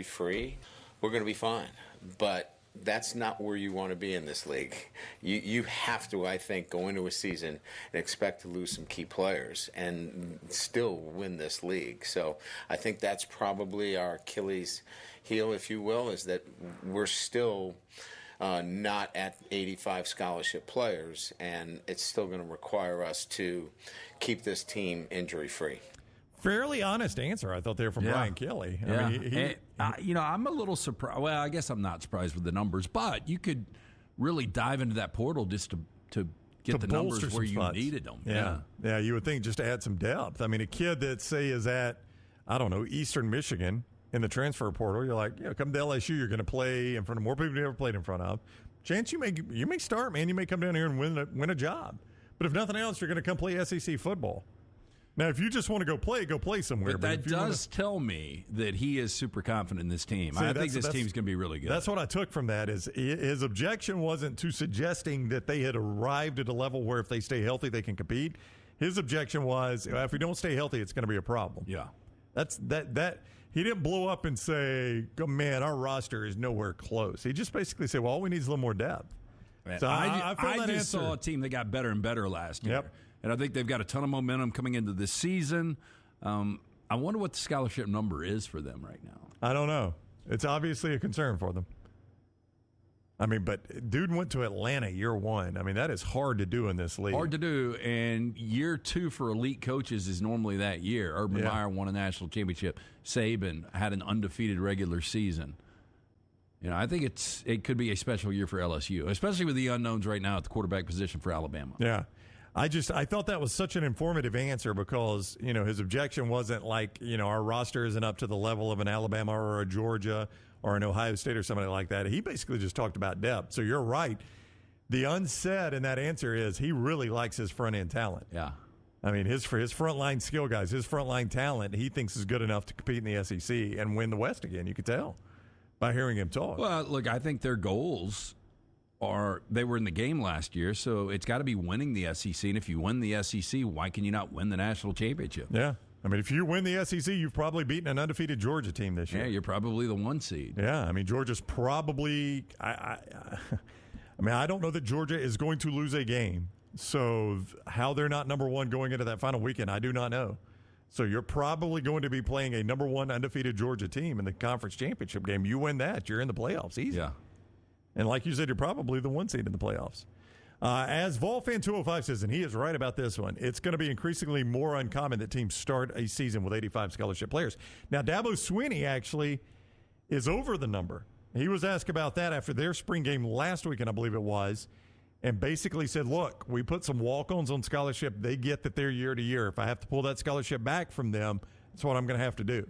free, we're going to be fine. But that's not where you want to be in this league. You have to, I think, go into a season and expect to lose some key players and still win this league. So I think that's probably our Achilles heel, if you will, is that we're still not at 85 scholarship players, and it's still going to require us to keep this team injury-free. Fairly honest answer, I thought there from Brian Kelly. Yeah. I mean, I'm a little surprised. Well, I guess I'm not surprised with the numbers, but you could really dive into that portal just to get the numbers where you needed them. Yeah, you would think just to add some depth. I mean, a kid that, say, is at, I don't know, Eastern Michigan in the transfer portal, you're like, come to LSU, you're going to play in front of more people you ever played in front of. Chance you may start, man. You may come down here and win a job. But if nothing else, you're going to come play SEC football. Now, if you just want to go play somewhere. But that does tell me that he is super confident in this team. I think this team's going to be really good. That's what I took from that. Is his objection wasn't to suggesting that they had arrived at a level where if they stay healthy, they can compete. His objection was, if we don't stay healthy, it's going to be a problem. Yeah. That he didn't blow up and say, oh, man, our roster is nowhere close. He just basically said, well, all we need is a little more depth. Man, so I just saw a team that got better and better last year. Yep. And I think they've got a ton of momentum coming into this season. I wonder what the scholarship number is for them right now. I don't know. It's obviously a concern for them. I mean, but dude went to Atlanta year one. I mean, that is hard to do in this league. Hard to do. And year two for elite coaches is normally that year. Urban Meyer won a national championship. Saban had an undefeated regular season. I think it could be a special year for LSU, especially with the unknowns right now at the quarterback position for Alabama. Yeah. I thought that was such an informative answer because, his objection wasn't like, our roster isn't up to the level of an Alabama or a Georgia or an Ohio State or somebody like that. He basically just talked about depth. So you're right. The unsaid in that answer is he really likes his front end talent. Yeah. I mean, his frontline skill guys, his frontline talent, he thinks is good enough to compete in the SEC and win the West again. You could tell by hearing him talk. Well, look, I think their goals they were in the game last year, so it's got to be winning the SEC. And if you win the SEC, why can you not win the national championship? Yeah. I mean, if you win the SEC, you've probably beaten an undefeated Georgia team this year. Yeah, you're probably the 1 seed. Yeah, I mean, Georgia's probably I don't know that Georgia is going to lose a game. So how they're not number one going into that final weekend, I do not know. So you're probably going to be playing a number one undefeated Georgia team in the conference championship game. You win that, you're in the playoffs. Easy. Yeah. And like you said, you're probably the 1 seed in the playoffs. As VolFan205 says, and he is right about this one, it's going to be increasingly more uncommon that teams start a season with 85 scholarship players. Now, Dabo Swinney actually is over the number. He was asked about that after their spring game last weekend, I believe it was, and basically said, look, we put some walk-ons on scholarship. They get that they're year to year. If I have to pull that scholarship back from them, that's what I'm going to have to do.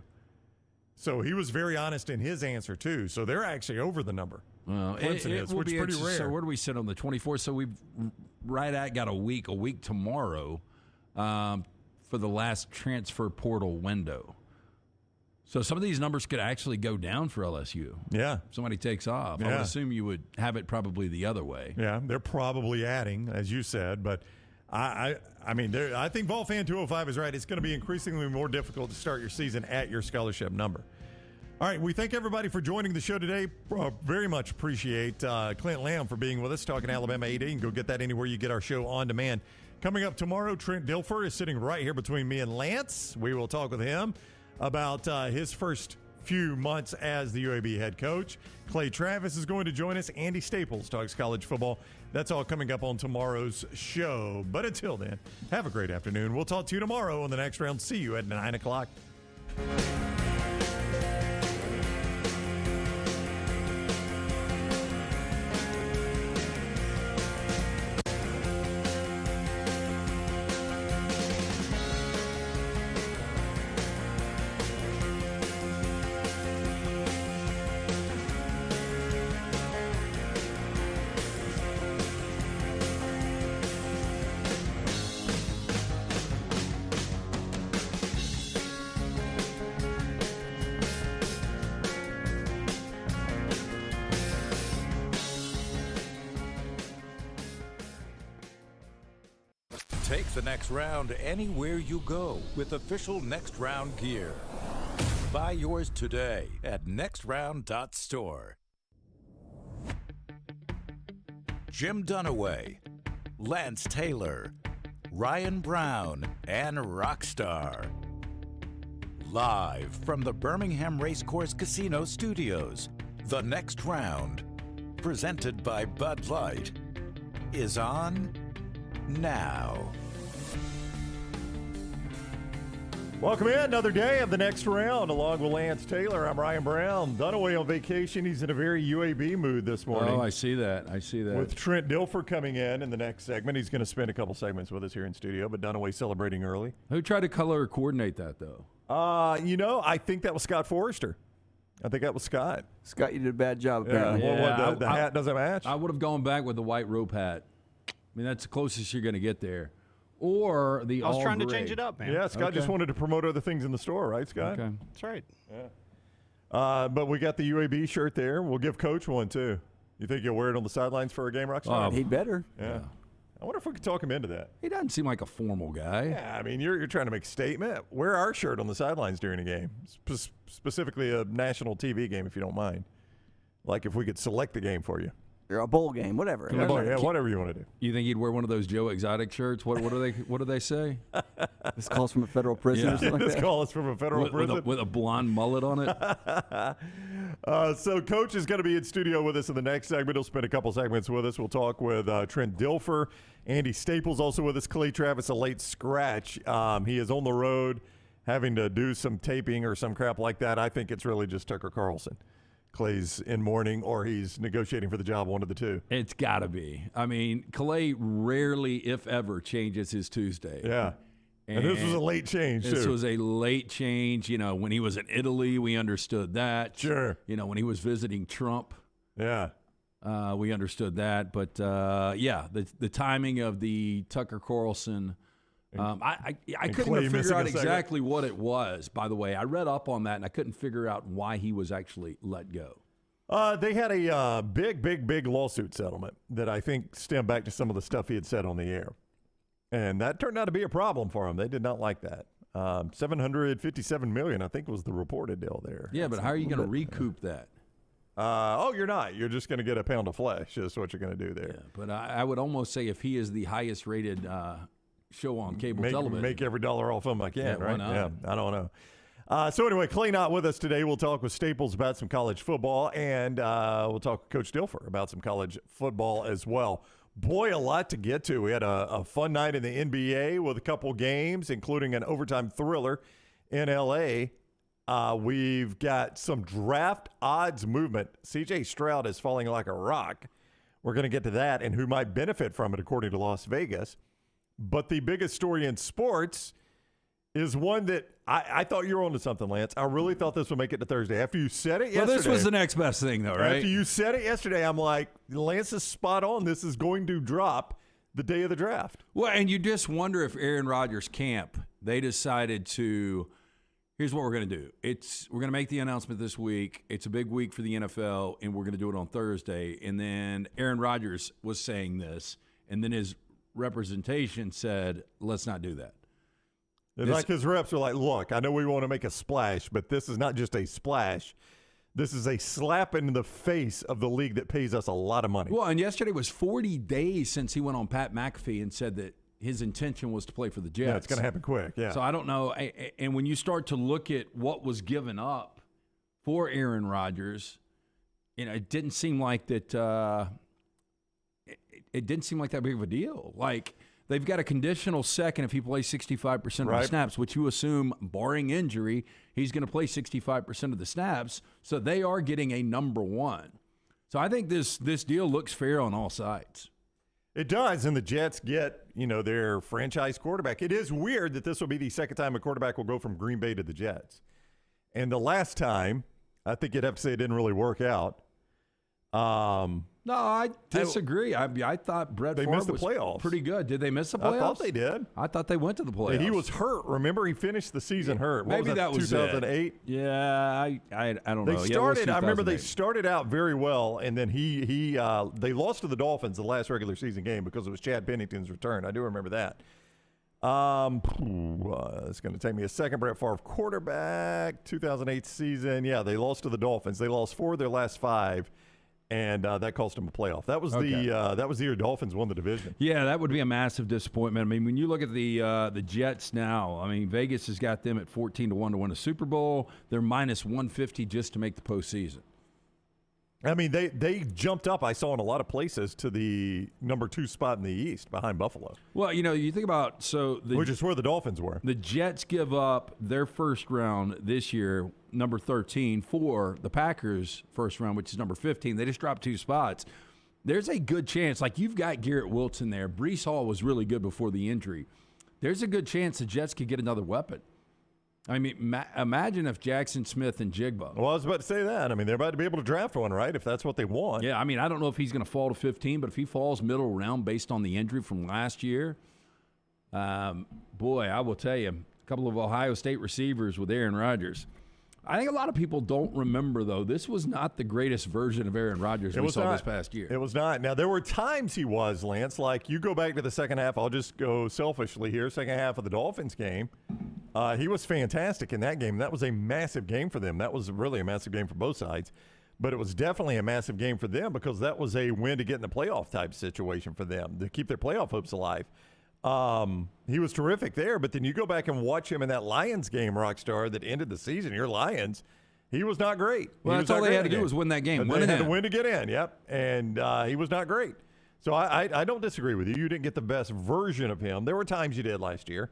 So he was very honest in his answer, too. So they're actually over the number. Well, which is pretty rare. So where do we sit on the 24th? So we've got a week tomorrow for the last transfer portal window. So some of these numbers could actually go down for LSU. Yeah. If somebody takes off. Yeah. I would assume you would have it probably the other way. Yeah, they're probably adding, as you said, but I think VolFan205 is right. It's going to be increasingly more difficult to start your season at your scholarship number. All right, we thank everybody for joining the show today. Very much appreciate Clint Lamb for being with us, talking Alabama AD. You can go get that anywhere you get our show on demand. Coming up tomorrow, Trent Dilfer is sitting right here between me and Lance. We will talk with him about his first few months as the UAB head coach. Clay Travis is going to join us. Andy Staples talks college football. That's all coming up on tomorrow's show. But until then, have a great afternoon. We'll talk to you tomorrow on the next round. See you at 9 o'clock. Take the next round anywhere you go with official Next Round gear. Buy yours today at nextround.store. Jim Dunaway, Lance Taylor, Ryan Brown, and Rockstar. Live from the Birmingham Racecourse Casino Studios, The Next Round, presented by Bud Light, is on now. Welcome in. Another day of The Next Round. Along with Lance Taylor, I'm Ryan Brown. Dunaway on vacation. He's in a very UAB mood this morning. Oh, I see that. With Trent Dilfer coming in the next segment. He's going to spend a couple segments with us here in studio, but Dunaway celebrating early. Who tried to color coordinate that, though? I think that was Scott Forrester. I think that was Scott. Scott, you did a bad job, apparently. Yeah, the hat doesn't match? I would have gone back with the white rope hat. I mean, that's the closest you're going to get there. Or the I was all trying to gray. change it up, man. Yeah, Scott just wanted to promote other things in the store, right, Scott? Okay. That's right. But we got the UAB shirt there. We'll give Coach one, too. You think you'll wear it on the sidelines for a game, Rockstar? He'd better. Yeah. I wonder if we could talk him into that. He doesn't seem like a formal guy. Yeah, I mean, you're trying to make a statement. Wear our shirt on the sidelines during a game, specifically a national TV game, if you don't mind. Like if we could select the game for you. Or a bowl game, whatever. Yeah, whatever you want to do. You think he'd wear one of those Joe Exotic shirts? What do they say? This calls from a federal prison or something like This that. call is from a federal prison. With a blonde mullet on it. So Coach is going to be in studio with us in the next segment. He'll spend a couple segments with us. We'll talk with Trent Dilfer. Andy Staples also with us. Clay Travis, a late scratch. He is on the road having to do some taping or some crap like that. I think it's really just Tucker Carlson. Clay's in mourning or he's negotiating for the job, one of the two. It's got to be. I mean, Clay rarely, if ever, changes his Tuesday. Yeah. And this was a late change, This too. was a late change. You know, when he was in Italy, we understood that. Sure. You know, when he was visiting Trump, Yeah. we understood that. But, the timing of the Tucker Carlson, I couldn't Clay even missing figure a out second. exactly what it was, by the way. I read up on that, and I couldn't figure out why he was actually let go. They had a big lawsuit settlement that I think stemmed back to some of the stuff he had said on the air. And that turned out to be a problem for him. They did not like that. $757 million, I think, was the reported deal there. Yeah, but how are you going to recoup that? You're not. You're just going to get a pound of flesh is what you're going to do there. Yeah, but I would almost say if he is the highest rated show on cable television. Make every dollar off him I can, Yeah, right? why not? Yeah, I don't know. So anyway, Clay not with us today. We'll talk with Staples about some college football, and we'll talk with Coach Dilfer about some college football as well. Boy, a lot to get to. We had a fun night in the NBA with a couple games, including an overtime thriller in L.A. We've got some draft odds movement. C.J. Stroud is falling like a rock. We're going to get to that and who might benefit from it, according to Las Vegas. But the biggest story in sports is one that I thought you were onto something, Lance. I really thought this would make it to Thursday. After you said it yesterday. Well, this was the next best thing, though, right? After you said it yesterday, I'm like, Lance is spot on. This is going to drop the day of the draft. Well, and you just wonder if Aaron Rodgers' camp, they decided to, here's what we're going to do. We're going to make the announcement this week. It's a big week for the NFL, and we're going to do it on Thursday. And then Aaron Rodgers was saying this, and then his representation said, let's not do that. Like his reps are like, look, I know we want to make a splash, but this is not just a splash. This is a slap in the face of the league that pays us a lot of money. Well, and yesterday was 40 days since he went on Pat McAfee and said that his intention was to play for the Jets. Yeah, it's going to happen quick, yeah. So I don't know. And when you start to look at what was given up for Aaron Rodgers, it didn't seem like that it didn't seem like that big of a deal. Like, they've got a conditional second if he plays 65% of the snaps, which you assume, barring injury, he's going to play 65% of the snaps. So they are getting a number one. So I think this deal looks fair on all sides. It does, and the Jets get, their franchise quarterback. It is weird that this will be the second time a quarterback will go from Green Bay to the Jets. And the last time, I think you'd have to say it didn't really work out. No, I disagree. I thought Brett Favre missed the was playoffs. pretty good. Did they miss the playoffs? I thought they did. I thought they went to the playoffs. And he was hurt. Remember, he finished the season hurt. What Maybe that was 2008? Yeah, I don't know. They started. Yeah, I remember they 2008. started out very well, and then they lost to the Dolphins the last regular season game because it was Chad Pennington's return. I do remember that. It's going to take me a second. Brett Favre, quarterback, 2008 season. Yeah, they lost to the Dolphins. They lost 4 of their last 5, and that cost them a playoff. That was the year Dolphins won the division. Yeah, that would be a massive disappointment. I mean, when you look at the Jets now, I mean, Vegas has got them at 14-1 to win a Super Bowl. They're minus 150 just to make the postseason. I mean, they jumped up, I saw in a lot of places, to the number 2 spot in the East behind Buffalo. Well, you think about which is where the Dolphins were. The Jets give up their first round this year, number 13, for the Packers' first round, which is number 15. They just dropped 2 spots. There's a good chance, like you've got Garrett Wilson there. Breece Hall was really good before the injury. There's a good chance the Jets could get another weapon. I mean, imagine if Jackson Smith and Jigba. Well, I was about to say that. I mean, they're about to be able to draft one, right, if that's what they want. Yeah, I mean, I don't know if he's going to fall to 15, but if he falls middle round based on the injury from last year, boy, I will tell you, a couple of Ohio State receivers with Aaron Rodgers. I think a lot of people don't remember, though, this was not the greatest version of Aaron Rodgers we saw this past year. It was not. Now, there were times he was, Lance, like you go back to the second half. I'll just go selfishly here. Second half of the Dolphins game. He was fantastic in that game. That was a massive game for them. That was really a massive game for both sides. But it was definitely a massive game for them because that was a win to get in the playoff type situation for them, to keep their playoff hopes alive. He was terrific there, but then you go back and watch him in that Lions game, Rockstar, that ended the season. Your Lions, he was not great. Well, that's all they had to do was win that game. They had to win to get in, yep. And he was not great. So I don't disagree with you. You didn't get the best version of him. There were times you did last year.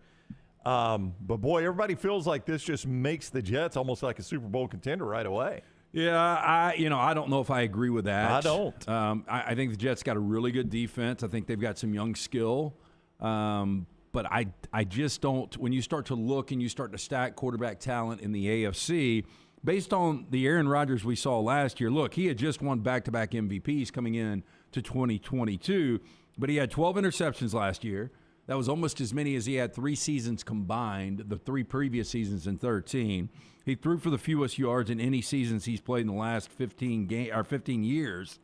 But, boy, everybody feels like this just makes the Jets almost like a Super Bowl contender right away. Yeah, I don't know if I agree with that. I don't. I think the Jets got a really good defense. I think they've got some young skill. But I just don't – when you start to look and you start to stack quarterback talent in the AFC, based on the Aaron Rodgers we saw last year, look, he had just won back-to-back MVPs coming in to 2022, but he had 12 interceptions last year. That was almost as many as he had 3 seasons combined, the 3 previous seasons in 13. He threw for the fewest yards in any seasons he's played in the last 15 years.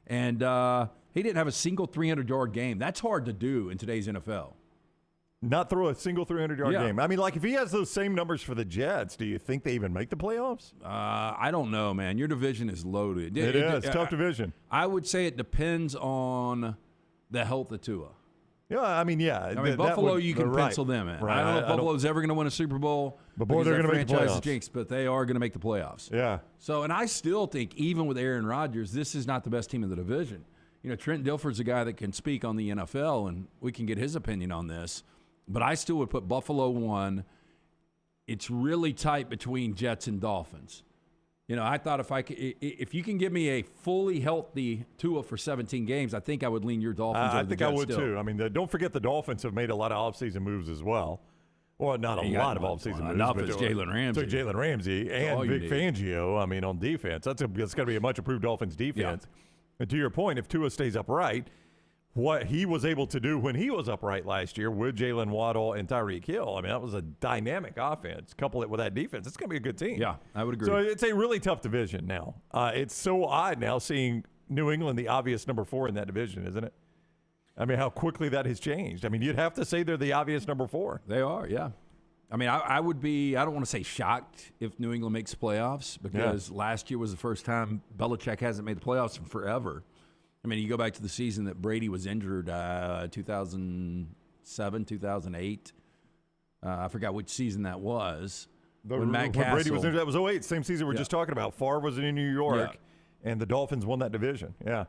And he didn't have a single 300-yard game. That's hard to do in today's NFL. Not throw a single 300-yard game. I mean, like, if he has those same numbers for the Jets, do you think they even make the playoffs? I don't know, man. Your division is loaded. It is. Tough division. I would say it depends on the health of Tua. Yeah, I mean, Buffalo, you can pencil them in. Right. I don't know if Buffalo's ever going to win a Super Bowl. But, boy, they're going to make the playoffs. Jinx, but they are going to make the playoffs. Yeah. So, and I still think, even with Aaron Rodgers, this is not the best team in the division. Trent Dilfer's a guy that can speak on the NFL, and we can get his opinion on this. But I still would put Buffalo 1. It's really tight between Jets and Dolphins. I thought if you can give me a fully healthy Tua for 17 games, I think I would lean your Dolphins over the Jets. I think I would too. I mean, don't forget the Dolphins have made a lot of offseason moves as well. Well, not a lot of offseason moves. Enough is Jalen Ramsey. Took Jalen Ramsey and Vic Fangio. I mean, on defense, it's going to be a much improved Dolphins defense. Yeah. And to your point, if Tua stays upright, what he was able to do when he was upright last year with Jalen Waddle and Tyreek Hill, I mean, that was a dynamic offense. Couple it with that defense, it's going to be a good team. Yeah, I would agree. So it's a really tough division now. It's so odd now seeing New England the obvious number 4 in that division, isn't it? I mean, how quickly that has changed. I mean, you'd have to say they're the obvious number 4. They are, yeah. I mean, I would be, I don't want to say shocked if New England makes playoffs because last year was the first time Belichick hasn't made the playoffs in forever. I mean, you go back to the season that Brady was injured, 2007, 2008. I forgot which season that was. When Brady was injured, that was 2008, same season we're just talking about. Favre was in New York, and the Dolphins won that division. Yeah.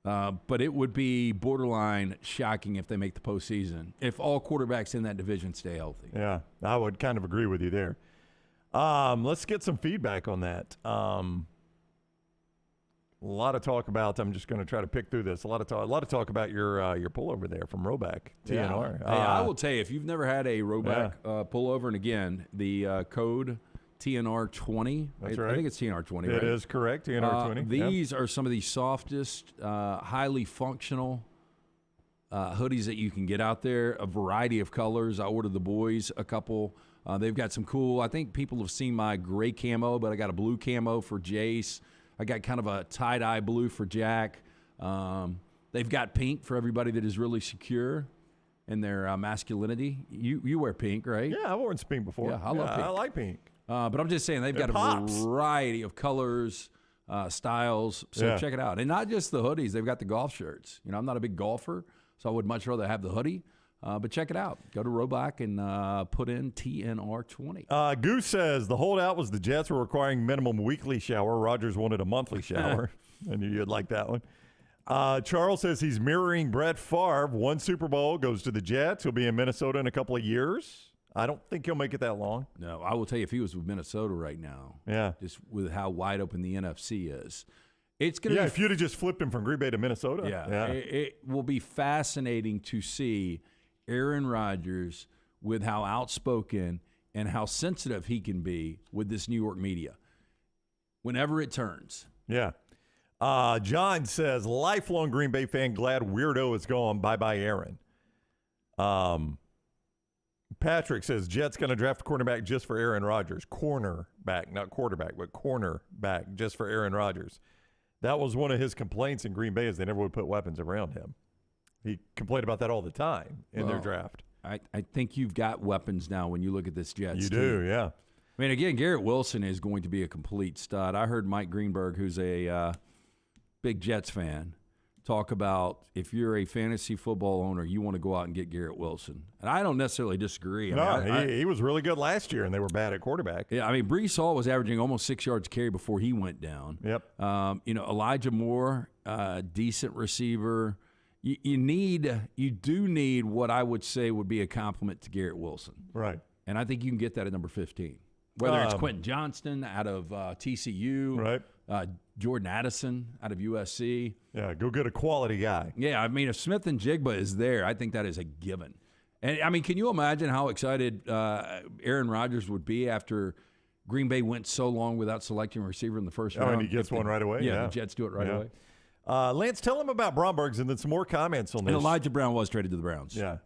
But it would be borderline shocking if they make the postseason, if all quarterbacks in that division stay healthy. Yeah, I would kind of agree with you there. Let's get some feedback on that. A lot of talk about. I'm just going to try to pick through this. A lot of talk about your pullover there from Roback TNR. Hey, I will tell you, if you've never had a Roback pullover, and again, the code TNR20. That's right. I think it's TNR20. It right? is correct. TNR20. These are some of the softest, highly functional hoodies that you can get out there. A variety of colors. I ordered the boys a couple. They've got some cool. I think people have seen my gray camo, but I got a blue camo for Jace. I got kind of a tie-dye blue for Jack. They've got pink for everybody that is really secure. and their masculinity. You wear pink, right? Yeah, I've worn some pink before. Yeah, I love pink. I like pink. But I'm just saying they've got pops. a variety of colors, styles. So check it out. And not just the hoodies. They've got the golf shirts. I'm not a big golfer, so I would much rather have the hoodie. But check it out. Go to Roback and put in TNR20. Goose says the holdout was the Jets were requiring minimum weekly shower. Rodgers wanted a monthly shower. I knew you'd like that one. Charles says he's mirroring Brett Favre. One Super Bowl goes to the Jets. He'll be in Minnesota in a couple of years. I don't think he'll make it that long. No, I will tell you, if he was with Minnesota right now, just with how wide open the NFC is, it's going to be. If you'd have just flipped him from Green Bay to Minnesota. It will be fascinating to see Aaron Rodgers with how outspoken and how sensitive he can be with this New York media whenever it turns. Yeah. John says, lifelong Green Bay fan, glad Weirdo is gone. Bye-bye, Aaron. Patrick says, Jets going to draft a cornerback just for Aaron Rodgers. Cornerback, not quarterback, but cornerback just for Aaron Rodgers. That was one of his complaints in Green Bay is they never would put weapons around him. He complained about that all the time in their draft. I think you've got weapons now when you look at this Jets You team. do, yeah. I mean, again, Garrett Wilson is going to be a complete stud. I heard Mike Greenberg, who's a big Jets fan, talk about if you're a fantasy football owner, you want to go out and get Garrett Wilson. And I don't necessarily disagree. He was really good last year, and they were bad at quarterback. Yeah, I mean, Brees Hall was averaging almost 6 yards carry before he went down. Yep. Elijah Moore, decent receiver. You do need what I would say would be a compliment to Garrett Wilson. Right. And I think you can get that at number 15. Whether it's Quentin Johnston out of TCU, right. Jordan Addison out of USC. Yeah, go get a quality guy. Yeah, I mean, if Smith and Jigba is there, I think that is a given. And, I mean, can you imagine how excited Aaron Rodgers would be after Green Bay went so long without selecting a receiver in the first round? And he gets one right away. Yeah, the Jets do it right away. Lance, tell him about Bromberg's and then some more comments on this. And Elijah Brown was traded to the Browns. Yeah.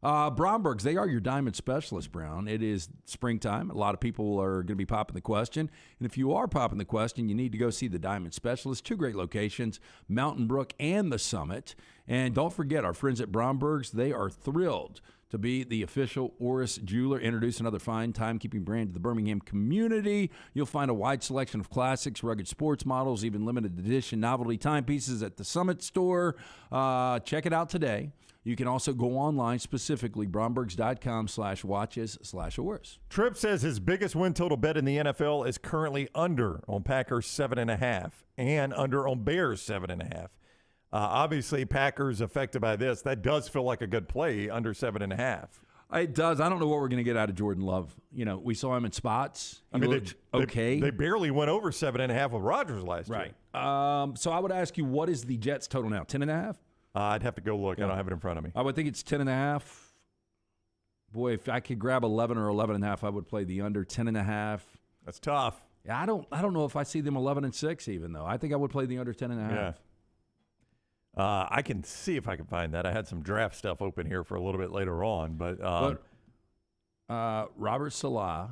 Bromberg's, they are your diamond specialist, Brown. It is springtime. A lot of people are going to be popping the question. And if you are popping the question, you need to go see the diamond specialist. Two great locations, Mountain Brook and the Summit. And don't forget, our friends at Bromberg's, they are thrilled to be the official Oris jeweler, introduce another fine timekeeping brand to the Birmingham community. You'll find a wide selection of classics, rugged sports models, even limited edition novelty timepieces at the Summit store. Check it out today. You can also go online, specifically brombergs.com/watches/Oris. Tripp says his biggest win total bet in the NFL is currently under on Packers 7.5 and under on Bears 7.5. Obviously, Packers affected by this. That does feel like a good play under 7.5. It does. I don't know what we're going to get out of Jordan Love. We saw him in spots. He looked okay. They barely went over 7.5 with Rodgers last year. Right. So I would ask you, what is the Jets total now? 10.5? I'd have to go look. I don't have it in front of me. I would think it's 10.5. Boy, if I could grab 11 or 11.5, I would play the under 10.5. That's tough. Yeah, I don't know if I see them 11-6 even though. I think I would play the under 10.5. Yeah. I can see if I can find that. I had some draft stuff open here for a little bit later on, but Robert Salah.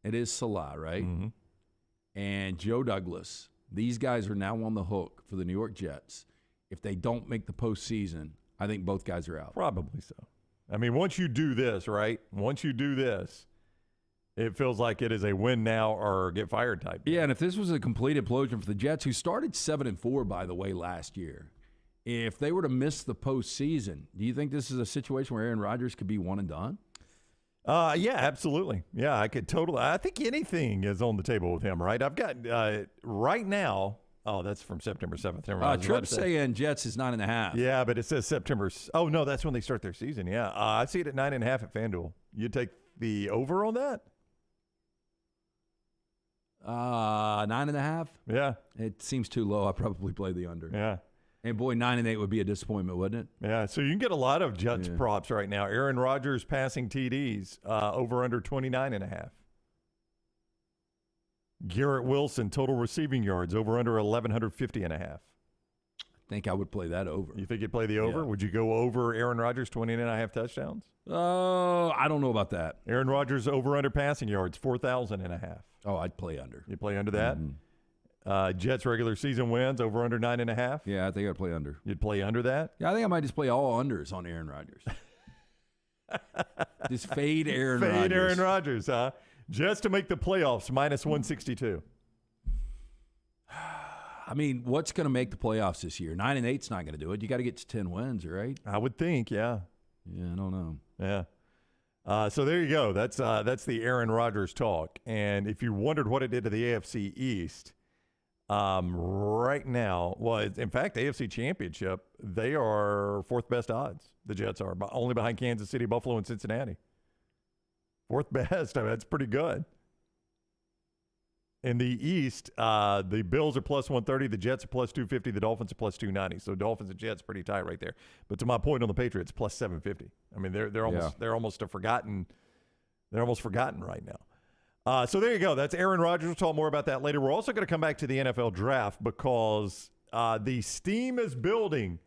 It is Salah, right? Mm-hmm. And Joe Douglas. These guys are now on the hook for the New York Jets. If they don't make the postseason, I think both guys are out. Probably so. I mean, once you do this, right? Once you do this, it feels like it is a win now or get fired type. Yeah, and if this was a complete implosion for the Jets, who started 7-4, by the way, last year, if they were to miss the postseason, do you think this is a situation where Aaron Rodgers could be one and done? Yeah, absolutely. Yeah, I could totally. I think anything is on the table with him, right? I've got right now. Oh, that's from September 7th. Tripp saying Jets is 9.5. Yeah, but it says September. Oh no, that's when they start their season. Yeah, I see it at 9.5 at FanDuel. You take the over on that? 9.5. Yeah, it seems too low. I probably play the under. Yeah. And boy, 9-8 would be a disappointment, wouldn't it? Yeah, so you can get a lot of Jets props right now. Aaron Rodgers passing TDs, over under 29.5. Garrett Wilson, total receiving yards, over under 1,150.5. I think I would play that over. You think you'd play the over? Yeah. Would you go over Aaron Rodgers, 20.5 touchdowns? Oh, I don't know about that. Aaron Rodgers, over under passing yards, 4,000.5. Oh, I'd play under. You play under that? Mm-hmm. Jets regular season wins over under 9.5. Yeah, I think I'd play under. You'd play under that? Yeah, I think I might just play all unders on Aaron Rodgers. Just fade Aaron Rodgers. Fade Aaron Rodgers, huh? Jets to make the playoffs, minus 162. I mean, what's going to make the playoffs this year? 9-8's not going to do it. You got to get to 10 wins, right? I would think, yeah. Yeah, I don't know. Yeah. So there you go. That's the Aaron Rodgers talk. And if you wondered what it did to the AFC East, right now, well, in fact, the AFC Championship, they are fourth best odds. The Jets are only behind Kansas City, Buffalo, and Cincinnati. Fourth best. I mean, that's pretty good. In the East, the Bills are plus 130, the Jets are plus 250, the Dolphins are plus 290. So Dolphins and Jets pretty tight right there. But to my point on the Patriots, plus 750. I mean, they're almost forgotten. They're almost forgotten right now. So there you go. That's Aaron Rodgers. We'll talk more about that later. We're also going to come back to the NFL draft because the steam is building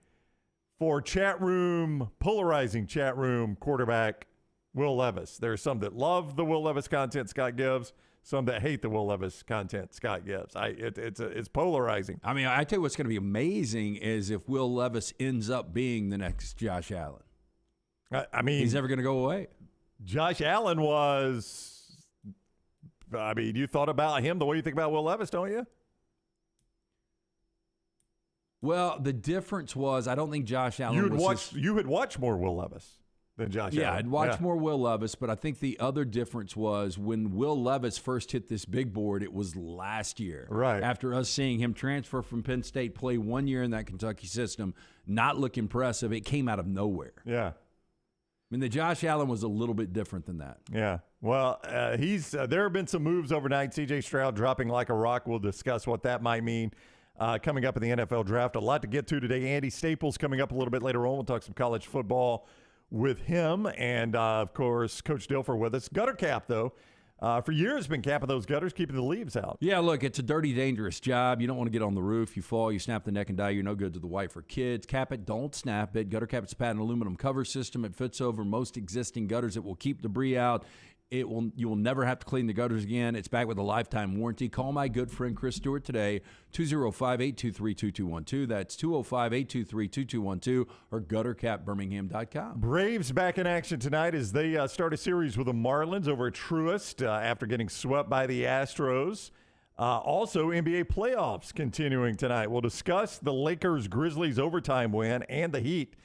for polarizing chat room quarterback Will Levis. There are some that love the Will Levis content Scott gives, some that hate the Will Levis content Scott gives. It's polarizing. I mean, I tell you what's going to be amazing is if Will Levis ends up being the next Josh Allen. I mean, he's never going to go away. Josh Allen was. I mean, you thought about him the way you think about Will Levis, don't you? Well, the difference was I don't think Josh Allen you had watched more Will Levis than Josh Allen. Yeah, I'd watched more Will Levis, but I think the other difference was when Will Levis first hit this big board, it was last year. Right. After us seeing him transfer from Penn State, play 1 year in that Kentucky system, not look impressive, it came out of nowhere. Yeah. I mean, the Josh Allen was a little bit different than that. Yeah. Well, there have been some moves overnight. C.J. Stroud dropping like a rock. We'll discuss what that might mean coming up in the NFL draft. A lot to get to today. Andy Staples coming up a little bit later on. We'll talk some college football with him. And, of course, Coach Dilfer with us. Gutter cap, though. For years been capping those gutters, keeping the leaves out. Yeah, look, it's a dirty, dangerous job. You don't want to get on the roof. You fall, you snap the neck and die. You're no good to the wife or kids. Cap it, don't snap it. Gutter cap, it's a patented aluminum cover system. It fits over most existing gutters. It will keep debris out. You will never have to clean the gutters again. It's back with a lifetime warranty. Call my good friend Chris Stewart today, 205-823-2212. That's 205-823-2212 or guttercapbirmingham.com. Braves back in action tonight as they start a series with the Marlins over at Truist after getting swept by the Astros. Also, NBA playoffs continuing tonight. We'll discuss the Lakers-Grizzlies overtime win and the Heat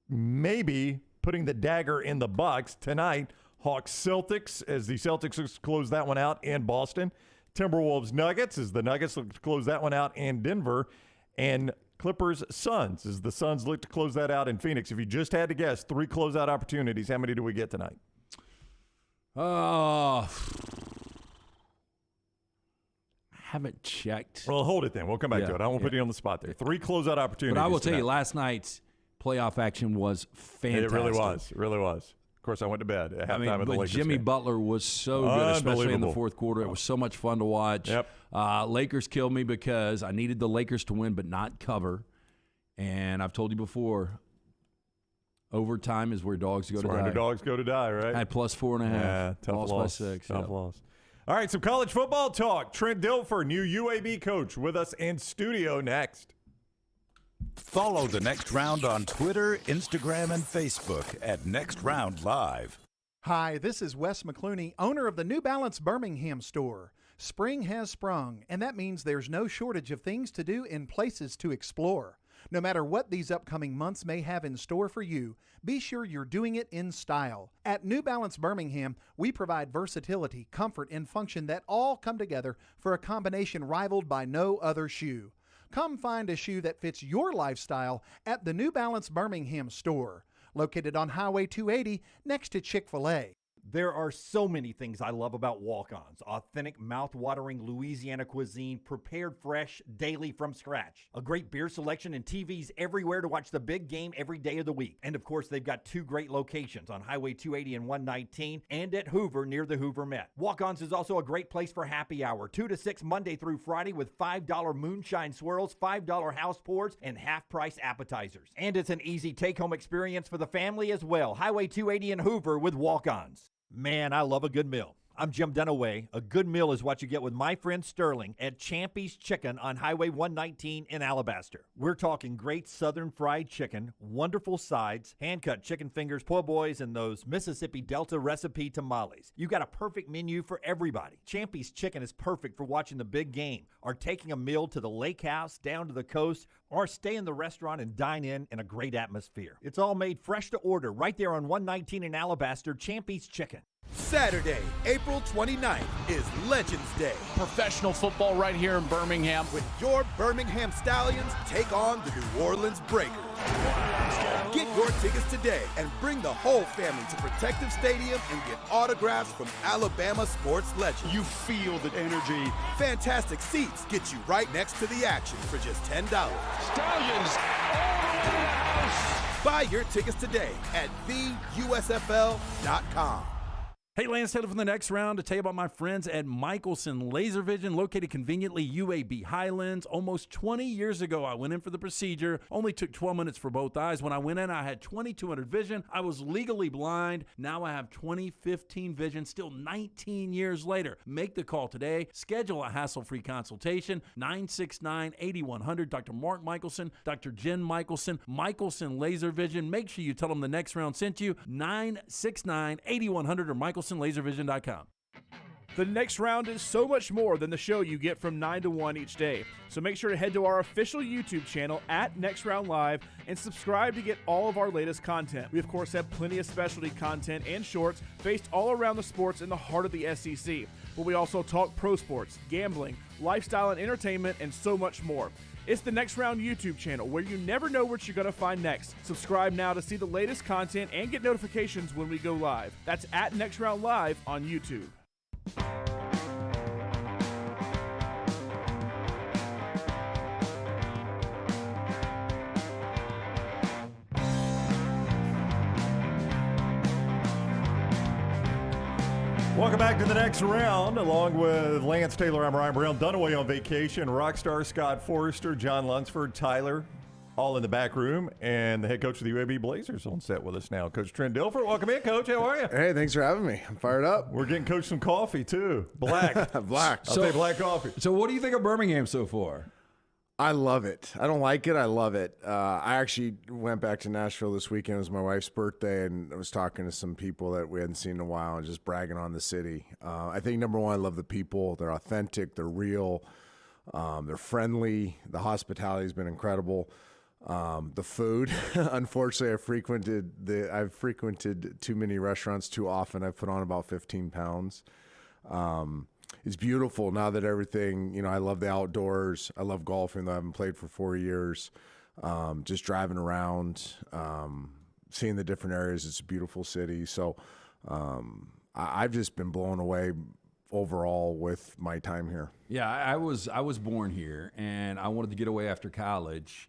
maybe putting the dagger in the Bucks tonight. Hawks-Celtics as the Celtics close that one out in Boston. Timberwolves-Nuggets as the Nuggets look to close that one out in Denver. And Clippers-Suns as the Suns look to close that out in Phoenix. If you just had to guess, 3 closeout opportunities, how many do we get tonight? I haven't checked. Well, hold it then. We'll come back to it. I won't put you on the spot there. 3 closeout opportunities. But I will tell tonight. you, last night's playoff action was fantastic. It really was. It really was. Of course, I went to bed at halftime of the Lakers Jimmy game. Butler was so good, especially in the fourth quarter. It was so much fun to watch. Yep. Lakers killed me because I needed the Lakers to win but not cover. And I've told you before, overtime is where dogs go to die. Underdogs go to die, right? I had plus 4.5. Yeah, tough lost loss. by 6. Tough loss. All right, some college football talk. Trent Dilfer, new UAB coach, with us in studio next. Follow The Next Round on Twitter, Instagram, and Facebook at Next Round Live. Hi, this is Wes McClooney, owner of the New Balance Birmingham store. Spring has sprung, and that means there's no shortage of things to do and places to explore. No matter what these upcoming months may have in store for you, be sure you're doing it in style. At New Balance Birmingham, we provide versatility, comfort, and function that all come together for a combination rivaled by no other shoe. Come find a shoe that fits your lifestyle at the New Balance Birmingham store, located on Highway 280 next to Chick-fil-A. There are so many things I love about Walk-Ons. Authentic, mouth-watering Louisiana cuisine, prepared fresh, daily from scratch. A great beer selection and TVs everywhere to watch the big game every day of the week. And of course, they've got 2 great locations on Highway 280 and 119 and at Hoover near the Hoover Met. Walk-Ons is also a great place for happy hour, 2 to 6 Monday through Friday with $5 moonshine swirls, $5 house pours, and half-price appetizers. And it's an easy take-home experience for the family as well. Highway 280 and Hoover with Walk-Ons. Man, I love a good meal. I'm Jim Dunaway. A good meal is what you get with my friend Sterling at Champy's Chicken on Highway 119 in Alabaster. We're talking great southern fried chicken, wonderful sides, hand-cut chicken fingers, po' boys, and those Mississippi Delta recipe tamales. You got a perfect menu for everybody. Champy's Chicken is perfect for watching the big game, or taking a meal to the lake house, down to the coast, or stay in the restaurant and dine in a great atmosphere. It's all made fresh to order right there on 119 in Alabaster, Champy's Chicken. Saturday, April 29th is Legends Day. Professional football right here in Birmingham. When your Birmingham Stallions take on the New Orleans Breakers. Get your tickets today and bring the whole family to Protective Stadium and get autographs from Alabama sports legends. You feel the energy. Fantastic seats get you right next to the action for just $10. Stallions all the way to the house. Buy your tickets today at theusfl.com. Hey, Lance Taylor from the next round to tell you about my friends at Michelson Laser Vision, located conveniently UAB Highlands. Almost 20 years ago, I went in for the procedure. Only took 12 minutes for both eyes. When I went in, I had 2200 vision. I was legally blind. Now I have 20/15 vision, still 19 years later. Make the call today. Schedule a hassle-free consultation, 969-8100. Dr. Mark Michelson, Dr. Jen Michelson, Michelson Laser Vision. Make sure you tell them the next round sent you, 969-8100 or MichelsonLaserVision.com. The next round is so much more than the show you get from 9 to 1 each day. So make sure to head to our official YouTube channel at Next Round Live and subscribe to get all of our latest content. We, of course, have plenty of specialty content and shorts based all around the sports in the heart of the SEC. But we also talk pro sports, gambling, lifestyle and entertainment, and so much more. It's the Next Round YouTube channel where you never know what you're going to find next. Subscribe now to see the latest content and get notifications when we go live. That's at Next Round Live on YouTube. Welcome back to the next round. Along with Lance Taylor, I'm Ryan Brown. Dunaway on vacation. Rockstar Scott Forrester, John Lunsford, Tyler, all in the back room. And the head coach of the UAB Blazers on set with us now, Coach Trent Dilfer. Welcome in, Coach. How are you? Hey, thanks for having me. I'm fired up. We're getting Coach some coffee, too. Black. Black. I'll take black coffee. So what do you think of Birmingham so far? I love it. I don't like it. I love it. I actually went back to Nashville this weekend. It was my wife's birthday, and I was talking to some people that we hadn't seen in a while and just bragging on the city. I think, number one, I love the people. They're authentic. They're real. They're friendly. The hospitality has been incredible. The food, unfortunately, I've frequented too many restaurants too often. I've put on about 15 pounds. It's beautiful now that everything, I love the outdoors. I love golfing, though I haven't played for 4 years. Just driving around, seeing the different areas. It's a beautiful city. So I've just been blown away overall with my time here. Yeah, I was born here, and I wanted to get away after college,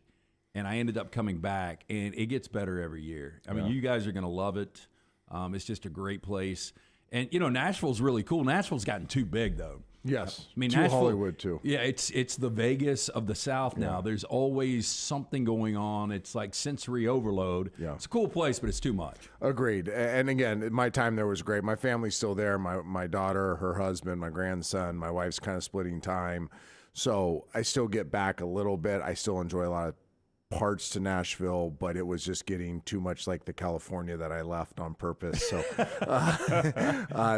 and I ended up coming back, and it gets better every year. I mean, you guys are going to love it. It's just a great place. And, Nashville's really cool. Nashville's gotten too big, though. Yes. I mean, too Nashville, Hollywood, too. Yeah, it's the Vegas of the South now. There's always something going on. It's like sensory overload. Yeah. It's a cool place, but it's too much. Agreed. And again, my time there was great. My family's still there. My daughter, her husband, my grandson, my wife's kind of splitting time. So I still get back a little bit. I still enjoy a lot of parts to Nashville, but it was just getting too much like the California that I left on purpose. So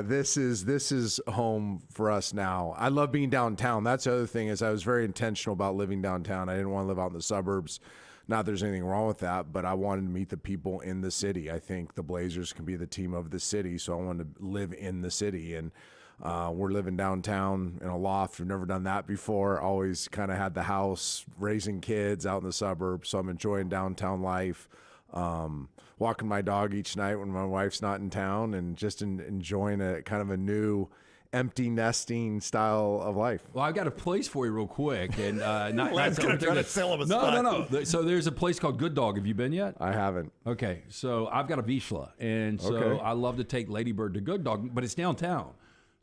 this is home for us now. I love being downtown. That's the other thing is I was very intentional about living downtown. I didn't want to live out in the suburbs. Not that there's anything wrong with that, but I wanted to meet the people in the city. I think the Blazers can be the team of the city, so I wanted to live in the city. And we're living downtown in a loft. We've never done that before. Always kind of had the house, raising kids out in the suburbs. So I'm enjoying downtown life. Walking my dog each night when my wife's not in town, and just enjoying a kind of a new empty nesting style of life. Well, I've got a place for you real quick. And not going to try to sell him a spot. No. So there's a place called Good Dog. Have you been yet? I haven't. Okay. So I've got a Vizsla. And so I love to take Ladybird to Good Dog, but it's downtown.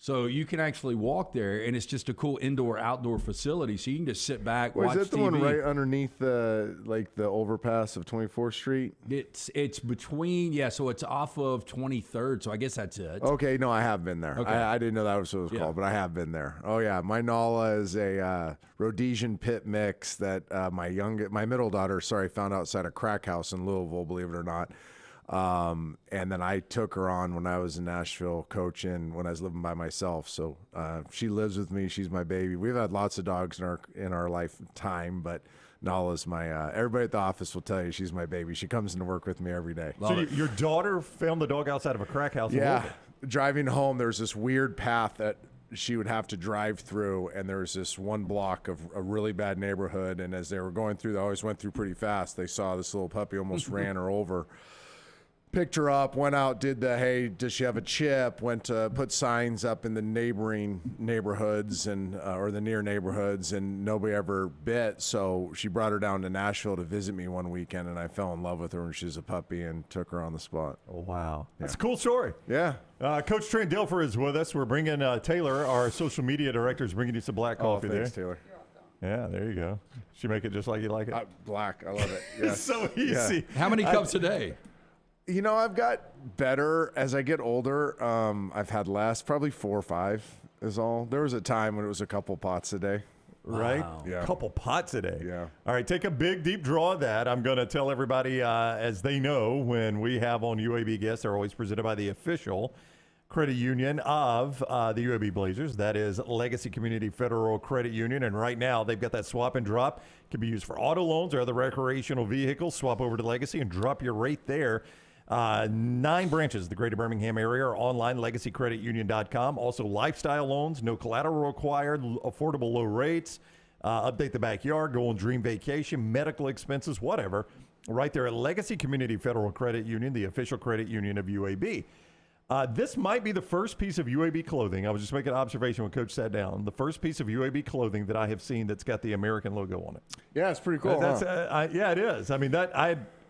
So you can actually walk there, and it's just a cool indoor-outdoor facility. So you can just sit back, watch is that the TV. one right underneath the overpass of 24th Street? It's between, so it's off of 23rd. So I guess that's it. Okay, no, I have been there. Okay. I didn't know that was what it was called, but I have been there. Oh yeah, my Nala is a Rhodesian pit mix that my middle daughter, found outside a crack house in Louisville, believe it or not. And then I took her on when I was in Nashville coaching when I was living by myself. So she lives with me. She's my baby. We've had lots of dogs in our lifetime, but Nala's my. Everybody at the office will tell you she's my baby. She comes into work with me every day. So your daughter found the dog outside of a crack house? Yeah, driving home, there's this weird path that she would have to drive through, and there was this one block of a really bad neighborhood. And as they were going through, they always went through pretty fast. They saw this little puppy, almost ran her over. Picked her up, went out, did the, hey, does she have a chip? Went to put signs up in the neighboring neighborhoods or the near neighborhoods, and nobody ever bit. So she brought her down to Nashville to visit me one weekend, and I fell in love with her when she was a puppy and took her on the spot. Oh, wow. That's a cool story. Yeah. Coach Trent Dilfer is with us. We're bringing Taylor, our social media director, is bringing you some black coffee thanks, there. Taylor. Yeah, there you go. She make it just like you like it? Black. I love it. Yeah. It's so easy. How many cups a day? You know, I've got better as I get older. I've had less, probably 4 or 5 is all. There was a time when it was a couple pots a day. Right? Wow. Yeah. A couple pots a day. Yeah. All right, take a big, deep draw of that. I'm going to tell everybody, as they know, when we have on UAB guests, they're always presented by the official credit union of the UAB Blazers. That is Legacy Community Federal Credit Union. And right now, they've got that swap and drop. It can be used for auto loans or other recreational vehicles. Swap over to Legacy and drop your rate there. 9 branches, the greater Birmingham area, are online, legacycreditunion.com. Also, lifestyle loans, no collateral required, affordable low rates. Update the backyard, go on dream vacation, medical expenses, whatever. Right there at Legacy Community Federal Credit Union, the official credit union of UAB. This might be the first piece of UAB clothing. I was just making an observation when Coach sat down. The first piece of UAB clothing that I have seen that's got the American logo on it. Yeah, it's pretty cool. Yeah, it is. I mean,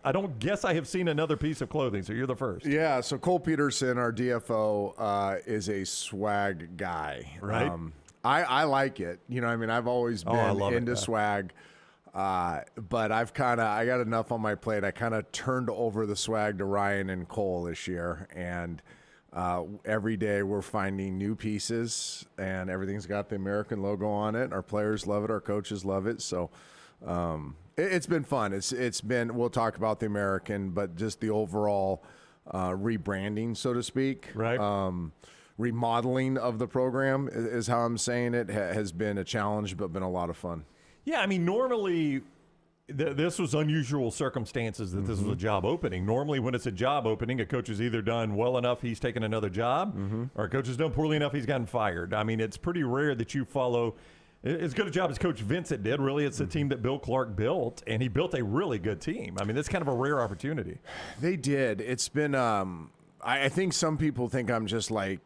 I don't guess I have seen another piece of clothing, so you're the first. Yeah, so Cole Peterson, our DFO, is a swag guy. Right. I like it. You know, I mean, I've always been into swag, but I got enough on my plate. I kind of turned over the swag to Ryan and Cole this year, and every day we're finding new pieces, and everything's got the American logo on it. Our players love it. Our coaches love it. So it's been fun. It's been, we'll talk about the American, but just the overall rebranding, so to speak. Right. Remodeling of the program is how I'm saying it, has been a challenge, but been a lot of fun. Yeah, I mean, normally this was unusual circumstances that this was a job opening. Normally when it's a job opening, a coach has either done well enough, he's taken another job, or a coach has done poorly enough, he's gotten fired. I mean, it's pretty rare that you follow as good a job as Coach Vincent did. Really, it's the team that Bill Clark built, and he built a really good team. I mean, that's kind of a rare opportunity. They did. It's been I think some people think I'm just like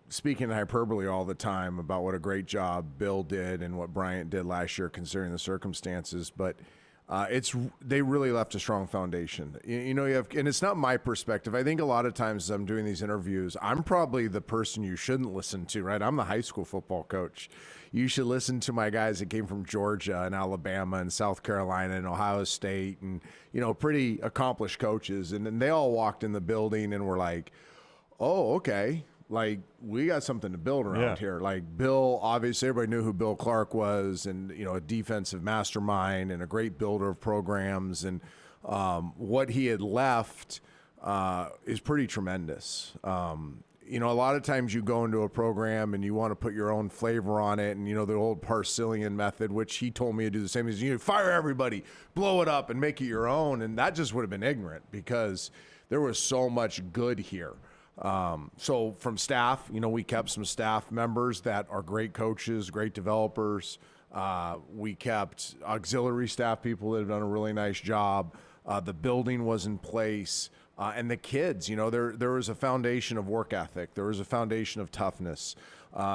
speaking hyperbole all the time about what a great job Bill did and what Bryant did last year considering the circumstances, but they really left a strong foundation. You know, you have, and it's not my perspective. I think a lot of times as I'm doing these interviews, I'm probably the person you shouldn't listen to, right? I'm the high school football coach. You should listen to my guys that came from Georgia and Alabama and South Carolina and Ohio State and, you know, pretty accomplished coaches. And they all walked in the building and were like, oh, okay. Like, we got something to build around here. Like, Bill, obviously, everybody knew who Bill Clark was, and, you know, a defensive mastermind and a great builder of programs. And what he had left is pretty tremendous. You know, a lot of times you go into a program and you want to put your own flavor on it, and, you know, the old Parcellian method, which he told me to do the same, is you fire everybody, blow it up, and make it your own. And that just would have been ignorant because there was so much good here. So from staff, you know, we kept some staff members that are great coaches, great developers. We kept auxiliary staff people that have done a really nice job. The building was in place. And the kids, you know, there was a foundation of work ethic. There was a foundation of toughness.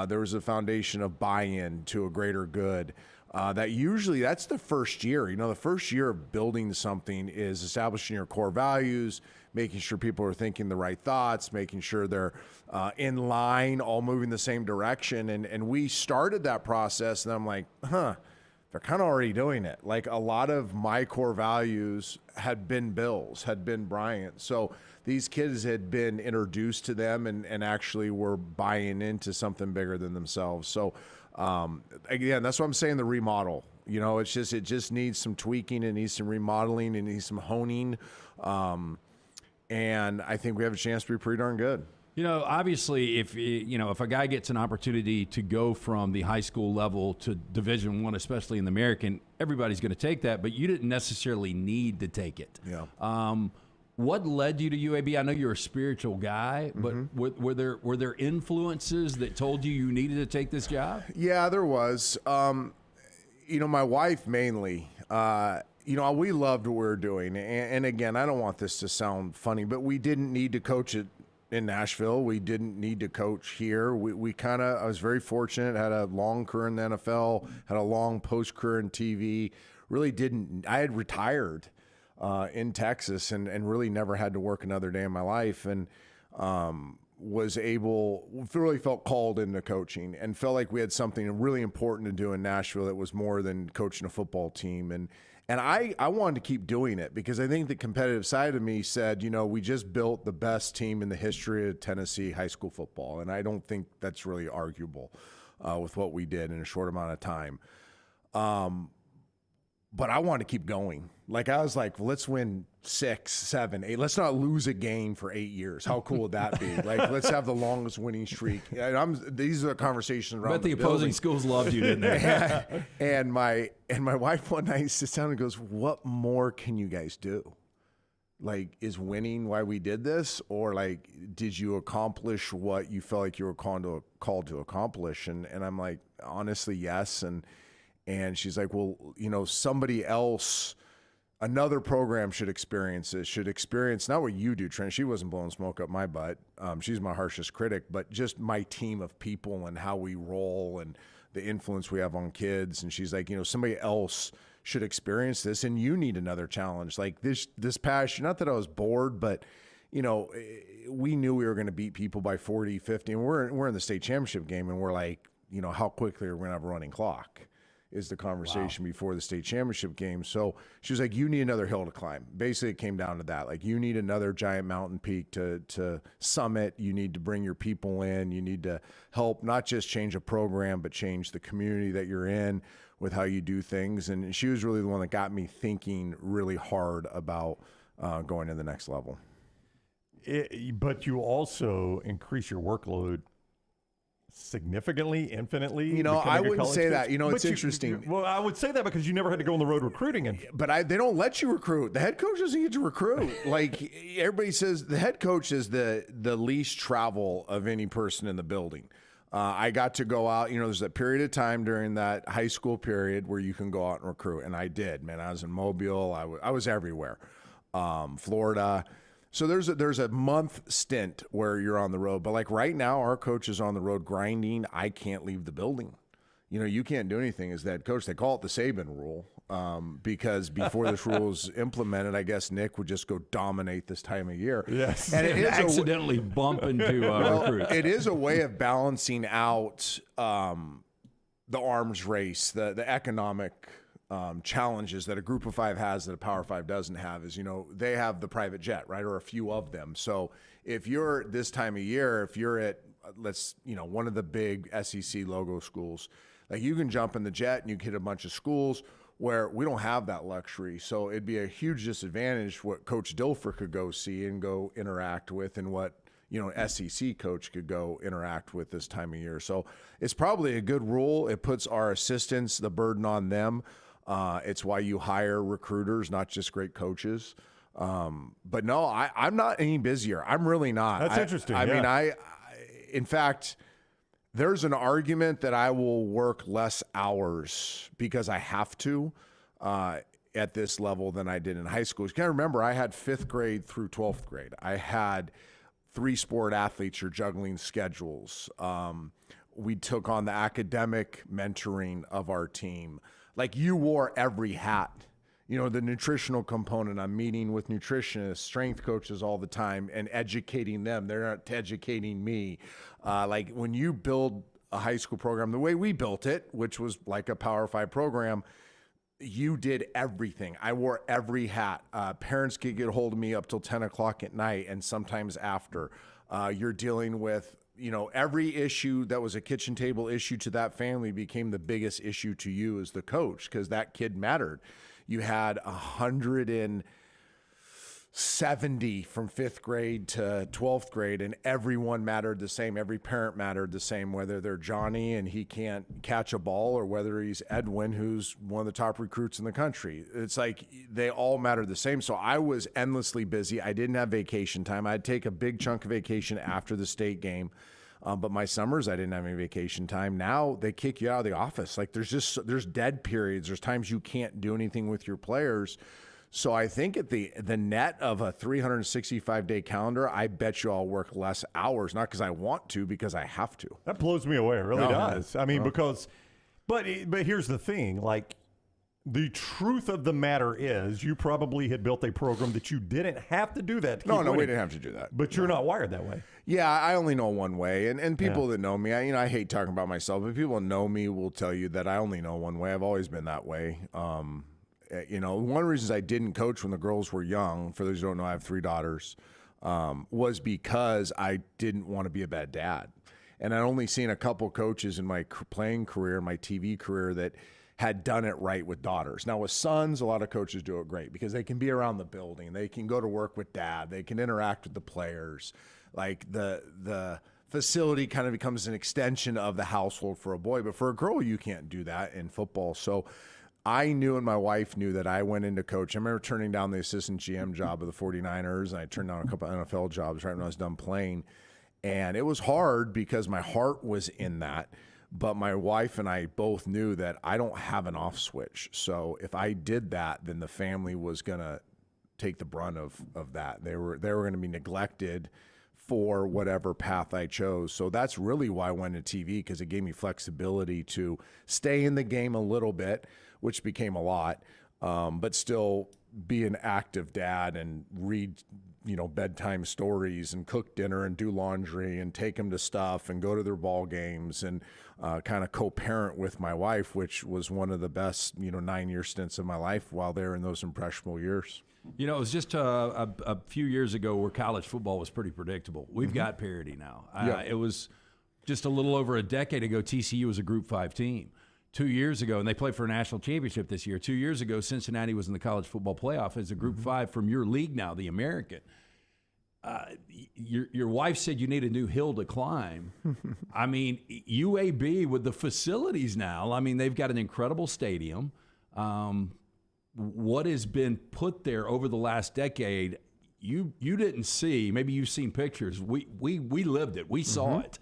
There was a foundation of buy-in to a greater good. that usually that's the first year. You know, the first year of building something is establishing your core values, making sure people are thinking the right thoughts, making sure they're in line, all moving the same direction. And we started that process, and I'm like, they're kind of already doing it. Like, a lot of my core values had been Bill's, had been Bryant's. So these kids had been introduced to them and actually were buying into something bigger than themselves. So again, that's what I'm saying, the remodel. You know, it just needs some tweaking, it needs some remodeling, it needs some honing. And I think we have a chance to be pretty darn good. You know, obviously, if a guy gets an opportunity to go from the high school level to Division I, especially in the American, everybody's going to take that, but you didn't necessarily need to take it. Yeah. What led you to UAB? I know you're a spiritual guy, but were there influences that told you needed to take this job? Yeah, there was. You know, my wife mainly. You know, we loved what we were doing, and again, I don't want this to sound funny, but we didn't need to coach it in Nashville. We didn't need to coach here. I was very fortunate, had a long career in the NFL, had a long post career in TV. I had retired in Texas and really never had to work another day in my life, and really felt called into coaching and felt like we had something really important to do in Nashville that was more than coaching a football team. And I wanted to keep doing it because I think the competitive side of me said, you know, we just built the best team in the history of Tennessee high school football. And I don't think that's really arguable with what we did in a short amount of time. But I wanted to keep going. Like, I was like, well, let's win 6, 7, 8. Let's not lose a game for 8 years. How cool would that be? Like, let's have the longest winning streak. These are the conversations around. But the opposing schools loved you, didn't they? and my wife one night sits down and goes, "What more can you guys do? Like, is winning why we did this, or like, did you accomplish what you felt like you were called to accomplish?" And I'm like, honestly, yes. And she's like, well, you know, somebody else, another program should experience this, not what you do, Trent. She wasn't blowing smoke up my butt. She's my harshest critic, but just my team of people and how we roll and the influence we have on kids. And she's like, you know, somebody else should experience this, and you need another challenge. Like this past year, not that I was bored, but, you know, we knew we were going to beat people by 40, 50, and we're in the state championship game, and we're like, you know, how quickly are we going to have a running clock? Is the conversation before the state championship game. So she was like, you need another hill to climb. Basically, it came down to that. Like, you need another giant mountain peak to summit. You need to bring your people in. You need to help not just change a program, but change the community that you're in with how you do things. And she was really the one that got me thinking really hard about going to the next level. But you also increase your workload significantly, infinitely. You know, I wouldn't say that. You know, it's interesting. Well, I would say that because you never had to go on the road recruiting. But they don't let you recruit. The head coach doesn't get to recruit. Like, everybody says, the head coach is the least travel of any person in the building. I got to go out. You know, there's that period of time during that high school period where you can go out and recruit. And I did, man. I was in Mobile. I was everywhere. Florida. So there's a month stint where you're on the road, but like right now, our coach is on the road grinding. I can't leave the building. You know, you can't do anything as that coach. They call it the Saban rule because before this rule is implemented, I guess Nick would just go dominate this time of year. Yes, and it is accidentally bump into recruits. It is a way of balancing out the arms race, the economic challenges that a group of 5 has that a power 5 doesn't have. Is, you know, they have the private jet, right, or a few of them. So if you're this time of year, if you're at one of the big SEC logo schools, like, you can jump in the jet and you can hit a bunch of schools where we don't have that luxury. So it'd be a huge disadvantage what Coach Dilfer could go see and go interact with, and what, you know, SEC coach could go interact with this time of year. So it's probably a good rule. It puts our assistants, the burden on them. It's why you hire recruiters, not just great coaches. But no, I'm not any busier. I'm really not. That's interesting. I mean, in fact, there's an argument that I will work less hours because I have to at this level than I did in high school. You got to remember, I had 5th grade through 12th grade. I had 3 sport athletes who are juggling schedules. We took on the academic mentoring of our team. Like, you wore every hat. You know, the nutritional component, I'm meeting with nutritionists, strength coaches all the time and educating them. They're not educating me. Like, when you build a high school program the way we built it, which was like a Power 5 program, you did everything. I wore every hat. Parents could get a hold of me up till 10 o'clock at night and sometimes after. You're dealing with, you know, every issue that was a kitchen table issue to that family became the biggest issue to you as the coach, because that kid mattered. You had 170 from 5th grade to 12th grade, and everyone mattered the same. Every parent mattered the same, whether they're Johnny and he can't catch a ball or whether he's Edwin, who's one of the top recruits in the country. It's like they all mattered the same. So I was endlessly busy. I didn't have vacation time. I'd take a big chunk of vacation after the state game. But my summers, I didn't have any vacation time. Now they kick you out of the office. Like, there's dead periods. There's times you can't do anything with your players. So I think at the net of a 365-day calendar, I bet you I'll work less hours, not because I want to, because I have to. That blows me away. It really does. I mean, because, but here's the thing. Like, the truth of the matter is, you probably had built a program that you didn't have to do that. No, we didn't have to do that. But you're not wired that way. Yeah, I only know one way, and people that know me, I hate talking about myself, but people that know me will tell you that I only know one way. I've always been that way. You know, one of the reasons I didn't coach when the girls were young, for those who don't know, I have 3 daughters, was because I didn't want to be a bad dad. And I'd only seen a couple coaches in my playing career, my TV career, that had done it right with daughters. Now with sons, a lot of coaches do it great because they can be around the building. They can go to work with dad. They can interact with the players. Like, the facility kind of becomes an extension of the household for a boy. But for a girl, you can't do that in football. So I knew, and my wife knew, that I went into coach. I remember turning down the assistant GM job of the 49ers, and I turned down a couple of NFL jobs right when I was done playing. And it was hard because my heart was in that. But my wife and I both knew that I don't have an off switch. So if I did that, then the family was going to take the brunt of that. They were going to be neglected for whatever path I chose. So that's really why I went to TV, because it gave me flexibility to stay in the game a little bit, which became a lot, but still be an active dad and read, you know, bedtime stories and cook dinner and do laundry and take them to stuff and go to their ball games and kind of co-parent with my wife, which was one of the best, 9-year stints of my life while they're in those impressionable years. You know, it was just a few years ago where college football was pretty predictable. We've got parity now. It was just a little over a decade ago, TCU was a Group 5 team. 2 years ago, and they played for a national championship this year. 2 years ago, Cincinnati was in the college football playoff as a Group 5 from your league now, the American. Your wife said you need a new hill to climb. I mean, UAB with the facilities now, I mean, they've got an incredible stadium. What has been put there over the last decade, you didn't see. Maybe you've seen pictures. We lived it. We saw it.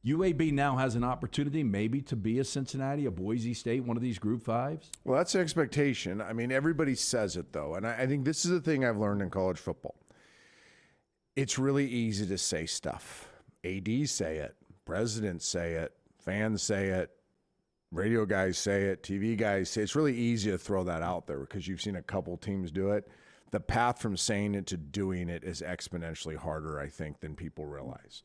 UAB now has an opportunity maybe to be a Cincinnati, a Boise State, one of these Group 5s? Well, that's the expectation. I mean, everybody says it, though. And I think this is the thing I've learned in college football. It's really easy to say stuff. ADs say it. Presidents say it. Fans say it. Radio guys say it. TV guys say it. It's really easy to throw that out there because you've seen a couple teams do it. The path from saying it to doing it is exponentially harder, I think, than people realize.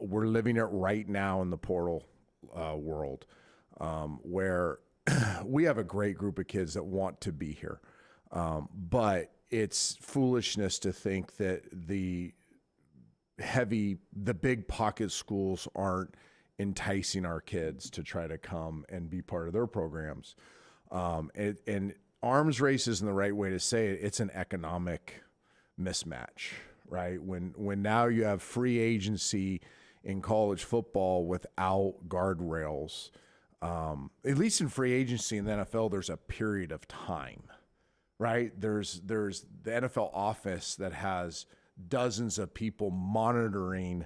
We're living it right now in the portal world where we have a great group of kids that want to be here. But it's foolishness to think that the big pocket schools aren't enticing our kids to try to come and be part of their programs. And arms race isn't the right way to say it. It's an economic mismatch. Right? When now you have free agency in college football without guardrails, at least in free agency in the NFL, there's a period of time, right? There's the NFL office that has dozens of people monitoring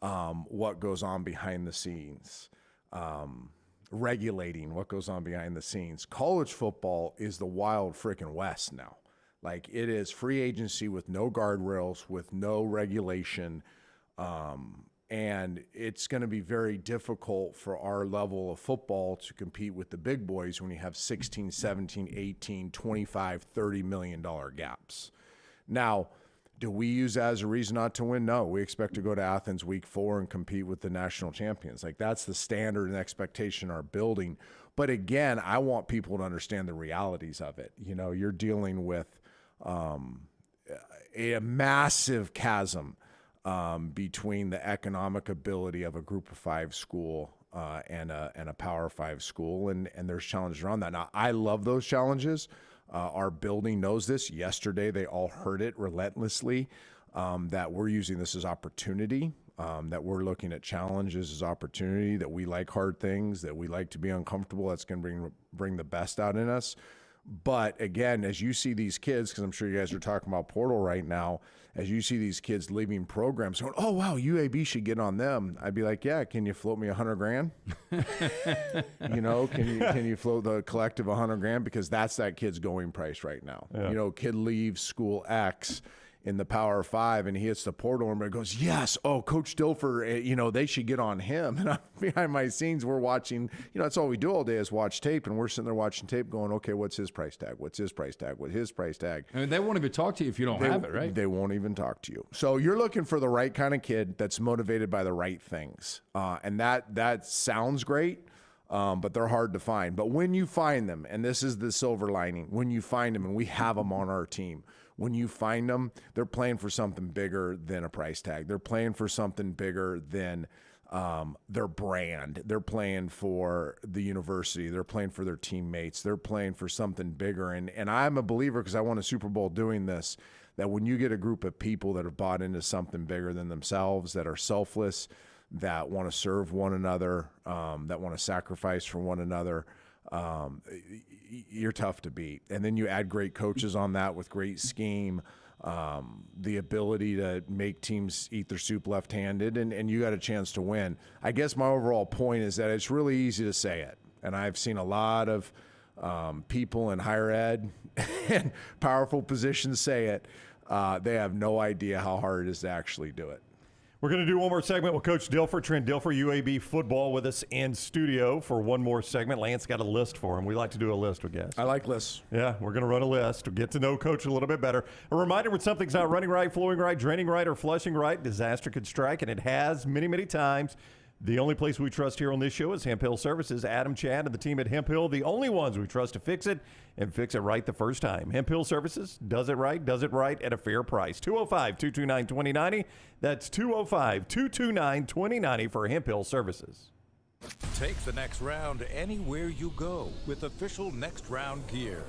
what goes on behind the scenes, regulating what goes on behind the scenes. College football is the wild freaking West now. Like, it is free agency with no guardrails, with no regulation. And it's going to be very difficult for our level of football to compete with the big boys when you have 16, 17, 18, 25, $30 million gaps. Now, do we use that as a reason not to win? No. We expect to go to Athens week 4 and compete with the national champions. Like, that's the standard and expectation our building. But again, I want people to understand the realities of it. You know, you're dealing with a massive chasm between the economic ability of a Group of 5 school and a Power 5 school, and there's challenges around that. Now, I love those challenges. Our building knows this. Yesterday, they all heard it relentlessly, that we're using this as opportunity, that we're looking at challenges as opportunity, that we like hard things, that we like to be uncomfortable. That's going to bring the best out in us. But again, as you see these kids, because I'm sure you guys are talking about portal right now, as you see these kids leaving programs going, oh, wow, UAB should get on them. I'd be like, yeah, can you float me $100,000? You know, can you float the collective $100,000? Because that's that kid's going price right now. Yeah. You know, kid leaves school X in the Power 5 and he hits the portal and goes, yes, oh, Coach Dilfer, you know, they should get on him. And I'm behind my scenes, we're watching, you know, that's all we do all day is watch tape, and we're sitting there watching tape going, okay, what's his price tag? What's his price tag? What's his price tag? I mean, they won't even talk to you if you don't have it, right? They won't even talk to you. So you're looking for the right kind of kid that's motivated by the right things. And that sounds great. But they're hard to find. But when you find them, and this is the silver lining, when you find them, and we have them on our team, when you find them, they're playing for something bigger than a price tag. They're playing for something bigger than their brand. They're playing for the university. They're playing for their teammates. They're playing for something bigger. And I'm a believer, because I won a Super Bowl doing this, that when you get a group of people that have bought into something bigger than themselves, that are selfless, that want to serve one another, that want to sacrifice for one another, you're tough to beat. And then you add great coaches on that with great scheme, the ability to make teams eat their soup left-handed, and you got a chance to win. I guess my overall point is that it's really easy to say it. And I've seen a lot of people in higher ed and powerful positions say it. They have no idea how hard it is to actually do it. We're going to do one more segment with Coach Dilfer, Trent Dilfer, UAB football, with us in studio for one more segment. Lance got a list for him. We like to do a list with guests. I like lists. Yeah, we're going to run a list to get to know Coach a little bit better. A reminder, when something's not running right, flowing right, draining right, or flushing right, disaster could strike, and it has many, many times. The only place we trust here on this show is Hemp Hill Services. Adam, Chad, and the team at Hemp Hill, the only ones we trust to fix it and fix it right the first time. Hemp Hill Services does it right at a fair price. 205-229-2090. That's 205-229-2090 for Hemp Hill Services. Take the next round anywhere you go with official Next Round gear.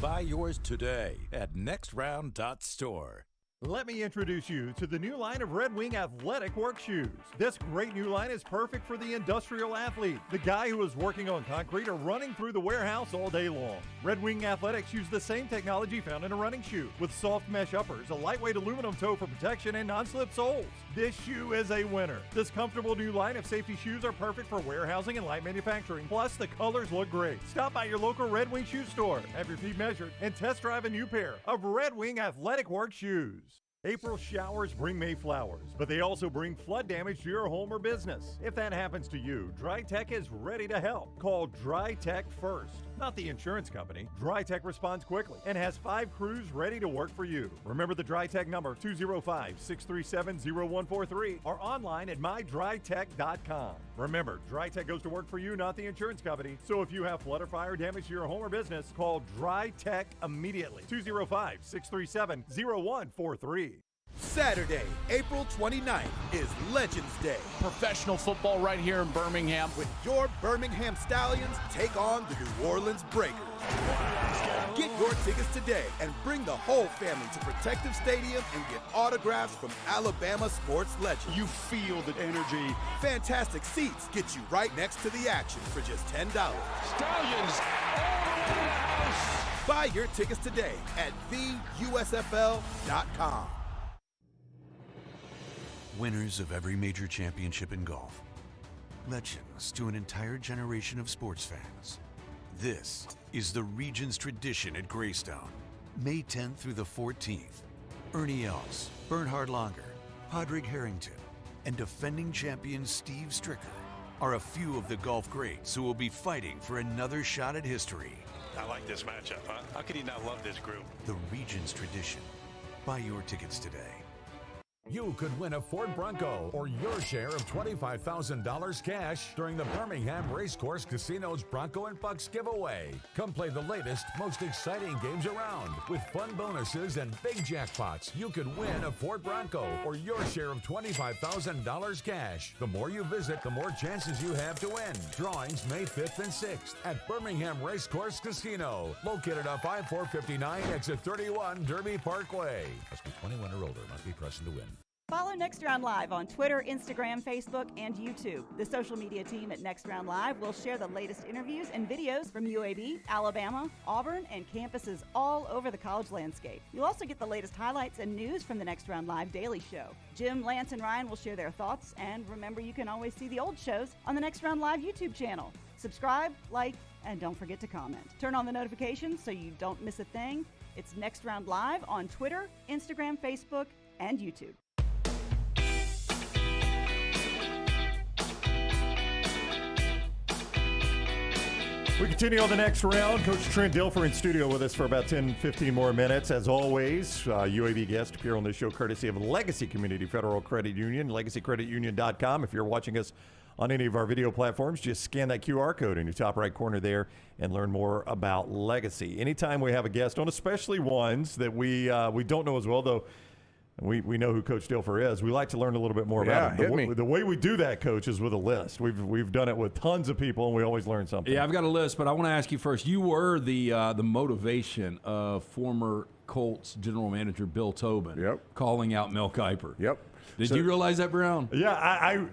Buy yours today at nextround.store. Let me introduce you to the new line of Red Wing athletic work shoes. This great new line is perfect for the industrial athlete, the guy who is working on concrete or running through the warehouse all day long. Red Wing Athletics use the same technology found in a running shoe, with soft mesh uppers, a lightweight aluminum toe for protection, and non-slip soles. This shoe is a winner. This comfortable new line of safety shoes are perfect for warehousing and light manufacturing. Plus, the colors look great. Stop by your local Red Wing shoe store, have your feet measured, and test drive a new pair of Red Wing athletic work shoes. April showers bring May flowers, but they also bring flood damage to your home or business. If that happens to you, Dry Tech is ready to help. Call Dry Tech first, not the insurance company. Dry Tech responds quickly and has 5 crews ready to work for you. Remember the Dry Tech number, 205-637-0143, or online at mydrytech.com. Remember, Dry Tech goes to work for you, not the insurance company. So if you have flood or fire damage to your home or business, call Dry Tech immediately. 205-637-0143. Saturday, April 29th is Legends Day. Professional football right here in Birmingham. When your Birmingham Stallions take on the New Orleans Breakers. Get your tickets today and bring the whole family to Protective Stadium and get autographs from Alabama sports legends. You feel the energy. Fantastic seats get you right next to the action for just $10. Stallions all the way to the house. Buy your tickets today at theusfl.com. Winners of every major championship in golf. Legends to an entire generation of sports fans. This is the region's tradition at Greystone. May 10th through the 14th. Ernie Els, Bernhard Langer, Padraig Harrington, and defending champion Steve Stricker are a few of the golf greats who will be fighting for another shot at history. I like this matchup, huh? How can you not love this group? The Regions Tradition. Buy your tickets today. You could win a Ford Bronco or your share of $25,000 cash during the Birmingham Racecourse Casino's Bronco and Bucks giveaway. Come play the latest, most exciting games around. With fun bonuses and big jackpots, you could win a Ford Bronco or your share of $25,000 cash. The more you visit, the more chances you have to win. Drawings May 5th and 6th at Birmingham Racecourse Casino, located off I-459, exit 31, Derby Parkway. Must be 21 or older. Must be present to win. Follow Next Round Live on Twitter, Instagram, Facebook, and YouTube. The social media team at Next Round Live will share the latest interviews and videos from UAB, Alabama, Auburn, and campuses all over the college landscape. You'll also get the latest highlights and news from the Next Round Live Daily Show. Jim, Lance, and Ryan will share their thoughts, and remember, you can always see the old shows on the Next Round Live YouTube channel. Subscribe, like, and don't forget to comment. Turn on the notifications so you don't miss a thing. It's Next Round Live on Twitter, Instagram, Facebook, and YouTube. We continue on the next round. Coach Trent Dilfer in studio with us for about 10, 15 more minutes. As always, UAB guests appear on this show courtesy of Legacy Community Federal Credit Union, legacycreditunion.com. If you're watching us on any of our video platforms, just scan that QR code in your top right corner there and learn more about Legacy. Anytime we have a guest on, especially ones that we don't know as well, though we know who Coach Dilfer is, we like to learn a little bit more about him. The way we do that, Coach, is with a list. We've done it with tons of people, and we always learn something. Yeah, I've got a list, but I want to ask you first. You were the motivation of former Colts general manager Bill Tobin calling out Mel Kiper. Did you realize that, Brown? Yeah,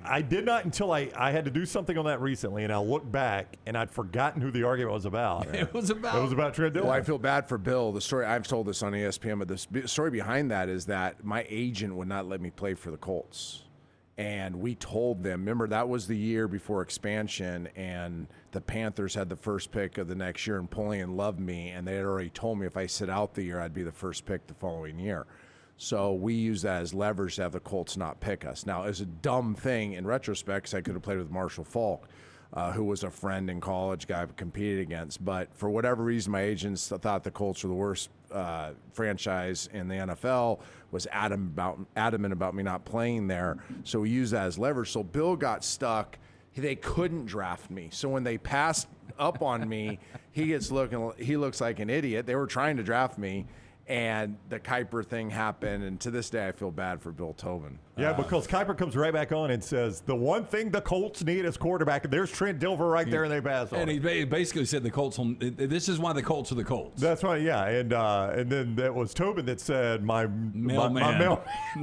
I did not until I had to do something on that recently, and I looked back, and I'd forgotten who the argument was about. It was about Trent Dilfer. Well, I feel bad for Bill. The story, I've told this on ESPN, but the story behind that is that my agent would not let me play for the Colts. And we told them, remember, that was the year before expansion, and the Panthers had the first pick of the next year, and Polian loved me, and they had already told me if I sit out the year, I'd be the first pick the following year. So we use that as leverage to have the Colts not pick us. Now, it's a dumb thing in retrospect because I could have played with Marshall Faulk, who was a friend in college, guy I competed against. But for whatever reason, my agents thought the Colts were the worst franchise in the NFL, was adamant about me not playing there. So we used that as leverage. So Bill got stuck. They couldn't draft me. So when they passed up on me, he looks like an idiot. They were trying to draft me. And the Kiper thing happened, and to this day I feel bad for Bill Tobin. Yeah, because Kiper comes right back on and says, the one thing the Colts need is quarterback. And there's Trent Dilfer right there, and they pass on. And he basically said the Colts, this is why the Colts are the Colts. That's right, yeah. And then that was Tobin that said, my mailman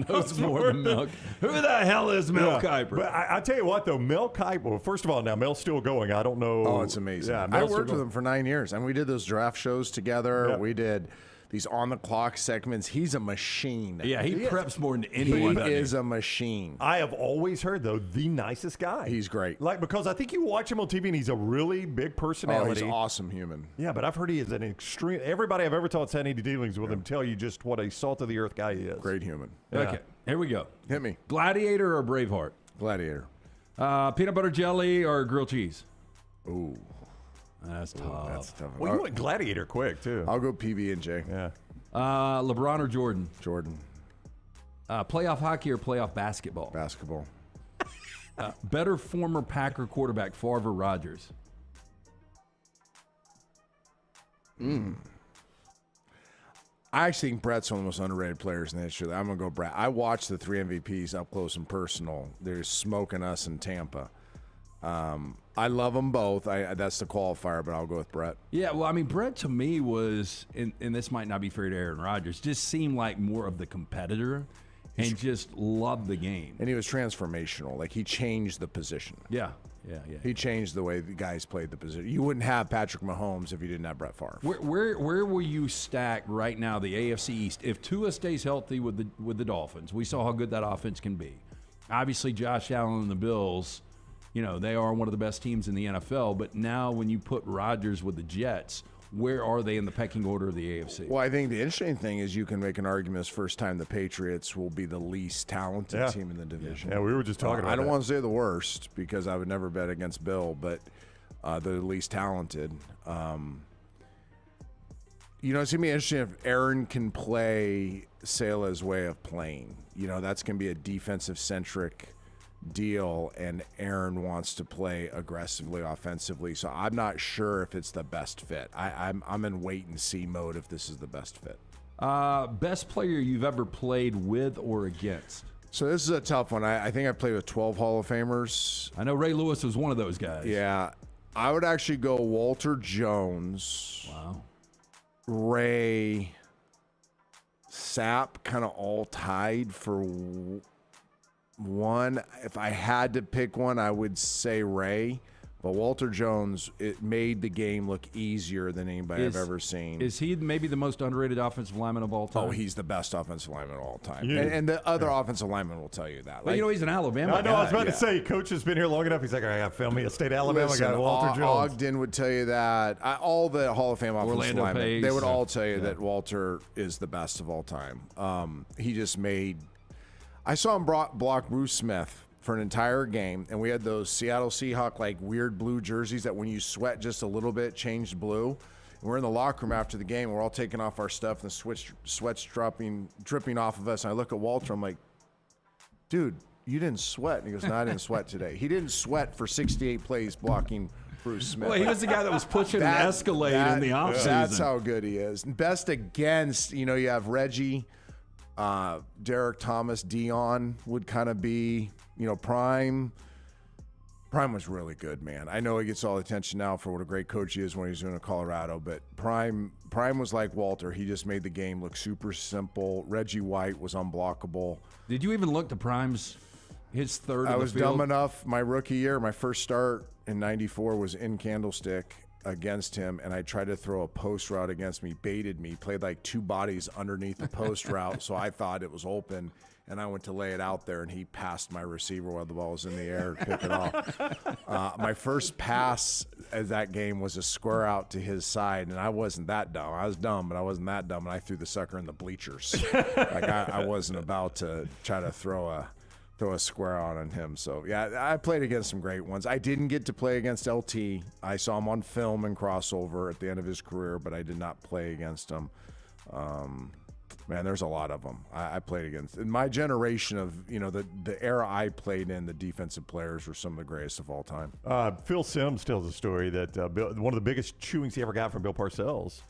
knows more than Mel. Who the hell is Mel Kiper? But I tell you what, though, Mel Kiper, well, first of all, now Mel's still going. I don't know. Oh, it's amazing. Yeah, I worked with him for 9 years, and we did those draft shows together. Yeah. We did these on-the-clock segments. He's a machine. Yeah, he preps more than anyone. He is a machine. I have always heard, though, the nicest guy. He's great. Because I think you watch him on TV, and he's a really big personality. Oh, he's an awesome human. Yeah, but I've heard he is an extreme. Everybody I've ever taught had any dealings with him tell you just what a salt-of-the-earth guy he is. Great human. Yeah. Okay, here we go. Hit me. Gladiator or Braveheart? Gladiator. Peanut butter jelly or grilled cheese? Ooh. That's tough. That's tough. Well, you went Gladiator quick, too. I'll go PB&J. Yeah. LeBron or Jordan? Jordan. Playoff hockey or playoff basketball? Basketball. Better former Packer quarterback, Favre or Rodgers? I actually think Brett's one of the most underrated players in the history. I'm going to go Brett. I watched the 3 MVPs up close and personal. They're smoking us in Tampa. I love them both. That's the qualifier, but I'll go with Brett. Yeah, well, I mean, Brett to me was, and this might not be fair to Aaron Rodgers, just seemed like more of the competitor and just loved the game. And he was transformational. Like, he changed the position. Yeah. He changed the way the guys played the position. You wouldn't have Patrick Mahomes if you didn't have Brett Favre. Where will you stack right now the AFC East? If Tua stays healthy with the Dolphins, we saw how good that offense can be. Obviously, Josh Allen and the Bills, they are one of the best teams in the NFL. But now when you put Rodgers with the Jets, where are they in the pecking order of the AFC? Well, I think the interesting thing is you can make an argument it's first time the Patriots will be the least talented team in the division. Yeah, we were just talking about I don't that. want to say the worst because I would never bet against Bill, but they're the least talented. You know, it's going to be interesting if Aaron can play Saleh's way of playing. You know, that's going to be a defensive-centric deal, and Aaron wants to play aggressively offensively. So I'm not sure if it's the best fit. I'm in wait-and-see mode if this is the best fit. Best player you've ever played with or against? So this is a tough one. I think I played with 12 Hall of Famers. I know Ray Lewis was one of those guys. Yeah. I would actually go Walter Jones. Wow. Ray, Sapp, kind of all tied for one. If I had to pick one, I would say Ray. But Walter Jones, it made the game look easier than anybody I've ever seen. Is he maybe the most underrated offensive lineman of all time? Oh, he's the best offensive lineman of all time. Yeah. And the other offensive linemen will tell you that. But, he's an Alabama I know, guy. I was about to say, Coach has been here long enough. He's like, I got to film me a state Alabama guy, Walter Jones. Ogden would tell you that. All the Hall of Fame offensive Orlando linemen, Pace. they would all tell you that Walter is the best of all time. He just made – I saw him block Bruce Smith for an entire game, and we had those Seattle Seahawk like weird blue jerseys that when you sweat just a little bit changed blue. And we're in the locker room after the game. We're all taking off our stuff, and the sweat's dripping off of us. And I look at Walter. I'm like, dude, you didn't sweat. And he goes, no, I didn't sweat today. He didn't sweat for 68 plays blocking Bruce Smith. Well, he was the guy that was pushing an Escalade in the offseason. That's how good he is. Best against, you have Reggie, Derek Thomas, Dion would kind of be, Prime. Prime was really good, man. I know he gets all the attention now for what a great coach he is when he's doing in Colorado, but Prime was like Walter. He just made the game look super simple. Reggie White was unblockable. Did you even look to Prime's his third? I was dumb enough. My rookie year, my first start in '94 was in Candlestick against him, and I tried to throw a post route against me. Baited me, played like two bodies underneath the post route, so I thought it was open. And I went to lay it out there, and he passed my receiver while the ball was in the air to pick it off. My first pass at that game was a square out to his side, and I wasn't that dumb. I was dumb, but I wasn't that dumb, and I threw the sucker in the bleachers. I wasn't about to try to throw a square out on him. So, yeah, I played against some great ones. I didn't get to play against LT. I saw him on film and crossover at the end of his career, but I did not play against him. Man, there's a lot of them I played against. In my generation of, the era I played in, the defensive players were some of the greatest of all time. Phil Simms tells a story that one of the biggest chewings he ever got from Bill Parcells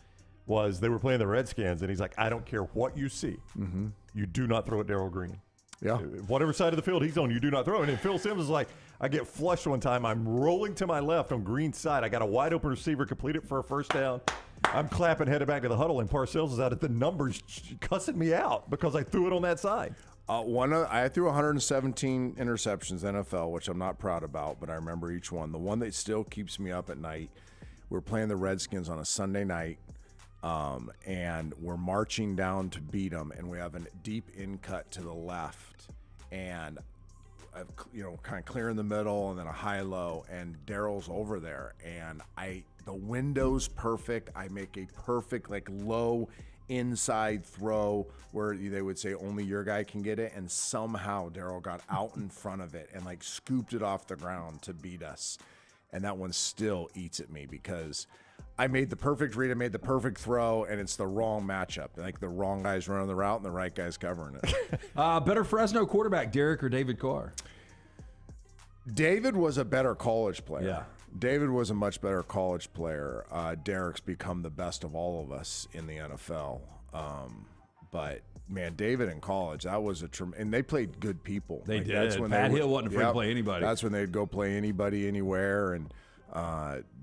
was they were playing the Redskins, and he's like, I don't care what you see. Mm-hmm. You do not throw at Darrell Green. Yeah. Whatever side of the field he's on, you do not throw. And then Phil Simms is like, I get flushed one time. I'm rolling to my left on Green's side. I got a wide open receiver, complete it for a first down. I'm clapping, headed back to the huddle, and Parcells is out at the numbers cussing me out because I threw it on that side. I threw 117 interceptions NFL, which I'm not proud about, but I remember each one. The one that still keeps me up at night, we're playing the Redskins on a Sunday night, and we're marching down to beat them, and we have a deep in cut to the left, and kind of clear in the middle, and then a high-low, and Darrell's over there, and the window's perfect. I make a perfect, low inside throw where they would say only your guy can get it, and somehow Darrell got out in front of it and scooped it off the ground to beat us. And that one still eats at me because I made the perfect read, I made the perfect throw, and it's the wrong matchup. The wrong guy's running the route and the right guy's covering it. Better Fresno quarterback, Derek or David Carr? David was a better college player. Yeah. David was a much better college player. Derek's become the best of all of us in the NFL. But, man, David in college, that was and they played good people. They did. That's when Pat Hill wasn't afraid to play anybody. That's when they'd go play anybody, anywhere. And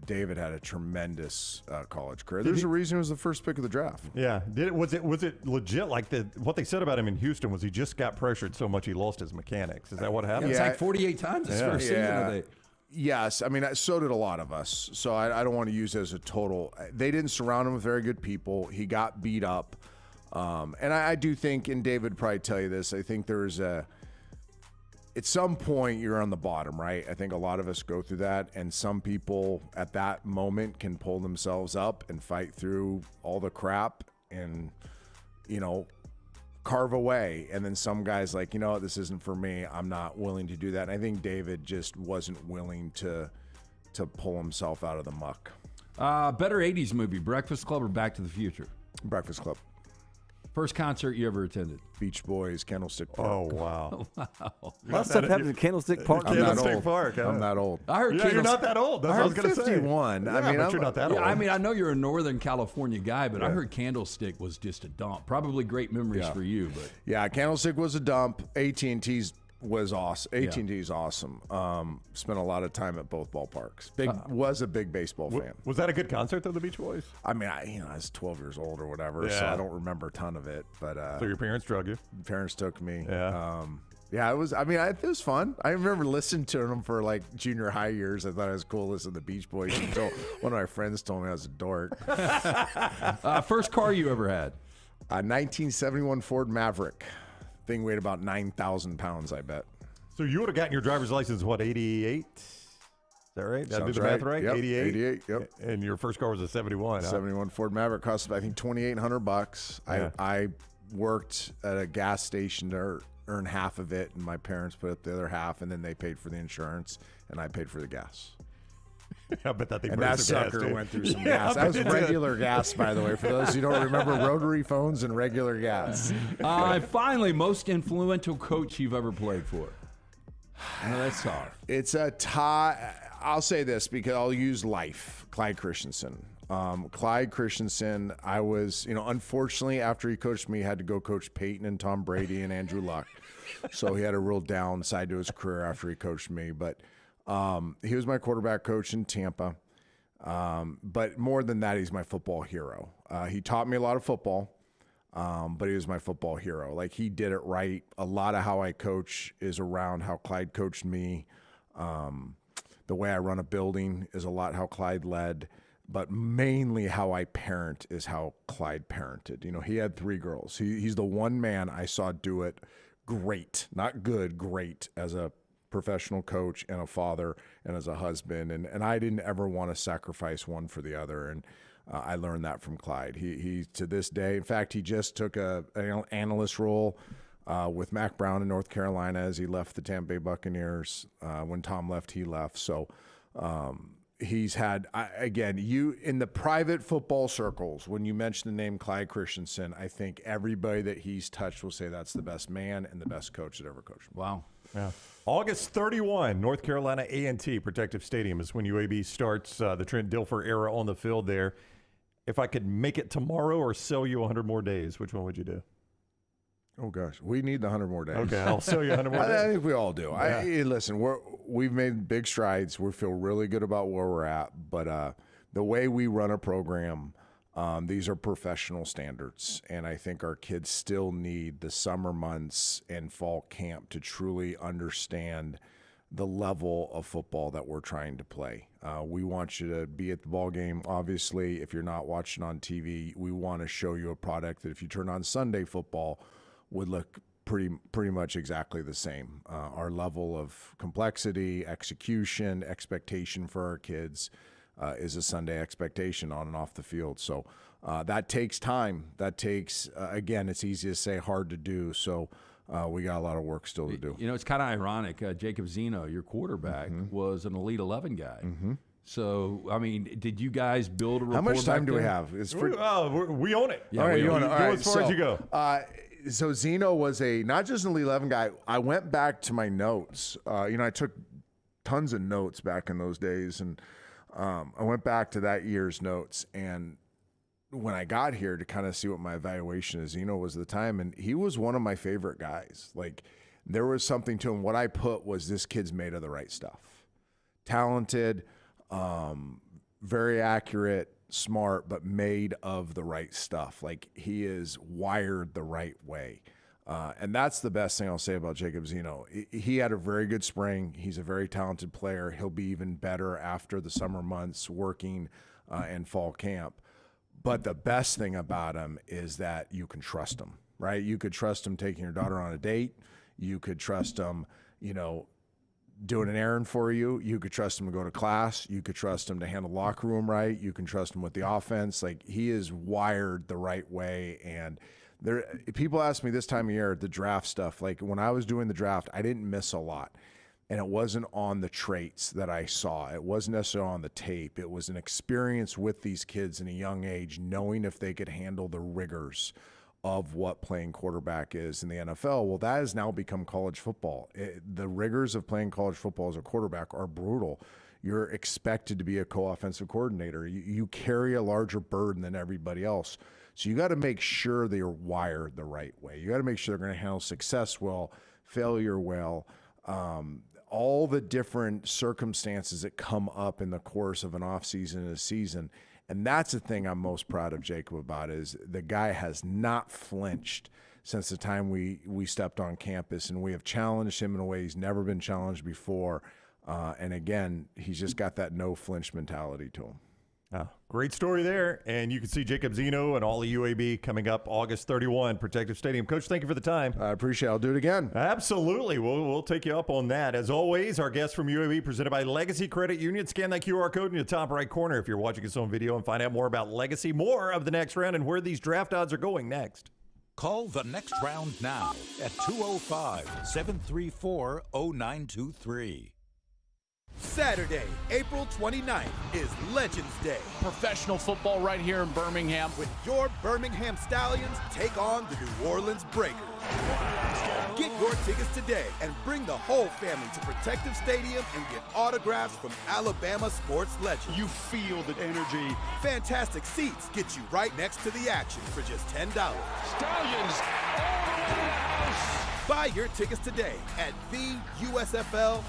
David had a tremendous college career. There's a reason he was the first pick of the draft. Yeah. Was it legit? What they said about him in Houston was he just got pressured so much he lost his mechanics. Is that what happened? It's 48 times his first season. Yes, I mean, so did a lot of us. So I don't want to use it as a total. They didn't surround him with very good people. He got beat up. And I do think, and David would probably tell you this, I think there was at some point you're on the bottom, right? I think a lot of us go through that, and some people at that moment can pull themselves up and fight through all the crap and, carve away. And then some guys like, this isn't for me. I'm not willing to do that. And I think David just wasn't willing to pull himself out of the muck. Better 80s movie, Breakfast Club or Back to the Future? Breakfast Club. First concert you ever attended? Beach Boys, Candlestick Park. Oh, wow. Wow. A lot of stuff happens at Candlestick Park. I'm not Candlestick old. Park, huh? I'm not old. I heard You're not that old. That's what I was going to say. 51. Yeah, I mean, but you're not that old. Yeah, I mean, I know you're a Northern California guy, but I heard Candlestick was just a dump. Probably great memories for you, but yeah, Candlestick was a dump. AT&T's was awesome. AT&T's awesome. Spent a lot of time at both ballparks. Was a big baseball fan. Was that a good concert, though, the Beach Boys? I mean, I was 12 years old or whatever, so I don't remember a ton of it. But so your parents drug you? Parents took me. Yeah. Yeah, it was. I mean, it was fun. I remember listening to them for like junior high years. I thought it was cool listening to the Beach Boys until one of my friends told me I was a dork. First car you ever had? A 1971 Ford Maverick. Thing weighed about 9,000 pounds, I bet. So you would have gotten your driver's license, what, 88? Is that right? Did I do the math right? Yep, 88? 88, yep. And your first car was a 71, huh? 71 Ford Maverick cost, I think, $2,800. Yeah. I worked at a gas station to earn half of it, and my parents put up the other half, and then they paid for the insurance, and I paid for the gas. I bet that thing and burned that some sucker gas, went through some gas. That was regular gas, by the way, for those who don't remember rotary phones and regular gas. Finally, most influential coach you've ever played for? I know that's tough. It's a tie. I'll say this because I'll use life. Clyde Christensen. Clyde Christensen, I was, unfortunately, after he coached me, had to go coach Peyton and Tom Brady and Andrew Luck. So he had a real downside to his career after he coached me. But he was my quarterback coach in Tampa. But more than that, he's my football hero. He taught me a lot of football, but he was my football hero. Like, he did it right. A lot of how I coach is around how Clyde coached me. The way I run a building is a lot how Clyde led. But mainly how I parent is how Clyde parented. He had 3 girls. He's the one man I saw do it great, not good, great, as a professional coach and a father and as a husband. And I didn't ever want to sacrifice one for the other. And I learned that from Clyde. He to this day, in fact, he just took an analyst role with Mac Brown in North Carolina as he left the Tampa Bay Buccaneers. When Tom left, he left. So, he's had, you in the private football circles, when you mention the name Clyde Christensen, I think everybody that he's touched will say that's the best man and the best coach that ever coached him. Wow. Yeah. August 31, North Carolina A&T Protective Stadium is when UAB starts the Trent Dilfer era on the field there. If I could make it tomorrow or sell you 100 more days, which one would you do? Oh, gosh. We need the 100 more days. Okay, I'll sell you 100 more days. I think we all do. Yeah. Listen, we've made big strides. We feel really good about where we're at. But the way we run a program, these are professional standards. And I think our kids still need the summer months and fall camp to truly understand the level of football that we're trying to play. We want you to be at the ball game. Obviously, if you're not watching on TV, we want to show you a product that if you turn on Sunday football, would look pretty much exactly the same. Our level of complexity, execution, expectation for our kids is a Sunday expectation on and off the field. So that takes time. That takes, again, it's easy to say, hard to do. So we got a lot of work still to do. It's kind of ironic. Jacob Zeno, your quarterback, was an Elite 11 guy. Mm-hmm. So, I mean, did you guys build a rapport? How much time do we then? have? We own it. Yeah, all right, you own it. All go right, as far as you go. So Zeno was not just an Elite 11 guy. I went back to my notes. I took tons of notes back in those days, and I went back to that year's notes. And when I got here to kind of see what my evaluation of Zeno was at the time, and he was one of my favorite guys. Like, there was something to him. What I put was, this kid's made of the right stuff. Talented, very accurate, smart, but made of the right stuff. Like, he is wired the right way. And that's the best thing I'll say about Jacob Zeno. He had a very good spring. He's a very talented player. He'll be even better after the summer months working and fall camp. But the best thing about him is that you can trust him, right? You could trust him taking your daughter on a date. You could trust him doing an errand for you. You could trust him to go to class. You could trust him to handle the locker room right. You can trust him with the offense. Like, he is wired the right way. And people ask me this time of year, the draft stuff, like when I was doing the draft, I didn't miss a lot. And it wasn't on the traits that I saw. It wasn't necessarily on the tape. It was an experience with these kids in a young age, knowing if they could handle the rigors of what playing quarterback is in the NFL. Well, that has now become college football. The rigors of playing college football as a quarterback are brutal. You're expected to be a co-offensive coordinator. You carry a larger burden than everybody else. So you got to make sure they're wired the right way. You got to make sure they're going to handle success well, failure well, all the different circumstances that come up in the course of an offseason and a season. And that's the thing I'm most proud of Jacob about, is the guy has not flinched since the time we stepped on campus, and we have challenged him in a way he's never been challenged before. And again, he's just got that no flinch mentality to him. Great story there. And you can see Jacob Zeno and all the UAB coming up August 31, Protective Stadium. Coach, thank you for the time. I appreciate it. I'll do it again. Absolutely. We'll take you up on that. As always, our guest from UAB, presented by Legacy Credit Union. Scan that QR code in the top right corner if you're watching us on video, and find out more about Legacy, more of the next round, and where these draft odds are going next. Call the next round now at 205-734-0923. Saturday, April 29th is Legends Day. Professional football right here in Birmingham. When your Birmingham Stallions take on the New Orleans Breakers. Get your tickets today and bring the whole family to Protective Stadium and get autographs from Alabama sports legends. You feel the energy. Fantastic seats get you right next to the action for just $10. Stallions all the way to the house. Buy your tickets today at theusfl.com.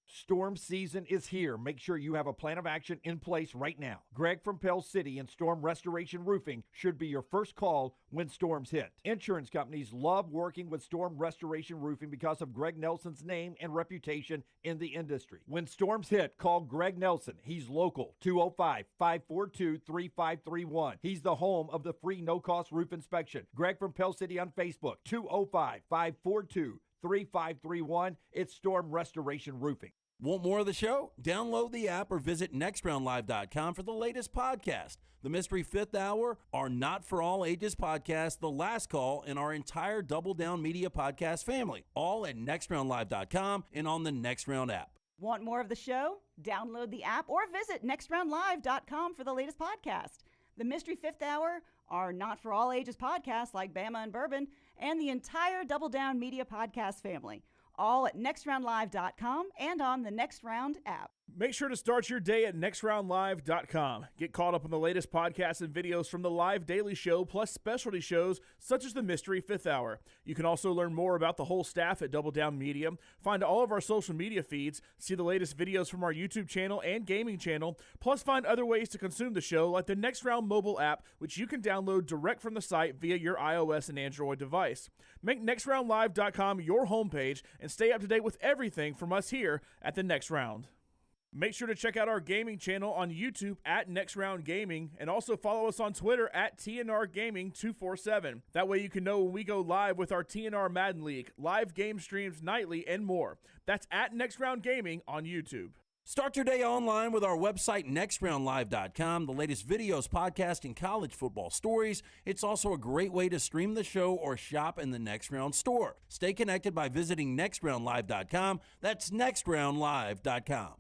Storm season is here. Make sure you have a plan of action in place right now. Greg from Pell City and Storm Restoration Roofing should be your first call when storms hit. Insurance companies love working with Storm Restoration Roofing because of Greg Nelson's name and reputation in the industry. When storms hit, call Greg Nelson. He's local, 205-542-3531. He's the home of the free no-cost roof inspection. Greg from Pell City on Facebook, 205-542-3531. It's Storm Restoration Roofing. Want more of the show? Download the app or visit nextroundlive.com for the latest podcast. The Mystery Fifth Hour, our Not For All Ages podcast, The Last Call, and our entire Double Down Media podcast family. All at nextroundlive.com and on the Next Round app. Want more of the show? Download the app or visit nextroundlive.com for the latest podcast. The Mystery Fifth Hour, our Not For All Ages podcast like Bama and Bourbon, and the entire Double Down Media podcast family. All at nextroundlive.com and on the Next Round app. Make sure to start your day at nextroundlive.com. Get caught up on the latest podcasts and videos from the live daily show, plus specialty shows such as the Mystery Fifth Hour. You can also learn more about the whole staff at Double Down Media, find all of our social media feeds, see the latest videos from our YouTube channel and gaming channel, plus find other ways to consume the show like the Next Round mobile app, which you can download direct from the site via your iOS and Android device. Make nextroundlive.com your homepage and stay up to date with everything from us here at the Next Round. Make sure to check out our gaming channel on YouTube at Next Round Gaming, and also follow us on Twitter at TNR Gaming 247. That way you can know when we go live with our TNR Madden League, live game streams nightly, and more. That's at Next Round Gaming on YouTube. Start your day online with our website, nextroundlive.com, the latest videos, podcasts, and college football stories. It's also a great way to stream the show or shop in the Next Round store. Stay connected by visiting nextroundlive.com. That's nextroundlive.com.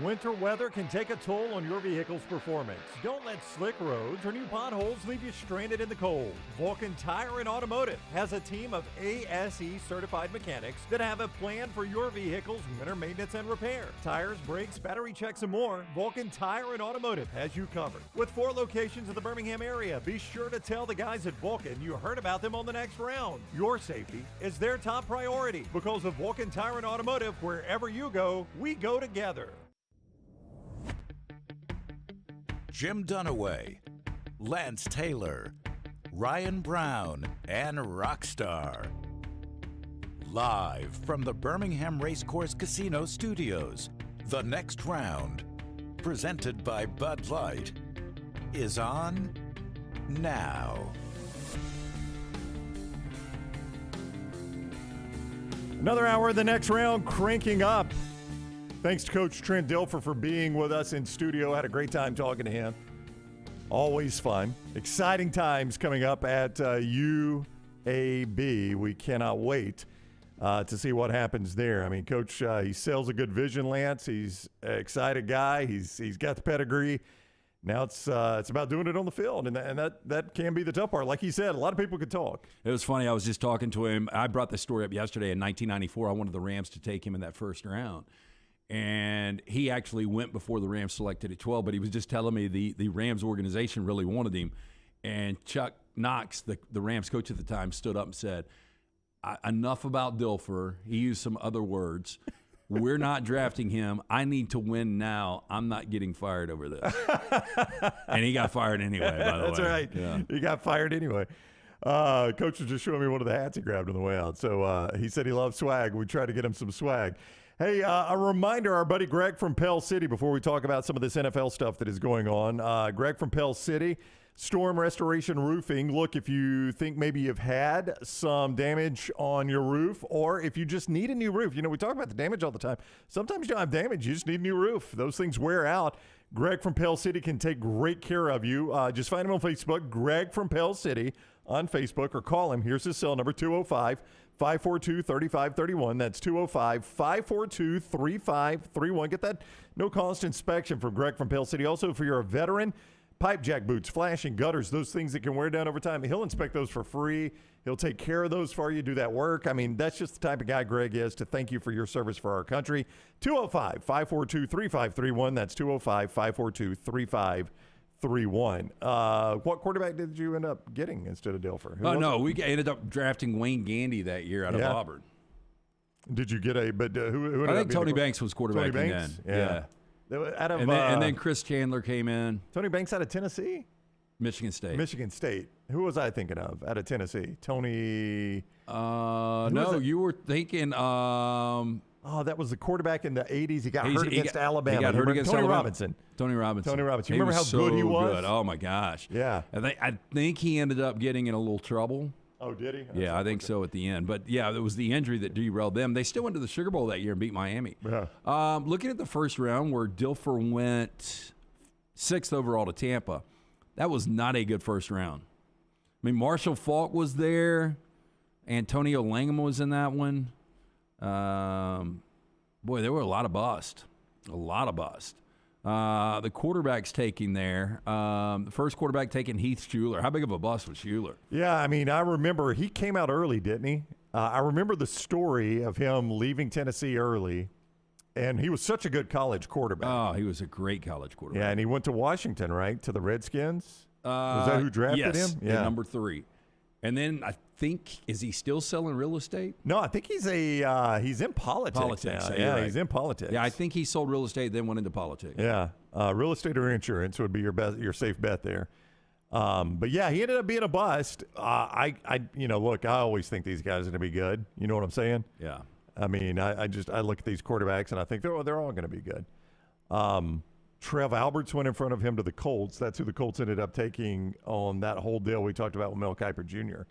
Winter weather can take a toll on your vehicle's performance. Don't let slick roads or new potholes leave you stranded in the cold. Vulcan Tire and Automotive has a team of ASE certified mechanics that have a plan for your vehicle's winter maintenance and repair. Tires, brakes, battery checks, and more. Vulcan Tire and Automotive has you covered. With 4 locations in the Birmingham area, be sure to tell the guys at Vulcan you heard about them on the Next Round. Your safety is their top priority because of Vulcan Tire and Automotive. Wherever you go, we go together. Jim Dunaway, Lance Taylor, Ryan Brown, and Rockstar. Live from the Birmingham Racecourse Casino Studios, the Next Round, presented by Bud Light, is on now. Another hour of the next round cranking up. Thanks to Coach Trent Dilfer for being with us in studio. Had a great time talking to him. Always fun. Exciting times coming up at UAB. We cannot wait to see what happens there. I mean, Coach, he sells a good vision, Lance. He's an excited guy. He's got the pedigree. Now it's about doing it on the field, and that can be the tough part. Like he said, a lot of people could talk. It was funny. I was just talking to him. I brought this story up yesterday. In 1994, I wanted the Rams to take him in that first round. And he actually went before the Rams selected at 12, but he was just telling me the Rams organization really wanted him. And Chuck Knox, the Rams coach at the time, stood up and said, enough about Dilfer. He used some other words. We're not drafting him. I need to win now. I'm not getting fired over this. And he got fired anyway, by the way. That's right. Yeah. He got fired anyway. Coach was just showing me one of the hats he grabbed on the way out. So he said he loves swag. We tried to get him some swag. Hey, a reminder, our buddy Greg from Pell City, before we talk about some of this NFL stuff that is going on. Greg from Pell City, Storm Restoration Roofing. Look, if you think maybe you've had some damage on your roof, or if you just need a new roof. You know, we talk about the damage all the time. Sometimes you don't have damage. You just need a new roof. Those things wear out. Greg from Pell City can take great care of you. Just find him on Facebook, Greg from Pell City on Facebook, or call him. Here's his cell number, 205-542-3531. That's 205-542-3531. Get that no-cost inspection from Greg from Pell City. Also, if you're a veteran, pipe jack boots, flashing gutters, those things that can wear down over time, he'll inspect those for free. He'll take care of those for you, do that work. I mean, that's just the type of guy Greg is, to thank you for your service for our country. 205-542-3531. That's 205-542-3531. What quarterback did you end up getting instead of Dilfer? We ended up drafting Wayne Gandy that year out of Auburn. Did you get who ended I up think being Tony Banks was quarterbacking Tony Banks? then. Yeah. And then Chris Chandler came in. Tony Banks out of Tennessee? Michigan State. Who was I thinking of out of Tennessee? Tony. No, you were thinking. That was the quarterback in the 80s. He got hurt against Alabama. He got hurt against Tony Alabama. Robinson. Tony Robinson. You remember how good he was? Good. Oh, my gosh. Yeah. I think he ended up getting in a little trouble. Oh, did he? Yeah, I think so at the end. But, yeah, it was the injury that derailed them. They still went to the Sugar Bowl that year and beat Miami. Yeah. Looking at the first round where Dilfer went 6th overall to Tampa, that was not a good first round. I mean, Marshall Faulk was there. Antonio Langham was in that one. Boy, there were a lot of bust. The quarterback's taking there. The first quarterback taking Heath Schuler. How big of a bust was Schuler? Yeah, I mean, I remember he came out early, didn't he? I remember the story of him leaving Tennessee early, and he was such a good college quarterback. Oh, he was a great college quarterback. Yeah, and he went to Washington, right, to the Redskins? Was that who drafted him? Yeah, number 3. And then I think, is he still selling real estate? No, I think he's in politics now. Yeah, right. He's in politics. Yeah, I think he sold real estate, then went into politics. Yeah, real estate or insurance would be your safe bet there. But yeah, he ended up being a bust. Look, I always think these guys are going to be good. You know what I'm saying? Yeah. I mean, I look at these quarterbacks and I think they're all going to be good. Trev Alberts went in front of him to the Colts. That's who the Colts ended up taking on that whole deal we talked about with Mel Kiper Jr.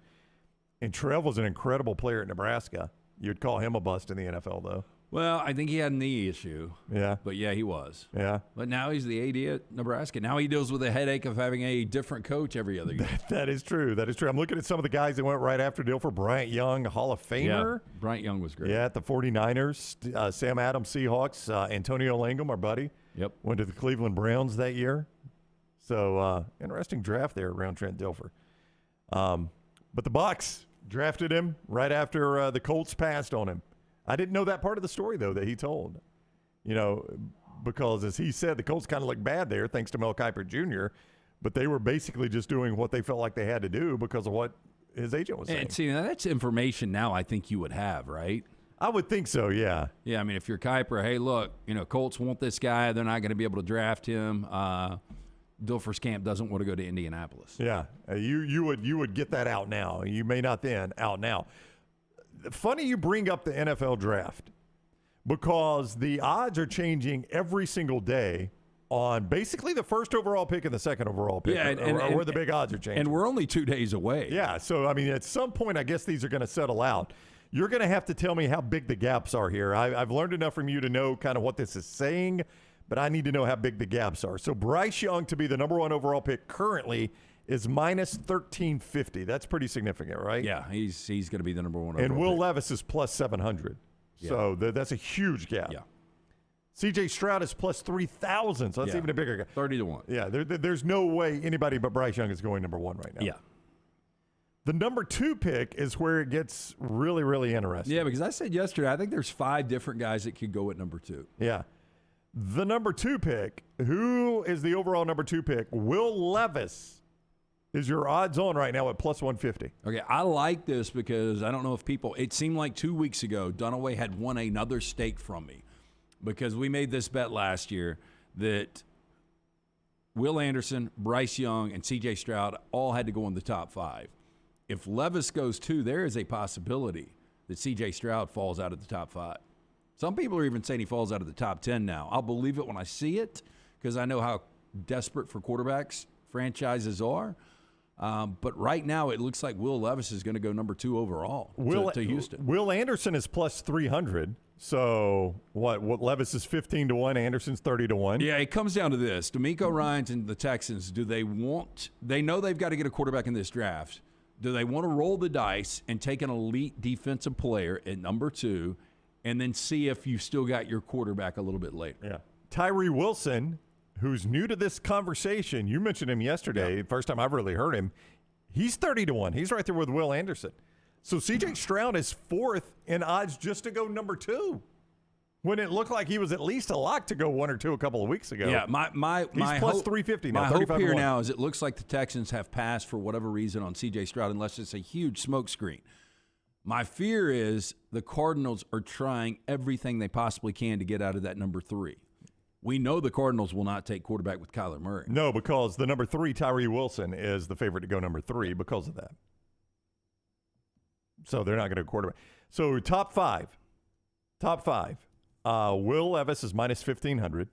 And Trev was an incredible player at Nebraska. You'd call him a bust in the NFL, though. Well, I think he had a knee issue. Yeah. But, yeah, he was. Yeah. But now he's the AD at Nebraska. Now he deals with the headache of having a different coach every other year. That is true. I'm looking at some of the guys that went right after Dilfer. Bryant Young, Hall of Famer. Yeah, Bryant Young was great. Yeah, at the 49ers. Sam Adams, Seahawks. Antonio Langham, our buddy. Yep. Went to the Cleveland Browns that year. So, interesting draft there around Trent Dilfer. But the Bucs drafted him right after the Colts passed on him. I didn't know that part of the story, though, that he told. Because, as he said, the Colts kind of looked bad there, thanks to Mel Kiper Jr., but they were basically just doing what they felt like they had to do because of what his agent was saying. And see, now that's information now I think you would have, right? I would think so, yeah. Yeah, I mean, if you're Kiper, hey, look, Colts want this guy. They're not going to be able to draft him. Dilfer's camp doesn't want to go to Indianapolis. Yeah, you would get that out now. You may not then, out now. Funny you bring up the NFL draft because the odds are changing every single day on basically the first overall pick and the second overall pick, where the big odds are changing. And we're only 2 days away. Yeah, so, I mean, at some point, I guess these are going to settle out. You're going to have to tell me how big the gaps are here. I've learned enough from you to know kind of what this is saying, but I need to know how big the gaps are. So Bryce Young to be the number 1 overall pick currently is minus 1350. That's pretty significant, right? Yeah, he's going to be the number 1 overall And Will pick. Levis is plus 700. Yeah. So that's a huge gap. Yeah. C.J. Stroud is plus 3,000, so that's even a bigger gap. 30-1. Yeah, there's no way anybody but Bryce Young is going number 1 right now. Yeah. The number 2 pick is where it gets really, really interesting. Yeah, because I said yesterday, I think there's 5 different guys that could go at number 2. Yeah. The number 2 pick, who is the overall number 2 pick? Will Levis is your odds on right now at plus 150. Okay, I like this because I don't know if it seemed like 2 weeks ago, Dunaway had won another stake from me because we made this bet last year that Will Anderson, Bryce Young, and C.J. Stroud all had to go in the top 5. If Levis goes 2, there is a possibility that C.J. Stroud falls out of the top 5. Some people are even saying he falls out of the top 10 now. I'll believe it when I see it because I know how desperate for quarterbacks franchises are. But right now it looks like Will Levis is going to go number 2 overall to Houston. Will Anderson is plus 300. So what Levis is 15-1, Anderson's 30-1. Yeah, it comes down to this. DeMeco Ryans and the Texans, they know they've got to get a quarterback in this draft. Do they want to roll the dice and take an elite defensive player at number 2 and then see if you've still got your quarterback a little bit later? Yeah. Tyree Wilson, who's new to this conversation, you mentioned him yesterday, yeah. First time I've really heard him. He's 30-1. He's right there with Will Anderson. So C.J. Stroud is 4th in odds just to go number 2. When it looked like he was at least a lock to go 1 or 2 a couple of weeks ago. Yeah, he's plus 350 now. My hope here now is it looks like the Texans have passed for whatever reason on C.J. Stroud, unless it's a huge smokescreen. My fear is the Cardinals are trying everything they possibly can to get out of that number 3. We know the Cardinals will not take quarterback with Kyler Murray. No, because the number 3, Tyree Wilson, is the favorite to go number 3 because of that. So they're not going to quarterback. So top five. Will Levis is minus 1,500.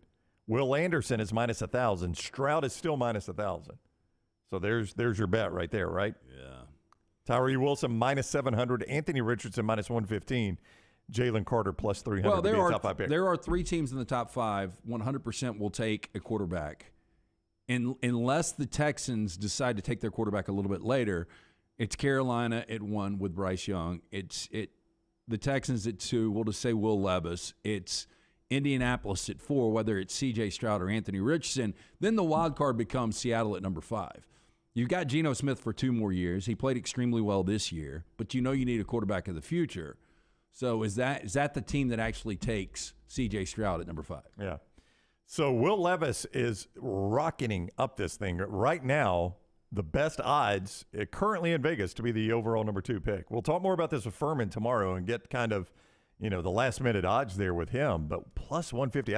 Will Anderson is minus 1,000. Stroud is still minus 1,000. So there's your bet right there, right? Yeah. Tyree Wilson minus 700. Anthony Richardson minus 115. Jalen Carter plus 300. Well, there are 3 teams in the top 5. 100% will take a quarterback, unless the Texans decide to take their quarterback a little bit later. It's Carolina at 1 with Bryce Young. The Texans at 2. We'll just say Will Levis. It's Indianapolis at 4, whether it's C.J. Stroud or Anthony Richardson. Then the wild card becomes Seattle at number 5. You've got Geno Smith for 2 more years. He played extremely well this year, but you need a quarterback of the future. So is that the team that actually takes C.J. Stroud at number 5? Yeah. So Will Levis is rocketing up this thing right now. The best odds currently in Vegas to be the overall number 2 pick. We'll talk more about this with Furman tomorrow and get kind of, the last minute odds there with him. But plus 150,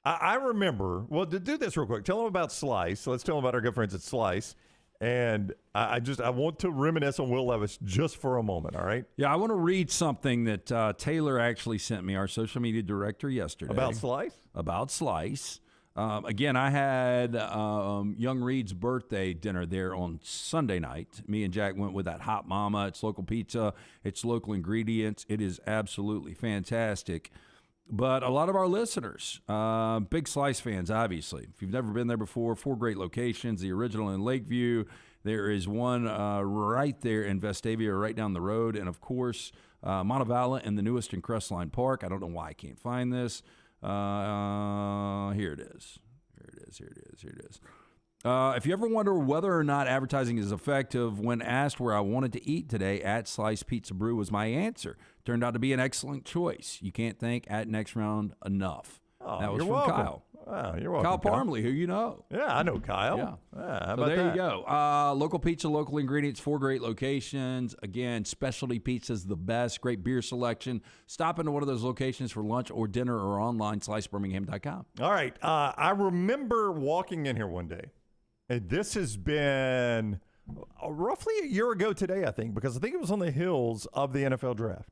I remember. Well, to do this real quick, tell them about Slice. Let's tell them about our good friends at Slice. And I want to reminisce on Will Levis just for a moment. All right. Yeah, I want to read something that Taylor actually sent me, our social media director, yesterday about Slice. About Slice. Again, I had Young Reed's birthday dinner there on Sunday night. Me and Jack went with that Hot Mama. It's local pizza. It's local ingredients. It is absolutely fantastic. But a lot of our listeners, big Slice fans, obviously. If you've never been there before, 4 great locations. The original in Lakeview. There is one right there in Vestavia, right down the road. And, of course, Montevallo and the newest in Crestline Park. I don't know why I can't find this. Here it is. If you ever wonder whether or not advertising is effective, when asked where I wanted to eat today, at Slice Pizza Brew was my answer. Turned out to be an excellent choice. You can't thank at Next Round enough. Oh, that was you're from welcome. Kyle. Wow, you're welcome. Kyle Parmley, who you know. Yeah, I know Kyle. Yeah. How so about there that? you go. Local pizza, local ingredients, 4 great locations. Again, specialty pizza's the best. Great beer selection. Stop into one of those locations for lunch or dinner or online, slicebirmingham.com. All right. I remember walking in here one day, and this has been roughly a year ago today, I think, because I think it was on the heels of the NFL draft.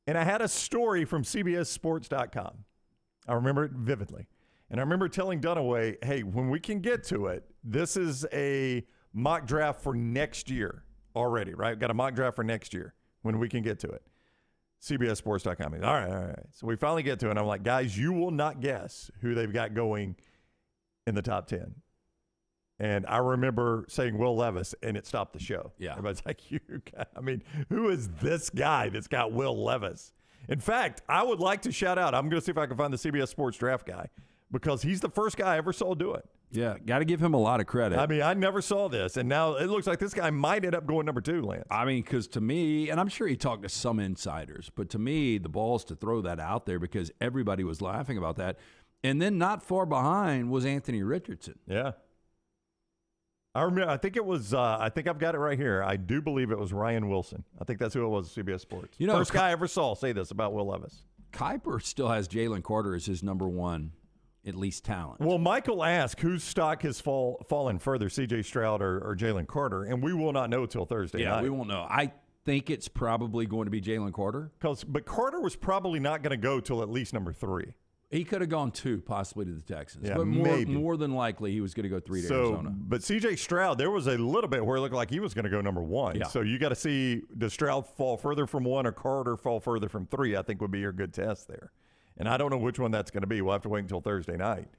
And I had a story from CBSSports.com. I remember it vividly. And I remember telling Dunaway, hey, when we can get to it, this is a mock draft for next year already, right? Got a mock draft for next year. when we can get to it. CBSSports.com. All right. So we finally get to it, and I'm like, guys, you will not guess who they've got going in the top 10. And I remember saying Will Levis, and it stopped the show. Yeah. Everybody's like, who is this guy that's got Will Levis? In fact, I would like to shout out, I'm going to see if I can find the CBS Sports draft guy, because he's the first guy I ever saw do it. Yeah, got to give him a lot of credit. I mean, I never saw this, and now it looks like this guy might end up going number 2, Lance. I mean, because to me, and I'm sure he talked to some insiders, but to me, the balls to throw that out there because everybody was laughing about that. And then not far behind was Anthony Richardson. Yeah. I remember. I think it was. I think I've got it right here. I do believe it was Ryan Wilson. I think that's who it was. CBS Sports. First guy I ever saw say this about Will Levis. Kuiper still has Jalen Carter as his number 1, at least talent. Well, Michael asked whose stock has fallen further, C.J. Stroud or Jalen Carter, and we will not know till Thursday night. Yeah, we won't know. I think it's probably going to be Jalen Carter. But Carter was probably not going to go till at least number 3. He could have gone 2, possibly to the Texans. Yeah, but maybe. more than likely, he was going to go 3 to Arizona. But C.J. Stroud, there was a little bit where it looked like he was going to go number 1. Yeah. So you got to see, does Stroud fall further from 1 or Carter fall further from 3, I think would be your good test there. And I don't know which one that's going to be. We'll have to wait until Thursday night.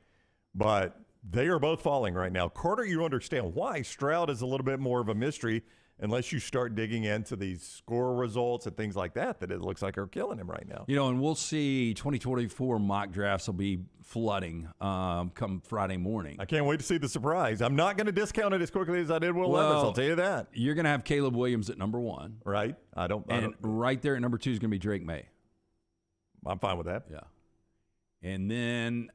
But they are both falling right now. Carter, you understand why. Stroud is a little bit more of a mystery unless you start digging into these score results and things like that it looks like are killing him right now. And we'll see 2024 mock drafts will be flooding come Friday morning. I can't wait to see the surprise. I'm not going to discount it as quickly as I did Will Levis, I'll tell you that. You're going to have Caleb Williams at number 1. Right. And right there at number 2 is going to be Drake May. I'm fine with that. Yeah. And then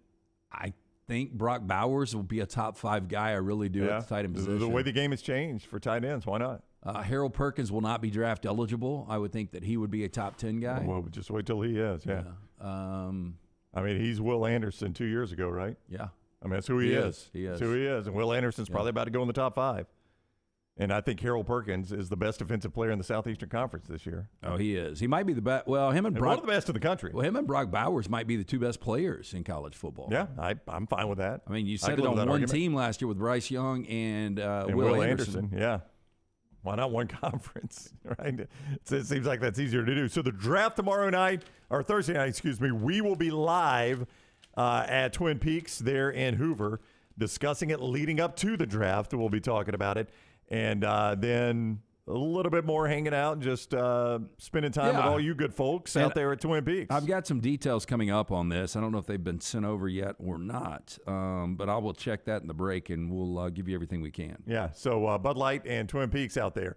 I think Brock Bowers will be a top 5 guy. I really do at the tight end position. The way the game has changed for tight ends, why not? Harold Perkins will not be draft eligible. I would think that he would be a top 10 guy. Well, just wait till he is, yeah. I mean, he's Will Anderson 2 years ago, right? Yeah. I mean, that's who he is. He is. That's who he is. And Will Anderson's probably about to go in the top 5. And I think Harold Perkins is the best defensive player in the Southeastern Conference this year. Oh, he is. He might be the best. Well, him and Brock, one of the best in the country. Well, him and Brock Bowers might be the 2 best players in college football. Yeah, I'm fine with that. I mean, you said it on one team last year with Bryce Young and Will Anderson. Yeah. Why not one conference, right? It seems like that's easier to do. So the draft tomorrow night, or Thursday night, we will be live at Twin Peaks there in Hoover, discussing it leading up to the draft. We'll be talking about it. And then a little bit more hanging out and just spending time with all you good folks out there at Twin Peaks. I've got some details coming up on this. I don't know if they've been sent over yet or not, but I will check that in the break, and we'll give you everything we can. Yeah, so Bud Light and Twin Peaks out there.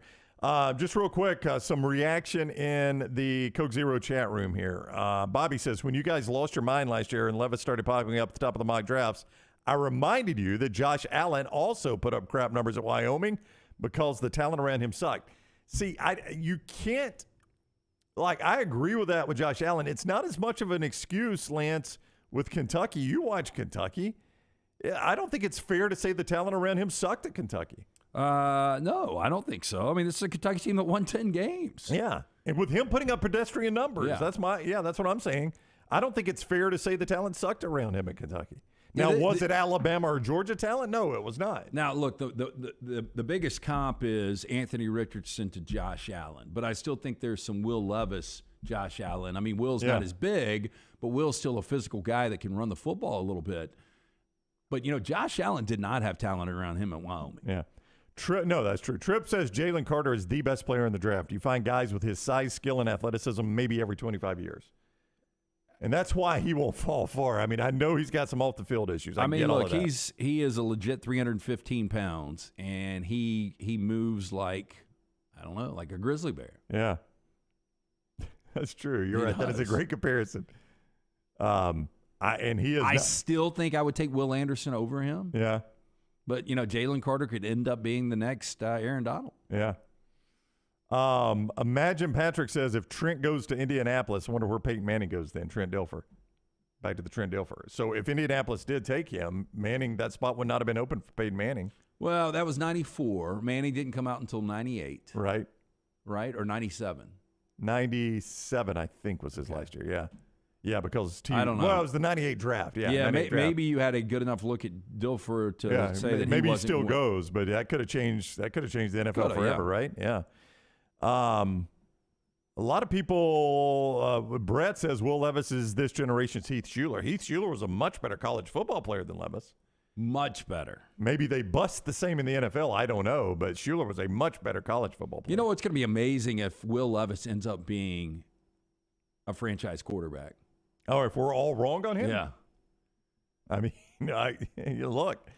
Just real quick, some reaction in the Coke Zero chat room here. Bobby says, when you guys lost your mind last year and Levis started popping up at the top of the mock drafts, I reminded you that Josh Allen also put up crap numbers at Wyoming because the talent around him sucked. See, you can't, I agree with that with Josh Allen. It's not as much of an excuse, Lance, with Kentucky. You watch Kentucky. I don't think it's fair to say the talent around him sucked at Kentucky. No, I don't think so. I mean, this is a Kentucky team that won 10 games. Yeah, and with him putting up pedestrian numbers, that's what I'm saying. I don't think it's fair to say the talent sucked around him at Kentucky. Now, was it Alabama or Georgia talent? No, it was not. Now, look, the biggest comp is Anthony Richardson to Josh Allen, but I still think there's some Will Levis, Josh Allen. I mean, Will's not as big, but Will's still a physical guy that can run the football a little bit. But, Josh Allen did not have talent around him at Wyoming. Yeah. No, that's true. Tripp says Jalen Carter is the best player in the draft. You find guys with his size, skill, and athleticism maybe every 25 years. And that's why he won't fall far. I mean, I know he's got some off-the-field issues. I mean, look, he is a legit 315 pounds, and he moves like a grizzly bear. Yeah. That's true. You're right. That is a great comparison. I still think I would take Will Anderson over him. Yeah. But, Jalen Carter could end up being the next Aaron Donald. Yeah. Imagine Patrick says if Trent goes to Indianapolis, I wonder where Peyton Manning goes then, Trent Dilfer. Back to the Trent Dilfer. So if Indianapolis did take him, Manning, that spot would not have been open for Peyton Manning. Well, that was 94. Manning didn't come out until 98. Right. Right? Or 97? 97, I think, was his last year, yeah. Yeah, because I don't know. Well, it was the 98 draft. Yeah, maybe you had a good enough look at Dilfer to say that maybe he still goes, but that could have changed. That could have changed the NFL forever, right? Yeah. A lot of people, Brett says Will Levis is this generation's Heath Shuler. Heath Shuler was a much better college football player than Levis. Much better. Maybe they bust the same in the NFL. I don't know, but Shuler was a much better college football player. You know what's going to be amazing if Will Levis ends up being a franchise quarterback? Oh, if we're all wrong on him? Yeah. I mean, look,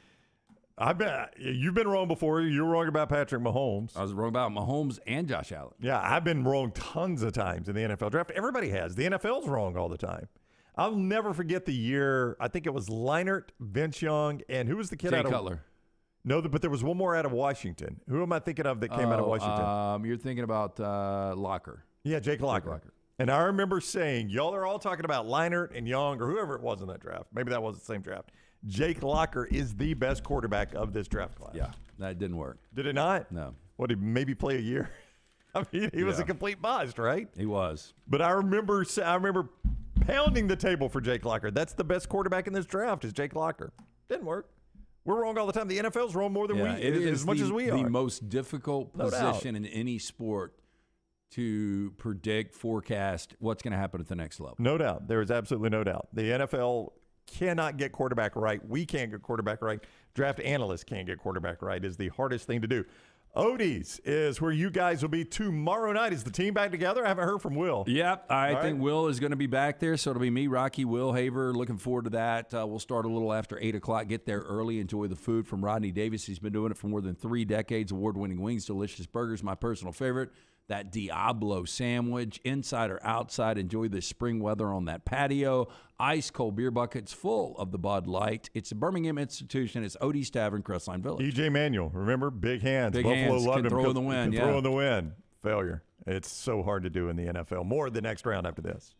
you've been wrong before. You were wrong about Patrick Mahomes. I was wrong about Mahomes and Josh Allen. Yeah, I've been wrong tons of times in the NFL draft. Everybody has. The NFL's wrong all the time. I'll never forget the year, I think it was Leinart, Vince Young, and who was the kid Jay out of Cutler. No, but there was one more out of Washington. Who am I thinking of that came out of Washington? You're thinking about Locker. Yeah, Jake Locker. And I remember saying, y'all are all talking about Leinart and Young or whoever it was in that draft. Maybe that was the same draft. Jake Locker is the best quarterback of this draft class. Yeah, that didn't work. Did it not? No. What, did he maybe play a year? I mean, he was a complete bust, right? He was. But I remember pounding the table for Jake Locker. That's the best quarterback in this draft is Jake Locker. Didn't work. We're wrong all the time. The NFL's wrong more than it is as much as we are. The most difficult position in any sport to predict, forecast what's going to happen at the next level. No doubt. There is absolutely no doubt. The NFL cannot get quarterback right. We can't get quarterback right. Draft analysts can't get quarterback right is the hardest thing to do. Odie's is where you guys will be tomorrow night. Is the team back together? I haven't heard from Will. Yep, I think Will is going to be back there, so it'll be me, Rocky, Will Haver. Looking forward to that. We'll start a little after 8 o'clock. Get there early. Enjoy the food from Rodney Davis. He's been doing it for more than 3 decades. Award-winning wings, delicious burgers, my personal favorite. That Diablo sandwich, inside or outside. Enjoy the spring weather on that patio. Ice-cold beer buckets full of the Bud Light. It's a Birmingham institution. It's Odie's Tavern, Crestline Village. DJ Manuel, remember? Big hands. Big Buffalo hands. loved Can him. throw in the wind, Can throw in the wind. Failure. It's so hard to do in the NFL. More the next round after this.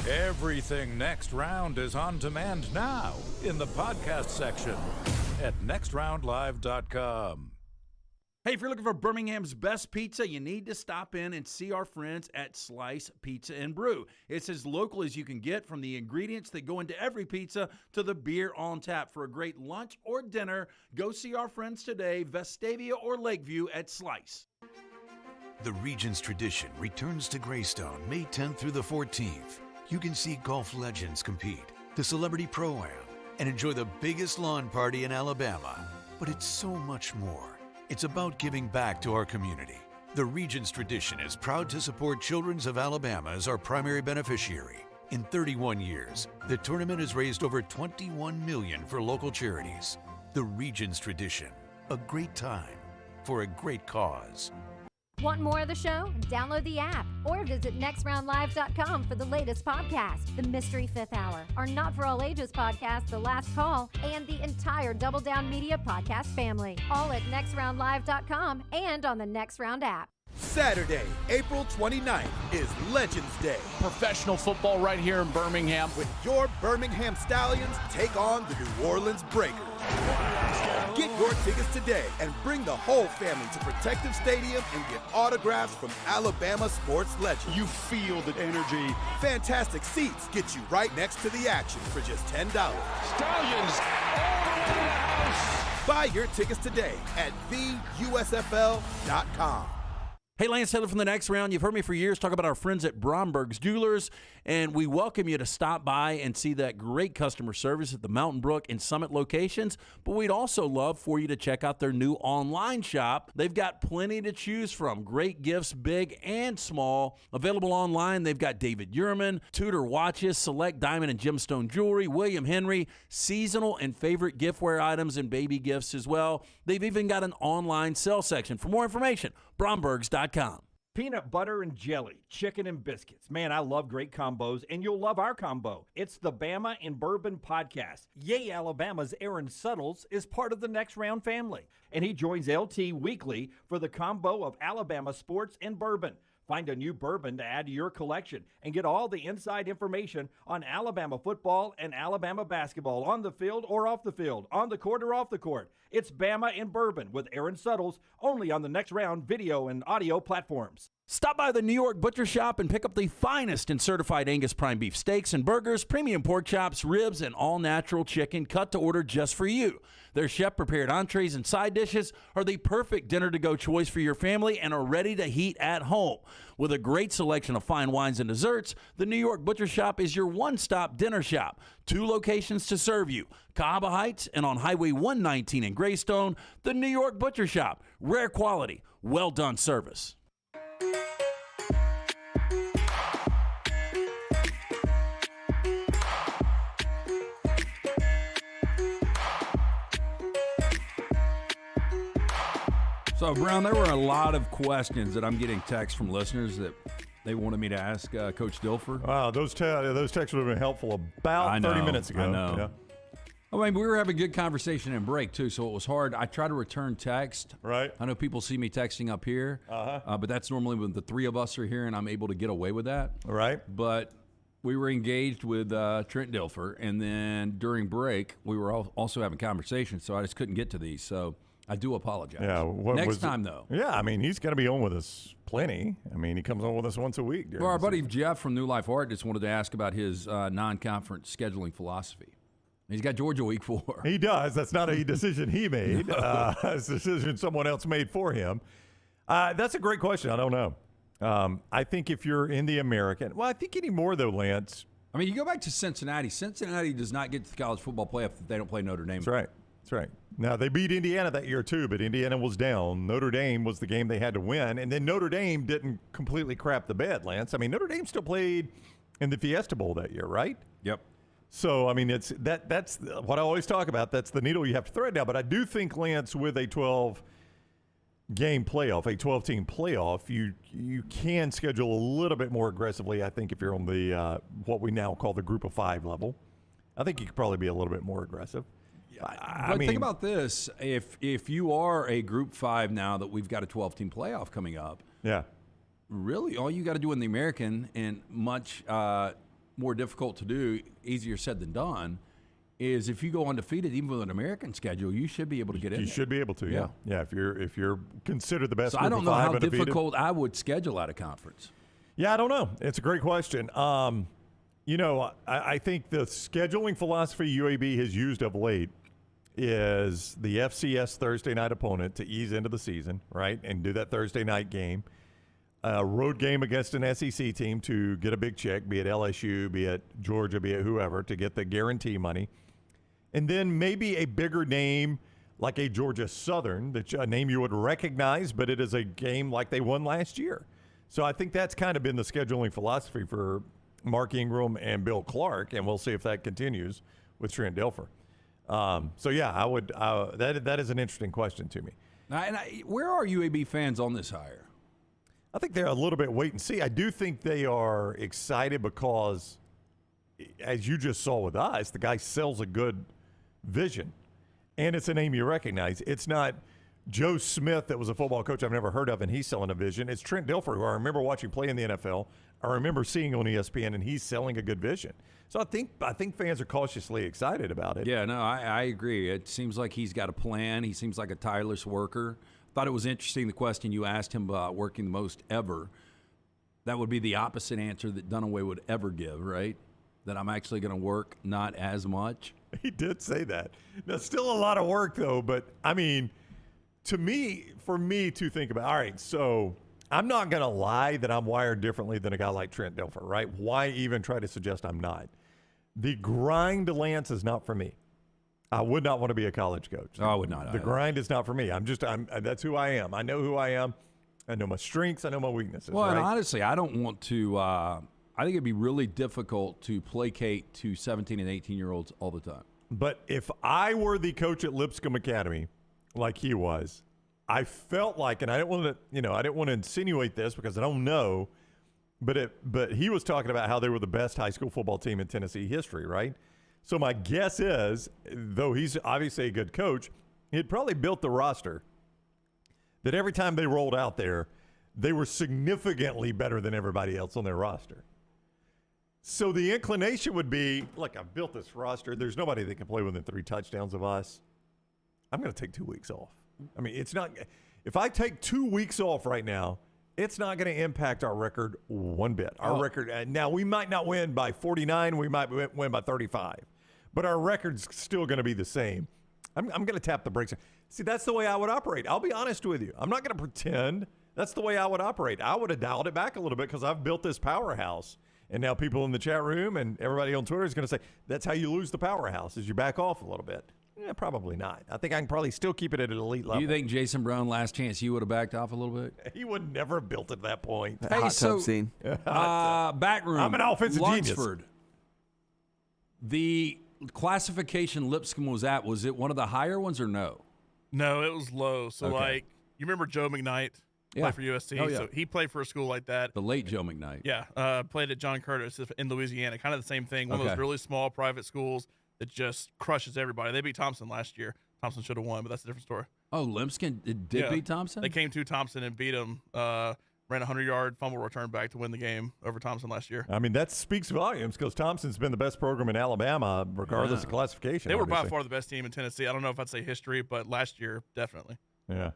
Everything Next Round is on demand now in the podcast section at nextroundlive.com. Hey, if you're looking for Birmingham's best pizza, you need to stop in and see our friends at Slice Pizza and Brew. It's as local as you can get, from the ingredients that go into every pizza to the beer on tap. For a great lunch or dinner, go see our friends today, Vestavia or Lakeview at Slice. The Regions tradition returns to Greystone May 10th through the 14th. You can see golf legends compete, the Celebrity Pro-Am, and enjoy the biggest lawn party in Alabama. But it's so much more. It's about giving back to our community. The Regions tradition is proud to support Children's of Alabama as our primary beneficiary. In 31 years, the tournament has raised over $21 million for local charities. The Regions tradition, a great time for a great cause. Want more of the show? Download the app or visit nextroundlive.com for the latest podcast, The Mystery Fifth Hour, our Not For All Ages podcast, The Last Call, and the entire Double Down Media podcast family. All at nextroundlive.com and on the Next Round app. Saturday, April 29th is Legends Day. Professional football right here in Birmingham. When your Birmingham Stallions take on the New Orleans Breakers. Get your tickets today and bring the whole family to Protective Stadium and get autographs from Alabama sports legends. You feel the energy. Fantastic seats get you right next to the action for just $10. Stallions all the way to the house. Buy your tickets today at theusfl.com. Hey, Lance Taylor from the Next Round. You've heard me for years talk about our friends at Bromberg's Jewelers, and we welcome you to stop by and see that great customer service at the Mountain Brook and Summit locations. But we'd also love for you to check out their new online shop. They've got plenty to choose from. Great gifts, big and small. Available online, they've got David Yurman, Tudor watches, select diamond and gemstone jewelry, William Henry, seasonal and favorite giftware items and baby gifts as well. They've even got an online sale section. For more information, brombergs.com. Peanut butter and jelly, chicken and biscuits. Man, I love great combos, and you'll love our combo. It's the Bama and Bourbon Podcast. Yay, Alabama's Aaron Suttles is part of the Next Round family, and he joins LT weekly for the combo of Alabama sports and bourbon. Find a new bourbon to add to your collection and get all the inside information on Alabama football and Alabama basketball on the field or off the field, on the court or off the court. It's Bama and Bourbon with Aaron Suttles, only on the Next Round video and audio platforms. Stop by the New York Butcher Shop and pick up the finest in certified Angus prime beef steaks and burgers, premium pork chops, ribs, and all-natural chicken cut to order just for you. Their chef-prepared entrees and side dishes are the perfect dinner-to-go choice for your family and are ready to heat at home. With a great selection of fine wines and desserts, the New York Butcher Shop is your one-stop dinner shop. 2 locations to serve you, Cahaba Heights and on Highway 119 in Greystone. The New York Butcher Shop. Rare quality, well-done service. So, Brown, there were a lot of questions that I'm getting texts from listeners that they wanted me to ask Coach Dilfer. Wow, those texts would have been helpful about 30 minutes ago. I know. Yeah. I mean, we were having a good conversation in break, too, so it was hard. I try to return text. Right. I know people see me texting up here, but that's normally when the 3 of us are here, and I'm able to get away with that. Right. But we were engaged with Trent Dilfer, and then during break, we were also having conversations, so I just couldn't get to these. So I do apologize. Yeah. Next time, though. Yeah, I mean, he's going to be on with us plenty. I mean, he comes on with us once a week. Well, our buddy Jeff from New Life Art just wanted to ask about his non-conference scheduling philosophy. He's got Georgia week 4. He does. That's not a decision he made. No. It's a decision someone else made for him. That's a great question. I don't know. I think if you're in the American, well, I think anymore though, Lance. I mean, you go back to Cincinnati. Cincinnati does not get to the college football playoff if they don't play Notre Dame. That's right. That's right. Now, they beat Indiana that year, too, but Indiana was down. Notre Dame was the game they had to win, and then Notre Dame didn't completely crap the bed, Lance. I mean, Notre Dame still played in the Fiesta Bowl that year, right? Yep. So, I mean, that's what I always talk about. That's the needle you have to thread now. But I do think, Lance, with a 12-game playoff, a 12-team playoff, you can schedule a little bit more aggressively, I think, if you're on the what we now call the group of 5 level. I think you could probably be a little bit more aggressive. But think about this. If you are a Group 5 now that we've got a 12-team playoff coming up, yeah, really all you got to do in the American, and much more difficult to do, easier said than done, is if you go undefeated, even with an American schedule, you should be able to get in. You should be able to, yeah. Yeah, if you're considered the best so group I don't of know 5 how undefeated. difficult I would schedule out of conference. Yeah, I don't know. It's a great question. You know, I think the scheduling philosophy UAB has used of late is the FCS Thursday night opponent to ease into the season, right, and do that Thursday night game. A road game against an SEC team to get a big check, be it LSU, be it Georgia, be it whoever, to get the guarantee money. And then maybe a bigger name like a Georgia Southern, that's a name you would recognize, but it is a game like they won last year. So I think that's kind of been the scheduling philosophy for Mark Ingram and Bill Clark, and we'll see if that continues with Trent Dilfer. So, yeah, I would that is an interesting question to me. Where are UAB fans on this hire? I think they're a little bit wait and see. I do think they are excited because, as you just saw with us, the guy sells a good vision, and it's a name you recognize. It's not Joe Smith that was a football coach I've never heard of, and he's selling a vision. It's Trent Dilfer, who I remember watching play in the NFL. I remember seeing on ESPN, and he's selling a good vision. So I think fans are cautiously excited about it. Yeah, no, I agree. It seems like he's got a plan. He seems like a tireless worker. Thought it was interesting the question you asked him about working the most ever. That would be the opposite answer that Dunaway would ever give, right? That I'm actually going to work not as much. He did say that. Now, still a lot of work, though. But, I mean, for me to think about, all right, so I'm not going to lie that I'm wired differently than a guy like Trent Dilfer, right? Why even try to suggest I'm not? The grind, Lance, is not for me. I would not want to be a college coach. Oh, I would not. The grind is not for me. That's who I am. I know who I am. I know my strengths. I know my weaknesses. Well, right? And honestly, I don't want to. I think it'd be really difficult to placate to 17 and 18-year-olds all the time. But if I were the coach at Lipscomb Academy, like he was, I felt like, and I didn't want to insinuate this because I don't know, but he was talking about how they were the best high school football team in Tennessee history, right? So my guess is, though he's obviously a good coach, he'd probably built the roster that every time they rolled out there, they were significantly better than everybody else on their roster. So the inclination would be, look, I've built this roster. There's nobody that can play within 3 touchdowns of us. I'm going to take 2 weeks off. I mean, it's not – if I take 2 weeks off right now, it's not going to impact our record one bit. Our record – now, we might not win by 49. We might win by 35. But our record's still going to be the same. I'm going to tap the brakes. See, that's the way I would operate. I'll be honest with you. I'm not going to pretend That's the way I would operate. I would have dialed it back a little bit because I've built this powerhouse. And now people in the chat room and everybody on Twitter is going to say, that's how you lose the powerhouse, is you back off a little bit. Yeah, probably not. I think I can probably still keep it at an elite level. Do you think Jason Brown, last chance, you would have backed off a little bit? He would never have built at that point. Hey, hot tub scene. Back room. I'm an offensive Lunsford. The classification Lipscomb was it one of the higher ones or no? No, it was low. So, Okay. you remember Joe McKnight? Yeah. Played for USC. Oh, yeah. So he played for a school like that. The late Joe McKnight. Yeah, played at John Curtis in Louisiana. Kind of the same thing. One of those really small private schools that just crushes everybody. They beat Thompson last year. Thompson should have won, but that's a different story. Oh, Lipscomb did beat Thompson? They came to Thompson and beat him. Ran a 100-yard fumble return back to win the game over Thompson last year. I mean, that speaks volumes because Thomps's been the best program in Alabama, regardless of classification. They were by far the best team in Tennessee. I don't know if I'd say history, but last year, definitely. Yeah.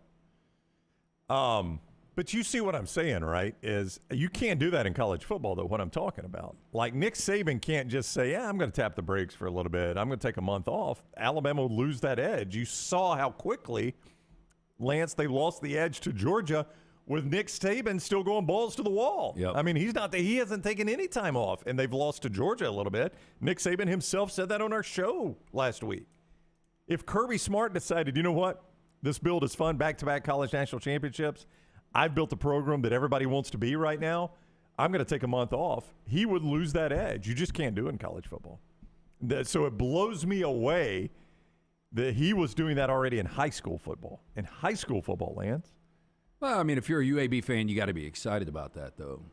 But you see what I'm saying, right? Is you can't do that in college football, though, what I'm talking about. Like Nick Saban can't just say, I'm going to tap the brakes for a little bit. I'm going to take a month off. Alabama would lose that edge. You saw how quickly, Lance, they lost the edge to Georgia with Nick Saban still going balls to the wall. Yep. I mean, he hasn't taken any time off, and they've lost to Georgia a little bit. Nick Saban himself said that on our show last week. If Kirby Smart decided, you know what, this build is fun, back-to-back college national championships, I've built a program that everybody wants to be right now, I'm going to take a month off, he would lose that edge. You just can't do it in college football. So it blows me away that he was doing that already in high school football. In high school football, Lance. Well, I mean, if you're a UAB fan, you got to be excited about that, though.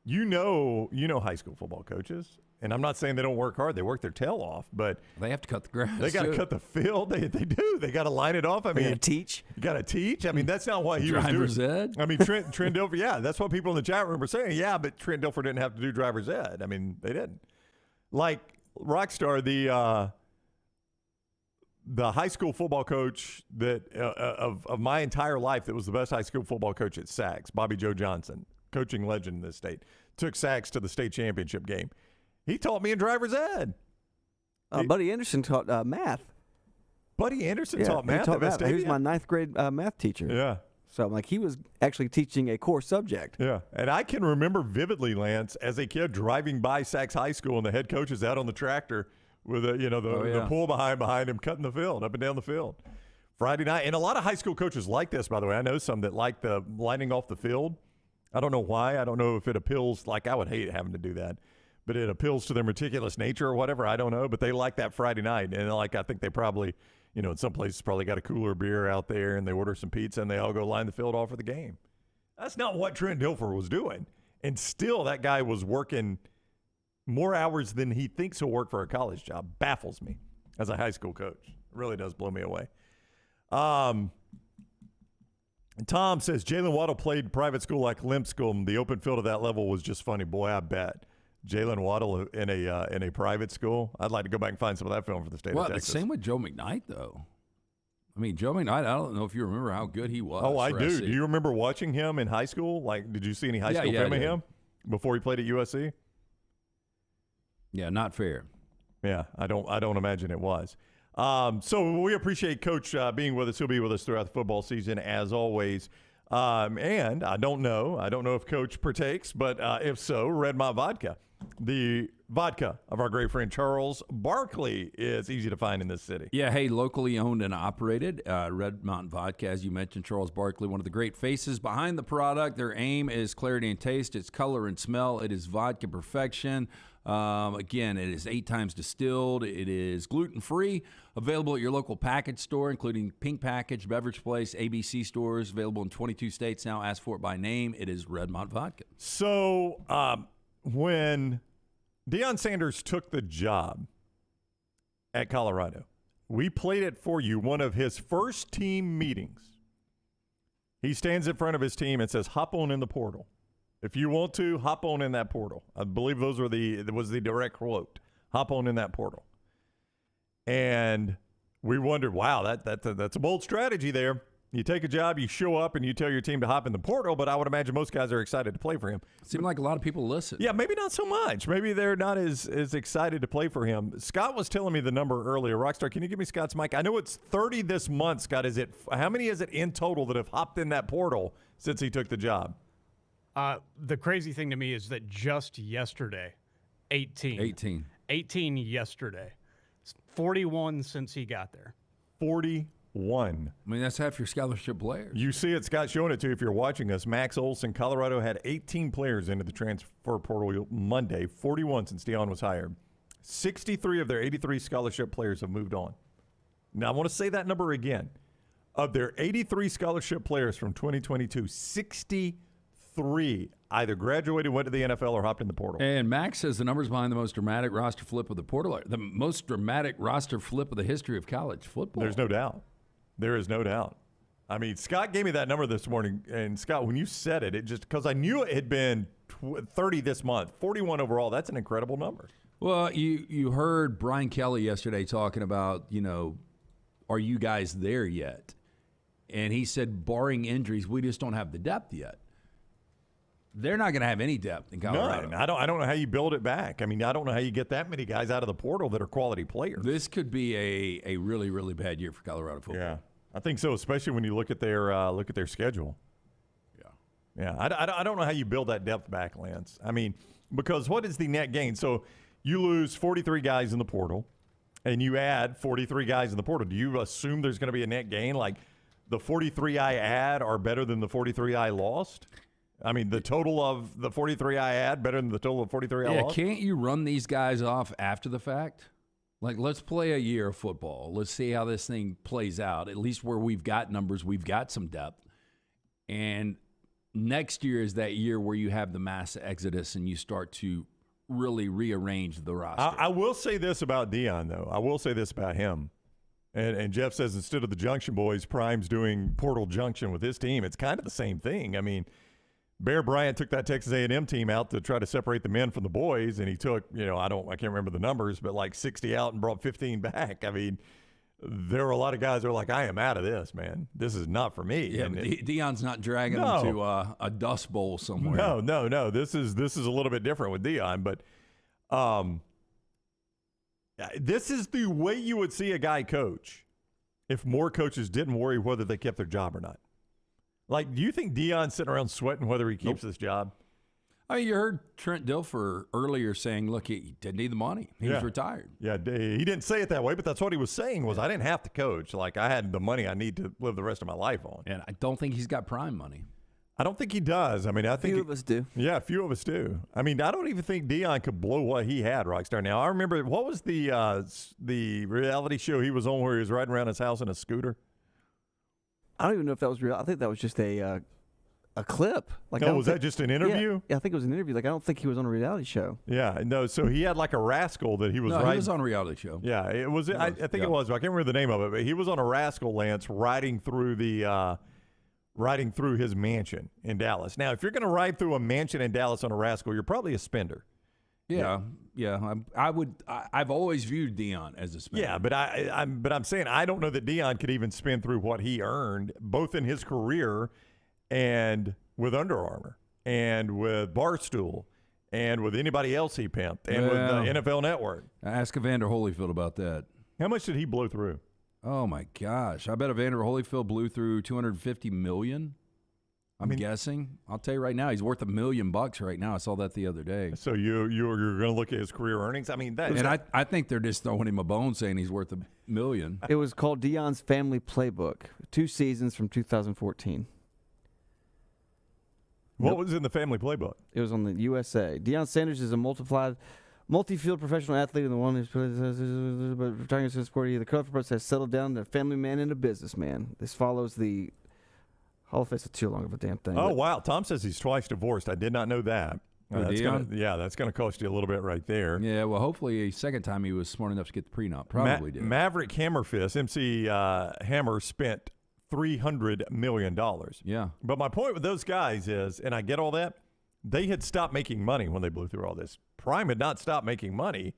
You know high school football coaches. And I'm not saying they don't work hard. They work their tail off, but they have to cut the grass. They got to cut the field. They do. They got to line it off. I mean, teach. You got to teach. I mean, that's not what he was doing. Driver's ed. I mean, Trent Dilfer. Yeah, that's what people in the chat room were saying. Yeah, but Trent Dilfer didn't have to do driver's ed. I mean, they didn't. Like Rockstar, the high school football coach that of my entire life that was the best high school football coach at Sacs, Bobby Joe Johnson, coaching legend in this state, took Sacs to the state championship game. He taught me in driver's ed. Buddy Anderson taught math. Buddy Anderson taught math. He was my ninth grade math teacher. Yeah. So like he was actually teaching a core subject. Yeah. And I can remember vividly, Lance, as a kid driving by Sacs High School and the head coach is out on the tractor with the pool behind him, cutting the field, up and down the field. Friday night. And a lot of high school coaches like this, by the way. I know some that like the lining off the field. I don't know why. I don't know if it appeals. Like, I would hate having to do that. But it appeals to their meticulous nature or whatever. I don't know. But they like that Friday night. And, I think they probably, in some places probably got a cooler beer out there and they order some pizza and they all go line the field off for the game. That's not what Trent Dilfer was doing. And still that guy was working more hours than he thinks he'll work for a college job. Baffles me as a high school coach. It really does blow me away. Tom says Jalen Waddle played private school like Lipscomb. The open field at that level was just funny. Boy, I bet. Jalen Waddle in a private school. I'd like to go back and find some of that film for the state of Texas. Same with Joe McKnight, though. I mean, Joe McKnight, I don't know if you remember how good he was. Oh, I do. Do you remember watching him in high school? Like, did you see any high school film of him before he played at USC? Yeah, not fair. Yeah, I don't imagine it was. So we appreciate Coach being with us. He'll be with us throughout the football season, as always. And I don't know if Coach partakes, but if so, Redmont Vodka. The vodka of our great friend Charles Barkley is easy to find in this city. Yeah, hey, locally owned and operated. Redmont Vodka, as you mentioned, Charles Barkley, one of the great faces behind the product. Their aim is clarity and taste. It's color and smell. It is vodka perfection. Again, it is 8 times distilled. It is gluten-free. Available at your local package store, including Pink Package, Beverage Place, ABC stores. Available in 22 states now. Ask for it by name. It is Redmont Vodka. So when Deion Sanders took the job at Colorado, we played it for you, one of his first team meetings. He stands in front of his team and says, hop on in the portal. If you want to, hop on in that portal. I believe was the direct quote. Hop on in that portal. And we wondered, wow, that's a bold strategy there. You take a job, you show up, and you tell your team to hop in the portal, but I would imagine most guys are excited to play for him. Seemed like a lot of people listen. Yeah, maybe not so much. Maybe they're not as excited to play for him. Scott was telling me the number earlier. Rockstar, can you give me Scott's mic? I know it's 30 this month, Scott. How many is it in total that have hopped in that portal since he took the job? The crazy thing to me is that just yesterday, 18 yesterday. 41 since he got there. 41. I mean, that's half your scholarship players. You see it, Scott showing it to you if you're watching us. Max Olson, Colorado, had 18 players into the transfer portal Monday, 41 since Deion was hired. 63 of their 83 scholarship players have moved on. Now, I want to say that number again. Of their 83 scholarship players from 2022, 63 either graduated, went to the NFL, or hopped in the portal. And Max says the numbers behind the most dramatic roster flip of the portal, the most dramatic roster flip of the history of college football. There's no doubt. There is no doubt. I mean, Scott gave me that number this morning, and Scott, when you said it, just because I knew it had been 30 this month, 41 overall. That's an incredible number. Well, you heard Brian Kelly yesterday talking about, are you guys there yet? And he said, barring injuries, we just don't have the depth yet. They're not going to have any depth in Colorado. None. I don't know how you build it back. I mean, I don't know how you get that many guys out of the portal that are quality players. This could be a really, really bad year for Colorado football. Yeah, I think so, especially when you look at their schedule. Yeah. I don't know how you build that depth back, Lance. I mean, because what is the net gain? So you lose 43 guys in the portal, and you add 43 guys in the portal. Do you assume there's going to be a net gain? Like the 43 I add are better than the 43 I lost? I mean, the total of the 43 I had better than the total of 43 I lost? Can't you run these guys off after the fact? Like, let's play a year of football. Let's see how this thing plays out. At least where we've got numbers, we've got some depth. And next year is that year where you have the mass exodus and you start to really rearrange the roster. I will say this about Deion, though. I will say this about him. And Jeff says instead of the Junction Boys, Prime's doing Portal Junction with his team. It's kind of the same thing. I mean, Bear Bryant took that Texas A&M team out to try to separate the men from the boys, and he took, I can't remember the numbers, but like 60 out and brought 15 back. I mean, there are a lot of guys that are like, I am out of this, man. This is not for me. Yeah, Deion's not dragging them to a dust bowl somewhere. No. This is a little bit different with Deion, but this is the way you would see a guy coach if more coaches didn't worry whether they kept their job or not. Like, do you think Deion's sitting around sweating whether he keeps this job? I mean, you heard Trent Dilfer earlier saying, look, he didn't need the money. He was retired. Yeah, he didn't say it that way, but that's what he was saying was I didn't have to coach. Like, I had the money I need to live the rest of my life on. And I don't think he's got prime money. I don't think he does. I mean, I think a few of us do. Yeah, a few of us do. I mean, I don't even think Deion could blow what he had, Rockstar. Now, I remember, what was the reality show he was on where he was riding around his house in a scooter? I don't even know if that was real. I think that was just a clip. Like, was that just an interview? Yeah, I think it was an interview. Like, I don't think he was on a reality show. Yeah, no. So he had like a rascal that he was riding. He was on a reality show. Yeah, it was. I think it was. I can't remember the name of it, but he was on a rascal, Lance, riding through his mansion in Dallas. Now, if you're going to ride through a mansion in Dallas on a rascal, you're probably a spender. Yeah. I've always viewed Deion as a spender. Yeah, but I'm saying I don't know that Deion could even spend through what he earned, both in his career and with Under Armour and with Barstool and with anybody else he pimped and with the NFL Network. Ask Evander Holyfield about that. How much did he blow through? Oh my gosh! I bet Evander Holyfield blew through $250 million. I'm guessing. I'll tell you right now, he's worth $1 million right now. I saw that the other day. So you're going to look at his career earnings? I mean, I think they're just throwing him a bone saying he's worth $1 million. It was called Deion's Family Playbook. 2 seasons from 2014. What was in the Family Playbook? It was on the USA. Deion Sanders is a multi-field professional athlete and the one who's retiring from sport. The club has settled down a family man and a businessman. This follows the Hall of Fame's too long of a damn thing. Oh, wow. Tom says he's twice divorced. I did not know that. That's going to cost you a little bit right there. Yeah, well, hopefully a second time he was smart enough to get the prenup. Probably did. Maverick Hammerfist, MC Hammer, spent $300 million. Yeah. But my point with those guys is, and I get all that, they had stopped making money when they blew through all this. Prime had not stopped making money.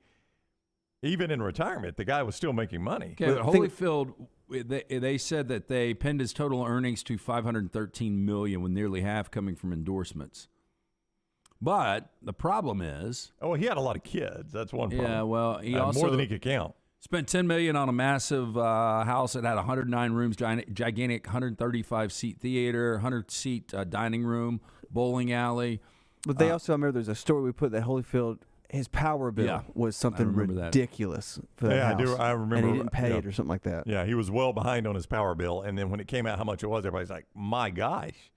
Even in retirement, the guy was still making money. Okay, but Holyfield They said that they pinned his total earnings to $513 million, with nearly half coming from endorsements. But the problem is, he had a lot of kids. That's one problem. Yeah, well, he also more than he could count. Spent $10 million on a massive house that had 109 rooms, gigantic 135-seat theater, 100-seat dining room, bowling alley. But they also, I remember there's a story we put that Holyfield, his power bill was something ridiculous for that house. I remember. And he didn't pay it or something like that. Yeah, he was well behind on his power bill. And then when it came out how much it was, everybody's like, my gosh,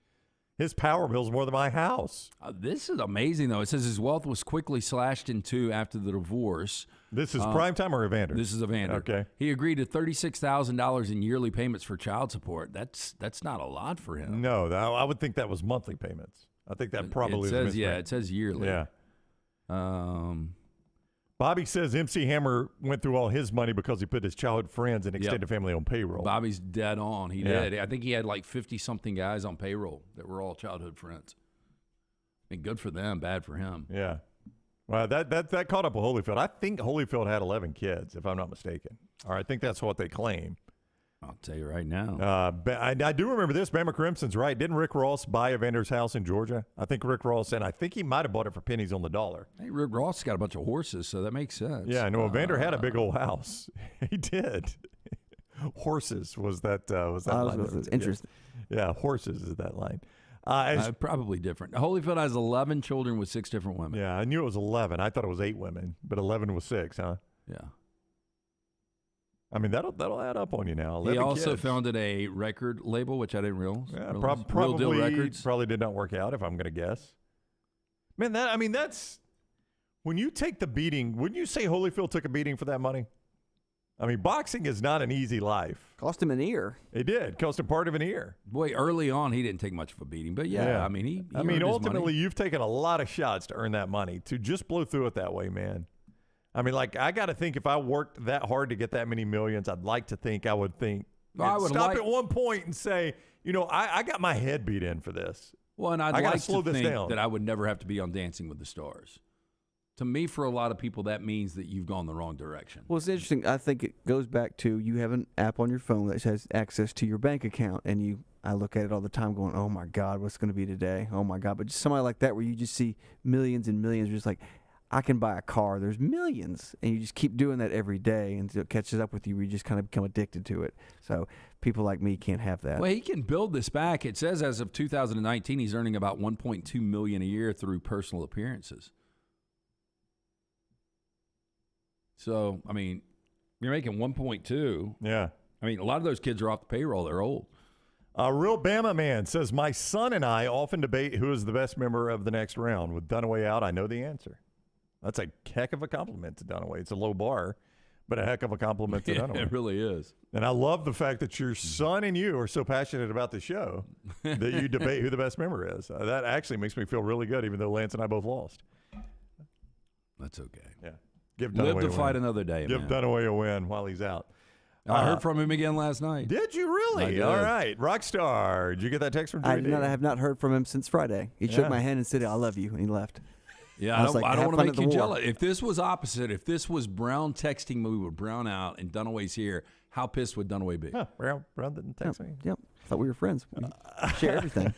his power bill's more than my house. This is amazing, though. It says his wealth was quickly slashed in two after the divorce. This is Primetime or Evander? This is Evander. Okay. He agreed to $36,000 in yearly payments for child support. That's not a lot for him. No, I would think that was monthly payments. I think that probably is. It says yearly. Yeah. Bobby says MC Hammer went through all his money because he put his childhood friends and extended family on payroll. Bobby's dead on. He did. I think he had like 50-something guys on payroll that were all childhood friends. I mean, good for them, bad for him. Yeah. Well, that caught up with Holyfield. I think Holyfield had 11 kids, if I'm not mistaken. Or I think that's what they claim. I'll tell you right now. I do remember this. Bama Crimson's right. Didn't Rick Ross buy Evander's house in Georgia? I think Rick Ross, and I think he might have bought it for pennies on the dollar. Hey, Rick Ross got a bunch of horses, so that makes sense. Yeah, no, Evander had a big old house. He did. Horses was that line. Interesting. Yeah, horses is that line. Probably different. Holyfield has 11 children with 6 different women. Yeah, I knew it was 11. I thought it was 8 women, but 11 was 6, huh? Yeah. I mean, that'll add up on you now. He also founded a record label, which I didn't realize. Yeah, real probably Deal Records. Probably did not work out, if I'm going to guess. Man, that's when you take the beating. Wouldn't you say Holyfield took a beating for that money? I mean, boxing is not an easy life. Cost him an ear. It did. Cost him part of an ear. Boy, early on, he didn't take much of a beating. But, yeah. I mean, he earned his ultimately, money. you've taken a lot of shots to earn that money. To just blow through it that way, man. I mean, like, I got to think if I worked that hard to get that many millions, I'd like to think I would think. I would stop at one point and say, I got my head beat in for this. Well, and I'd I gotta like slow to this think down. that I would never have to be on Dancing with the Stars. To me, for a lot of people, that means that you've gone the wrong direction. Well, it's interesting. I think it goes back to you have an app on your phone that has access to your bank account, and I look at it all the time going, oh, my God, what's going to be today? Oh, my God. But just somebody like that where you just see millions and millions, just like, I can buy a car. There's millions. And you just keep doing that every day until it catches up with you. You just kind of become addicted to it. So people like me can't have that. Well, he can build this back. It says as of 2019, he's earning about $1.2 million a year through personal appearances. So, I mean, you're making 1.2. Yeah. I mean, a lot of those kids are off the payroll. They're old. Real Bama man says, my son and I often debate who is the best member of the next round. With Dunaway out, I know the answer. That's a heck of a compliment to Dunaway. It's a low bar, but a heck of a compliment to Dunaway. It really is. And I love the fact that your son and you are so passionate about the show that you debate who the best member is. That actually makes me feel really good, even though Lance and I both lost. That's okay. Yeah. Give Live Dunaway to a fight win. another day, Give man. Dunaway a win while he's out. I heard from him again last night. Did you really? I did. All right. Rockstar. Did you get that text from I JD? have not heard from him since Friday. He shook my hand and said, I love you, and he left. Yeah, I don't want to make you jealous. If this was opposite, if this was Brown texting me with Brown out and Dunaway's here, how pissed would Dunaway be? Huh, Brown didn't text me. Yep. Thought we were friends. We share everything.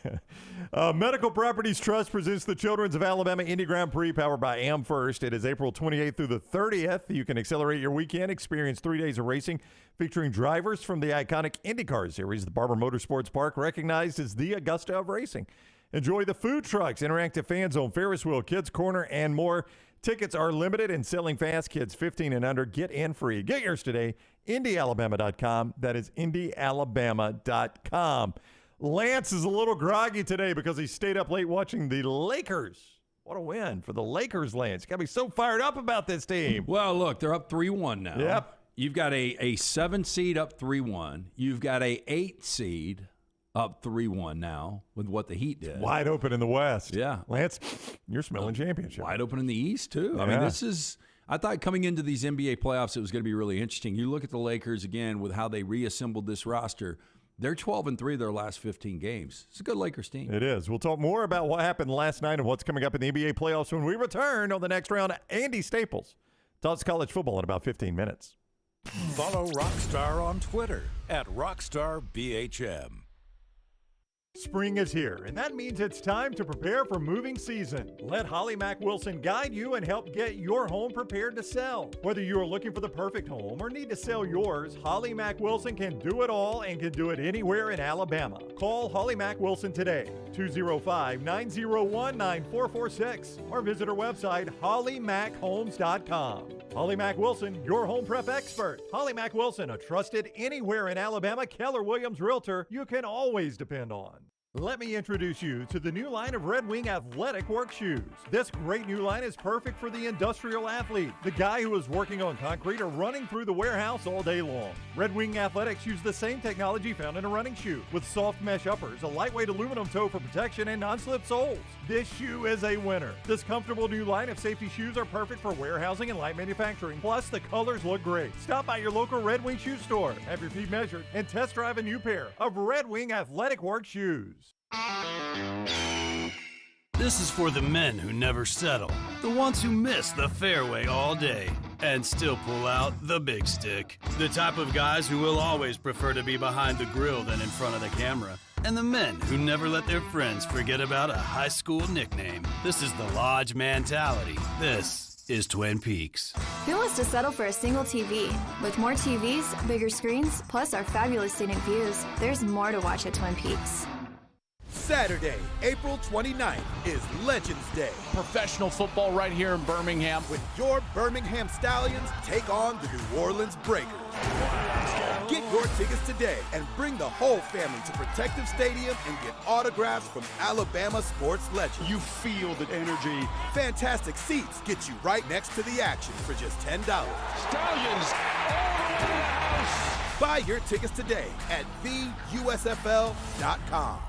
Medical Properties Trust presents the Children's of Alabama Indy Grand Prix powered by AmFirst. It is April 28th through the 30th. You can accelerate your weekend, experience 3 days of racing featuring drivers from the iconic IndyCar series. The Barber Motorsports Park, recognized as the Augusta of racing. Enjoy the food trucks, interactive fan zone, Ferris wheel, kids corner, and more. Tickets are limited and selling fast. Kids 15 and under get in free. Get yours today. IndyAlabama.com. That is IndyAlabama.com. Lance is a little groggy today because he stayed up late watching the Lakers. What a win for the Lakers, Lance. You got to be so fired up about this team. Well, look, they're up 3-1 now. Yep. You've got a 7 seed up 3-1. You've got a 8 seed up 3-1 now with what the Heat did. Wide open in the West. Yeah. Lance, you're smelling championship. Wide open in the East, too. I mean, I thought coming into these NBA playoffs, it was going to be really interesting. You look at the Lakers again with how they reassembled this roster. They're 12-3 their last 15 games. It's a good Lakers team. It is. We'll talk more about what happened last night and what's coming up in the NBA playoffs when we return on the next round. Andy Staples talks college football in about 15 minutes. Follow Rockstar on Twitter @RockstarBHM. Spring is here, and that means it's time to prepare for moving season. Let Holly Mack Wilson guide you and help get your home prepared to sell. Whether you are looking for the perfect home or need to sell yours, Holly Mack Wilson can do it all and can do it anywhere in Alabama. Call Holly Mack Wilson today, 205-901-9446, or visit her website, hollymachomes.com. Holly Mack Wilson, your home prep expert. Holly Mack Wilson, a trusted anywhere in Alabama Keller Williams realtor you can always depend on. Let me introduce you to the new line of Red Wing athletic work shoes. This great new line is perfect for the industrial athlete, the guy who is working on concrete or running through the warehouse all day long. Red Wing Athletics use the same technology found in a running shoe, with soft mesh uppers, a lightweight aluminum toe for protection, and non-slip soles. This shoe is a winner. This comfortable new line of safety shoes are perfect for warehousing and light manufacturing. Plus, the colors look great. Stop by your local Red Wing shoe store, have your feet measured, and test drive a new pair of Red Wing athletic work shoes. This is for the men who never settle, the ones who miss the fairway all day and still pull out the big stick, the type of guys who will always prefer to be behind the grill than in front of the camera, and the men who never let their friends forget about a high school nickname. This is the Lodge mentality. This is Twin Peaks. Who wants to settle for a single TV? With more TVs, bigger screens, plus our fabulous scenic views, there's more to watch at Twin Peaks. Saturday, April 29th is Legends Day. Professional football right here in Birmingham. When your Birmingham Stallions take on the New Orleans Breakers. Get your tickets today and bring the whole family to Protective Stadium and get autographs from Alabama sports legends. You feel the energy. Fantastic seats get you right next to the action for just $10. Stallions all the way to the house. Buy your tickets today at theusfl.com.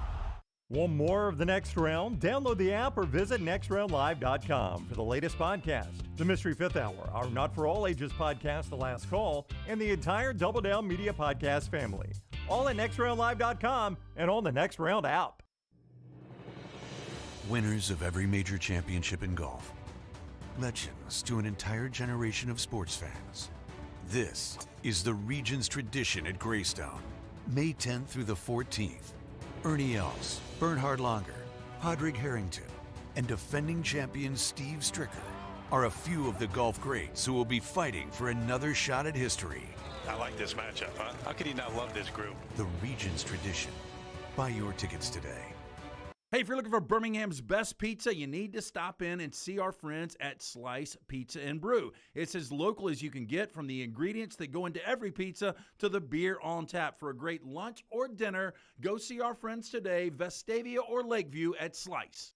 Want more of the Next Round? Download the app or visit nextroundlive.com for the latest podcast, The Mystery Fifth Hour, our Not For All Ages podcast, The Last Call, and the entire Double Down Media podcast family. All at nextroundlive.com and on the Next Round app. Winners of every major championship in golf. Legends to an entire generation of sports fans. This is the region's tradition at Greystone. May 10th through the 14th. Ernie Els, Bernhard Langer, Padraig Harrington, and defending champion Steve Stricker are a few of the golf greats who will be fighting for another shot at history. I like this matchup, huh? How could you not love this group? The region's tradition. Buy your tickets today. Hey, if you're looking for Birmingham's best pizza, you need to stop in and see our friends at Slice Pizza and Brew. It's as local as you can get, from the ingredients that go into every pizza to the beer on tap. For a great lunch or dinner, go see our friends today, Vestavia or Lakeview at Slice.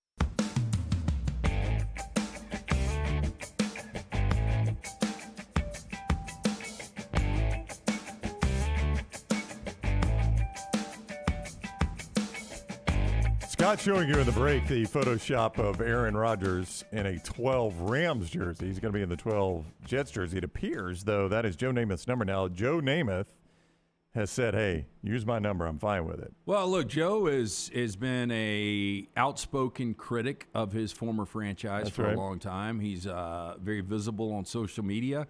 Scott showing you in the break the Photoshop of Aaron Rodgers in a 12 Rams jersey. He's going to be in the 12 Jets jersey. It appears, though, that is Joe Namath's number. Now, Joe Namath has said, hey, use my number. I'm fine with it. Well, look, Joe has been a outspoken critic of his former franchise That's for right. a long time. He's very visible on social media.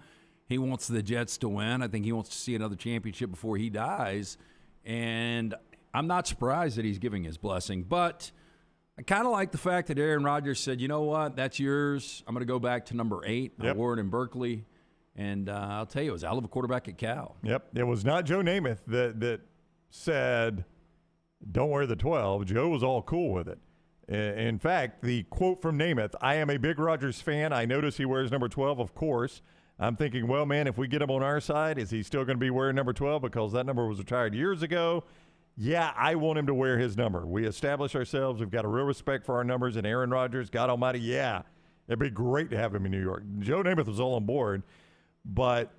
He wants the Jets to win. I think he wants to see another championship before he dies. And I'm not surprised that he's giving his blessing, but I kind of like the fact that Aaron Rodgers said, you know what, that's yours. I'm going to go back to number 8. I wore it in Berkeley, and I'll tell you, it was a hell of a quarterback at Cal. Yep, it was not Joe Namath that said, don't wear the 12. Joe was all cool with it. In fact, the quote from Namath, I am a big Rodgers fan. I notice he wears number 12, of course. I'm thinking, well, man, if we get him on our side, is he still going to be wearing number 12 because that number was retired years ago? Yeah, I want him to wear his number. We establish ourselves. We've got a real respect for our numbers. And Aaron Rodgers, God almighty, yeah, it'd be great to have him in New York. Joe Namath was all on board. But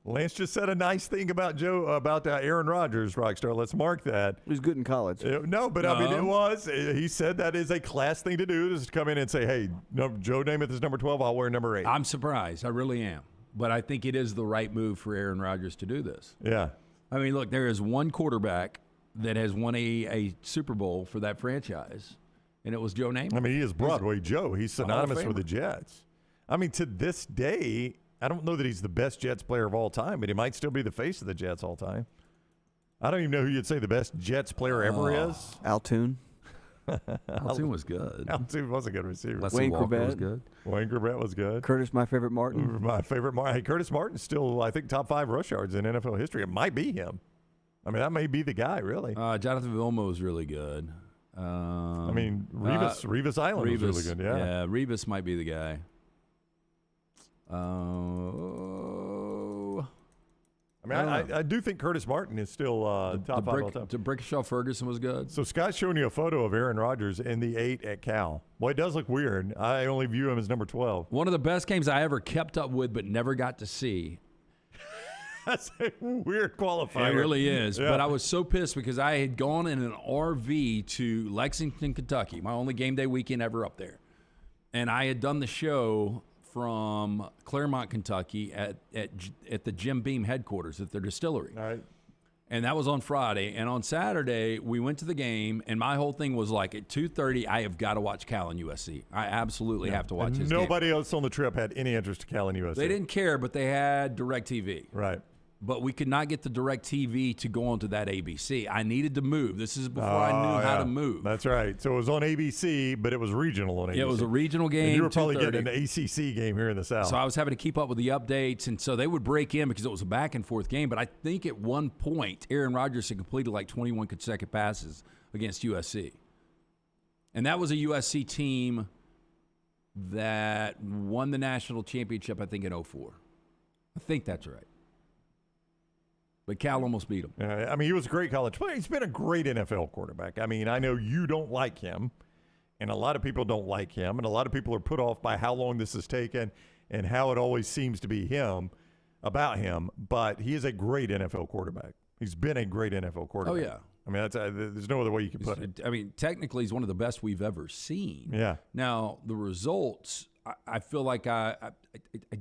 Lance just said a nice thing about Aaron Rodgers, Rockstar. Let's mark that. He was good in college. I mean, it was. He said that is a class thing to do, is to come in and say, hey, no, Joe Namath is number 12. I'll wear number 8. I'm surprised. I really am. But I think it is the right move for Aaron Rodgers to do this. Yeah. I mean, look, there is one quarterback that has won a Super Bowl for that franchise, and it was Joe Namath. I mean, he is Broadway Joe. He's synonymous with the Jets. I mean, to this day, I don't know that he's the best Jets player of all time, but he might still be the face of the Jets all time. I don't even know who you'd say the best Jets player ever is. Altoon. Altoon was good. Altoon was a good receiver. Wayne Walker was good. Wayne Corbett was good. Curtis, my favorite Martin. My favorite Martin. Hey, Curtis Martin's still, I think, top 5 rush yards in NFL history. It might be him. I mean, that may be the guy, really. Jonathan Vilma was really good. Revis Island was really good, yeah. Yeah, Revis might be the guy. I do think Curtis Martin is still top 5 all time. Brickashaw Ferguson was good. So Scott's showing you a photo of Aaron Rodgers in the 8 at Cal. Well, it does look weird. I only view him as number 12. One of the best games I ever kept up with but never got to see. That's a weird qualifier. It really is. Yeah. But I was so pissed because I had gone in an RV to Lexington, Kentucky, my only game day weekend ever up there. And I had done the show from Claremont, Kentucky at the Jim Beam headquarters at their distillery. All right. And that was on Friday. And on Saturday, we went to the game, and my whole thing was like, at 2:30, I have got to watch Cal and USC. I absolutely have to watch this game. Nobody else on the trip had any interest in Cal and USC. They didn't care, but they had DirecTV. Right. But we could not get the DirecTV to go onto that ABC. I needed to move. This is before I knew how to move. That's right. So it was on ABC, but it was regional on ABC. Yeah, it was a regional game. And you were probably 2:30. getting an ACC game here in the South. So I was having to keep up with the updates, and so they would break in because it was a back-and-forth game. But I think at one point, Aaron Rodgers had completed like 21 consecutive passes against USC. And that was a USC team that won the national championship, I think, in 2004. I think that's right. But Cal almost beat him. I mean, he was a great college player. He's been a great NFL quarterback. I mean, I know you don't like him, and a lot of people don't like him, and a lot of people are put off by how long this has taken and how it always seems to be about him. But he is a great NFL quarterback. He's been a great NFL quarterback. Oh, yeah. I mean, there's no other way you can put it. I mean, technically, he's one of the best we've ever seen. Yeah. Now, the results, I feel like I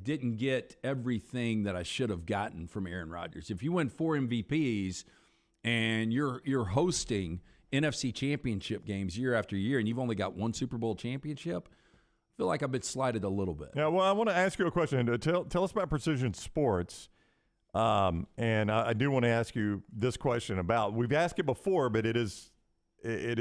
didn't get everything that I should have gotten from Aaron Rodgers. If you win 4 MVPs and you're hosting NFC championship games year after year and you've only got 1 Super Bowl championship, I feel like I've been slighted a little bit. Yeah, well, I want to ask you a question. Tell us about Precision Sports. And I do want to ask you this question about, we've asked it before, but it is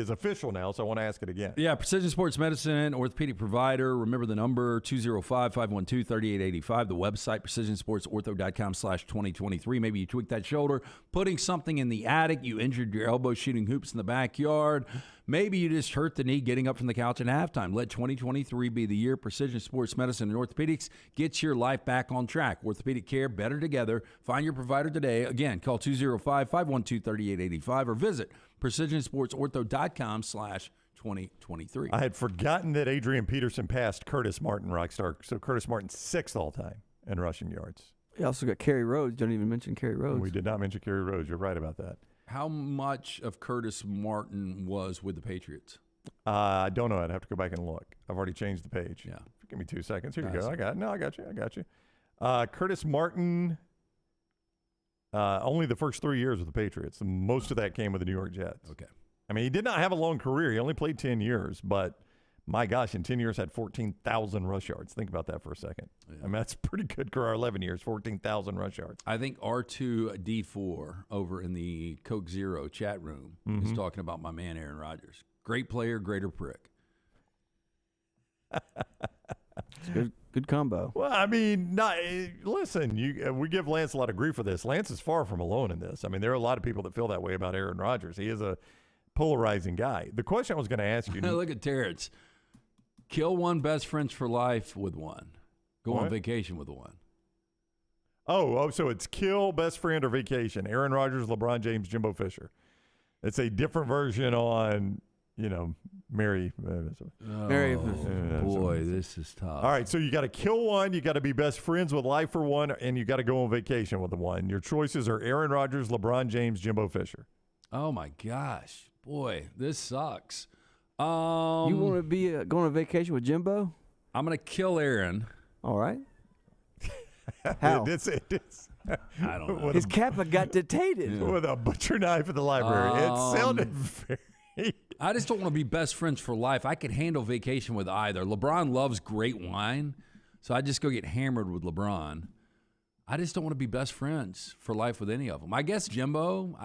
official now, so I want to ask it again. Yeah, Precision Sports Medicine, orthopedic provider. Remember the number, 205-512-3885. The website, precisionsportsortho.com/2023. Maybe you tweaked that shoulder, putting something in the attic. You injured your elbow shooting hoops in the backyard. Maybe you just hurt the knee getting up from the couch at halftime. Let 2023 be the year Precision Sports Medicine and Orthopedics gets your life back on track. Orthopedic care, better together. Find your provider today. Again, call 205-512-3885 or visit precisionsportsortho.com/2023. I had forgotten that Adrian Peterson passed Curtis Martin, Rockstar. So Curtis Martin's 6th all time in rushing yards. You also got Kerry Rhodes. Don't even mention Kerry Rhodes. We did not mention Kerry Rhodes. You're right about that. How much of Curtis Martin was with the Patriots? I don't know. I'd have to go back and look. I've already changed the page. Yeah. Give me 2 seconds. Here you go. I got you. Curtis Martin, only the first 3 years with the Patriots. Most of that came with the New York Jets. Okay. I mean, he did not have a long career. He only played 10 years, but my gosh, in 10 years had 14,000 rush yards. Think about that for a second. Yeah. I mean, that's pretty good career. 11 years, 14,000 rush yards. I think R2D4 over in the Coke Zero chat room is talking about my man Aaron Rodgers. Great player, greater prick. Good combo. Well, I mean, listen, we give Lance a lot of grief for this. Lance is far from alone in this. I mean, there are a lot of people that feel that way about Aaron Rodgers. He is a polarizing guy. The question I was going to ask you. Look at Terrence. Kill one, best friends for life with one. Go on vacation with one. Oh, so it's kill, best friend, or vacation. Aaron Rodgers, LeBron James, Jimbo Fisher. It's a different version on, Mary. Boy, this is tough. All right, so you got to kill one, you got to be best friends with life for one, and you got to go on vacation with the one. Your choices are Aaron Rodgers, LeBron James, Jimbo Fisher. Oh, my gosh. Boy, this sucks. You want to be going on vacation with Jimbo? I'm going to kill Aaron. All right. How? It's I don't know. His kappa got detated. With a butcher knife at the library. It sounded very... I just don't want to be best friends for life. I could handle vacation with either. LeBron loves great wine, So I just go get hammered with LeBron. I just don't want to be best friends for life with any of them. I guess Jimbo,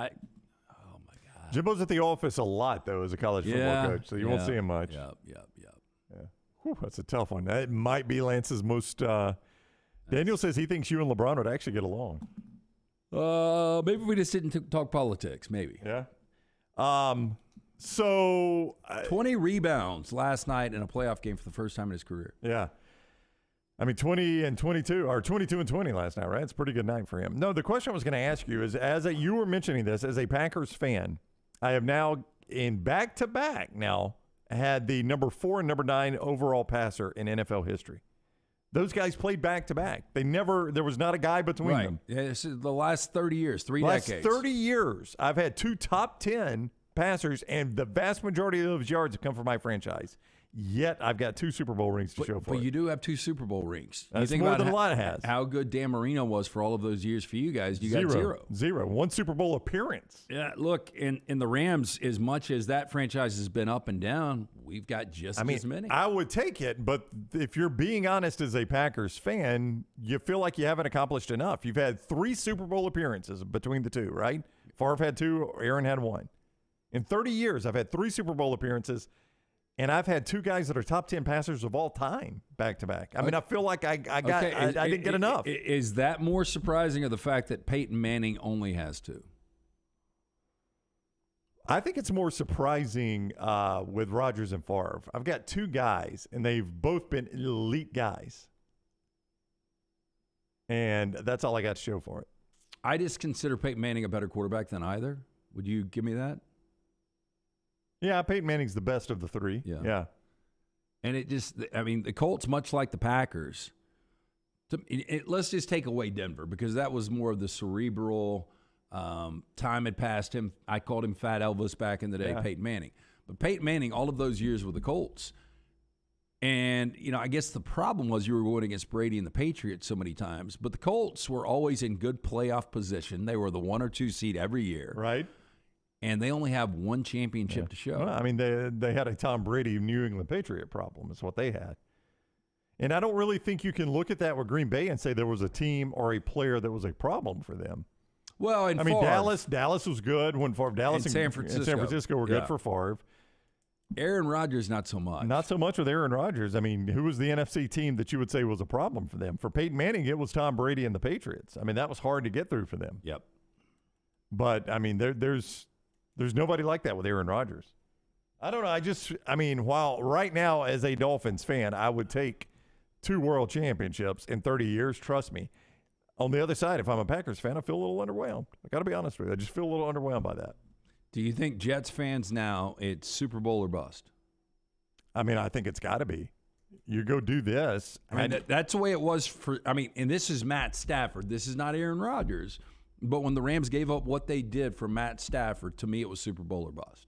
Jimbo's at the office a lot, though, as a college football coach, so you won't see him much. Yep. Yeah. Whew, that's a tough one. That might be Lance's most Daniel says he thinks you and LeBron would actually get along. Maybe we just didn't talk politics, maybe. Yeah. 20 rebounds last night in a playoff game for the first time in his career. Yeah. I mean, 20 and 22, or 22 and 20 last night, right? It's a pretty good night for him. No, the question I was going to ask you is, you were mentioning this, as a Packers fan, I have now, in back-to-back now, had the number 4 and number 9 overall passer in NFL history. Those guys played back-to-back. There was not a guy between them. Yeah, this is the last 30 years, decades. 30 years, I've had 2 top 10 passers, and the vast majority of those yards have come from my franchise. Yet I've got 2 Super Bowl rings to show for it. But you do have 2 Super Bowl rings. That's you think more about than a lot has. How good Dan Marino was for all of those years for you guys. You got 0. 0. 1 Super Bowl appearance. Yeah, look, in the Rams, as much as that franchise has been up and down, we've got just as many. I would take it, but if you're being honest as a Packers fan, you feel like you haven't accomplished enough. You've had 3 Super Bowl appearances between the 2, right? Favre had 2, Aaron had 1. In 30 years, I've had 3 Super Bowl appearances, and I've had 2 guys that are top 10 passers of all time back-to-back. I mean, I feel like I didn't get enough. Is that more surprising, or the fact that Peyton Manning only has 2? I think it's more surprising with Rodgers and Favre. I've got 2 guys, and they've both been elite guys. And that's all I got to show for it. I just consider Peyton Manning a better quarterback than either. Would you give me that? Yeah, Peyton Manning's the best of the 3. Yeah. And the Colts, much like the Packers, let's just take away Denver, because that was more of the cerebral, time had passed him. I called him Fat Elvis back in the day, Peyton Manning. But Peyton Manning, all of those years with the Colts. And, I guess the problem was you were going against Brady and the Patriots so many times. But the Colts were always in good playoff position. They were the 1 or 2 seed every year. Right. And they only have 1 championship to show. Well, I mean, they had a Tom Brady New England Patriot problem. Is what they had. And I don't really think you can look at that with Green Bay and say there was a team or a player that was a problem for them. Well, Dallas was good when Favre. Dallas and San Francisco were good for Favre. Aaron Rodgers, not so much. Not so much with Aaron Rodgers. I mean, who was the NFC team that you would say was a problem for them? For Peyton Manning, it was Tom Brady and the Patriots. I mean, that was hard to get through for them. Yep. But, I mean, there's nobody like that with Aaron Rodgers. I don't know. While right now as a Dolphins fan, I would take 2 world championships in 30 years, trust me. On the other side, if I'm a Packers fan, I feel a little underwhelmed. I got to be honest with you. I just feel a little underwhelmed by that. Do you think Jets fans now, it's Super Bowl or bust? I mean, I think it's got to be. You go do this. That's the way it was and this is Matt Stafford. This is not Aaron Rodgers. But when the Rams gave up what they did for Matt Stafford, to me, it was Super Bowl or bust.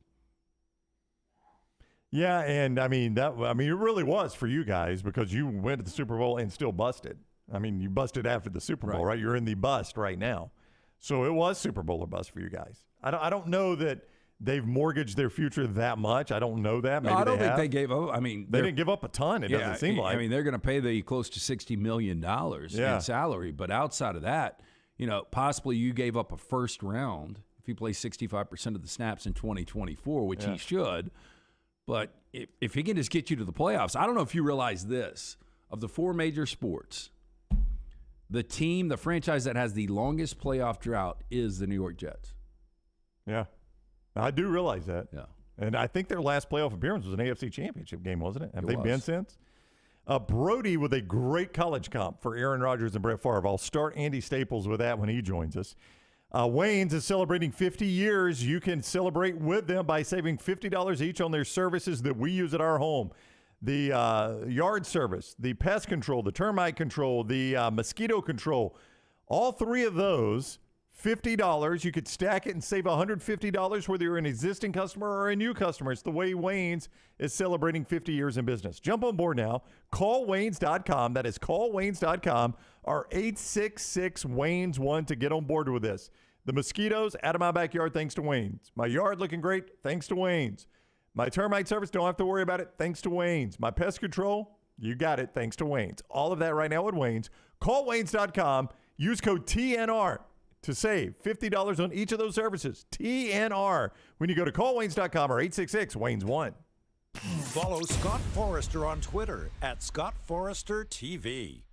Yeah, and it really was for you guys, because you went to the Super Bowl and still busted. I mean, you busted after the Super Bowl, right? You're in the bust right now. So it was Super Bowl or bust for you guys. I don't know that they've mortgaged their future that much. I don't know that. Maybe I don't think they gave up. I mean, they didn't give up a ton. It doesn't seem like. I mean, they're going to pay the close to $60 million in salary. But outside of that, possibly you gave up a first round if he plays 65% of the snaps in 2024, which he should. But if he can just get you to the playoffs, I don't know if you realize this. Of the 4 major sports, the franchise that has the longest playoff drought is the New York Jets. Yeah. I do realize that. Yeah. And I think their last playoff appearance was an AFC Championship game, wasn't it? Have they been since? Brody with a great college comp for Aaron Rodgers and Brett Favre. I'll start Andy Staples with that when he joins us. Wayne's is celebrating 50 years. You can celebrate with them by saving $50 each on their services that we use at our home. The yard service, the pest control, the termite control, the mosquito control. All 3 of those, $50. You could stack it and save $150 whether you're an existing customer or a new customer. It's the way Wayne's is celebrating 50 years in business. Jump on board now. Call Waynes.com. That is callwaynes.com or 866-WAYNES-1 to get on board with this. The mosquitoes out of my backyard thanks to Wayne's. My yard looking great thanks to Wayne's. My termite service, don't have to worry about it thanks to Wayne's. My pest control, You got it, thanks to Wayne's. All of that right now at Wayne's. Call Waynes.com. Use code TNR to save $50 on each of those services. TNR. When you go to callwaynes.com or 866-WAYNES1. Follow Scott Forrester on Twitter at ScottForresterTV.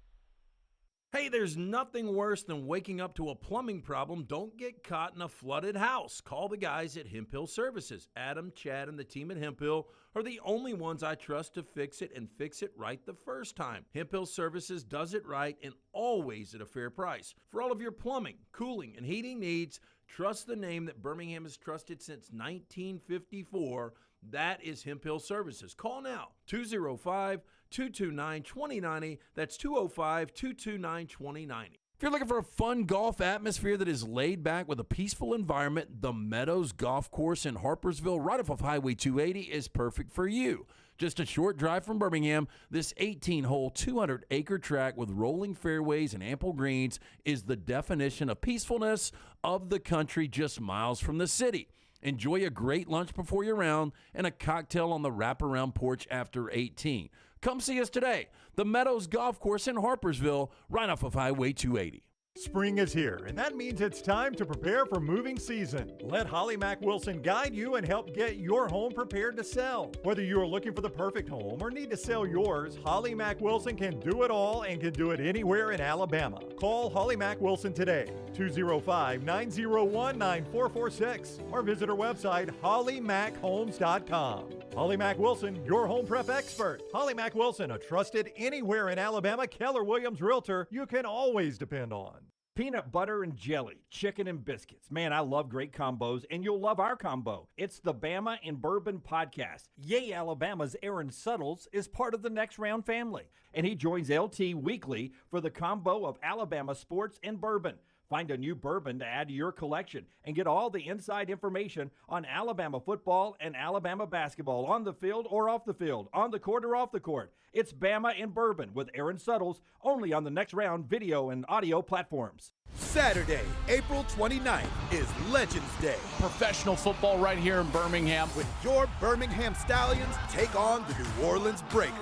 Hey, there's nothing worse than waking up to a plumbing problem. Don't get caught in a flooded house. Call the guys at Hemp Hill Services. Adam, Chad, and the team at Hemp Hill are the only ones I trust to fix it and fix it right the first time. Hemp Hill Services does it right and always at a fair price. For all of your plumbing, cooling, and heating needs, trust the name that Birmingham has trusted since 1954. That is Hemp Hill Services. Call now, 205-229-2090. That's 205-229-2090. If you're looking for a fun golf atmosphere that is laid back with a peaceful environment, the Meadows Golf Course in Harpersville, right off of Highway 280, is perfect for you. Just a short drive from Birmingham, this 18-hole, 200-acre track with rolling fairways and ample greens is the definition of peacefulness of the country just miles from the city. Enjoy a great lunch before your round and a cocktail on the wraparound porch after 18. Come see us today. The Meadows Golf Course in Harpersville, right off of Highway 280. Spring is here, and that means it's time to prepare for moving season. Let Holly Mack Wilson guide you and help get your home prepared to sell. Whether you are looking for the perfect home or need to sell yours, Holly Mack Wilson can do it all and can do it anywhere in Alabama. Call Holly Mack Wilson today, 205-901-9446, or visit her website, hollymachomes.com. Holly Mack Wilson, your home prep expert. Holly Mack Wilson, a trusted anywhere in Alabama Keller Williams realtor you can always depend on. Peanut butter and jelly, chicken and biscuits. Man, I love great combos, and you'll love our combo. It's the Bama and Bourbon Podcast. Yay, Alabama's Aaron Suttles is part of the Next Round family, and he joins LT weekly for the combo of Alabama sports and bourbon. Find a new bourbon to add to your collection and get all the inside information on Alabama football and Alabama basketball on the field or off the field, on the court or off the court. It's Bama and Bourbon with Aaron Suttles, only on the Next Round video and audio platforms. Saturday, April 29th is Legends Day. Professional football right here in Birmingham. When your Birmingham Stallions take on the New Orleans Breakers.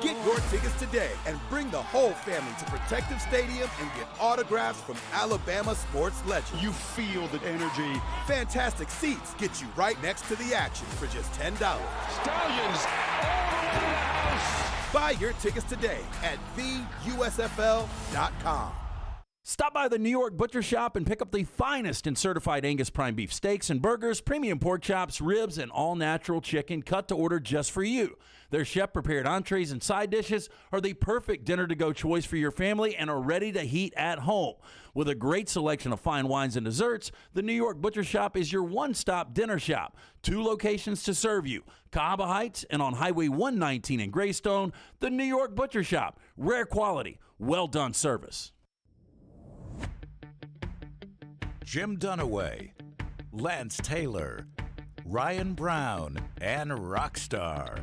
Get your tickets today and bring the whole family to Protective Stadium and get autographs from Alabama sports legends. You feel the energy. Fantastic seats get you right next to the action for just $10. Stallions all the way to the house. Buy your tickets today at theusfl.com. Stop by the New York Butcher Shop and pick up the finest in certified Angus prime beef steaks and burgers, premium pork chops, ribs, and all-natural chicken cut to order just for you. Their chef-prepared entrees and side dishes are the perfect dinner-to-go choice for your family and are ready to heat at home. With a great selection of fine wines and desserts, the New York Butcher Shop is your one-stop dinner shop. 2 locations to serve you, Cahaba Heights and on Highway 119 in Greystone. The New York Butcher Shop, rare quality, well-done service. Jim Dunaway, Lance Taylor, Ryan Brown, and Rockstar.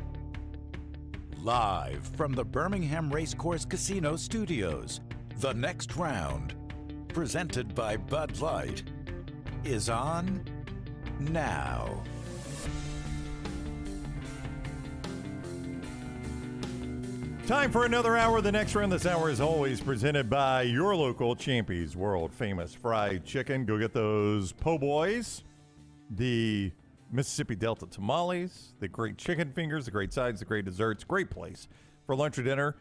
Live from the Birmingham Racecourse Casino Studios, the Next Round, presented by Bud Light, is on now. Time for another hour of the Next Round. This hour is always presented by your local Champy's world famous fried chicken. Go get those po' boys, the Mississippi Delta tamales, the great chicken fingers, the great sides, the great desserts. Great place for lunch or dinner.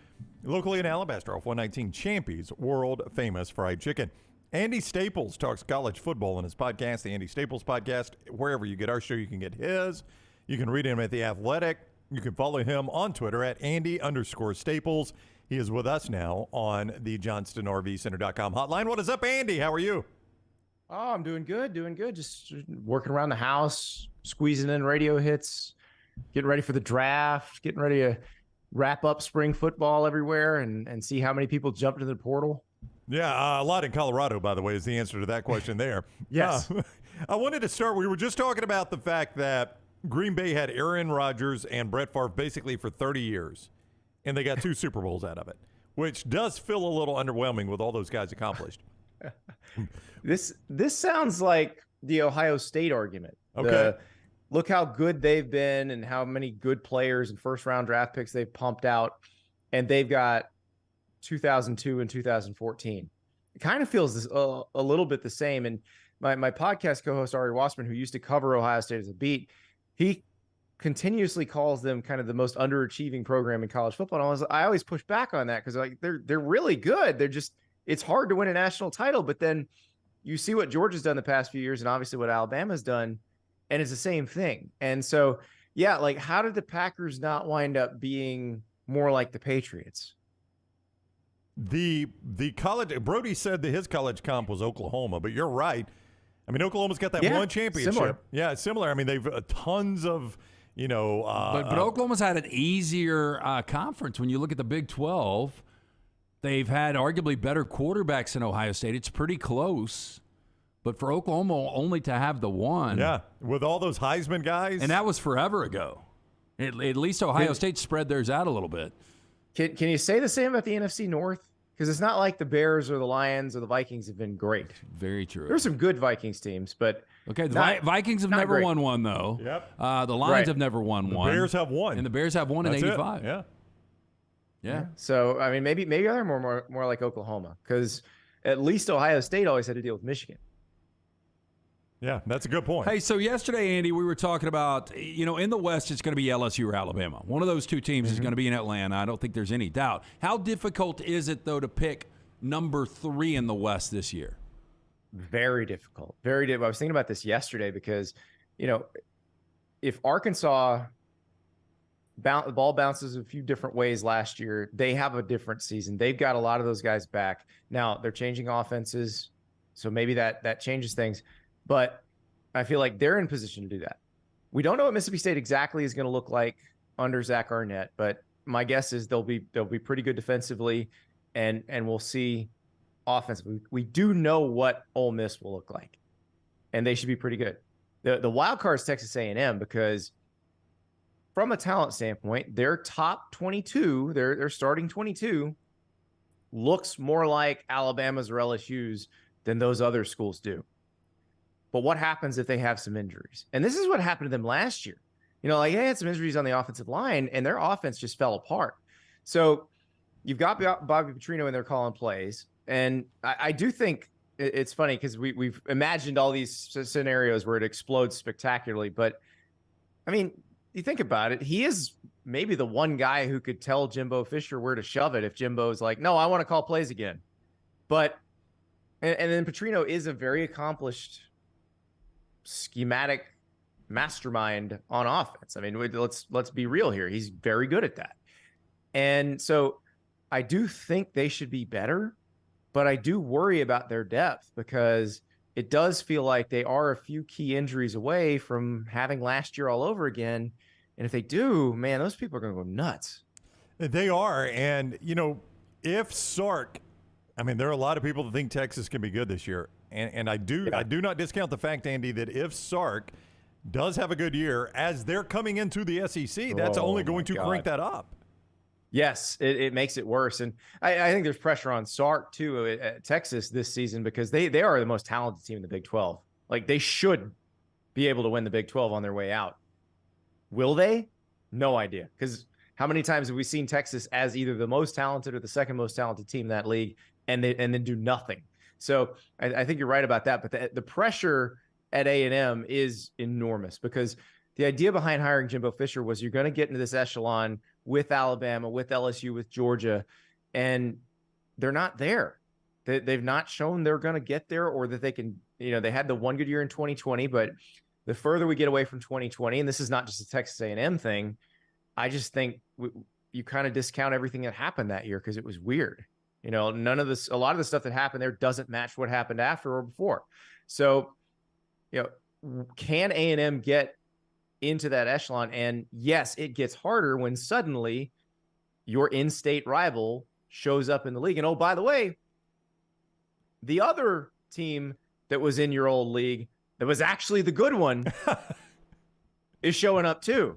Locally in Alabaster off 119, Champy's world famous fried chicken. Andy Staples talks college football in his podcast, the Andy Staples Podcast. Wherever you get our show, you can get his. You can read him at The Athletic. You can follow him on Twitter at Andy_Staples. He is with us now on the JohnstonRVCenter.com hotline. What is up, Andy? How are you? Oh, I'm doing good, Just working around the house, squeezing in radio hits, getting ready for the draft, getting ready to wrap up spring football everywhere and see how many people jumped into the portal. Yeah, a lot in Colorado, by the way, is the answer to that question there. Yes. I wanted to start. We were just talking about the fact that Green Bay had Aaron Rodgers and Brett Favre basically for 30 years, and they got 2 Super Bowls out of it, which does feel a little underwhelming with all those guys accomplished. This sounds like the Ohio State argument. Okay. look how good they've been and how many good players and first-round draft picks they've pumped out, and they've got 2002 and 2014. It kind of feels a little bit the same. And my podcast co-host, Ari Wasserman, who used to cover Ohio State as a beat, he continuously calls them kind of the most underachieving program in college football. And I always push back on that because like they're really good. It's hard to win a national title, but then you see what Georgia's done the past few years and obviously what Alabama's done, and it's the same thing. And so, yeah, like how did the Packers not wind up being more like the Patriots? The college, Brody said that his college comp was Oklahoma, but you're right. I mean, Oklahoma's got that one championship. Similar. Yeah, it's similar. I mean, they've tons of, but Oklahoma's had an easier conference. When you look at the Big 12, they've had arguably better quarterbacks than Ohio State. It's pretty close. But for Oklahoma only to have the one. Yeah, with all those Heisman guys. And that was forever ago. At least Ohio State spread theirs out a little bit. Can you say the same about the NFC North? Because it's not like the Bears or the Lions or the Vikings have been great. Very true. There's some good Vikings teams, but the Vikings have never won one though. Yep. The Lions have never won one. The Bears have won, and the Bears have won in '85. Yeah. So I mean, maybe they're more like Oklahoma because at least Ohio State always had to deal with Michigan. Yeah, that's a good point. Hey, so yesterday, Andy, we were talking about, in the West, it's going to be LSU or Alabama. One of those two teams is going to be in Atlanta. I don't think there's any doubt. How difficult is it, though, to pick number 3 in the West this year? Very difficult. Very difficult. I was thinking about this yesterday because, if Arkansas the ball bounces a few different ways last year, they have a different season. They've got a lot of those guys back. Now, they're changing offenses, so maybe that changes things. But I feel like they're in position to do that. We don't know what Mississippi State exactly is going to look like under Zach Arnett, but my guess is they'll be pretty good defensively, and we'll see offensively. We do know what Ole Miss will look like, and they should be pretty good. The wild card is Texas A&M because from a talent standpoint, their top 22, their starting 22, looks more like Alabama's or LSU's than those other schools do. But what happens if they have some injuries? And this is what happened to them last year. They had some injuries on the offensive line, and their offense just fell apart. So you've got Bobby Petrino in there calling plays. And I do think it's funny because we've imagined all these scenarios where it explodes spectacularly. But, I mean, you think about it, he is maybe the one guy who could tell Jimbo Fisher where to shove it if Jimbo's like, no, I want to call plays again. But, and then Petrino is a very accomplished schematic mastermind on offense. I mean, let's be real here. He's very good at that. And so I do think they should be better, but I do worry about their depth because it does feel like they are a few key injuries away from having last year all over again. And if they do, man, those people are going to go nuts. They are. And, if Sark, I mean, there are a lot of people that think Texas can be good this year. And I do not discount the fact, Andy, that if Sark does have a good year as they're coming into the SEC, that's only going to crank that up. Yes, it makes it worse. And I think there's pressure on Sark, too, at Texas this season because they are the most talented team in the Big 12. Like, they should be able to win the Big 12 on their way out. Will they? No idea. Because how many times have we seen Texas as either the most talented or the second most talented team in that league and then do nothing? So I think you're right about that. But the pressure at A&M is enormous because the idea behind hiring Jimbo Fisher was you're going to get into this echelon with Alabama, with LSU, with Georgia, and they're not there. They've not shown they're going to get there or that they can, they had the one good year in 2020, but the further we get away from 2020, and this is not just a Texas A&M thing, I just think you kind of discount everything that happened that year because it was weird. None of this, a lot of the stuff that happened there doesn't match what happened after or before. So, can A&M get into that echelon? And yes, it gets harder when suddenly your in-state rival shows up in the league. And oh, by the way, the other team that was in your old league that was actually the good one is showing up too.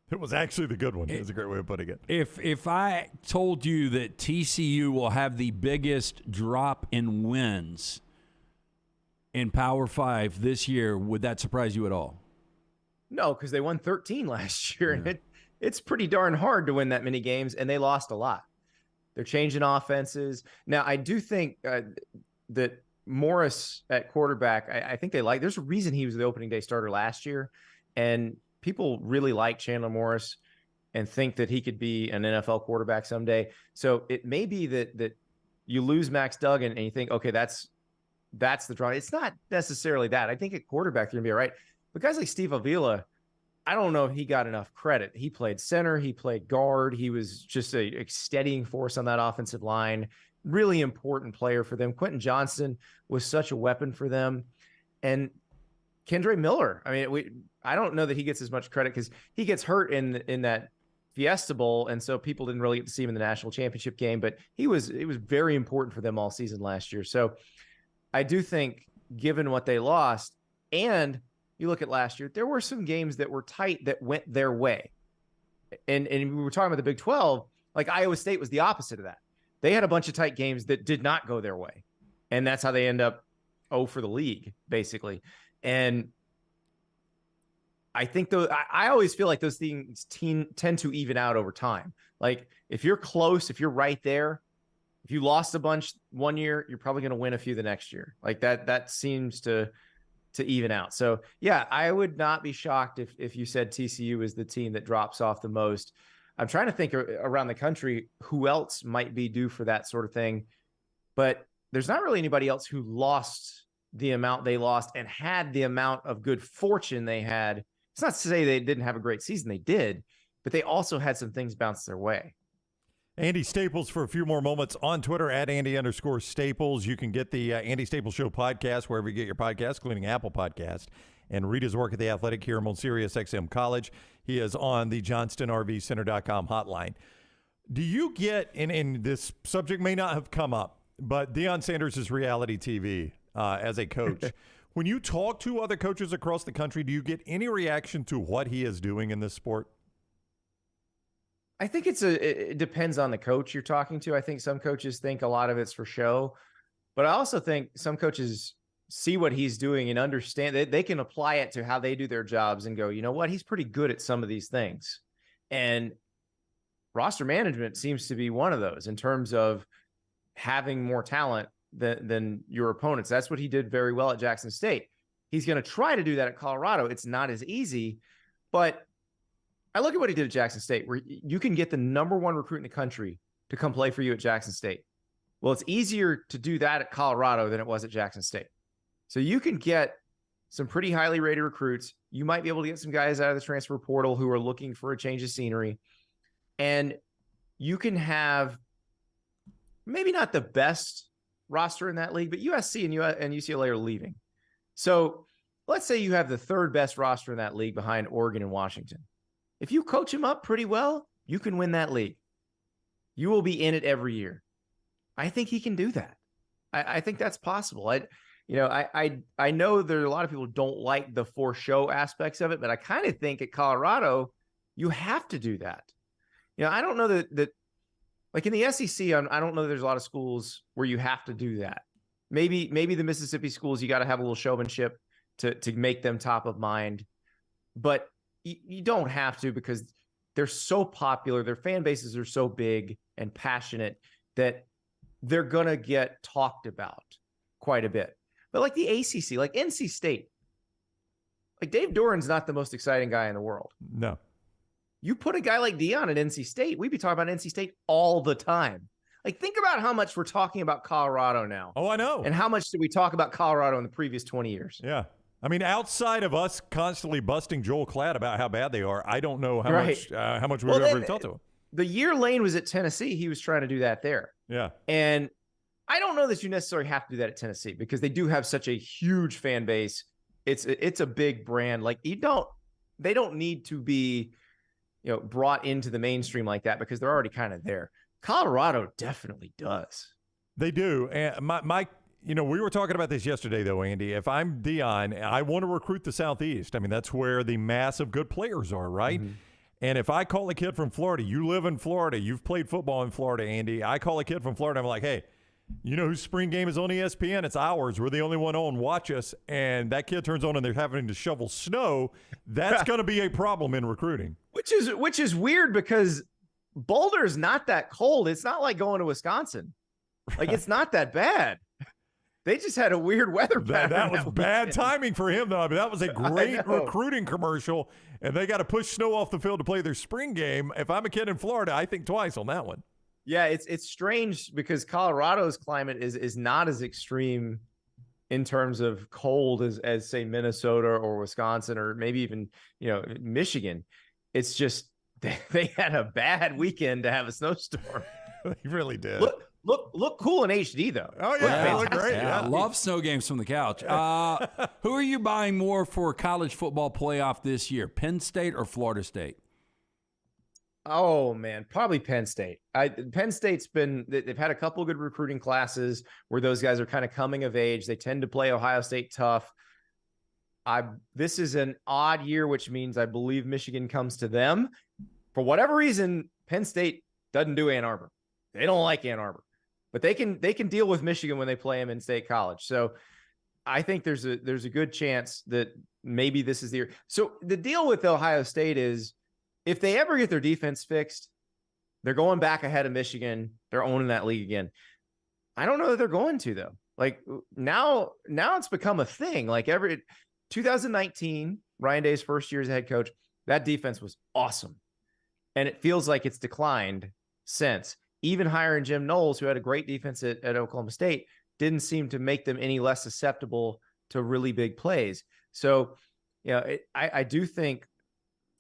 It was actually the good one. That's a great way of putting it. If I told you that TCU will have the biggest drop in wins in Power 5 this year, would that surprise you at all? No, because they won 13 last year, and it's pretty darn hard to win that many games, and they lost a lot. They're changing offenses. Now, I do think that Morris at quarterback, I think there's a reason he was the opening day starter last year, and people really like Chandler Morris and think that he could be an NFL quarterback someday. So it may be that you lose Max Duggan and you think, okay, that's the draw. It's not necessarily that. I think at quarterback, they're going to be all right. But guys like Steve Avila, I don't know if he got enough credit. He played center. He played guard. He was just a steadying force on that offensive line. Really important player for them. Quentin Johnston was such a weapon for them. And Kendre Miller, I mean, I don't know that he gets as much credit because he gets hurt in that Fiesta Bowl, and so people didn't really get to see him in the national championship game, but it was very important for them all season last year. So I do think, given what they lost, and you look at last year, there were some games that were tight that went their way. And we were talking about the Big 12, like Iowa State was the opposite of that. They had a bunch of tight games that did not go their way. And that's how they end up 0 for the league, basically. And I think I always feel like those things tend to even out over time. Like if you're close, if you're right there, if you lost a bunch one year, you're probably going to win a few the next year. Like that seems to even out. So yeah, I would not be shocked if you said TCU is the team that drops off the most. I'm trying to think around the country who else might be due for that sort of thing, but there's not really anybody else who lost the amount they lost and had the amount of good fortune they had. It's not to say they didn't have a great season. They did, but they also had some things bounce their way. Andy Staples for a few more moments on Twitter at Andy_Staples. You can get the Andy Staples Show podcast wherever you get your podcasts, including Apple Podcast, and read his work at The Athletic here on Sirius XM College. He is on the JohnstonRVCenter.com hotline. Do you get, and this subject may not have come up, but Deion Sanders is reality TV as a coach. When you talk to other coaches across the country, do you get any reaction to what he is doing in this sport? I think it depends on the coach you're talking to. I think some coaches think a lot of it's for show, but I also think some coaches see what he's doing and understand that they can apply it to how they do their jobs and go, you know what, he's pretty good at some of these things. And roster management seems to be one of those in terms of having more talent than your opponents. That's what he did very well at Jackson State. He's going to try to do that at Colorado. It's not as easy, but I look at what he did at Jackson State, where you can get the #1 recruit in the country to come play for you at Jackson State. Well, it's easier to do that at Colorado than it was at Jackson State. So you can get some pretty highly rated recruits. You might be able to get some guys out of the transfer portal who are looking for a change of scenery. And you can have maybe not the best roster in that league, but USC and UCLA are leaving. So let's say you have the 3rd best roster in that league behind Oregon and Washington. If you coach them up pretty well, you can win that league. You will be in it every year. I think he can do that. I think that's possible. I know there are a lot of people who don't like the for show aspects of it, but I kind of think at Colorado, you have to do that. I don't know that like in the SEC, I don't know that there's a lot of schools where you have to do that. Maybe the Mississippi schools, you got to have a little showmanship to make them top of mind. But you don't have to, because they're so popular. Their fan bases are so big and passionate that they're going to get talked about quite a bit. But like the ACC, like NC State, like Dave Doran's not the most exciting guy in the world. No. You put a guy like Deion at NC State, we'd be talking about NC State all the time. Like, think about how much we're talking about Colorado now. Oh, I know. And how much did we talk about Colorado in the previous 20 years? Yeah. I mean, outside of us constantly busting Joel Klatt about how bad they are, I don't know how much we've ever talked to him. The year Lane was at Tennessee, he was trying to do that there. Yeah. And I don't know that you necessarily have to do that at Tennessee, because they do have such a huge fan base. It's a big brand. Like, they don't need to be, brought into the mainstream like that, because they're already kind of there. Colorado definitely does. They do. And my we were talking about this yesterday, though, Andy. If I'm Deion, I want to recruit the Southeast. I mean, that's where the mass of good players are, right? Mm-hmm. And if I call a kid from Florida, you live in Florida, you've played football in Florida, Andy. I call a kid from Florida, I'm like, hey, You know whose spring game is on ESPN? It's ours. We're the only one on. Watch us. And that kid turns on and they're having to shovel snow. That's going to be a problem in recruiting. Which is weird because Boulder's not that cold. It's not like going to Wisconsin. Like, it's not that bad. They just had a weird weather pattern. That was bad timing for him, though. I mean, that was a great recruiting commercial, and they got to push snow off the field to play their spring game. If I'm a kid in Florida, I think twice on that one. Yeah, it's strange because Colorado's climate is not as extreme in terms of cold as say Minnesota or Wisconsin or maybe even Michigan. It's just they had a bad weekend to have a snowstorm. They really did. Look cool in HD though. Oh yeah, they look great. Yeah. I love snow games from the couch. Who are you buying more for college football playoff this year, Penn State or Florida State? Oh man, probably Penn State. Penn State's they've had a couple of good recruiting classes where those guys are kind of coming of age. They tend to play Ohio State tough. This is an odd year, which means I believe Michigan comes to them. For whatever reason, Penn State doesn't do Ann Arbor. They don't like Ann Arbor, but they can deal with Michigan when they play them in State College. So I think there's a good chance that maybe this is the year. So the deal with Ohio State is, if they ever get their defense fixed, they're going back ahead of Michigan. They're owning that league again. I don't know that they're going to, though. Like now it's become a thing. Like 2019, Ryan Day's first year as a head coach, that defense was awesome. And it feels like it's declined since. Even hiring Jim Knowles, who had a great defense at Oklahoma State, didn't seem to make them any less susceptible to really big plays. So, I do think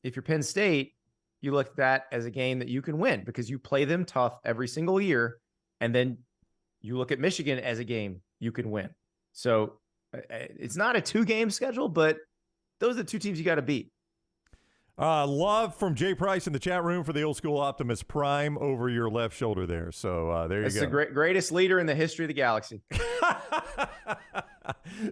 if you're Penn State, you look at that as a game that you can win because you play them tough every single year. And then you look at Michigan as a game you can win. So it's not a 2-game schedule, but those are the two teams you got to beat. Love from Jay Price in the chat room for the old school Optimus Prime over your left shoulder there. So there you go. That's the greatest leader in the history of the galaxy.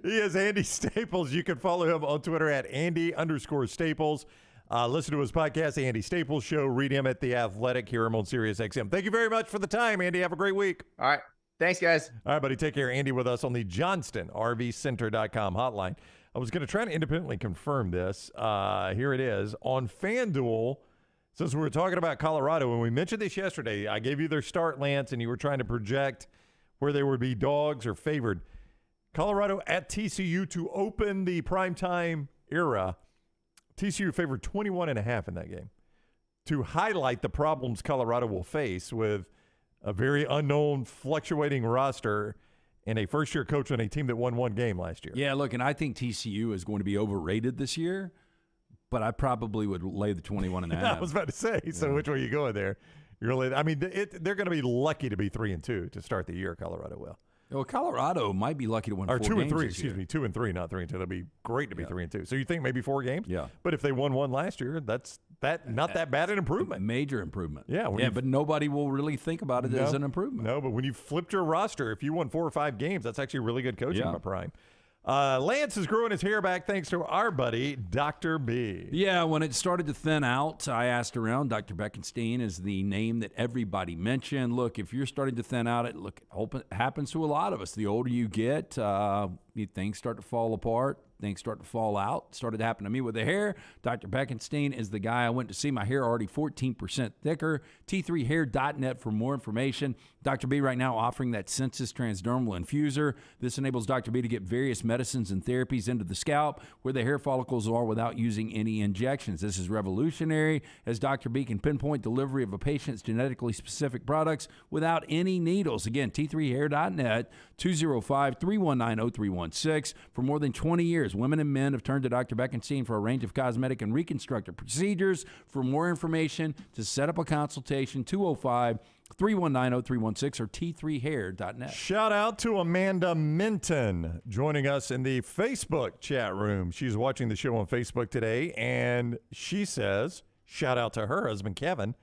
He is Andy Staples. You can follow him on Twitter at Andy_Staples. Listen to his podcast, The Andy Staples Show. Read him at The Athletic. Hear him on Sirius XM. Thank you very much for the time, Andy. Have a great week. All right. Thanks, guys. All right, buddy. Take care. Andy with us on the JohnstonRVCenter.com hotline. I was going to try to independently confirm this. Here it is. On FanDuel, since we were talking about Colorado, when we mentioned this yesterday, I gave you their start, Lance, and you were trying to project where they would be dogs or favored. Colorado at TCU to open the primetime era. TCU favored 21.5 in that game to highlight the problems Colorado will face with a very unknown, fluctuating roster and a first-year coach on a team that won one game last year. Yeah, look, and I think TCU is going to be overrated this year, but I probably would lay the 21.5. I was about to say, so which way are you going there? They're going to be lucky to be 3-2 to start the year, Colorado will. Well, Colorado might be lucky to win 4 games. Or 2 and 3, excuse me. 2 and 3, not 3 and 2. That'd be great to be 3 and 2. So you think maybe 4 games? Yeah. But if they won one last year, that's not that bad an improvement. Major improvement. Yeah. But nobody will really think about it as an improvement. No, but when you flipped your roster, if you won 4 or 5 games, that's actually really good coaching by Prime. Lance is growing his hair back thanks to our buddy, Dr. B. Yeah, when it started to thin out, I asked around. Dr. Beckenstein is the name that everybody mentioned. Look, if you're starting to thin out, it happens to a lot of us. The older you get, things start to fall apart. Things start to fall out. Started to happen to me with the hair. Dr. Beckenstein is the guy I went to see. My hair already 14% thicker. T3hair.net for more information. Dr. B right now offering that Sensus Transdermal Infuser. This enables Dr. B to get various medicines and therapies into the scalp where the hair follicles are without using any injections. This is revolutionary as Dr. B can pinpoint delivery of a patient's genetically specific products without any needles. Again, T3hair.net, 205-319-0316. For more than 20 years, women and men have turned to Dr. Beckenstein for a range of cosmetic and reconstructive procedures. For more information, to set up a consultation, 205-319-0316 or T3hair.net. Shout out to Amanda Minton joining us in the Facebook chat room. She's watching the show on Facebook today, and she says, shout out to her husband, Kevin,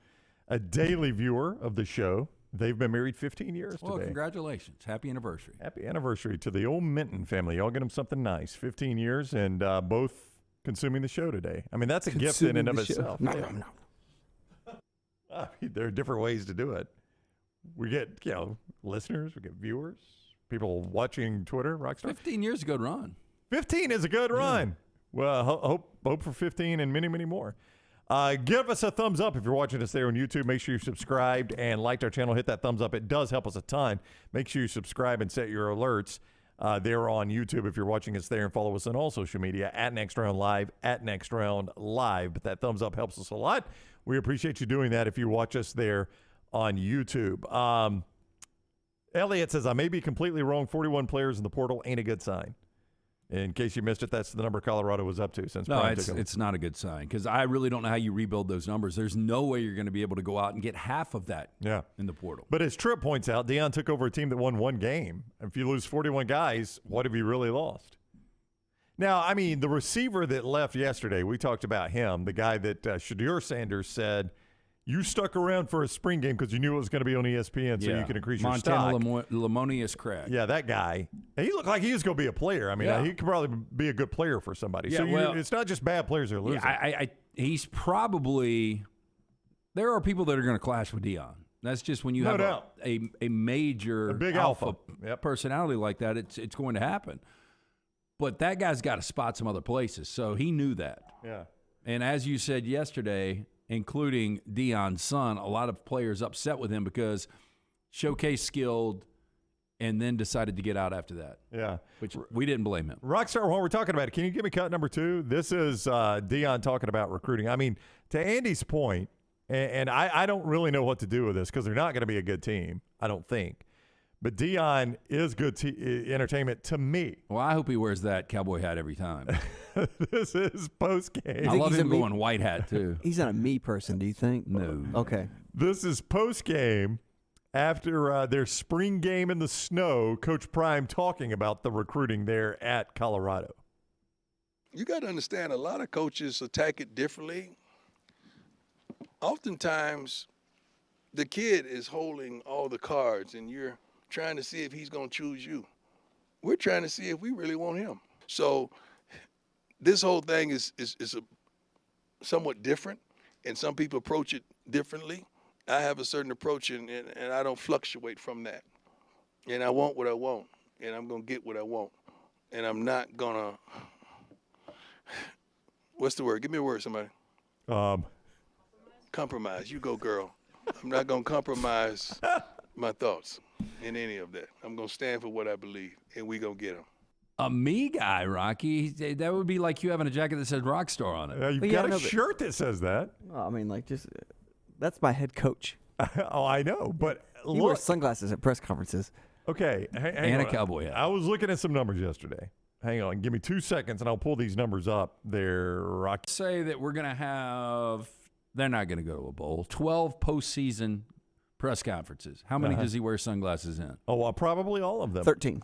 a daily viewer of the show. They've been married 15 years today. Well, congratulations. Happy anniversary. Happy anniversry to the old Minton family. Y'all get them something nice. 15 years and both consuming the show today. I mean, that's a gift in and of itself. No. I mean, there are different ways to do it. We get, listeners, we get viewers, people watching Twitter, Rockstar. 15 years ago, run. 15 is a good run. Well, hope for 15 and many, many more. Give us a thumbs up if you're watching us there on YouTube. Make sure you're subscribed and liked our channel. Hit that thumbs up. It does help us a ton. Make sure you subscribe and set your alerts there on YouTube if you're watching us there, and follow us on all social media at Next Round Live, at Next Round Live. But that thumbs up helps us a lot. We appreciate you doing that if you watch us there on YouTube. Elliot says, I may be completely wrong. 41 players in the portal ain't a good sign. In case you missed it, that's the number Colorado was up to since Prime took over. It's not a good sign because I really don't know how you rebuild those numbers. There's no way you're going to be able to go out and get half of that in the portal. But as Tripp points out, Deion took over a team that won one game. If you lose 41 guys, what have you really lost? Now, I mean, the receiver that left yesterday, we talked about him, the guy that Shadur Sanders said, you stuck around for a spring game because you knew it was going to be on ESPN so you could increase your stock. Montana Lamonious Craig. Yeah, that guy. And he looked like he was going to be a player. I mean, he could probably be a good player for somebody. Yeah, so it's not just bad players that are losing. Yeah, he's probably – there are people that are going to clash with Deion. That's just when you have a major a big alpha personality like that, it's going to happen. But that guy's got to spot some other places, so he knew that. Yeah. And as you said yesterday – including Deion's son, a lot of players upset with him because showcase skilled and then decided to get out after that. Yeah. Which we didn't blame him. Rockstar, while we're talking about it, can you give me cut number 2? This is Deion talking about recruiting. I mean, to Andy's point, and I don't really know what to do with this because they're not going to be a good team, I don't think. But Deion is good entertainment to me. Well, I hope he wears that cowboy hat every time. This is post-game. I love him going white hat, too. He's not a me person, do you think? No. Okay. This is post-game after their spring game in the snow. Coach Prime talking about the recruiting there at Colorado. You got to understand, a lot of coaches attack it differently. Oftentimes, the kid is holding all the cards, and you're trying to see if he's going to choose you. We're trying to see if we really want him. So this whole thing is somewhat different, and some people approach it differently. I have a certain approach, and I don't fluctuate from that. And I want what I want, and I'm going to get what I want. And I'm not going to – what's the word? Give me a word, somebody. Compromise. You go, girl. I'm not going to compromise my thoughts in any of that. I'm going to stand for what I believe, and we going to get them. A me guy, Rocky. That would be like you having a jacket that says Rockstar on it. You've got a shirt that says that. Well, I mean, that's my head coach. Oh, I know, but he wears sunglasses at press conferences. Okay, and a cowboy hat. I was looking at some numbers yesterday. Hang on, give me 2 seconds, and I'll pull these numbers up there, Rocky. Say that we're going to have – they're not going to go to a bowl. 12 postseason press conferences. How many does he wear sunglasses in? Oh, well, probably all of them. 13.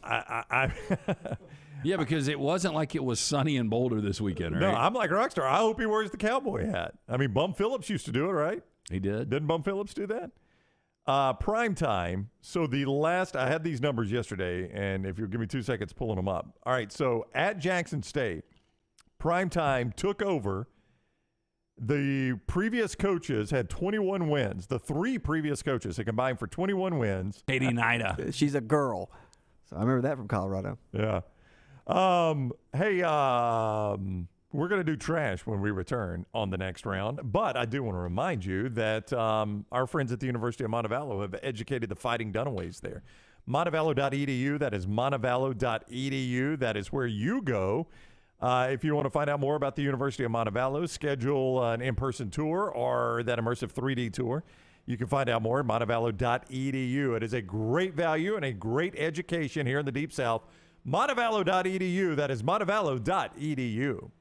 Yeah, because it wasn't like it was sunny in Boulder this weekend, right? No, I'm like Rockstar. I hope he wears the cowboy hat. I mean, Bum Phillips used to do it, right? He did. Didn't Bum Phillips do that? Prime time. So the last, I had these numbers yesterday, and if you'll give me 2 seconds pulling them up. All right, so at Jackson State, prime time took over. The previous coaches had 21 wins. The 3 previous coaches had combined for 21 wins. Katie Nida. She's a girl. So I remember that from Colorado. Yeah. Hey, we're going to do trash when we return on the next round. But I do want to remind you that our friends at the University of Montevallo have educated the Fighting Dunaways there. Montevallo.edu. That is Montevallo.edu. That is where you go. If you want to find out more about the University of Montevallo, schedule an in-person tour or that immersive 3D tour. You can find out more at Montevallo.edu. It is a great value and a great education here in the Deep South. Montevallo.edu. That is Montevallo.edu.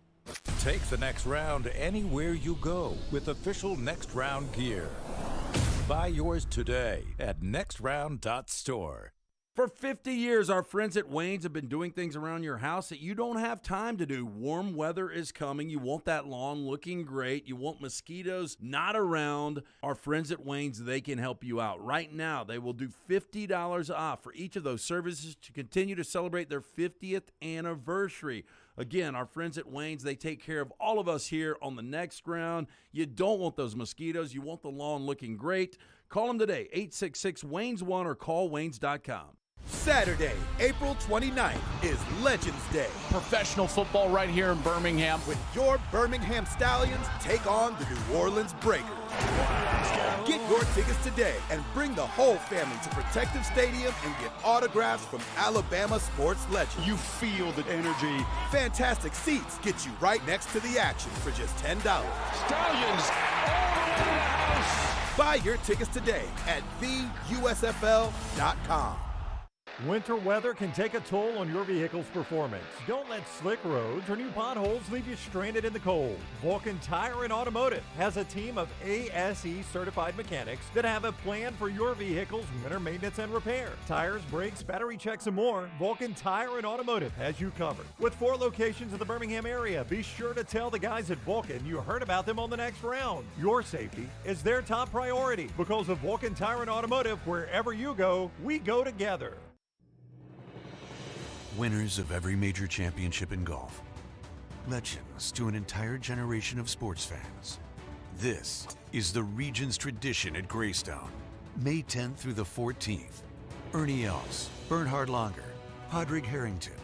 Take the next round anywhere you go with official Next Round gear. Buy yours today at nextround.store. For 50 years, our friends at Wayne's have been doing things around your house that you don't have time to do. Warm weather is coming. You want that lawn looking great. You want mosquitoes not around. Our friends at Wayne's, they can help you out. Right now, they will do $50 off for each of those services to continue to celebrate their 50th anniversary. Again, our friends at Wayne's, they take care of all of us here on the Next Round. You don't want those mosquitoes. You want the lawn looking great. Call them today, 866-WAYNES1 or call Waynes.com. Saturday, April 29th is Legends Day. Professional football right here in Birmingham. When your Birmingham Stallions take on the New Orleans Breakers. Get your tickets today and bring the whole family to Protective Stadium and get autographs from Alabama sports legends. You feel the energy. Fantastic seats get you right next to the action for just $10. Stallions all the way to the house. Buy your tickets today at theusfl.com. Winter weather can take a toll on your vehicle's performance. Don't let slick roads or new potholes leave you stranded in the cold. Vulcan Tire and Automotive has a team of ASE certified mechanics that have a plan for your vehicle's winter maintenance and repair. Tires, brakes, battery checks, and more. Vulcan Tire and Automotive has you covered. With 4 locations in the Birmingham area, be sure to tell the guys at Vulcan you heard about them on the Next Round. Your safety is their top priority because of Vulcan Tire and Automotive. Wherever you go, we go together. Winners of every major championship in golf. Legends to an entire generation of sports fans. This is the region's tradition at Greystone. May 10th through the 14th. Ernie Els, Bernhard Langer, Padraig Harrington,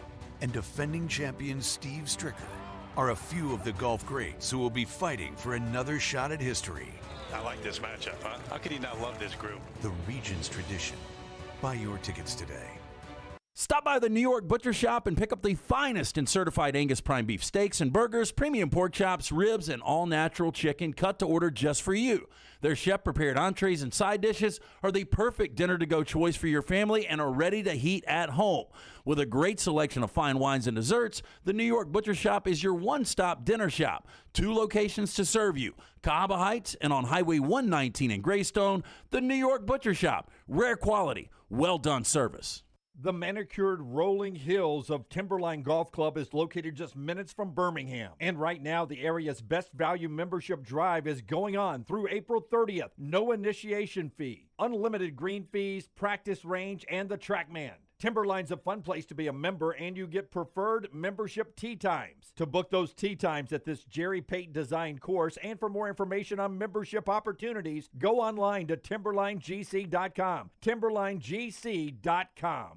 and defending champion Steve Stricker are a few of the golf greats who will be fighting for another shot at history. I like this matchup, huh? How could he not love this group? The region's tradition. Buy your tickets today. Stop by the New York Butcher Shop and pick up the finest in certified Angus prime beef steaks and burgers, premium pork chops, ribs, and all-natural chicken cut to order just for you. Their chef-prepared entrees and side dishes are the perfect dinner-to-go choice for your family and are ready to heat at home. With a great selection of fine wines and desserts, the New York Butcher Shop is your one-stop dinner shop. 2 locations to serve you, Cahaba Heights and on Highway 119 in Greystone. The New York Butcher Shop, rare quality, well-done service. The manicured rolling hills of Timberline Golf Club is located just minutes from Birmingham. And right now, the area's best value membership drive is going on through April 30th. No initiation fee, unlimited green fees, practice range, and the TrackMan. Timberline's a fun place to be a member, and you get preferred membership tee times. To book those tee times at this Jerry Payton designed course and for more information on membership opportunities, go online to timberlinegc.com. timberlinegc.com.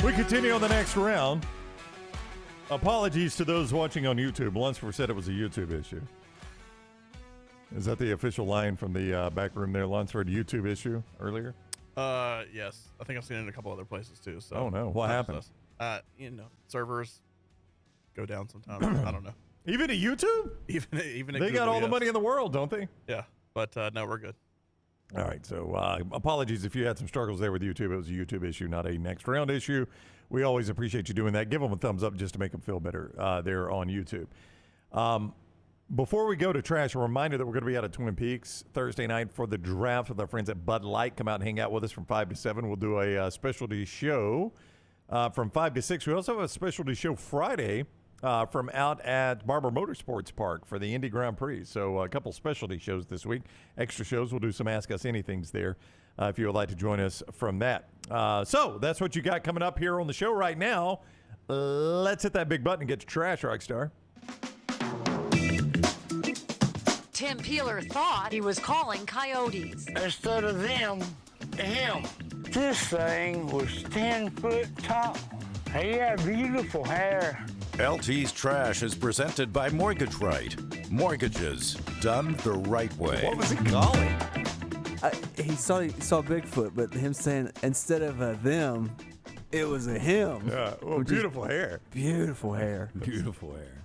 We continue on the Next Round. Apologies to those watching on YouTube. Lunsford said it was a YouTube issue. Is that the official line from the back room there, Lunsford? YouTube issue earlier? Yes. I think I've seen it in a couple other places too. So. Oh no, what happened? Servers go down sometimes. I don't know. Even at YouTube? Even at they Google, got all the yes. money in the world, don't they? Yeah, but no, we're good. All right, so apologies if you had some struggles there with YouTube. It was a YouTube issue, not a Next Round issue. We always appreciate you doing that. Give them a thumbs up just to make them feel better there on YouTube. Before we go to trash, a reminder that we're going to be out at Twin Peaks Thursday night for the draft with our friends at Bud Light. Come out and hang out with us from 5 to 7. We'll do a specialty show from 5 to 6. We also have a specialty show Friday from out at Barber Motorsports Park for the Indy Grand Prix. So a couple specialty shows this week. Extra shows. We'll do some Ask Us Anythings there if you would like to join us from that. So that's what you got coming up here on the show right now. Let's hit that big button and get to trash, Rockstar. Tim Peeler thought he was calling coyotes. Instead of them, him. This thing was 10 foot tall. He had beautiful hair. LT's Trash is presented by Mortgage Right. Mortgages done the right way. What was he calling? He saw Bigfoot, but him saying instead of a them, it was a him. Yeah, well, beautiful hair. Beautiful hair. Beautiful hair.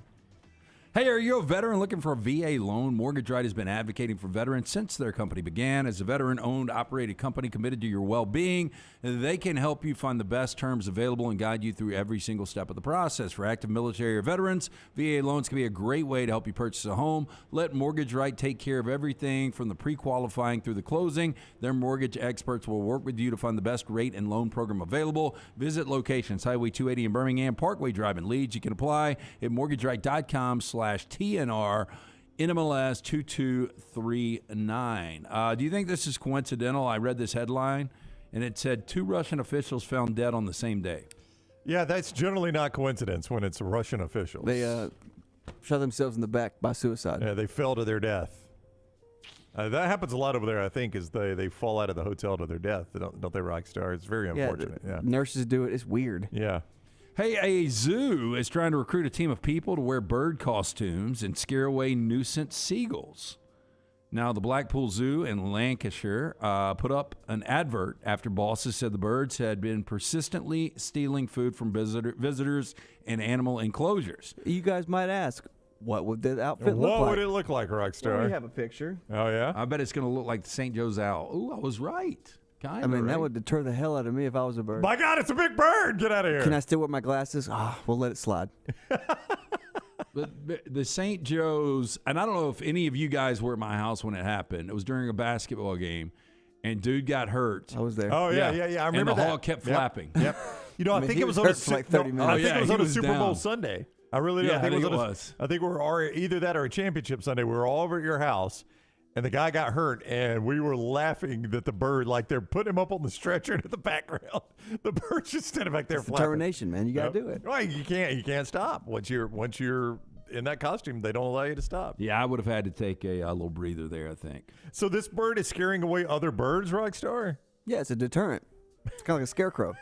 Hey, are you a veteran looking for a VA loan? Mortgage Right has been advocating for veterans since their company began. As a veteran-owned, operated company committed to your well-being, they can help you find the best terms available and guide you through every single step of the process. For active military or veterans, VA loans can be a great way to help you purchase a home. Let Mortgage Right take care of everything from the pre-qualifying through the closing. Their mortgage experts will work with you to find the best rate and loan program available. Visit locations, Highway 280 in Birmingham, Parkway Drive in Leeds. You can apply at mortgageright.com/VA NMLS/TNR NMLS 2239. Do you think this is coincidental? I read this headline, and it said 2 Russian officials found dead on the same day. Yeah, that's generally not coincidence when it's Russian officials. They shot themselves in the back by suicide. Yeah, they fell to their death. That happens a lot over there, I think, is they fall out of the hotel to their death. Don't they, Rockstar? It's very unfortunate. Yeah, nurses do it. It's weird. Yeah. Hey, a zoo is trying to recruit a team of people to wear bird costumes and scare away nuisance seagulls. Now, the Blackpool Zoo in Lancashire put up an advert after bosses said the birds had been persistently stealing food from visitors and animal enclosures. You guys might ask, what would the outfit look like? What would it look like, Rockstar? Well, we have a picture. Oh, yeah? I bet it's going to look like the St. Joe's owl. Ooh, I was right. I mean, that would deter the hell out of me if I was a bird. My God, it's a big bird. Get out of here. Can I still wear my glasses? We'll let it slide. But the St. Joe's, and I don't know if any of you guys were at my house when it happened. It was during a basketball game, and dude got hurt. I was there. Oh, yeah. I remember and the that. hog kept flapping. Yep. You know, I think it was on a for like 30 minutes. I think it was on a was Super Bowl down. Sunday. I really do. Yeah, I think it was. I think we were either that or a championship Sunday. We were all over at your house, and the guy got hurt, and we were laughing that the bird, like they're putting him up on the stretcher into the background. The bird's just standing back there It's flapping. determination, man. You got to do it. Well, you can't stop once you're in that costume. They don't allow you to stop. Yeah, I would have had to take a little breather there, I think. So this bird is scaring away other birds, Rockstar? Yeah, it's a deterrent. It's kind of like a scarecrow.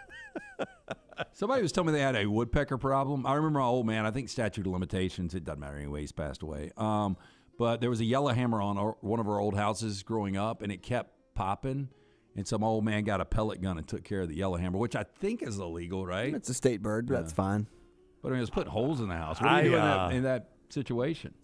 Somebody was telling me they had a woodpecker problem. I remember my old man, I think statute of limitations, it doesn't matter anyway, he's passed away. But there was a yellowhammer on one of our old houses growing up, and it kept popping. And some old man got a pellet gun and took care of the yellowhammer, which I think is illegal, right? It's a state bird, but that's fine. But I mean, it's putting holes in the house. What do you do in that situation?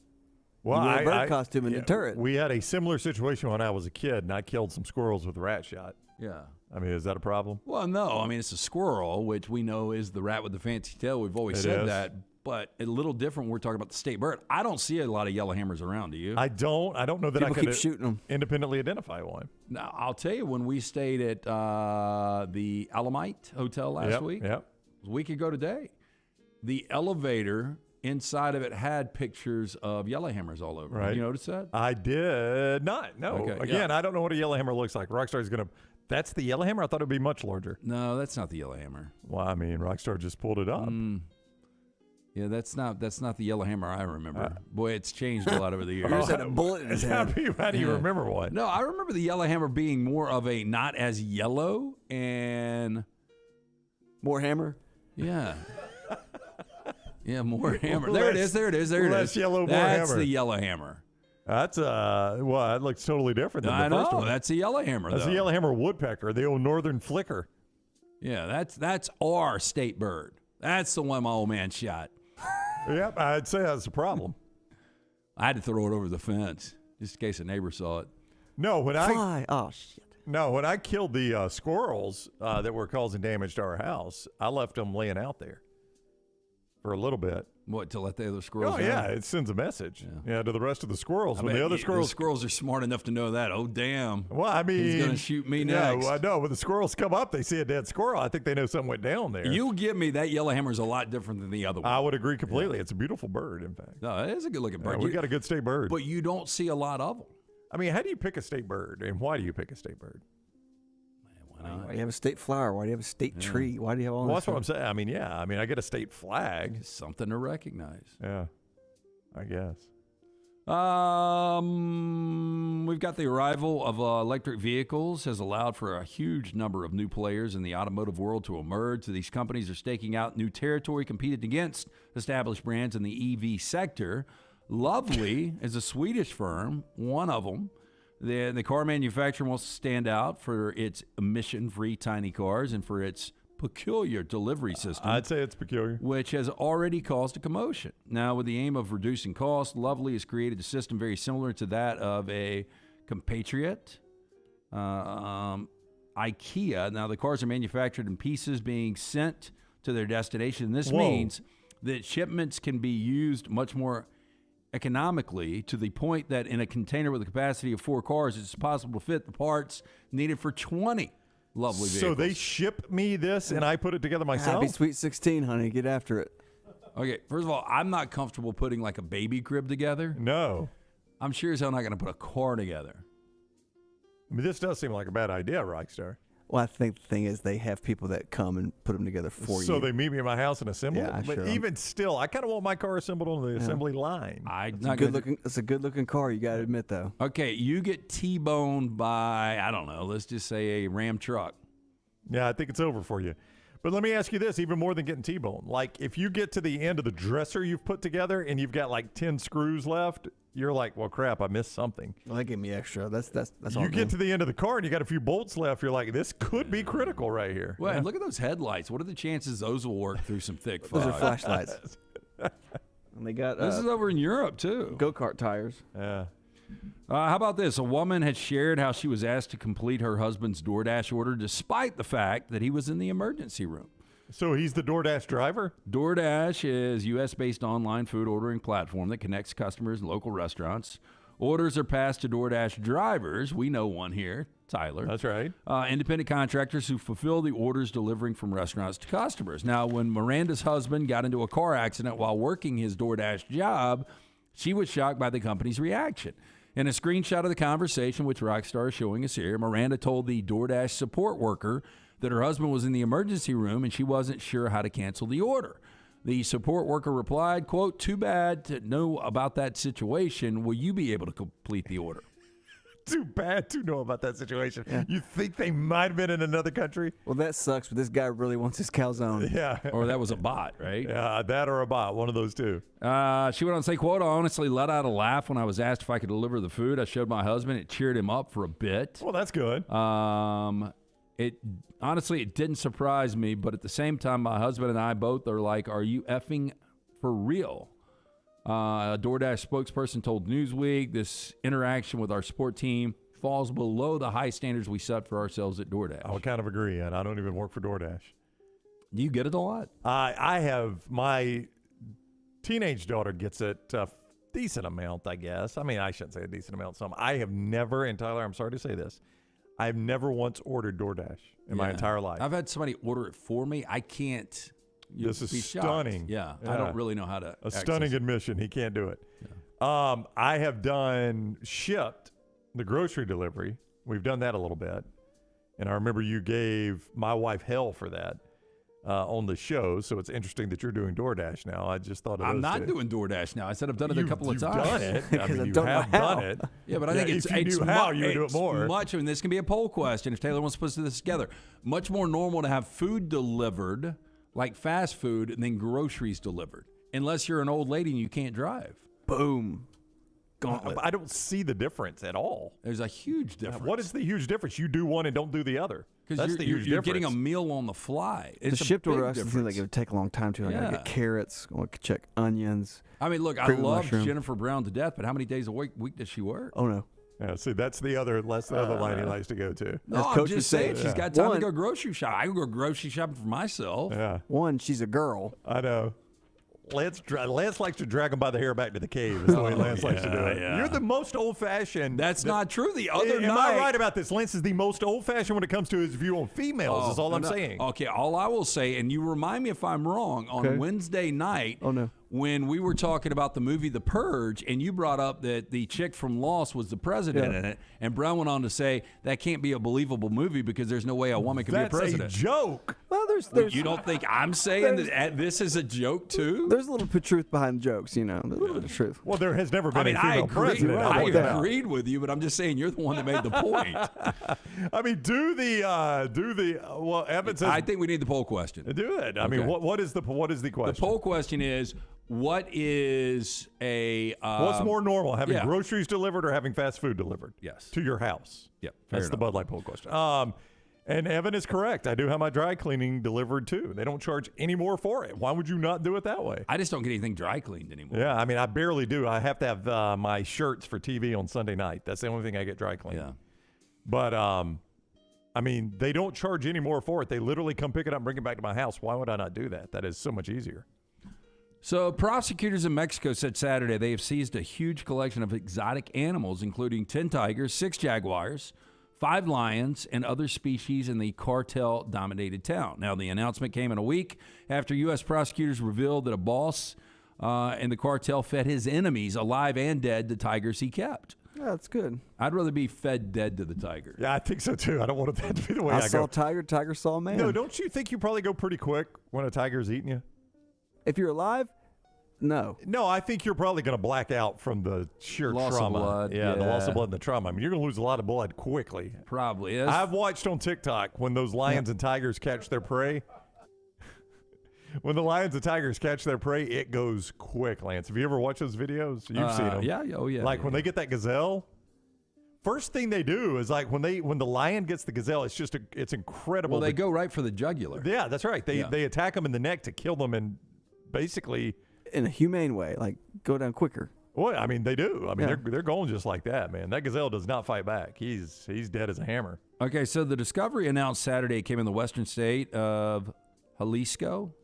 Well, you wear a bird costume and deter it. We had a similar situation when I was a kid, and I killed some squirrels with a rat shot. Yeah. I mean, is that a problem? Well, no. I mean, it's a squirrel, which we know is the rat with the fancy tail. We've always said that. But a little different when we're talking about the state bird. I don't see a lot of yellowhammers around, do you? I don't know that People I can keep shooting them. Independently identify one. Now, I'll tell you, when we stayed at the Alamite Hotel last week, it was a week ago today, the elevator inside of it had pictures of yellowhammers all over. Right. Did you notice that? I did not. No. Okay, Again, I don't know what a yellowhammer looks like. Rockstar's going to... That's the yellowhammer? I thought it would be much larger. No, that's not the yellowhammer. Well, I mean, Rockstar just pulled it up. Yeah, that's not the yellowhammer I remember. Boy, it's changed a lot over the years. Yours had a bullet in his head. How do you remember what? No, I remember the yellowhammer being more of a not as yellow and more hammer. Yeah. Yeah, more hammer. There it is. Less yellow, more That's hammer. the yellowhammer. That's well, that looks totally different than the first one. That's a yellowhammer. That's a yellowhammer woodpecker, the old northern flicker. Yeah, that's our state bird. That's the one my old man shot. Yep, I'd say that's a problem. I had to throw it over the fence just in case a neighbor saw it. No, when Oh shit. No, when I killed the squirrels that were causing damage to our house, I left them laying out there for a little bit. What, to let the other squirrels Oh, yeah, it sends a message to the rest of the squirrels. When the other squirrels are smart enough to know that. Oh, damn. Well, I mean, he's going to shoot me next. Yeah, I know. When the squirrels come up, they see a dead squirrel. I think they know something went down there. You give me that yellowhammer is a lot different than the other one. I would agree completely. Yeah. It's a beautiful bird, in fact. No, it is a good-looking bird. We got a good state bird. But you don't see a lot of them. I mean, how do you pick a state bird, and why do you pick a state bird? Why do you have a state flower? Why do you have a state tree? Why do you have all Well, this that's what I'm saying. I mean, I get a state flag. Something to recognize. Yeah, I guess. We've got the arrival of electric vehicles has allowed for a huge number of new players in the automotive world to emerge. So these companies are staking out new territory, competing against established brands in the EV sector. Lovely is a Swedish firm, one of them. The car manufacturer wants to stand out for its emission-free tiny cars and for its peculiar delivery system. I'd say it's peculiar. Which has already caused a commotion. Now, with the aim of reducing costs, Lovely has created a system very similar to that of a compatriot, IKEA. Now, the cars are manufactured in pieces being sent to their destination. This means that shipments can be used much more economically, to the point that in a container with a capacity of 4 cars, it's possible to fit the parts needed for 20 Lovely vehicles. So they ship me this and I put it together myself? Happy Sweet 16, honey. Get after it. Okay, first of all, I'm not comfortable putting like a baby crib together. No. I'm sure as hell not going to put a car together. I mean, this does seem like a bad idea, Rockstar. Well, I think the thing is they have people that come and put them together for you. So they meet me at my house and assemble Yeah, it? But sure. even still, I kind of want my car assembled on the assembly line. It's a good looking car, you got to admit, though. Okay, you get T-boned by, I don't know, let's just say a Ram truck. Yeah, I think it's over for you. But let me ask you this, even more than getting T-boned. Like, if you get to the end of the dresser you've put together and you've got like 10 screws left, you're like, well, crap, I missed something. Well, they give me extra. That's all. You get to the end of the car and you got a few bolts left. You're like, this could be critical right here. Well, and look at those headlights. What are the chances those will work through some thick fog? Those are flashlights. And they got this is over in Europe too. Go-kart tires. Yeah. How about this? A woman had shared how she was asked to complete her husband's DoorDash order despite the fact that he was in the emergency room. So he's the DoorDash driver? DoorDash is U.S.-based online food ordering platform that connects customers and local restaurants. Orders are passed to DoorDash drivers. We know one here, Tyler. That's right. Independent contractors who fulfill the orders delivering from restaurants to customers. Now, when Miranda's husband got into a car accident while working his DoorDash job, she was shocked by the company's reaction. In a screenshot of the conversation, which Rockstar is showing us here, Miranda told the DoorDash support worker that her husband was in the emergency room and she wasn't sure how to cancel the order. The support worker replied, quote, "Too bad to know about that situation. Will you be able to complete the order?" Too bad to know about that situation. Yeah. You think they might have been in another country? Well, that sucks, but this guy really wants his calzone. Yeah. Or that was a bot, right? Yeah, that or a bot, one of those two. She went on to say, quote, "I honestly let out a laugh when I was asked if I could deliver the food. I showed my husband. It cheered him up for a bit." Well, that's good. It didn't surprise me, but at the same time, my husband and I both are like, "Are you effing for real?" A DoorDash spokesperson told Newsweek this interaction with our support team falls below the high standards we set for ourselves at DoorDash. I would kind of agree, and I don't even work for DoorDash. Do you get it a lot? I have. My teenage daughter gets it a decent amount, I guess. I mean, I shouldn't say a decent amount. I have never, and Tyler, I'm sorry to say this, I've never once ordered DoorDash in my entire life. I've had somebody order it for me. I can't. This is stunning. Yeah, I don't really know how to. A stunning admission. He can't do it. Yeah. I have done shipped the grocery delivery. We've done that a little bit. And I remember you gave my wife hell for that on the show. So it's interesting that you're doing DoorDash now. I just thought I'm not doing DoorDash now. I said I've done it a couple of times. You've done it. I mean, you have done it. Yeah, but I think it's if you knew how, you would do it more. Much, I mean, this can be a poll question if Taylor wants to put this together. Much more normal to have food delivered, like fast food, and then groceries delivered. Unless you're an old lady and you can't drive. Boom. Gauntlet. I don't see the difference at all. There's a huge difference. What is the huge difference? You do one and don't do the other. Because you're getting a meal on the fly. It's the shipped order actually seems like it would take a long time too. I gotta get carrots, I want to check onions. I mean, look, I love Jennifer Brown to death, but how many days a week does she work? Oh no. Yeah, see, that's the other line he likes to go to. No, I'm just saying, she's got time to go grocery shop. I can go grocery shopping for myself. Yeah. One, she's a girl. I know. Lance likes to drag him by the hair back to the cave. Is the way Lance likes to do it. Yeah. You're the most old-fashioned. That's not true. The other night. Am I right about this? Lance is the most old-fashioned when it comes to his view on females, is all I'm saying. Okay, all I will say, and you remind me if I'm wrong, on Wednesday night, when we were talking about the movie The Purge, and you brought up that the chick from Lost was the president in it, and Brown went on to say that can't be a believable movie because there's no way a woman can be a president. That's a joke. Well, you don't think I'm saying that this is a joke too? There's a little bit of truth behind the jokes, you know. There's a little bit of truth. Well, there has never been a female president. I agreed with you, but I'm just saying you're the one that made the point. I mean, well, Evan says, I think we need the poll question. Do it. I mean, what is the question? The poll question is, what is what's more normal, having groceries delivered or having fast food delivered? Yes. To your house. Yep. That's the Bud Light poll question. And Evan is correct. I do have my dry cleaning delivered too. They don't charge any more for it. Why would you not do it that way? I just don't get anything dry cleaned anymore. Yeah, I mean, I barely do. I have to have my shirts for TV on Sunday night. That's the only thing I get dry cleaned. Yeah. But, I mean, they don't charge any more for it. They literally come pick it up and bring it back to my house. Why would I not do that? That is so much easier. So prosecutors in Mexico said Saturday they have seized a huge collection of exotic animals, including 10 tigers, 6 jaguars, 5 lions and other species in the cartel-dominated town. Now, the announcement came in a week after U.S. prosecutors revealed that a boss in the cartel fed his enemies, alive and dead, the tigers he kept. Yeah, that's good. I'd rather be fed dead to the tiger. Yeah, I think so too. I don't want that to be the way I saw go. a tiger saw a man. No, don't you think you probably go pretty quick when a tiger's eating you? If you're alive, no. No, I think you're probably going to black out from the sheer Loss of trauma. blood, Yeah, the yeah. loss of blood and the trauma. I mean, you're going to lose a lot of blood quickly. Probably is. I've watched on TikTok when those lions and tigers catch their prey. When the lions and tigers catch their prey, it goes quick, Lance. Have you ever watched those videos? You've seen them. Yeah, oh yeah. Like when they get that gazelle, first thing they do is like when the lion gets the gazelle, it's incredible. Well, they go right for the jugular. Yeah, that's right. They attack them in the neck to kill them and basically in a humane way, like go down quicker. Well, I mean, they do. I mean, they're going just like that, man. That gazelle does not fight back. He's dead as a hammer. Okay, so the discovery announced Saturday came in the western state of Jalisco.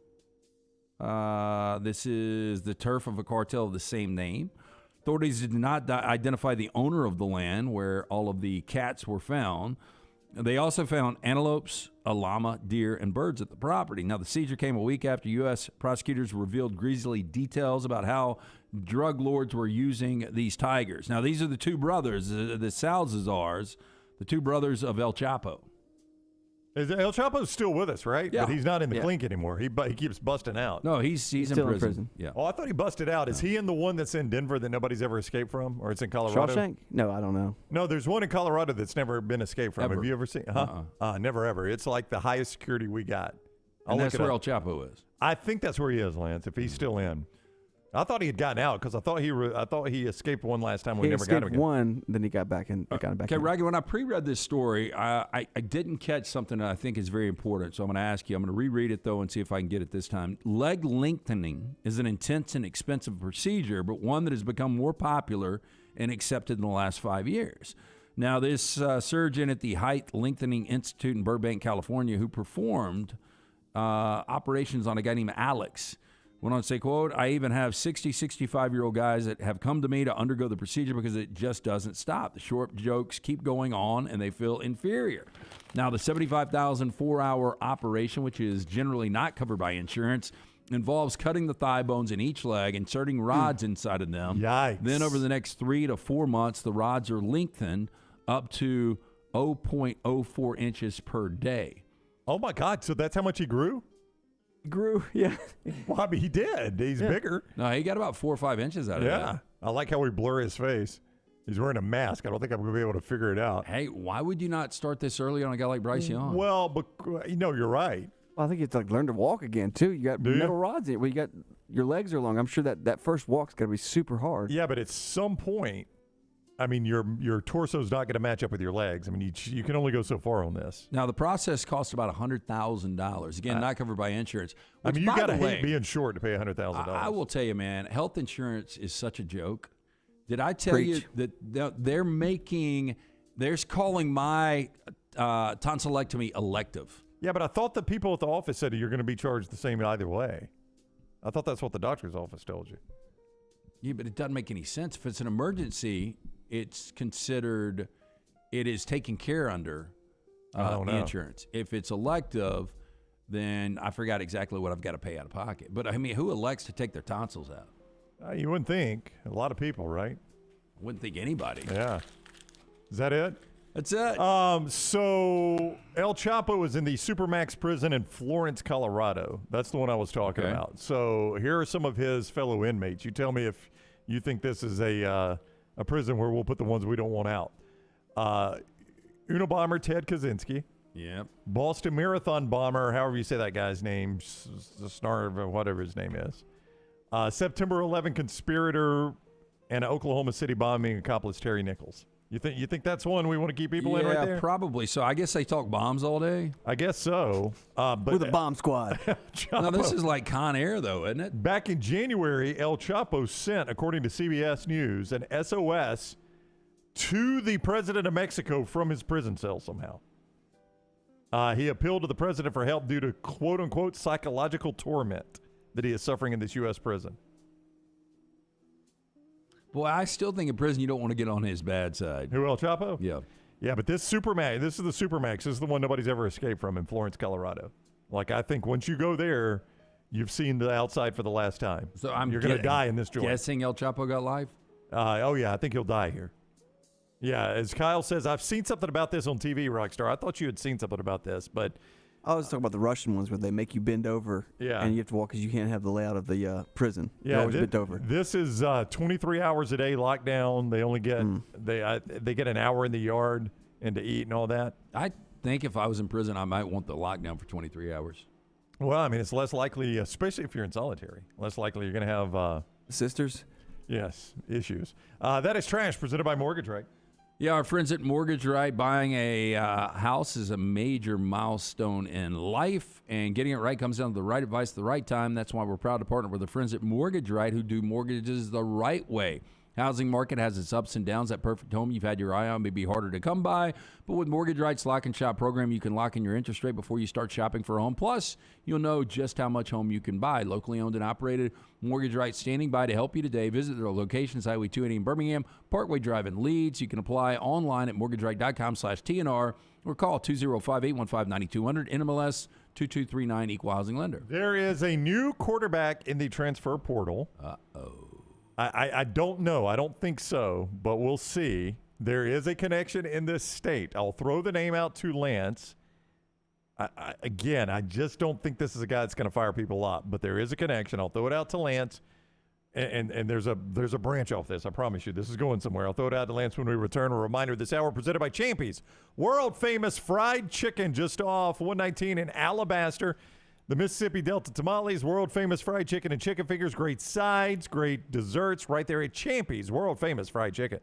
This is the turf of a cartel of the same name. Authorities did not identify the owner of the land where all of the cats were found. They also found antelopes, a llama, deer, and birds at the property. Now, the seizure came a week after U.S. prosecutors revealed grisly details about how drug lords were using these tigers. Now, these are the two brothers, the Salazars, the two brothers of El Chapo. El Chapo's still with us, right? Yeah. But he's not in the clink anymore. He keeps busting out. No, he's in still prison. Yeah. Oh, I thought he busted out. Is he in the one that's in Denver that nobody's ever escaped from? Or it's in Colorado? Shawshank? No, I don't know. No, there's one in Colorado that's never been escaped from. Ever. Have you ever seen? Never ever. It's like the highest security we got. I'll And look that's it where up. El Chapo is. I think that's where he is, Lance, if he's still in. I thought he had gotten out because I thought he escaped one last time. We He never got him escaped again. one, then he got back in. Got him back Okay, in. Raggy, when I pre-read this story, I didn't catch something that I think is very important, so I'm going to ask you. I'm going to reread it, though, and see if I can get it this time. Leg lengthening is an intense and expensive procedure, but one that has become more popular and accepted in the last 5 years. Now, this surgeon at the Height Lengthening Institute in Burbank, California, who performed operations on a guy named Alex, went on to say, quote, I even have 60, 65-year-old guys that have come to me to undergo the procedure because it just doesn't stop. The short jokes keep going on, and they feel inferior. Now, the $75,000 4-hour operation, which is generally not covered by insurance, involves cutting the thigh bones in each leg, inserting rods inside of them. Yikes. Then over the next 3 to 4 months, the rods are lengthened up to 0.04 inches per day. Oh, my God. So that's how much he grew? Grew, yeah. Well, I mean, he did. He's bigger. No, he got about 4 or 5 inches out of that. Yeah. I like how we blur his face. He's wearing a mask. I don't think I'm going to be able to figure it out. Hey, why would you not start this early on a guy like Bryce Young? Well, but, you're right. Well, I think it's like learn to walk again too. You got metal rods in it. Well, you got your legs are long. I'm sure that first walk's got to be super hard. Yeah, but at some point, I mean, your torso's not going to match up with your legs. I mean, you can only go so far on this. Now, the process costs about $100,000. Again, not covered by insurance. I mean, you got to hate being short to pay $100,000. I will tell you, man, health insurance is such a joke. Did I tell you that they're calling my tonsillectomy elective? Yeah, but I thought the people at the office said you're going to be charged the same either way. I thought that's what the doctor's office told you. Yeah, but it doesn't make any sense. If it's an emergency, it's considered, it is taken care under the insurance. If it's elective, then I forgot exactly what I've got to pay out of pocket. But I mean, who elects to take their tonsils out? You wouldn't think. A lot of people, right? I wouldn't think anybody. Yeah. Is that it? That's it. So El Chapo was in the Supermax prison in Florence, Colorado. That's the one I was talking about. So here are some of his fellow inmates. You tell me if you think this is a prison where we'll put the ones we don't want out. Unabomber Ted Kaczynski. Yep. Boston Marathon bomber, however you say that guy's name, Snarv, whatever his name is. September 11 conspirator and Oklahoma City bombing accomplice Terry Nichols. You think that's one we want to keep people in right there? Yeah, probably. So I guess they talk bombs all day. I guess so. But with a bomb squad. Now, this is like Con Air, though, isn't it? Back in January, El Chapo sent, according to CBS News, an SOS to the president of Mexico from his prison cell somehow. He appealed to the president for help due to quote-unquote psychological torment that he is suffering in this U.S. prison. Boy, I still think in prison you don't want to get on his bad side. Who, El Chapo? Yeah. Yeah, but this is the Supermax. This is the one nobody's ever escaped from in Florence, Colorado. Like, I think once you go there, you've seen the outside for the last time. So you're going to die in this joint. Guessing El Chapo got live? Oh, yeah, I think he'll die here. Yeah, as Kyle says, I've seen something about this on TV, Rockstar. I thought you had seen something about this, but... I was talking about the Russian ones where they make you bend over and you have to walk because you can't have the layout of the prison. Yeah, You're always bent over. This is 23 hours a day lockdown. They only get they get an hour in the yard and to eat and all that. I think if I was in prison, I might want the lockdown for 23 hours. Well, I mean, it's less likely, especially if you're in solitary, less likely you're going to have... sisters? Yes, issues. That is Trash, presented by Mortgage Right. Yeah, our friends at Mortgage Right, buying a house is a major milestone in life, and getting it right comes down to the right advice at the right time. That's why we're proud to partner with the friends at Mortgage Right who do mortgages the right way. Housing market has its ups and downs. That perfect home you've had your eye on may be harder to come by, but with Mortgage Right's Lock and Shop program, you can lock in your interest rate before you start shopping for a home. Plus, you'll know just how much home you can buy. Locally owned and operated, Mortgage Right standing by to help you today. Visit their locations, Highway 280 in Birmingham, Parkway Drive in Leeds. You can apply online at mortgageright.com/TNR or call 205-815-9200, NMLS 2239, Equal Housing Lender. There is a new quarterback in the transfer portal. Uh-oh. I don't know. I don't think so, but we'll see. There is a connection in this state. I'll throw the name out to Lance. I just don't think this is a guy that's going to fire people up, but there is a connection. I'll throw it out to Lance, and there's a branch off this. I promise you, this is going somewhere. I'll throw it out to Lance when we return. A reminder: this hour presented by Champy's, world famous fried chicken, just off 119 in Alabaster. The Mississippi Delta Tamales, world famous fried chicken and chicken fingers, great sides, great desserts, right there at Champy's, world famous fried chicken.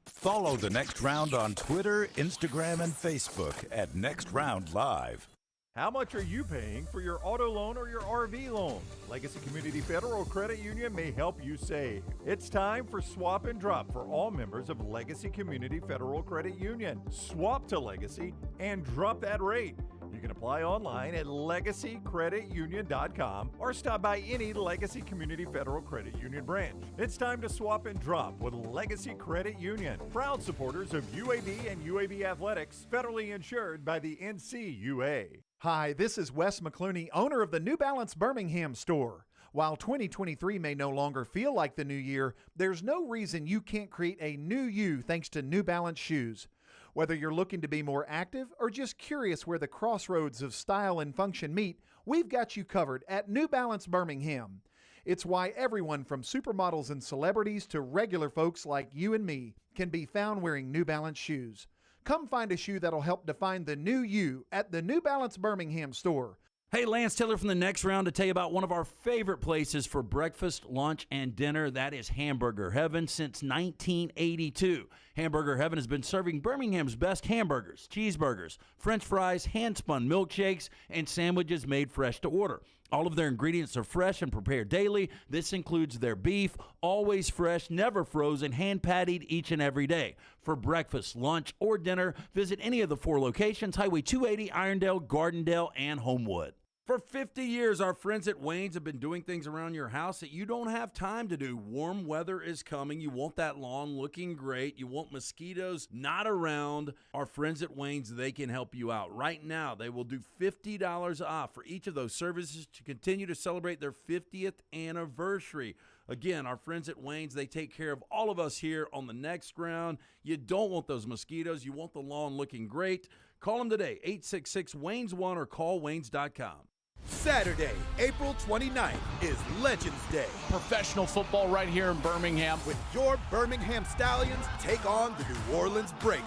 Follow The Next Round on Twitter, Instagram, and Facebook at Next Round Live. How much are you paying for your auto loan or your RV loan? Legacy Community Federal Credit Union may help you save. It's time for Swap and Drop for all members of Legacy Community Federal Credit Union. Swap to Legacy and drop that rate. You can apply online at legacycreditunion.com or stop by any Legacy Community Federal Credit Union branch. It's time to swap and drop with Legacy Credit Union, proud supporters of UAB and UAB Athletics, federally insured by the NCUA. Hi, this is Wes McClooney, owner of the New Balance Birmingham store. While 2023 may no longer feel like the new year, there's no reason you can't create a new you thanks to New Balance shoes. Whether you're looking to be more active or just curious where the crossroads of style and function meet, we've got you covered at New Balance Birmingham. It's why everyone from supermodels and celebrities to regular folks like you and me can be found wearing New Balance shoes. Come find a shoe that'll help define the new you at the New Balance Birmingham store. Hey, Lance Taylor from the Next Round to tell you about one of our favorite places for breakfast, lunch, and dinner. That is Hamburger Heaven since 1982. Hamburger Heaven has been serving Birmingham's best hamburgers, cheeseburgers, French fries, hand-spun milkshakes, and sandwiches made fresh to order. All of their ingredients are fresh and prepared daily. This includes their beef, always fresh, never frozen, hand-pattied each and every day. For breakfast, lunch, or dinner, visit any of the 4 locations, Highway 280, Irondale, Gardendale, and Homewood. For 50 years, our friends at Wayne's have been doing things around your house that you don't have time to do. Warm weather is coming. You want that lawn looking great. You want mosquitoes not around. Our friends at Wayne's, they can help you out. Right now, they will do $50 off for each of those services to continue to celebrate their 50th anniversary. Again, our friends at Wayne's, they take care of all of us here on the Next Round. You don't want those mosquitoes. You want the lawn looking great. Call them today, 866-WAYNES1 or call Waynes.com. Saturday, April 29th is Legends Day. Professional football right here in Birmingham. With your Birmingham Stallions take on the New Orleans Breakers.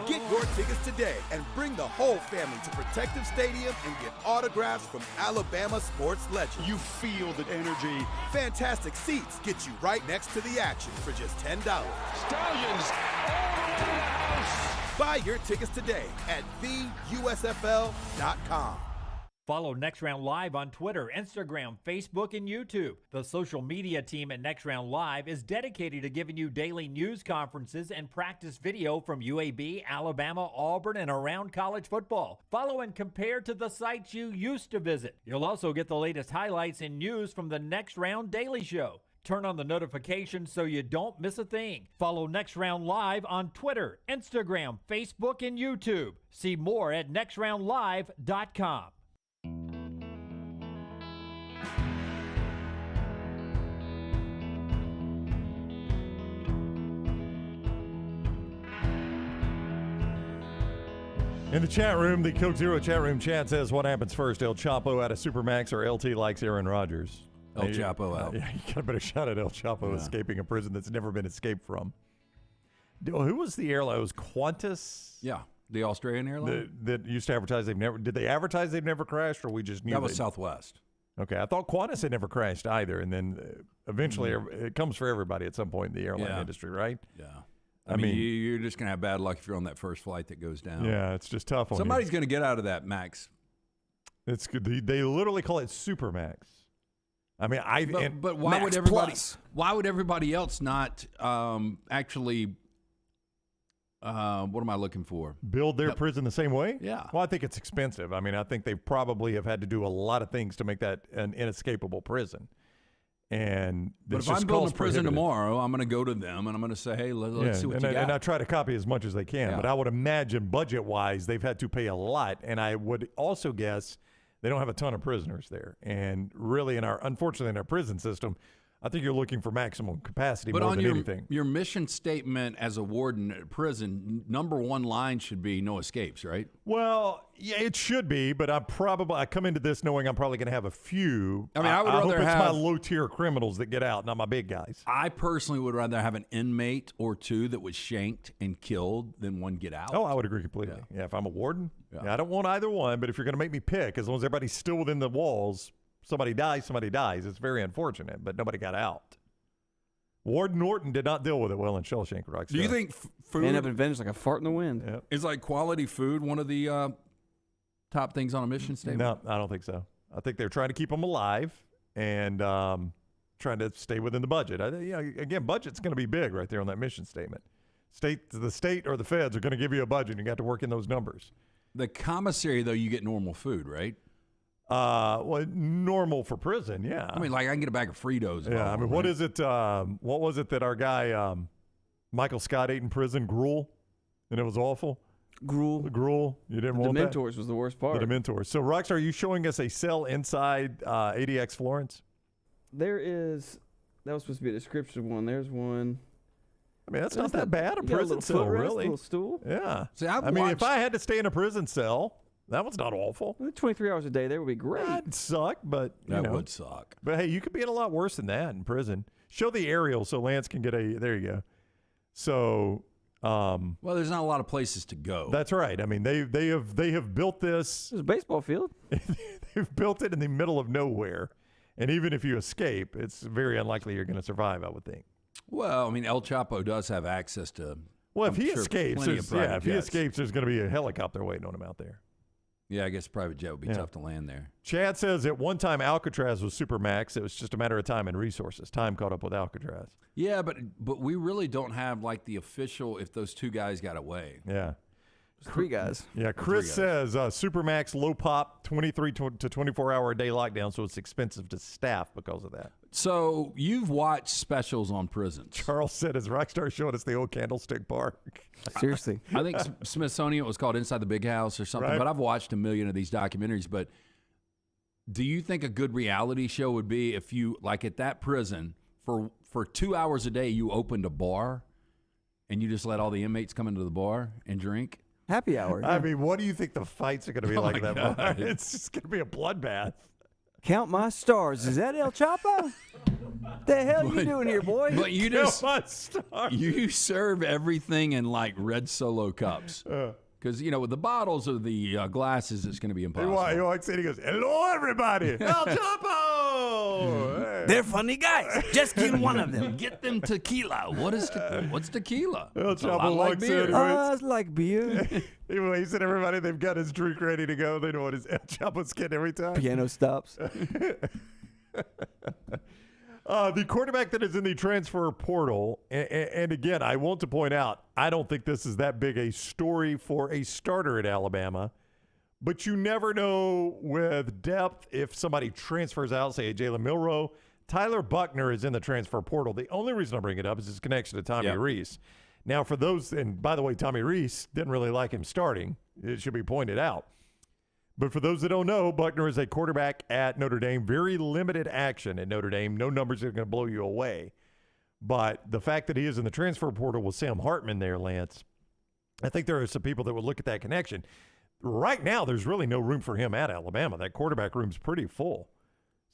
Get your tickets today and bring the whole family to Protective Stadium and get autographs from Alabama sports legends. You feel the energy. Fantastic seats get you right next to the action for just $10. Stallions all the way to the house. Buy your tickets today at theusfl.com. Follow Next Round Live on Twitter, Instagram, Facebook, and YouTube. The social media team at Next Round Live is dedicated to giving you daily news conferences and practice video from UAB, Alabama, Auburn, and around college football. Follow and compare to the sites you used to visit. You'll also get the latest highlights and news from the Next Round Daily Show. Turn on the notifications so you don't miss a thing. Follow Next Round Live on Twitter, Instagram, Facebook, and YouTube. See more at nextroundlive.com. In the chat room, the Coke Zero chat room chat says, what happens first, El Chapo out of Supermax or LT likes Aaron Rodgers? El Chapo out. Yeah, you got a better shot at El Chapo escaping a prison that's never been escaped from. Who was the airline? It was Qantas? Yeah, the Australian airline. That used to advertise they've never. Did they advertise they've never crashed, or we just knew that was Southwest? Okay, I thought Qantas had never crashed either, and then eventually it comes for everybody at some point in the airline industry, right? Yeah. I mean, you're just going to have bad luck if you're on that first flight that goes down. Yeah, it's just tough on Somebody's going to get out of that, Max. It's good. They literally call it Supermax. I mean, but why would everybody? Why would everybody else not actually? What am I looking for? Build their prison the same way? Yeah. Well, I think it's expensive. I mean, I think they probably have had to do a lot of things to make that an inescapable prison. And but if I'm building a prison tomorrow, I'm going to go to them and I'm going to say, "Hey, let's see what you got." And I try to copy as much as they can. Yeah. But I would imagine, budget-wise, they've had to pay a lot. And I would also guess they don't have a ton of prisoners there. And really, unfortunately, in our prison system, I think you're looking for maximum capacity more than anything. Your mission statement as a warden at prison, number one line should be no escapes, right? Well, yeah, it should be, but I come into this knowing I'm probably going to have a few. I mean, I would rather hope it's have my low-tier criminals that get out, not my big guys. I personally would rather have an inmate or two that was shanked and killed than one get out. Oh, I would agree completely. Yeah, if I'm a warden, I don't want either one, but if you're going to make me pick, as long as everybody's still within the walls, somebody dies. It's very unfortunate, but nobody got out. Warden Norton did not deal with it well in Shawshank Rock. Do you think food end up in Venice like a fart in the wind? Yep. Is like quality food one of the top things on a mission statement? No, I don't think so. I think they're trying to keep them alive and trying to stay within the budget. Again, budget's going to be big right there on that mission statement. The state or the feds are going to give you a budget, and you got to work in those numbers. The commissary, though, you get normal food, right? Well, normal for prison, yeah. I mean, like I can get a bag of Fritos. Yeah, I mean, what is it? What was it that our guy Michael Scott ate in prison? Gruel, and it was awful. Gruel. You didn't want that? The Dementors was the worst part. The Dementors. So, Rockstar, are you showing us a cell inside ADX Florence? There is. That was supposed to be a description one. There's one. I mean, that's not that bad. A prison cell, really. A little stool. Yeah. See, I mean, if I had to stay in a prison cell, that one's not awful. 23 hours a day, that would be great. That'd suck, but that would suck. But hey, you could be in a lot worse than that in prison. Show the aerial so Lance can get a. There you go. So, well, there's not a lot of places to go. That's right. I mean, they have built this. There's a baseball field. They've built it in the middle of nowhere, and even if you escape, it's very unlikely you're going to survive, I would think. Well, I mean, El Chapo does have access to. Well, if he escapes, there's going to be a helicopter waiting on him out there. Yeah, I guess a private jet would be tough to land there. Chad says at one time Alcatraz was Supermax. It was just a matter of time and resources. Time caught up with Alcatraz. Yeah, but we really don't have like the official if those two guys got away. Yeah. Three guys. Yeah, Chris says Supermax low pop 23 to 24 hour a day lockdown, so it's expensive to staff because of that. So you've watched specials on prisons. Charles said, "Is Rockstar showing us the old Candlestick Park?" Seriously, I think Smithsonian was called Inside the Big House or something. Right. But I've watched a million of these documentaries. But do you think a good reality show would be if you, like at that prison, for 2 hours a day, you opened a bar and you just let all the inmates come into the bar and drink? Happy hour. I mean, what do you think the fights are going to be like at that God. bar? It's just going to be a bloodbath. Count my stars. Is that El Chapo? The hell you doing here, boy? But you just you serve everything in like red Solo cups. Because, with the bottles or the glasses, it's going to be impossible. He walks in, he goes, "Hello, everybody. El Chapo!" Hey. They're funny guys. Just kill one of them. Get them tequila. What's tequila? El Chapo I like walks beer. in. I like beer. He said, "Everybody, they've got his drink ready to go. They know what his El Chapo's getting every time." Piano stops. The quarterback that is in the transfer portal, and again, I want to point out, I don't think this is that big a story for a starter at Alabama, but you never know with depth if somebody transfers out, say a Jalen Milroe, Tyler Buckner is in the transfer portal. The only reason I bring it up is his connection to Tommy Rees. Now, for those, and by the way, Tommy Rees didn't really like him starting. It should be pointed out. But for those that don't know, Buckner is a quarterback at Notre Dame. Very limited action at Notre Dame. No numbers that are going to blow you away. But the fact that he is in the transfer portal with Sam Hartman there, Lance, I think there are some people that would look at that connection. Right now, there's really no room for him at Alabama. That quarterback room's pretty full.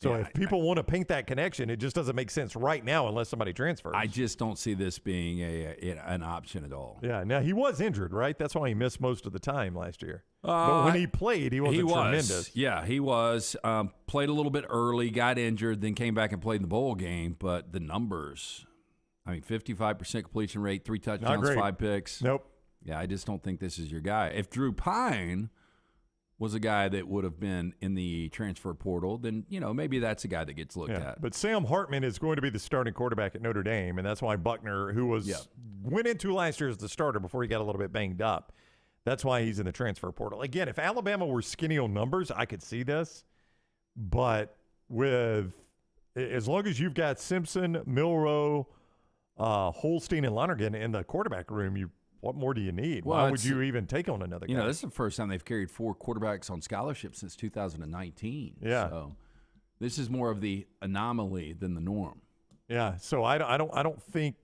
So if people want to paint that connection, it just doesn't make sense right now unless somebody transfers. I just don't see this being an option at all. Yeah, now he was injured, right? That's why he missed most of the time last year. But when he played, he wasn't tremendous. Yeah, he was. Played a little bit early, got injured, then came back and played in the bowl game. But the numbers, 55% completion rate, 3 touchdowns, 5 picks. Nope. Yeah, I just don't think this is your guy. If Drew Pine was a guy that would have been in the transfer portal, then, maybe that's a guy that gets looked at. But Sam Hartman is going to be the starting quarterback at Notre Dame, and that's why Buckner, who went into last year as the starter before he got a little bit banged up, that's why he's in the transfer portal. Again, if Alabama were skinny on numbers, I could see this. But as long as you've got Simpson, Milroe, Holstein, and Lonergan in the quarterback room, what more do you need? Why would you even take on another guy? This is the first time they've carried 4 quarterbacks on scholarship since 2019. Yeah. So this is more of the anomaly than the norm. Yeah. So I don't think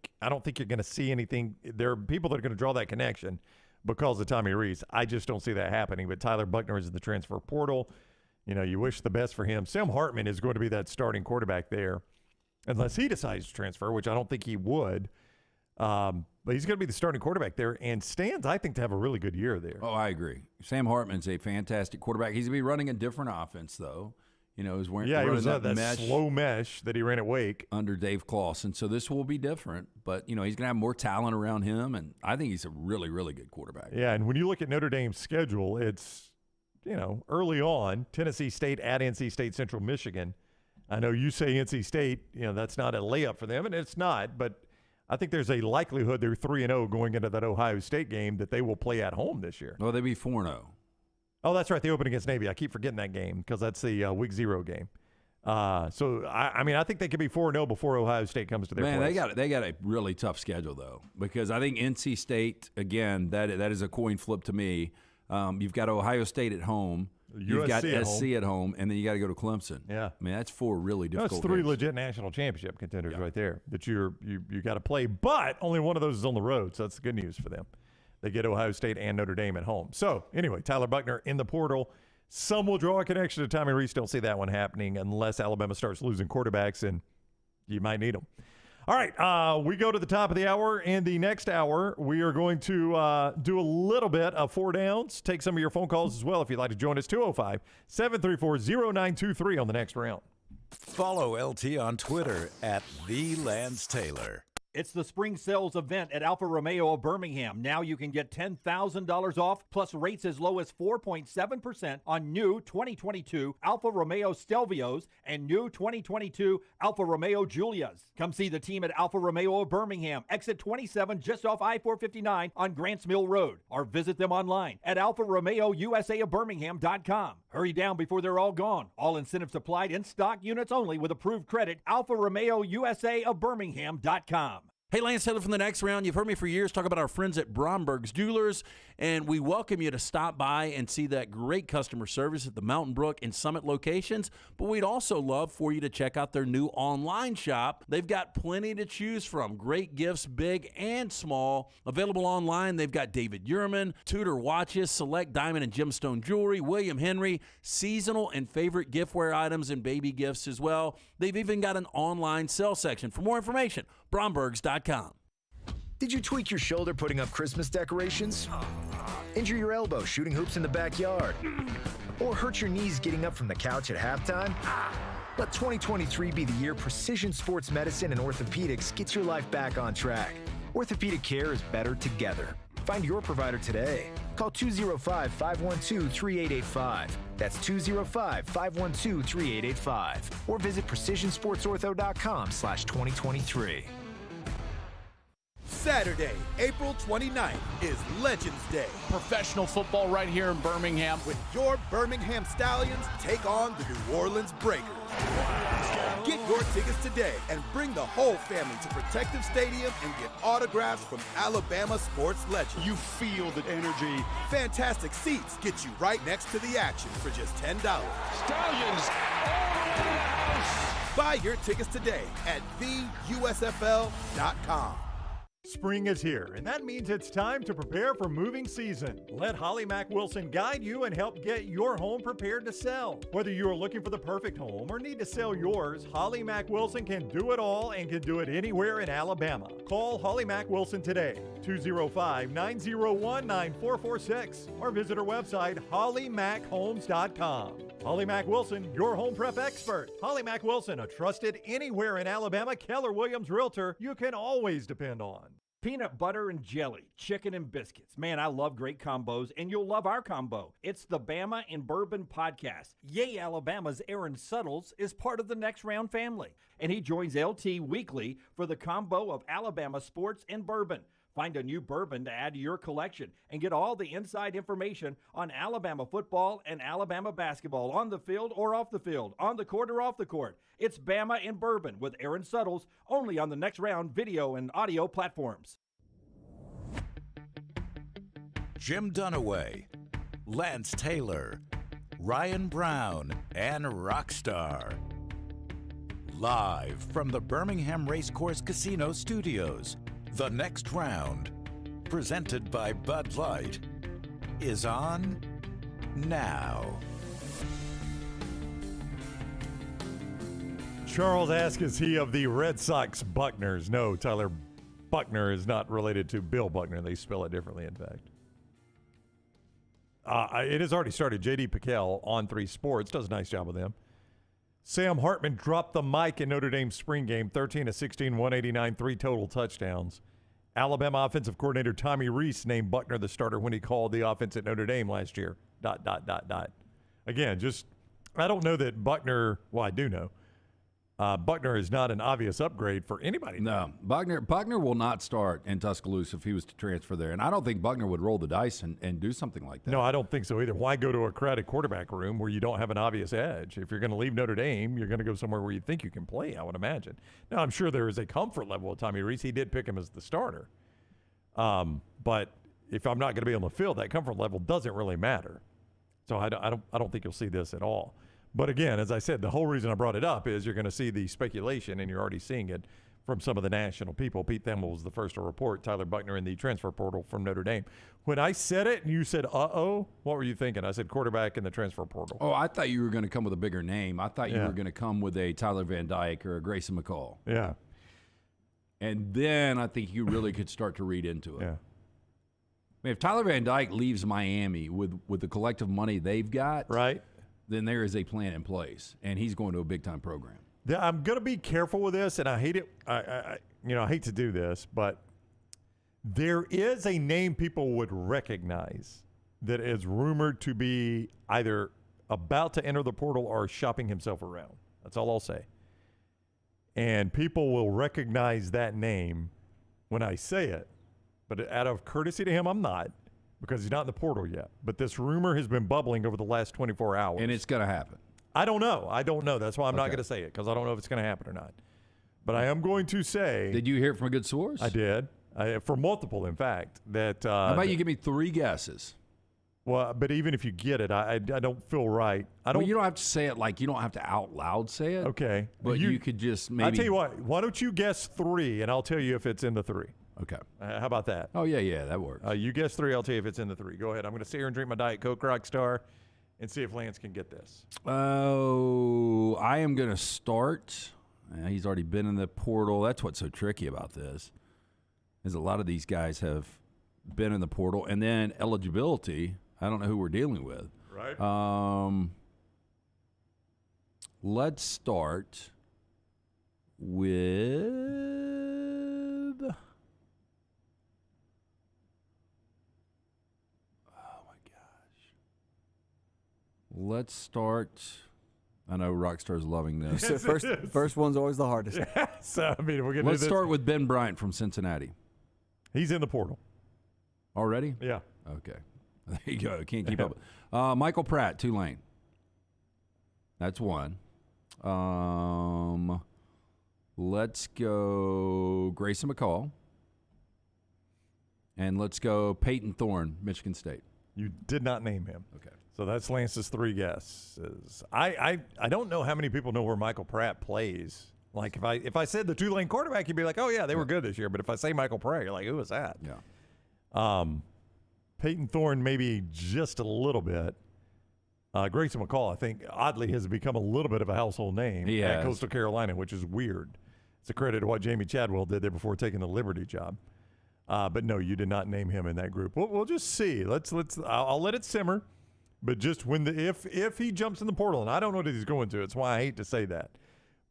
you're going to see anything. There are people that are going to draw that connection because of Tommy Rees. I just don't see that happening. But Tyler Buckner is in the transfer portal. You wish the best for him. Sam Hartman is going to be that starting quarterback there, unless he decides to transfer, which I don't think he would. But he's going to be the starting quarterback there, and stands, I think, to have a really good year there. Oh, I agree. Sam Hartman's a fantastic quarterback. He's going to be running a different offense, though. He's running he was that mesh, slow mesh that he ran at Wake under Dave Clawson. So this will be different, but he's going to have more talent around him, and I think he's a really, really good quarterback. Yeah, and when you look at Notre Dame's schedule, it's early on Tennessee State at NC State, Central Michigan. I know you say NC State, that's not a layup for them, and it's not, but I think there's a likelihood they're 3-0 going into that Ohio State game that they will play at home this year. Well, they'd be 4-0. Oh, that's right. They open against Navy. I keep forgetting that game because that's the week 0 game. So I think they could be 4-0 before Ohio State comes to their place. They got a really tough schedule though, because I think NC State, again, that is a coin flip to me. You've got Ohio State at home. You've got SC at home, and then you got to go to Clemson. Yeah, that's 4 really difficult. That's 3 games. Legit national championship contenders right there that you got to play. But only one of those is on the road, so that's the good news for them. They get Ohio State and Notre Dame at home. So anyway, Tyler Buckner in the portal. Some will draw a connection to Tommy Rees. Don't see that one happening unless Alabama starts losing quarterbacks, and you might need them. All right, we go to the top of the hour. In the next hour, we are going to do a little bit of 4 downs, take some of your phone calls as well if you'd like to join us, 205-734-0923 on the next round. Follow LT on Twitter at @TheLanceTaylor. It's the spring sales event at Alfa Romeo of Birmingham. Now you can get $10,000 off plus rates as low as 4.7% on new 2022 Alfa Romeo Stelvios and new 2022 Alfa Romeo Giulias. Come see the team at Alfa Romeo of Birmingham, exit 27 just off I-459 on Grants Mill Road, or visit them online at alfaromeousa of Birmingham.com. Hurry down before they're all gone. All incentives applied, in stock units only with approved credit. alfaromeousa of Birmingham.com. Hey, Lance Taylor from the Next Round. You've heard me for years talk about our friends at Bromberg's Jewelers, and we welcome you to stop by and see that great customer service at the Mountain Brook and Summit locations. But we'd also love for you to check out their new online shop. They've got plenty to choose from. Great gifts, big and small. Available online, they've got David Yurman, Tudor watches, select diamond and gemstone jewelry, William Henry, seasonal and favorite giftware items, and baby gifts as well. They've even got an online sale section. For more information, Brombergs.com. Did you tweak your shoulder putting up Christmas decorations? Injure your elbow shooting hoops in the backyard? Or hurt your knees getting up from the couch at halftime? Let 2023 be the year precision sports medicine and orthopedics gets your life back on track. Orthopedic care is better together. Find your provider today. Call 205-512-3885. That's 205-512-3885. Or visit precisionsportsortho.com/2023. Saturday, April 29th is Legends Day. Professional football right here in Birmingham. With your Birmingham Stallions take on the New Orleans Breakers. Get your tickets today and bring the whole family to Protective Stadium and get autographs from Alabama sports legends. You feel the energy. Fantastic seats get you right next to the action for just $10. Stallions all the way to the house. Buy your tickets today at theusfl.com. Spring is here, and that means it's time to prepare for moving season. Let Holly Mack Wilson guide you and help get your home prepared to sell. Whether you are looking for the perfect home or need to sell yours, Holly Mack Wilson can do it all and can do it anywhere in Alabama. Call Holly Mack Wilson today, 205-901-9446, or visit her website, hollymachomes.com. Holly Mack Wilson, your home prep expert. Holly Mack Wilson, a trusted anywhere in Alabama Keller Williams realtor you can always depend on. Peanut butter and jelly, chicken and biscuits. Man, I love great combos, and you'll love our combo. It's the Bama and Bourbon Podcast. Yay, Alabama's Aaron Suttles is part of the Next Round family, and he joins LT weekly for the combo of Alabama sports and bourbon. Find a new bourbon to add to your collection and get all the inside information on Alabama football and Alabama basketball on the field or off the field, on the court or off the court. It's Bama and Bourbon with Aaron Suttles, only on the Next Round video and audio platforms. Jim Dunaway, Lance Taylor, Ryan Brown, and Rockstar. Live from the Birmingham Racecourse Casino Studios, The Next Round, presented by Bud Light, is on now. Charles asks, is he of the Red Sox Buckners? No, Tyler Buckner is not related to Bill Buckner. They spell it differently, in fact. It has already started. J.D. Piquel on 3 Sports does a nice job with them. Sam Hartman dropped the mic in Notre Dame's spring game, 13 of 16, 189, 3 total touchdowns. Alabama offensive coordinator Tommy Rees named Buckner the starter when he called the offense at Notre Dame last year. ... Again, just, I don't know that Buckner, well, I do know. Buckner is not an obvious upgrade for anybody. No, Buckner will not start in Tuscaloosa if he was to transfer there. And I don't think Buckner would roll the dice and do something like that. No, I don't think so either. Why go to a crowded quarterback room where you don't have an obvious edge? If you're going to leave Notre Dame, you're going to go somewhere where you think you can play, I would imagine. Now, I'm sure there is a comfort level with Tommy Rees. He did pick him as the starter. But if I'm not going to be on the field, that comfort level doesn't really matter. So I don't think you'll see this at all. But again, as I said, the whole reason I brought it up is you're going to see the speculation, and you're already seeing it from some of the national people. Pete Thamel was the first to report Tyler Buckner in the transfer portal from Notre Dame. When I said it and you said, uh-oh, what were you thinking? I said quarterback in the transfer portal. Oh, I thought you were going to come with a bigger name. I thought you were going to come with a Tyler Van Dyke or a Grayson McCall. Yeah. And then I think you really could start to read into it. Yeah. I mean, if Tyler Van Dyke leaves Miami with the collective money they've got, right, then there is a plan in place, and he's going to a big-time program. Yeah, I'm going to be careful with this, and I hate it. I hate to do this, but there is a name people would recognize that is rumored to be either about to enter the portal or shopping himself around. That's all I'll say. And people will recognize that name when I say it, but out of courtesy to him, I'm not, because he's not in the portal yet. But this rumor has been bubbling over the last 24 hours. And it's going to happen. I don't know. That's why I'm not going to say it, because I don't know if it's going to happen or not. But I am going to say. Did you hear it from a good source? I did. For multiple, in fact. That. How about you give me 3 guesses? Well, but even if you get it, I don't feel right. Well, you don't have to say it like you don't have to out loud say it. Okay. But you could just maybe. I'll tell you what. Why don't you guess 3, and I'll tell you if it's in the 3. Okay. How about that? Oh, yeah, that works. You guess 3, I'll tell you if it's in the 3. Go ahead. I'm going to sit here and drink my Diet Coke, Rockstar, and see if Lance can get this. Oh, I am going to start. He's already been in the portal. That's what's so tricky about this, is a lot of these guys have been in the portal. And then eligibility, I don't know who we're dealing with. Right. Let's start with... Let's start. I know Rockstar's loving this. Yes, first one's always the hardest. Yeah, so, I mean, we're gonna Let's start with Ben Bryant from Cincinnati. He's in the portal. Already? Yeah. Okay. There you go. Can't keep up. Michael Pratt, Tulane. That's one. Let's go Grayson McCall. And let's go Peyton Thorne, Michigan State. You did not name him. Okay. So that's Lance's 3 guesses. I don't know how many people know where Michael Pratt plays. Like if I said the Tulane quarterback, you'd be like, oh yeah, they were good this year. But if I say Michael Pratt, you're like, who was that? Yeah. Peyton Thorne maybe just a little bit. Grayson McCall, I think, oddly has become a little bit of a household name at Coastal Carolina, which is weird. It's a credit to what Jamie Chadwell did there before taking the Liberty job. But no, you did not name him in that group. We'll just see. I'll let it simmer. But just if he jumps in the portal, and I don't know what he's going to, it's why I hate to say that.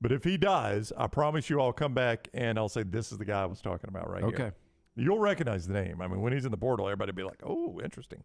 But if he does, I promise you I'll come back and I'll say this is the guy I was talking about right here. Okay. You'll recognize the name. I mean, when he's in the portal, everybody will be like, oh, interesting.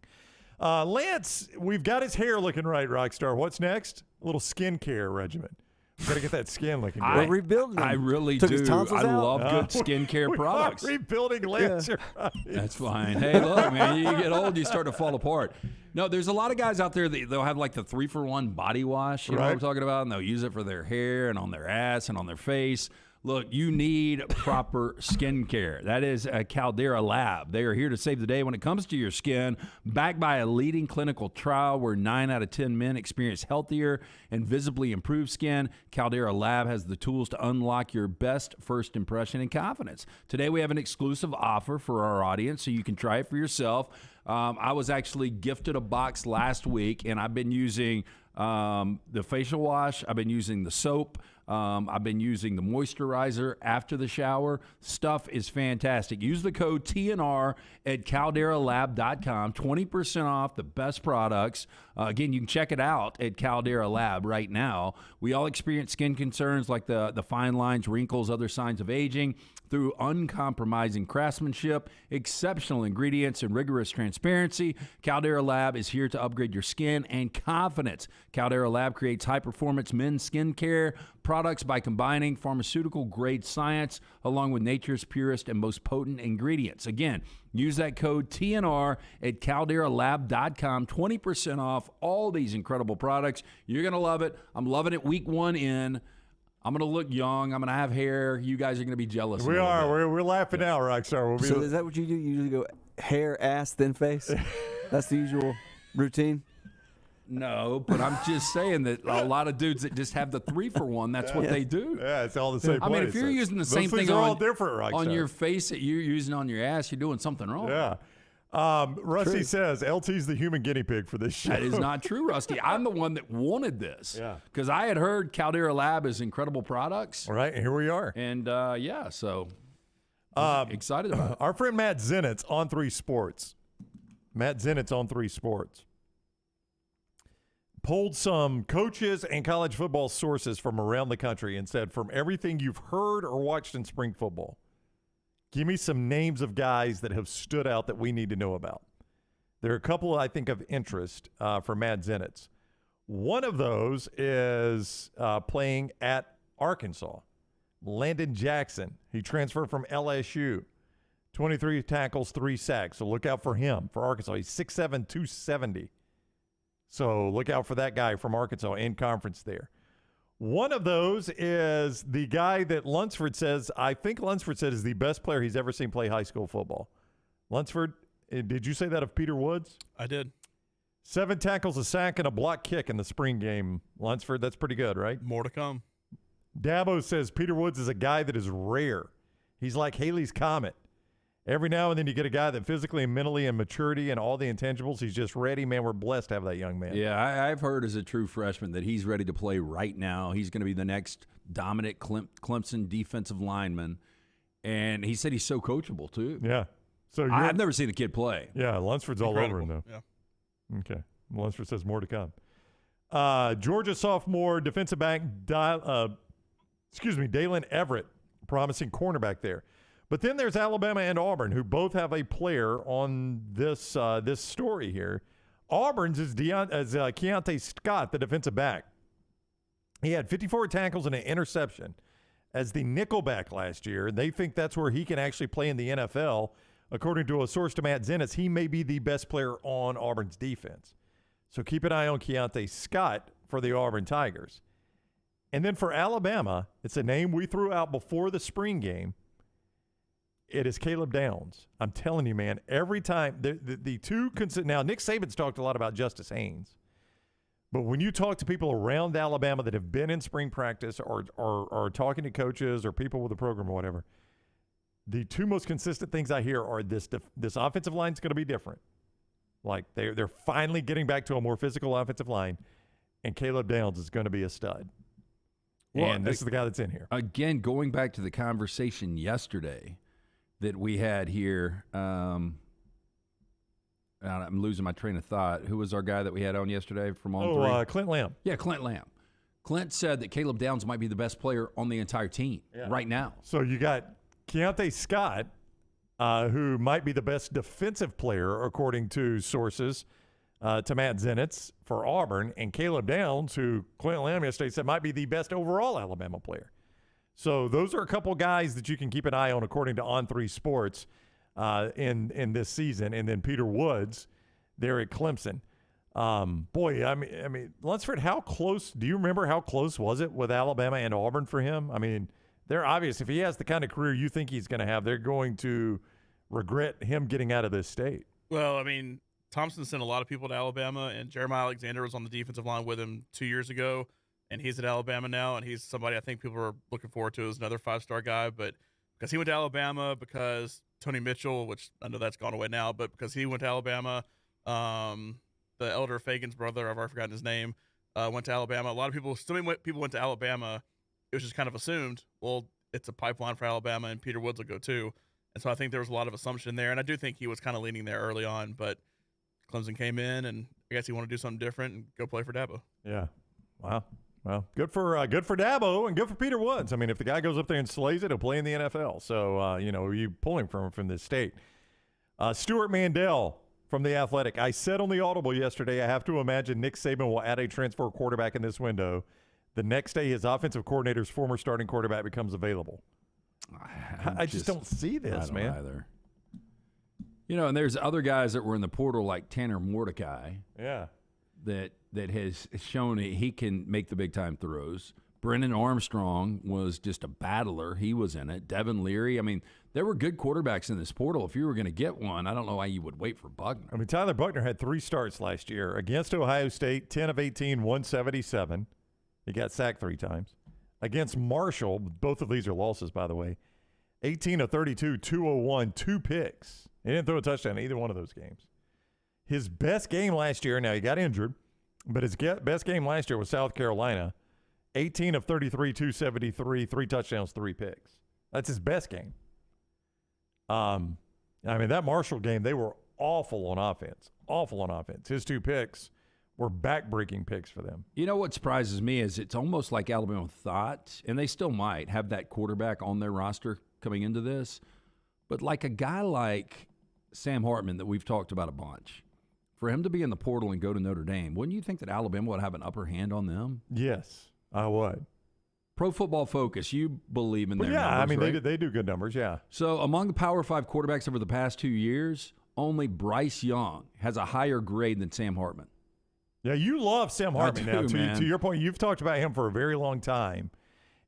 Lance, we've got his hair looking right, Rockstar. What's next? A little skincare regimen. We've got to get that skin looking good. We're rebuilding him. I really Took his do. tonsils I out? love good skincare products. Rebuilding Lance. Yeah. Right. That's fine. Hey, look, man, you get old, you start to fall apart. No, there's a lot of guys out there that they'll have like the 3-for-1 body wash, you know what I'm talking about? And they'll use it for their hair and on their ass and on their face. Look, you need proper skin care. That is a Caldera Lab. They are here to save the day when it comes to your skin, backed by a leading clinical trial where 9 out of 10 men experience healthier and visibly improved skin. Caldera Lab has the tools to unlock your best first impression and confidence. Today we have an exclusive offer for our audience so you can try it for yourself. I was actually gifted a box last week, and I've been using the facial wash. I've been using the soap. I've been using the moisturizer after the shower. Stuff is fantastic. Use the code TNR at calderalab.com. 20% off the best products. Again, you can check it out at Caldera Lab right now. We all experience skin concerns like the fine lines, wrinkles, other signs of aging. Through uncompromising craftsmanship, exceptional ingredients, and rigorous transparency, Caldera Lab is here to upgrade your skin and confidence. Caldera Lab creates high-performance men's skincare products by combining pharmaceutical-grade science along with nature's purest and most potent ingredients. Again, use that code TNR at calderalab.com. 20% off all these incredible products. You're going to love it. I'm loving it week 1 in. I'm going to look young. I'm going to have hair. You guys are going to be jealous. We are. We're laughing now, Rockstar. So is that what you do? You usually go hair, ass, then face? That's the usual routine? No, but I'm just saying that a lot of dudes that just have the 3-for-1, that's what they do. Yeah, it's all the same I mean, place. if you're using the same thing all different, on your face that you're using on your ass, you're doing something wrong. Yeah. Rusty says LT's the human guinea pig for this show. That is not true, Rusty. I'm the one that wanted this. Yeah. Because I had heard Caldera Lab is incredible products. All right, and here we are. And, so excited about it. Our friend Matt Zenitz on 3 Sports. Matt Zenitz on 3 Sports. Polled some coaches and college football sources from around the country and said, from everything you've heard or watched in spring football, give me some names of guys that have stood out that we need to know about. There are a couple, I think, of interest for Matt Zenitz. One of those is playing at Arkansas. Landon Jackson. He transferred from LSU. 23 tackles, 3 sacks. So look out for him for Arkansas. He's 6'7", 270. So look out for that guy from Arkansas in conference there. One of those is the guy that Lunsford says, I think Lunsford said is the best player he's ever seen play high school football. Lunsford, did you say that of Peter Woods? I did. 7 tackles, a sack, and a block kick in the spring game. Lunsford, that's pretty good, right? More to come. Dabo says Peter Woods is a guy that is rare. He's like Haley's Comet. Every now and then you get a guy that physically and mentally and maturity and all the intangibles, he's just ready. Man, we're blessed to have that young man. Yeah, I've heard as a true freshman that he's ready to play right now. He's going to be the next dominant Clemson defensive lineman. And he said he's so coachable, too. Yeah. So I've never seen a kid play. Yeah, Lunsford's all over him, though. Yeah. Okay. Lunsford says more to come. Georgia sophomore defensive back, Dalen Everett, promising cornerback there. But then there's Alabama and Auburn, who both have a player on this this story here. Auburn's is Keontae Scott, the defensive back. He had 54 tackles and an interception as the nickelback last year. They think that's where he can actually play in the NFL. According to a source to Matt Zenitz, he may be the best player on Auburn's defense. So keep an eye on Keontae Scott for the Auburn Tigers. And then for Alabama, it's a name we threw out before the spring game. It is Caleb Downs. I'm telling you, man, every time the two now Nick Saban's talked a lot about Justice Haynes. But when you talk to people around Alabama that have been in spring practice or talking to coaches or people with the program or whatever, the two most consistent things I hear are this offensive line is going to be different. Like they're finally getting back to a more physical offensive line, and Caleb Downs is going to be a stud. Well, and this is the guy that's in here. Again, going back to the conversation yesterday that we had here, I'm losing my train of thought. Who was our guy that we had on yesterday from On 3? Clint Lamb. Yeah, Clint Lamb. Clint said that Caleb Downs might be the best player on the entire team right now. So you got Keontae Scott, who might be the best defensive player, according to sources, to Matt Zenitz for Auburn, and Caleb Downs, who Clint Lamb yesterday said might be the best overall Alabama player. So those are a couple guys that you can keep an eye on, according to On 3 Sports, in this season. And then Peter Woods there at Clemson. Boy, I mean, Lunsford, how close? Do you remember how close was it with Alabama and Auburn for him? I mean, they're obvious. If he has the kind of career you think he's going to have, they're going to regret him getting out of this state. Well, I mean, Thompson sent a lot of people to Alabama, and Jeremiah Alexander was on the defensive line with him 2 years ago, and he's at Alabama now, and he's somebody I think people are looking forward to as another 5-star guy. But because he went to Alabama, because Tony Mitchell, which I know that's gone away now, but because he went to Alabama, the elder Fagan's brother, I've already forgotten his name, went to Alabama. A lot of people, so many people went to Alabama. It was just kind of assumed, well, it's a pipeline for Alabama, and Peter Woods will go too. And so I think there was a lot of assumption there, and I do think he was kind of leaning there early on, but Clemson came in, and I guess he wanted to do something different and go play for Dabo. Yeah. Wow. Well, good for Dabo and good for Peter Woods. I mean, if the guy goes up there and slays it, he'll play in the NFL. So, you pulling from this state. Stuart Mandel from The Athletic. I said on the Audible yesterday, I have to imagine Nick Saban will add a transfer quarterback in this window. The next day, his offensive coordinator's former starting quarterback becomes available. I just don't see this, man. Either. And there's other guys that were in the portal like Tanner Mordecai. Yeah. That has shown he can make the big-time throws. Brennan Armstrong was just a battler. He was in it. Devin Leary. I mean, there were good quarterbacks in this portal. If you were going to get one, I don't know why you would wait for Buckner. I mean, Tyler Buckner had 3 starts last year. Against Ohio State, 10 of 18, 177. He got sacked 3 times. Against Marshall, both of these are losses, by the way, 18 of 32, 201, 2 picks. He didn't throw a touchdown in either one of those games. His best game last year, now he got injured, but his best game last year was South Carolina, 18 of 33, 273, 3 touchdowns, 3 picks. That's his best game. I mean, that Marshall game, they were awful on offense. His 2 picks were back-breaking picks for them. You know what surprises me is it's almost like Alabama thought, and they still might have that quarterback on their roster coming into this, but like a guy like Sam Hartman that we've talked about a bunch, for him to be in the portal and go to Notre Dame, wouldn't you think that Alabama would have an upper hand on them? Yes, I would. Pro Football Focus, you believe in their numbers, I mean, right? they do good numbers, yeah. So among the Power 5 quarterbacks over the past 2 years, only Bryce Young has a higher grade than Sam Hartman. Yeah, you love Sam Hartman now. To your point, you've talked about him for a very long time,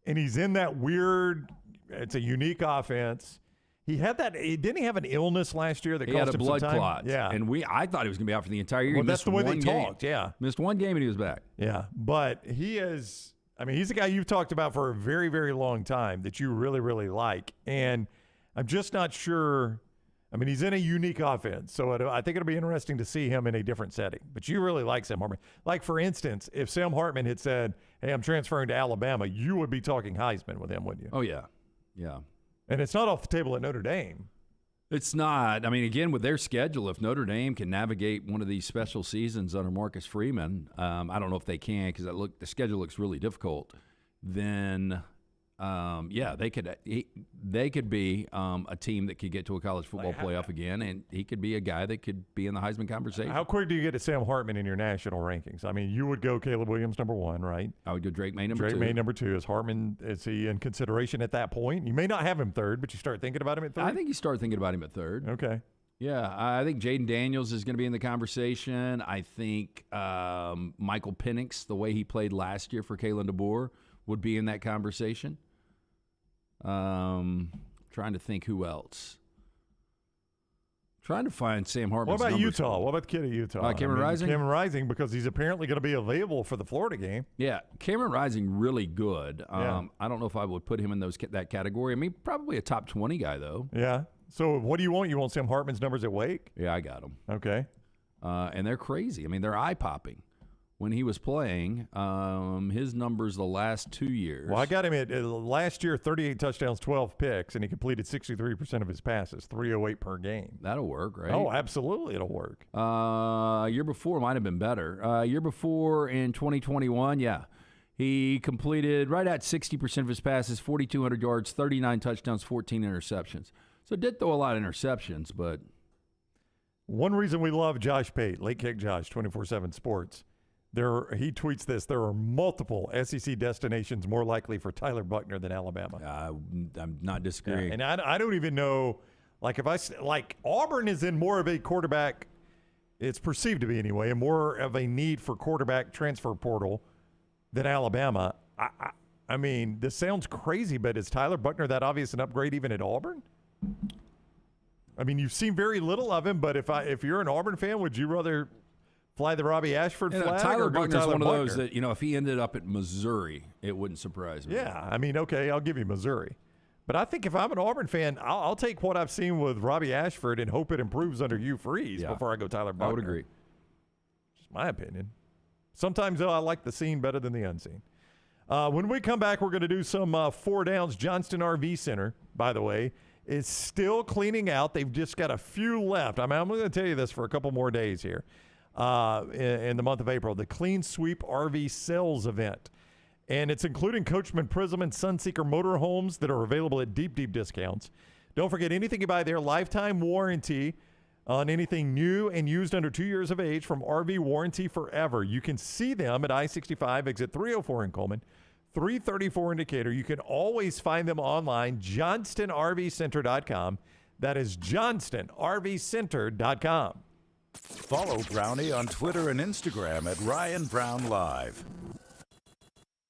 and he's in that weird. It's a unique offense. He had that. Didn't he have an illness last year that he cost had a him blood some time? clot? Yeah, and I thought he was going to be out for the entire year. Well, that's the way they game. talked. Yeah, missed one game and he was back. Yeah, but he is. I mean, he's a guy you've talked about for a very, very long time that you really, really like, and I'm just not sure. I mean, he's in a unique offense, so I think it'll be interesting to see him in a different setting. But you really like Sam Hartman. Like, for instance, if Sam Hartman had said, hey, I'm transferring to Alabama, you would be talking Heisman with him, wouldn't you? Oh, yeah. Yeah. And it's not off the table at Notre Dame. It's not. I mean, again, with their schedule, if Notre Dame can navigate one of these special seasons under Marcus Freeman, I don't know if they can because the schedule looks really difficult, then – they could be a team that could get to a college football playoff again, and he could be a guy that could be in the Heisman conversation. How quick do you get to Sam Hartman in your national rankings? I mean, you would go Caleb Williams number 1, right? I would go Drake May number 2. Drake May number 2. Is he in consideration at that point? You may not have him 3rd, but you start thinking about him at 3rd? I think you start thinking about him at 3rd. Okay. Yeah, I think Jaden Daniels is going to be in the conversation. I think Michael Penix, the way he played last year for Kalen DeBoer, would be in that conversation. Trying to think who else. Trying to find Sam Hartman's What about numbers. Utah? What about the kid at Utah? Cameron Rising? Cameron Rising, because he's apparently going to be available for the Florida game. Yeah, Cameron Rising, really good. Yeah. I don't know if I would put him in that category. I mean, probably a top 20 guy, though. Yeah. So what do you want? You want Sam Hartman's numbers at Wake? Yeah, I got him. Okay. And they're crazy. I mean, they're eye-popping. When he was playing, his numbers the last 2 years. Well, I got him at last year, 38 touchdowns, 12 picks, and he completed 63% of his passes, 308 per game. That'll work, right? Oh, absolutely, it'll work. Year before might have been better. Year before in 2021, yeah. He completed right at 60% of his passes, 4,200 yards, 39 touchdowns, 14 interceptions. So did throw a lot of interceptions, but. One reason we love Josh Pate, Late Kick Josh, 24/7 Sports. He tweets this: there are multiple SEC destinations more likely for Tyler Buckner than Alabama. I'm not disagreeing. Yeah, and I don't even know, Auburn is in more of a quarterback, it's perceived to be anyway, and more of a need for quarterback transfer portal than Alabama. I mean, this sounds crazy, but is Tyler Buckner that obvious an upgrade even at Auburn? I mean, you've seen very little of him, but if you're an Auburn fan, would you rather fly the Robbie Ashford flag? Tyler or go Buckner's Tyler one of Buckner? those that, if he ended up at Missouri, it wouldn't surprise me. Yeah, I mean, okay, I'll give you Missouri. But I think if I'm an Auburn fan, I'll take what I've seen with Robbie Ashford and hope it improves under Hugh Freeze before I go Tyler Buckner. I would agree. Just my opinion. Sometimes, though, I like the seen better than the unseen. When we come back, we're going to do some 4 downs. Johnston RV Center, by the way, is still cleaning out. They've just got a few left. I'm going to tell you this for a couple more days here in the month of April. The Clean Sweep RV Sales Event. And it's including Coachman Prism and Sunseeker motorhomes that are available at deep, deep discounts. Don't forget, anything you buy there, lifetime warranty on anything new and used under 2 years of age from RV Warranty Forever. You can see them at I-65, exit 304 in Coleman, 334 in Decatur. You can always find them online, johnstonrvcenter.com. That is johnstonrvcenter.com. Follow Brownie on Twitter and Instagram at Ryan Brown Live.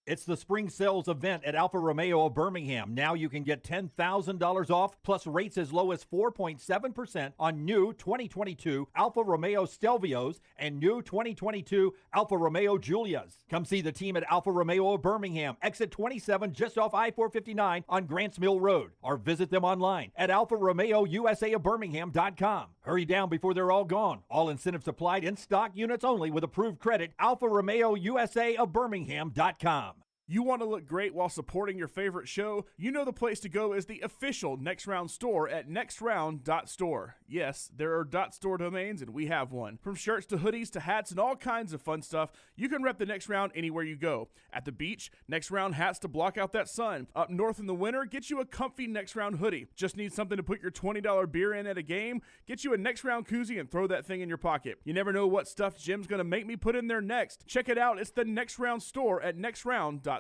It's the spring sales event at Alfa Romeo of Birmingham. Now you can get $10,000 off plus rates as low as 4.7% on new 2022 Alfa Romeo Stelvios and new 2022 Alfa Romeo Giulias. Come see the team at Alfa Romeo of Birmingham, exit 27 just off I-459 on Grants Mill Road, or visit them online at alfaromeousa of Birmingham.com. Hurry down before they're all gone. All incentives applied, in stock units only with approved credit. Alfa Romeo USA of Birmingham.com. You want to look great while supporting your favorite show? You know the place to go is the official Next Round store at nextround.store. Yes, there are .store domains, and we have one. From shirts to hoodies to hats and all kinds of fun stuff, you can rep the Next Round anywhere you go. At the beach, Next Round hats to block out that sun. Up north in the winter, get you a comfy Next Round hoodie. Just need something to put your $20 beer in at a game? Get you a Next Round koozie and throw that thing in your pocket. You never know what stuff Jim's going to make me put in there next. Check it out. It's the Next Round store at nextround.store.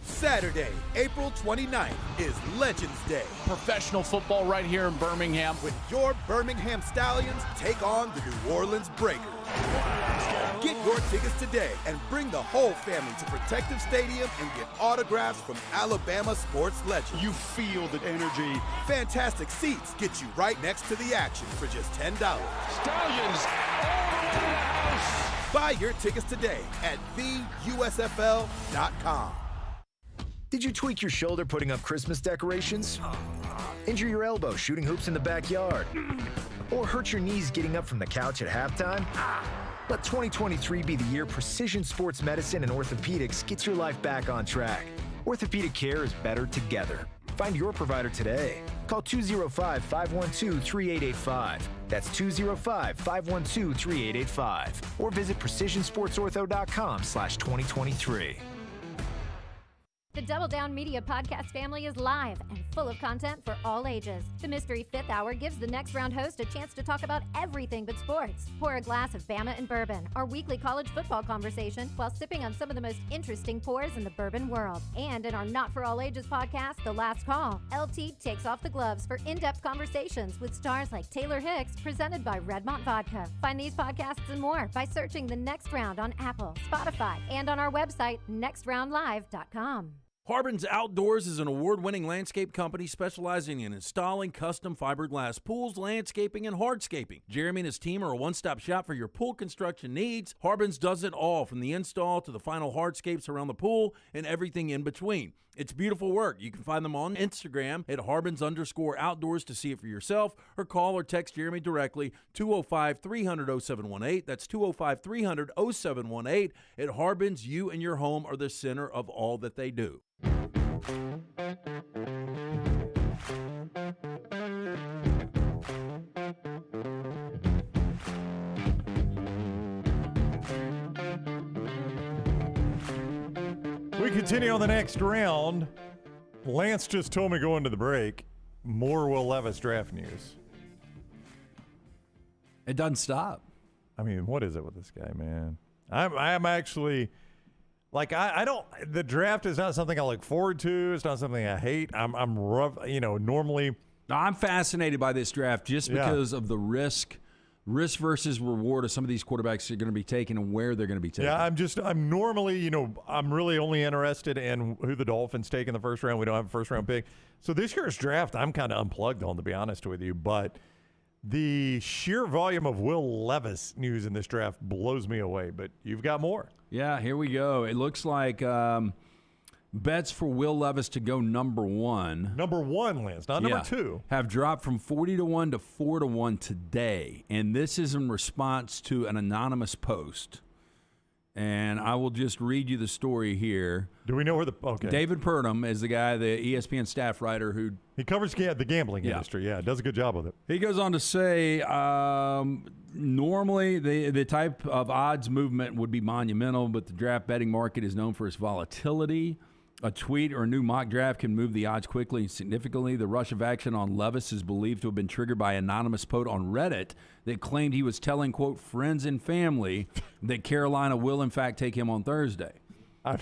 Saturday, April 29th is Legends Day. Professional football right here in Birmingham. When your Birmingham Stallions take on the New Orleans Breakers. Get your tickets today and bring the whole family to Protective Stadium and get autographs from Alabama sports legends. You feel the energy. Fantastic seats get you right next to the action for just $10. Stallions all the way to the house. Buy your tickets today at theusfl.com. Did you tweak your shoulder putting up Christmas decorations? Injure your elbow shooting hoops in the backyard? Or hurt your knees getting up from the couch at halftime? Let 2023 be the year precision sports medicine and orthopedics gets your life back on track. Orthopedic care is better together. Find your provider today. Call 205-512-3885. That's 205-512-3885. Or visit precisionsportsortho.com/2023. The Double Down Media podcast family is live and full of content for all ages. The Mystery Fifth Hour gives the Next Round host a chance to talk about everything but sports. Pour a glass of Bama and bourbon, our weekly college football conversation, while sipping on some of the most interesting pours in the bourbon world. And in our Not For All Ages podcast, The Last Call, LT takes off the gloves for in-depth conversations with stars like Taylor Hicks, presented by Redmont Vodka. Find these podcasts and more by searching The Next Round on Apple, Spotify, and on our website, nextroundlive.com. Harbin's Outdoors is an award-winning landscape company specializing in installing custom fiberglass pools, landscaping, and hardscaping. Jeremy and his team are a one-stop shop for your pool construction needs. Harbin's does it all, from the install to the final hardscapes around the pool and everything in between. It's beautiful work. You can find them on Instagram at Harbins_outdoors to see it for yourself, or call or text Jeremy directly, 205-300-0718. That's 205-300-0718. At Harbins, you and your home are the center of all that they do. We continue on the next round. Lance just told me going to the break, more Will Levis draft news. It doesn't stop. I mean, what is it with this guy, man? I'm actually, like, I don't, the draft is not something I look forward to. It's not something I hate. I'm rough, normally. I'm fascinated by this draft just because of the risk versus reward of some of these quarterbacks are going to be taken and where they're going to be taken. Yeah, I'm normally, I'm really only interested in who the Dolphins take in the first round. We don't have a first round pick. So this year's draft, I'm kind of unplugged on, to be honest with you. But the sheer volume of Will Levis news in this draft blows me away. But you've got more. Yeah, here we go. It looks like bets for Will Levis to go number one. Number one, Lance, not number two. Have dropped from 40-1 to 4-1 today. And this is in response to an anonymous post. And I will just read you the story here. Do we know where okay. David Purdom is the guy, the ESPN staff writer who... He covers the gambling industry, does a good job with it. He goes on to say, normally the type of odds movement would be monumental, but the draft betting market is known for its volatility. A tweet or a new mock draft can move the odds quickly and significantly. The rush of action on Levis is believed to have been triggered by an anonymous post on Reddit that claimed he was telling, quote, friends and family that Carolina will, in fact, take him on Thursday. Now,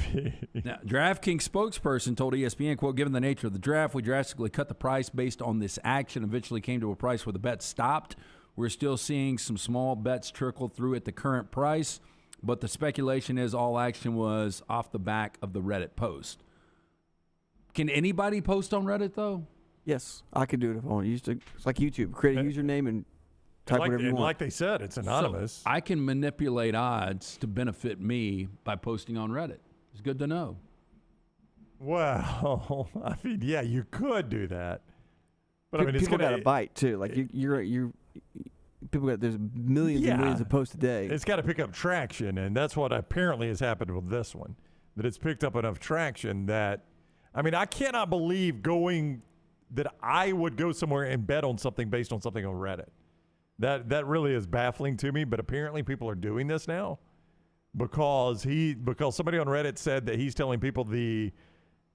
DraftKings spokesperson told ESPN, quote, given the nature of the draft, we drastically cut the price based on this action, eventually came to a price where the bet stopped. We're still seeing some small bets trickle through at the current price, but the speculation is all action was off the back of the Reddit post. Can anybody post on Reddit, though? Yes, I could do it if I want. It's like YouTube. Create a username and type whatever you want. Like they said, it's anonymous. So I can manipulate odds to benefit me by posting on Reddit. It's good to know. Well, I mean, yeah, you could do that. But I mean, people got a bite, too. Like, you're people got, there's millions and millions of posts a day. It's got to pick up traction, and that's what apparently has happened with this one. That it's picked up enough traction that, I mean, I cannot believe that I would go somewhere and bet on something based on something on Reddit. That really is baffling to me, but apparently people are doing this now because somebody on Reddit said that he's telling people the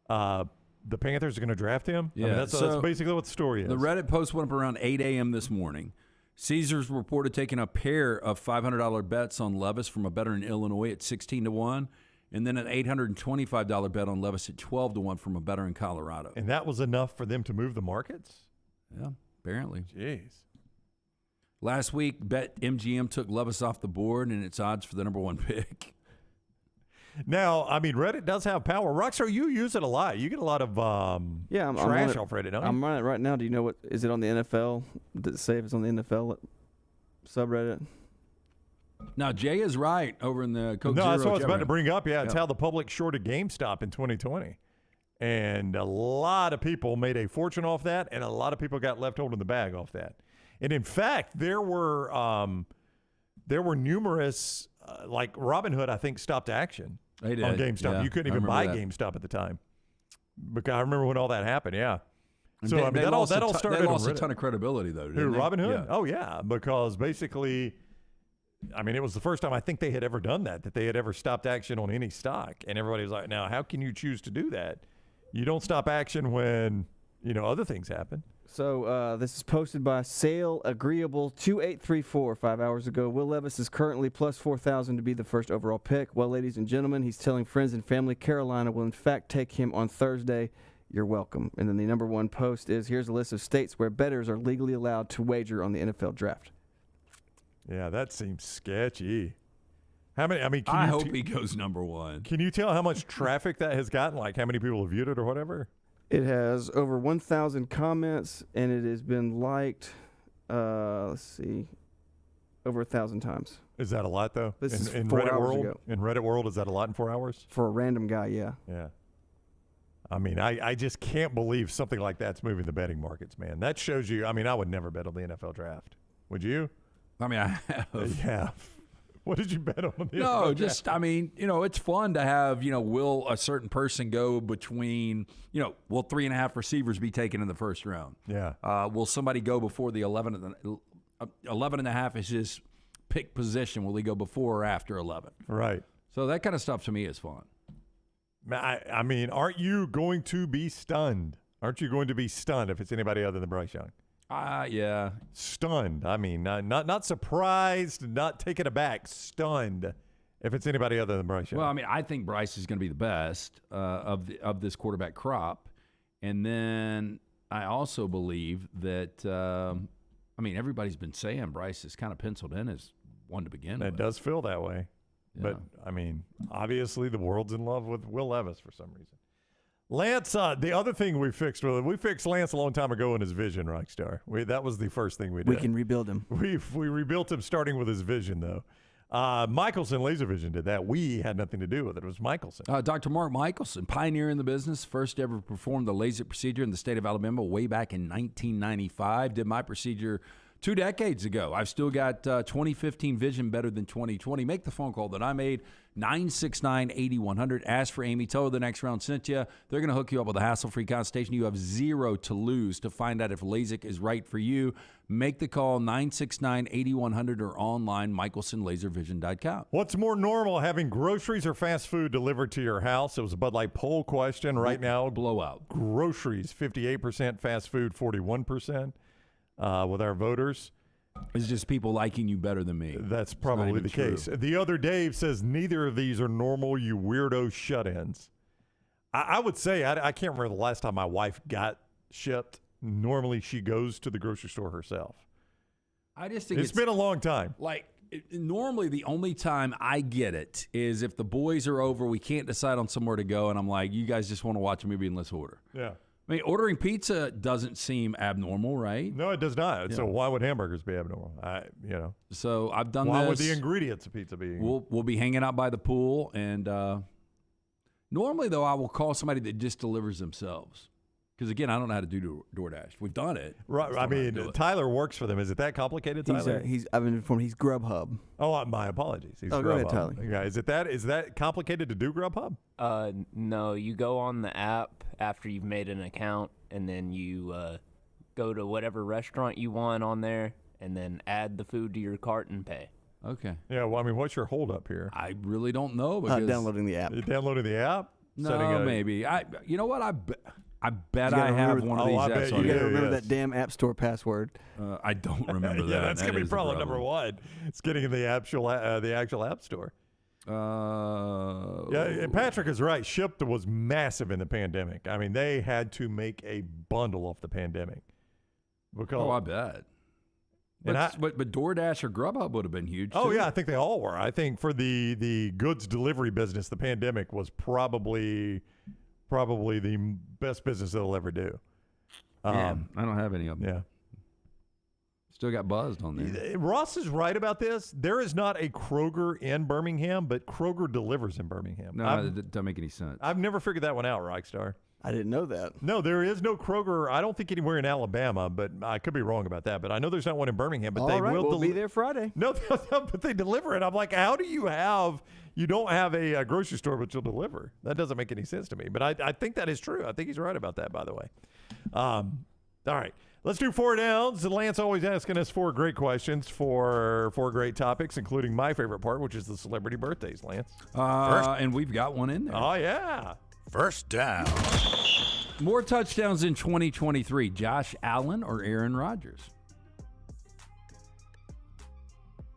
Panthers are going to draft him. Yeah, I mean, that's basically what the story is. The Reddit post went up around 8 a.m. this morning. Caesars reported taking a pair of $500 bets on Levis from a bettor in Illinois at 16-1. And then an $825 bet on Levis at 12-1 from a bettor in Colorado. And that was enough for them to move the markets? Yeah, apparently. Jeez. Last week, BetMGM took Levis off the board and its odds for the number one pick. Now, I mean, Reddit does have power. Rockstar, you use it a lot. You get a lot of trash off Reddit, don't you? I'm running it right now. Do you know what? Is it on the NFL? Does it say if it's on the NFL subreddit? Now, Jay is right over in the Coke Zero. No, that's what I was about to bring up. Yeah, it's Yep. how the public shorted GameStop in 2020. And a lot of people made a fortune off that, and a lot of people got left holding the bag off that. And in fact, there were numerous, like Robinhood, I think, stopped action on GameStop. Yeah, You couldn't I even buy remember that. GameStop at the time. Because I remember when all that happened, yeah. And So, I mean, that all started They on lost a Reddit. ton of credibility, though, Who, didn't they? Robinhood? Yeah. Oh, yeah, because basically I mean, it was the first time I think they had ever done that they had ever stopped action on any stock. And everybody was like, now, how can you choose to do that? You don't stop action when, other things happen. So this is posted by Sale Agreeable 2834 5 hours ago. Will Levis is currently plus 4,000 to be the first overall pick. Well, ladies and gentlemen, he's telling friends and family Carolina will in fact take him on Thursday. You're welcome. And then the number one post is, here's a list of states where bettors are legally allowed to wager on the NFL draft. Yeah, that seems sketchy. How many? I mean, I hope he goes number one. Can you tell how much traffic that has gotten? Like how many people have viewed it or whatever? It has over 1,000 comments, and it has been liked, let's see, over 1,000 times. Is that a lot, though? This is in 4 Reddit hours world? ago. In Reddit world, is that a lot in 4 hours? For a random guy, yeah. Yeah. I mean, I just can't believe something like that's moving the betting markets, man. That shows you, I mean, I would never bet on the NFL draft. Would you? I mean, I have. Yeah. What did you bet on the NFL No, draft? just, I mean, it's fun to have, will a certain person go between, will 3.5 receivers be taken in the first round? Yeah. Will somebody go before the 11.5 is his pick position? Will he go before or after 11? Right. So that kind of stuff to me is fun. I mean, aren't you going to be stunned? Aren't you going to be stunned if it's anybody other than Bryce Young? Yeah. Stunned. I mean, not surprised, not taken aback, stunned if it's anybody other than Bryce Young. Well, I mean, I think Bryce is going to be the best of this quarterback crop. And then I also believe that, I mean, everybody's been saying Bryce is kind of penciled in as one to begin with. It does feel that way. Yeah. But, I mean, obviously the world's in love with Will Levis for some reason. Lance, the other thing we fixed Lance a long time ago in his vision, Reichstar. That was the first thing we did. We can rebuild him. We rebuilt him starting with his vision, though. Michelson Laser Vision did that. We had nothing to do with it. It was Michelson. Dr. Mark Michelson, pioneer in the business, first ever performed the LASIK procedure in the state of Alabama way back in 1995. Did my procedure 2 decades ago. I've still got 2015 vision better than 2020. Make the phone call that I made, 969-8100. Ask for Amy. Tell her the next round sent you. They're going to hook you up with a hassle-free consultation. You have zero to lose to find out if LASIK is right for you. Make the call, 969-8100, or online, michelsonlaservision.com. What's more normal, having groceries or fast food delivered to your house? It was a Bud Light poll question. Right now, blowout. Groceries, 58%. Fast food, 41%. With our voters. It's just people liking you better than me. That's probably the case. The other Dave says, neither of these are normal, you weirdo shut-ins. I would say, I can't remember the last time my wife got shipped. Normally, she goes to the grocery store herself. I just think it's been a long time. Like, normally the only time I get it is if the boys are over, we can't decide on somewhere to go, and I'm like, you guys just want to watch a movie and let's order. Yeah. I mean, ordering pizza doesn't seem abnormal, right? No, it does not. Yeah. So why would hamburgers be abnormal? So I've done why this. Why would the ingredients of pizza be? We'll be hanging out by the pool, and normally, though, I will call somebody that just delivers themselves. Because, again, I don't know how to do DoorDash. We've done it. Right. I mean, Tyler works for them. Is it that complicated, Tyler? I've been informed he's Grubhub. Oh, my apologies. He's Grubhub. Go ahead, Tyler. Yeah, is that complicated to do Grubhub? No. You go on the app after you've made an account, and then you go to whatever restaurant you want on there, and then add the food to your cart and pay. Okay. Yeah, well, I mean, what's your holdup here? I really don't know. Because downloading the app. You downloading the app? No, maybe. You know what? I bet I have one of these apps. You got to remember that damn App Store password. I don't remember that. Yeah, that's that going to be is problem number one. It's getting in the actual App Store. Yeah, and Patrick is right. Shipt was massive in the pandemic. I mean, they had to make a bundle off the pandemic. Because, I bet. But DoorDash or Grubhub would have been huge, Oh, too. yeah, I think they all were. I think for the goods delivery business, the pandemic was probably the best business they'll ever do. I don't have any of them. Yeah. Still got buzzed on there. Ross is right about this. There is not a Kroger in Birmingham, but Kroger delivers in Birmingham. No, it doesn't make any sense. I've never figured that one out, Reichstar. I didn't know that. No, there is no Kroger. I don't think anywhere in Alabama, but I could be wrong about that. But I know there's not one in Birmingham. But All they right, will we'll be there Friday. No, but they deliver it. I'm like, how do you don't have a grocery store, but you'll deliver? That doesn't make any sense to me. But I think that is true. I think he's right about that, by the way. All right. Let's do 4 downs. Lance always asking us 4 great questions for 4 great topics, including my favorite part, which is the celebrity birthdays, Lance. And we've got one in there. Oh, yeah. First down. More touchdowns in 2023, Josh Allen or Aaron Rodgers?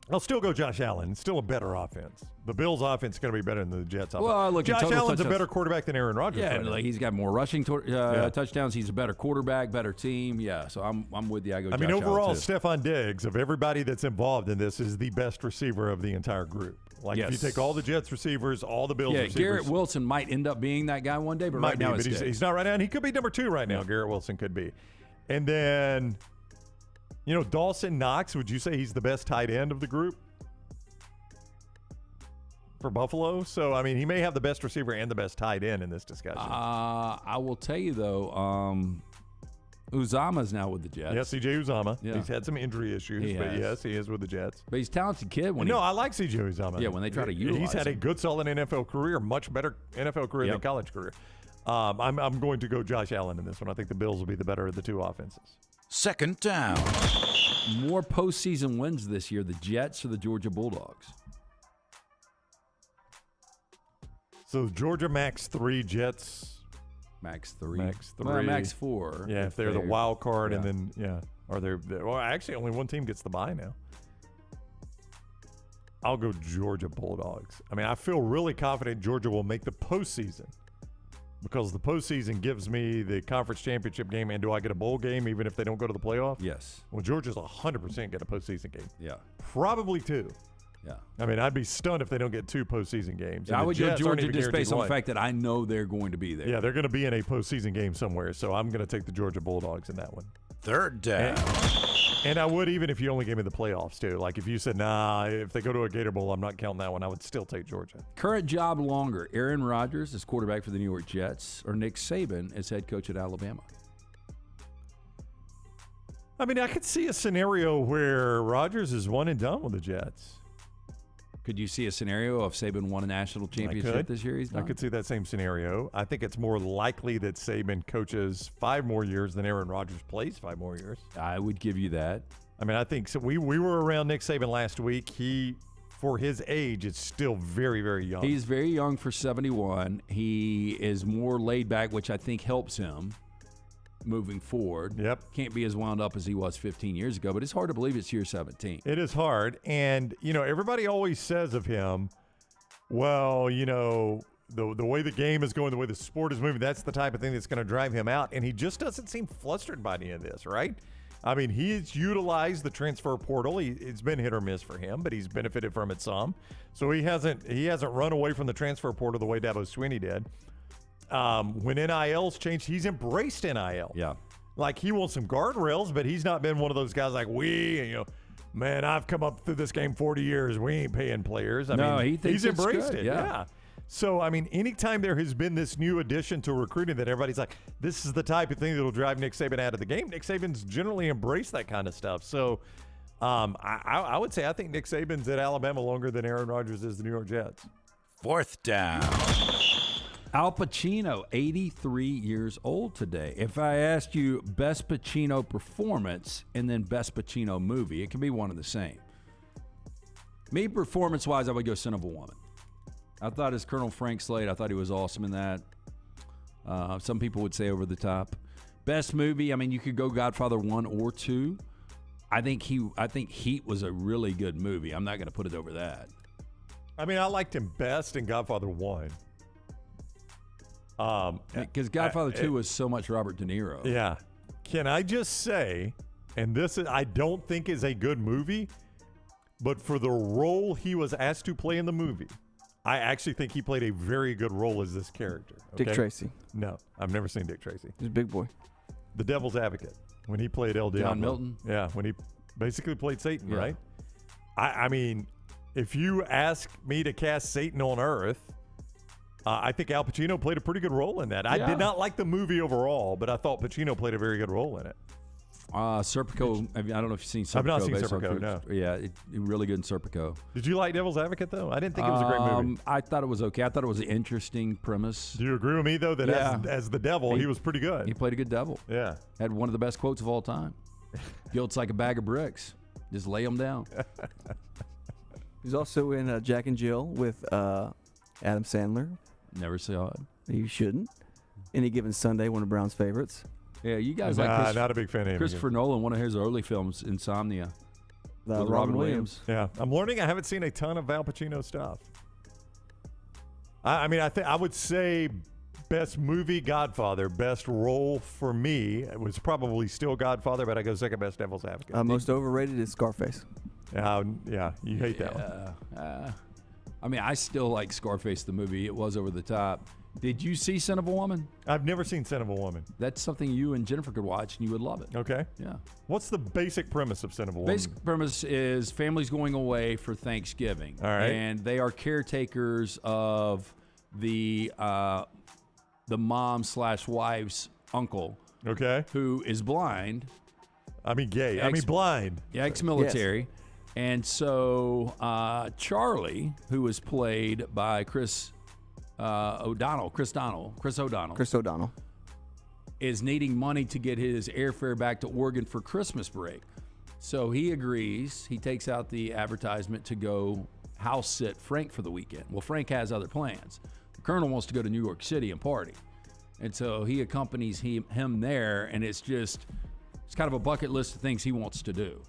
I'll still go Josh Allen. It's still a better offense. The Bills' offense is going to be better than the Jets' offense. Well, look, Josh total Allen's touchdowns. a better quarterback than Aaron Rodgers. Yeah, right now. like he's got more rushing touchdowns. He's a better quarterback, better team. Yeah, so I'm with you. I go. I mean, Josh overall, Allen too. Stephon Diggs, of everybody that's involved in this, is the best receiver of the entire group. Like, if you take all the Jets receivers, all the Bills receivers. Garrett Wilson might end up being that guy one day, but right now it's he's not right now. And he could be number 2 right now. Garrett Wilson could be. And then, Dawson Knox, would you say he's the best tight end of the group for Buffalo? So, I mean, he may have the best receiver and the best tight end in this discussion. I will tell you, though, Uzama's now with the Jets. Yeah, C.J. Uzama. Yeah. He's had some injury issues, yes, he is with the Jets. But he's a talented kid. I like C.J. Uzama. Yeah, when they try to utilize He's had him. a good, solid NFL career, much better NFL career than college career. I'm going to go Josh Allen in this one. I think the Bills will be the better of the 2 offenses. Second down. More postseason wins this year, the Jets or the Georgia Bulldogs? So Georgia max 3, Jets max 3. Max 3. Well, max 4. Yeah, if they're the wild card, and then or well, actually only one team gets the bye now. I'll go Georgia Bulldogs. I mean, I feel really confident Georgia will make the postseason because the postseason gives me the conference championship game, and do I get a bowl game even if they don't go to the playoff? Yes. Well, Georgia's 100% get a postseason game. Yeah. Probably 2. Yeah. I mean, I'd be stunned if they don't get 2 postseason games. Yeah, I would go Georgia just based on the one. fact that I know they're going to be there. Yeah, they're going to be in a postseason game somewhere, so I'm going to take the Georgia Bulldogs in that one. Third down. And I would even if you only gave me the playoffs, too. Like, if you said, nah, if they go to a Gator Bowl, I'm not counting that one, I would still take Georgia. Current job longer, Aaron Rodgers as quarterback for the New York Jets or Nick Saban as head coach at Alabama? I mean, I could see a scenario where Rodgers is one and done with the Jets. Could you see a scenario of Saban won a national championship this year? I could see that same scenario. I think it's more likely that Saban coaches 5 more years than Aaron Rodgers plays 5 more years. I would give you that. I mean, I think so. We were around Nick Saban last week. He, for his age, is still very, very young. He's very young for 71. He is more laid back, which I think helps him moving forward. Yep. Can't be as wound up as he was 15 years ago, but it's hard to believe it's year 17. It is hard. And, everybody always says of him, well, the way the game is going, the way the sport is moving, that's the type of thing that's going to drive him out. And he just doesn't seem flustered by any of this, right? I mean, he's utilized the transfer portal. It's been hit or miss for him, but he's benefited from it some. So he hasn't run away from the transfer portal the way Dabo Swinney did. When NIL's changed, he's embraced NIL. Yeah. Like, he wants some guardrails, but he's not been one of those guys like, man, I've come up through this game 40 years. We ain't paying players. I mean, he thinks he's embraced good. it. Yeah. So, I mean, anytime there has been this new addition to recruiting that everybody's like, this is the type of thing that will drive Nick Saban out of the game, Nick Saban's generally embraced that kind of stuff. So, I would say I think Nick Saban's at Alabama longer than Aaron Rodgers is the New York Jets. Fourth down. Al Pacino, 83 years old today. If I asked you best Pacino performance and then best Pacino movie, it can be one and the same. Me, performance-wise, I would go Son of a Woman. I thought as Colonel Frank Slade, I thought he was awesome in that. Some people would say over the top. Best movie, I mean, you could go Godfather 1 or 2. I think Heat was a really good movie. I'm not going to put it over that. I mean, I liked him best in Godfather 1. Because Godfather 2 was so much Robert De Niro. Yeah. Can I just say, and this I don't think is a good movie, but for the role he was asked to play in the movie, I actually think he played a very good role as this character. Okay? Dick Tracy. No, I've never seen Dick Tracy. He's a big boy. The Devil's Advocate, when he played El Diablo. John Milton? Yeah, when he basically played Satan, Yeah. right? I mean, if you ask me to cast Satan on Earth, I think Al Pacino played a pretty good role in that. I did not like the movie overall, but I thought Pacino played a very good role in it. Serpico. I don't know if you've seen Serpico. I've not seen based on Serpico, true- no. Yeah, really good in Serpico. Did you like Devil's Advocate, though? I didn't think it was a great movie. I thought it was okay. I thought it was an interesting premise. Do you agree with me, though, that as the devil, he was pretty good? He played a good devil. Yeah. Had one of the best quotes of all time. Guilt's like a bag of bricks. Just lay them down. He's also in Jack and Jill with Adam Sandler. Never saw it. You shouldn't. Any Given Sunday, one of Brown's favorites. Yeah, you guys not a big fan of him. Christopher Nolan, one of his early films, Insomnia. With Robin Williams. Yeah, I'm learning. I haven't seen a ton of Al Pacino stuff. I mean, I would say best movie, Godfather. Best role for me, it was probably still Godfather, but I go second best, Devil's Advocate. Most overrated is Scarface. Yeah, you hate that one. I mean, I still like Scarface, the movie. It was over the top. Did you see Son of a Woman? I've never seen Son of a Woman. That's something you and Jennifer could watch, and you would love it. Okay. Yeah. What's the basic premise of Son of a Woman? Basic premise is families going away for Thanksgiving. All right. And they are caretakers of the mom/wife's uncle. Okay. Who is blind. I mean gay. I mean blind. Ex-military. Yes. And so Charlie, who was played by Chris O'Donnell, is needing money to get his airfare back to Oregon for Christmas break. So he agrees. He takes out the advertisement to go house sit Frank for the weekend. Well, Frank has other plans. The colonel wants to go to New York City and party. And so he accompanies him there, and it's kind of a bucket list of things he wants to do.